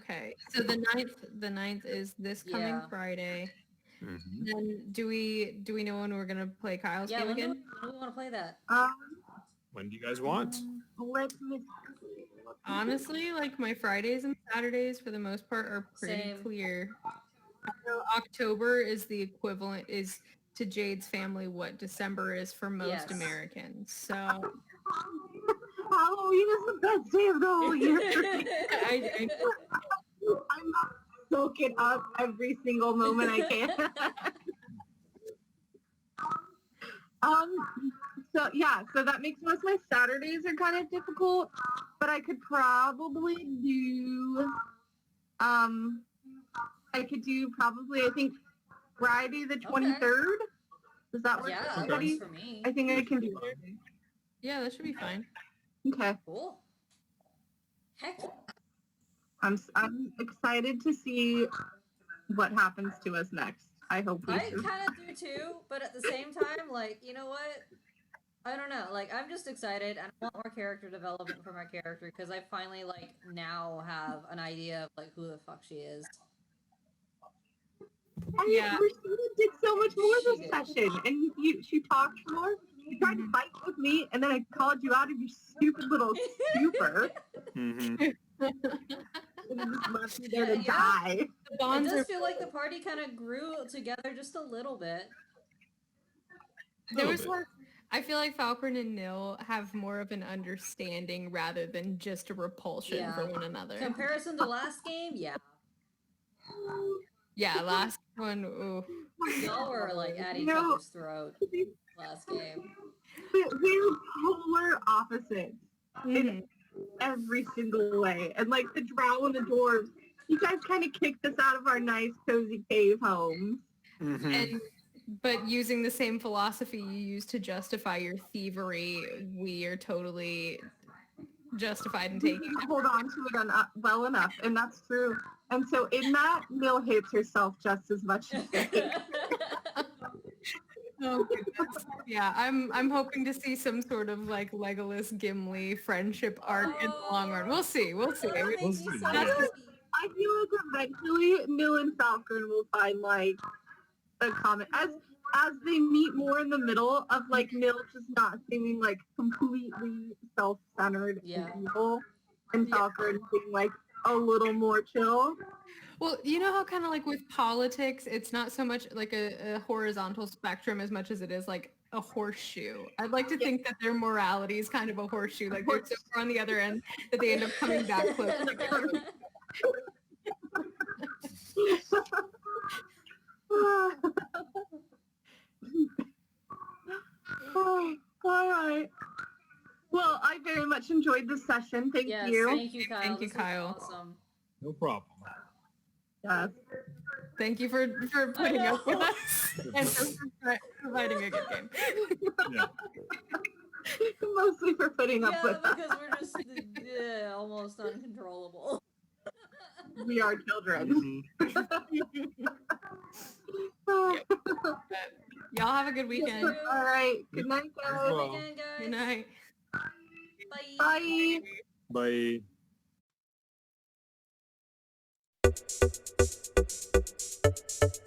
Speaker 4: Okay. So the 9th is this coming
Speaker 3: Yeah.
Speaker 4: Friday.
Speaker 1: Mhm.
Speaker 4: Then do we know when we're gonna play Kyle's
Speaker 3: Yeah,
Speaker 4: game
Speaker 3: when do
Speaker 4: again?
Speaker 3: we want to play that?
Speaker 1: When do you guys want?
Speaker 2: Let me
Speaker 4: Honestly, like my Fridays and Saturdays for the most part are pretty
Speaker 3: Same.
Speaker 4: clear. I know October is the equivalent is to Jade's family what December is for most
Speaker 3: Yes.
Speaker 4: Americans. So
Speaker 2: Halloween is the best day of the whole year.
Speaker 4: I
Speaker 2: I'm soaking up every single moment I can. So that makes most of my Saturdays are kind of difficult, but I could probably do I think Friday the 23rd. Does that work
Speaker 3: Yeah,
Speaker 2: for
Speaker 3: that
Speaker 2: somebody?
Speaker 3: works for me.
Speaker 2: I think I can do that.
Speaker 4: yeah, that should be fine.
Speaker 2: Okay.
Speaker 3: Cool. Heck yeah.
Speaker 2: I'm excited to see what happens to us next. I hope we
Speaker 3: I
Speaker 2: do.
Speaker 3: kind of do too, but at the same time, like, you know what? I don't know. Like, I'm just excited, and I want more character development for my character because I finally, like, now have an idea of like who the fuck she is.
Speaker 2: I mean,
Speaker 4: Yeah.
Speaker 2: Rashida did so much more
Speaker 3: She
Speaker 2: this
Speaker 3: did.
Speaker 2: session, and she talked more. You tried to fight with me, and then I called you out of your stupid little stupor.
Speaker 8: Mm-hmm.
Speaker 2: And you just left me there to
Speaker 3: Yeah.
Speaker 2: die.
Speaker 4: The
Speaker 3: It
Speaker 4: bonds
Speaker 3: does
Speaker 4: are.
Speaker 3: feel like the party kind of grew together just a little bit.
Speaker 4: There
Speaker 8: Little
Speaker 4: was
Speaker 8: bit.
Speaker 4: like, I feel like Falcon and Nil have more of an understanding rather than just a repulsion
Speaker 3: Yeah.
Speaker 4: for one another.
Speaker 3: Comparison to last game, yeah.
Speaker 4: Yeah, last one. Ooh.
Speaker 3: Y'all were like at each
Speaker 2: You know,
Speaker 3: other's throat last game.
Speaker 2: we're polar opposites in
Speaker 4: Mhm.
Speaker 2: every single way. And like the drow and the dwarves, you guys kind of kicked us out of our nice, cozy cave homes.
Speaker 8: Mm-hmm.
Speaker 4: And but using the same philosophy you use to justify your thievery, we are totally justified in
Speaker 2: We
Speaker 4: taking
Speaker 2: didn't hold on to it well enough, and that's true. And so in that, Mill hates herself just as much as me.
Speaker 4: Oh goodness. Yeah, I'm hoping to see some sort of like Legolas Gimli friendship arc in the long run. We'll see. We'll see.
Speaker 3: That'll make
Speaker 8: We'll
Speaker 3: me
Speaker 8: see,
Speaker 3: so
Speaker 8: yeah.
Speaker 3: happy.
Speaker 2: I feel like eventually Mill and Falcon will find like a common as they meet more in the middle of like Mill just not seeming like completely self-centered
Speaker 3: Yeah.
Speaker 2: and evil, and
Speaker 4: Yeah.
Speaker 2: Falcon being like a little more chill.
Speaker 4: Well, you know how kind of like with politics, it's not so much like a horizontal spectrum as much as it is like a horseshoe. I'd like to think that their morality is kind of a horseshoe, like they're so far on the other end that they end up coming back close together.
Speaker 2: Oh, all right. Well, I very much enjoyed this session. Thank
Speaker 3: Yes,
Speaker 2: you.
Speaker 3: thank you, Kyle.
Speaker 4: Thank you,
Speaker 3: This was
Speaker 4: Kyle.
Speaker 3: awesome.
Speaker 8: No problem.
Speaker 2: Yes.
Speaker 4: Thank you for putting up with
Speaker 3: know.
Speaker 4: us and for providing a good game.
Speaker 8: Yeah.
Speaker 2: Mostly for putting up
Speaker 3: Yeah,
Speaker 2: with us.
Speaker 3: because we're just almost uncontrollable.
Speaker 2: We are children.
Speaker 8: Mm-hmm.
Speaker 4: Y'all have a good weekend.
Speaker 2: All right. Good night, guys.
Speaker 3: Good
Speaker 8: Well.
Speaker 3: weekend, guys.
Speaker 4: Good night.
Speaker 3: Bye.
Speaker 2: Bye.
Speaker 8: Bye.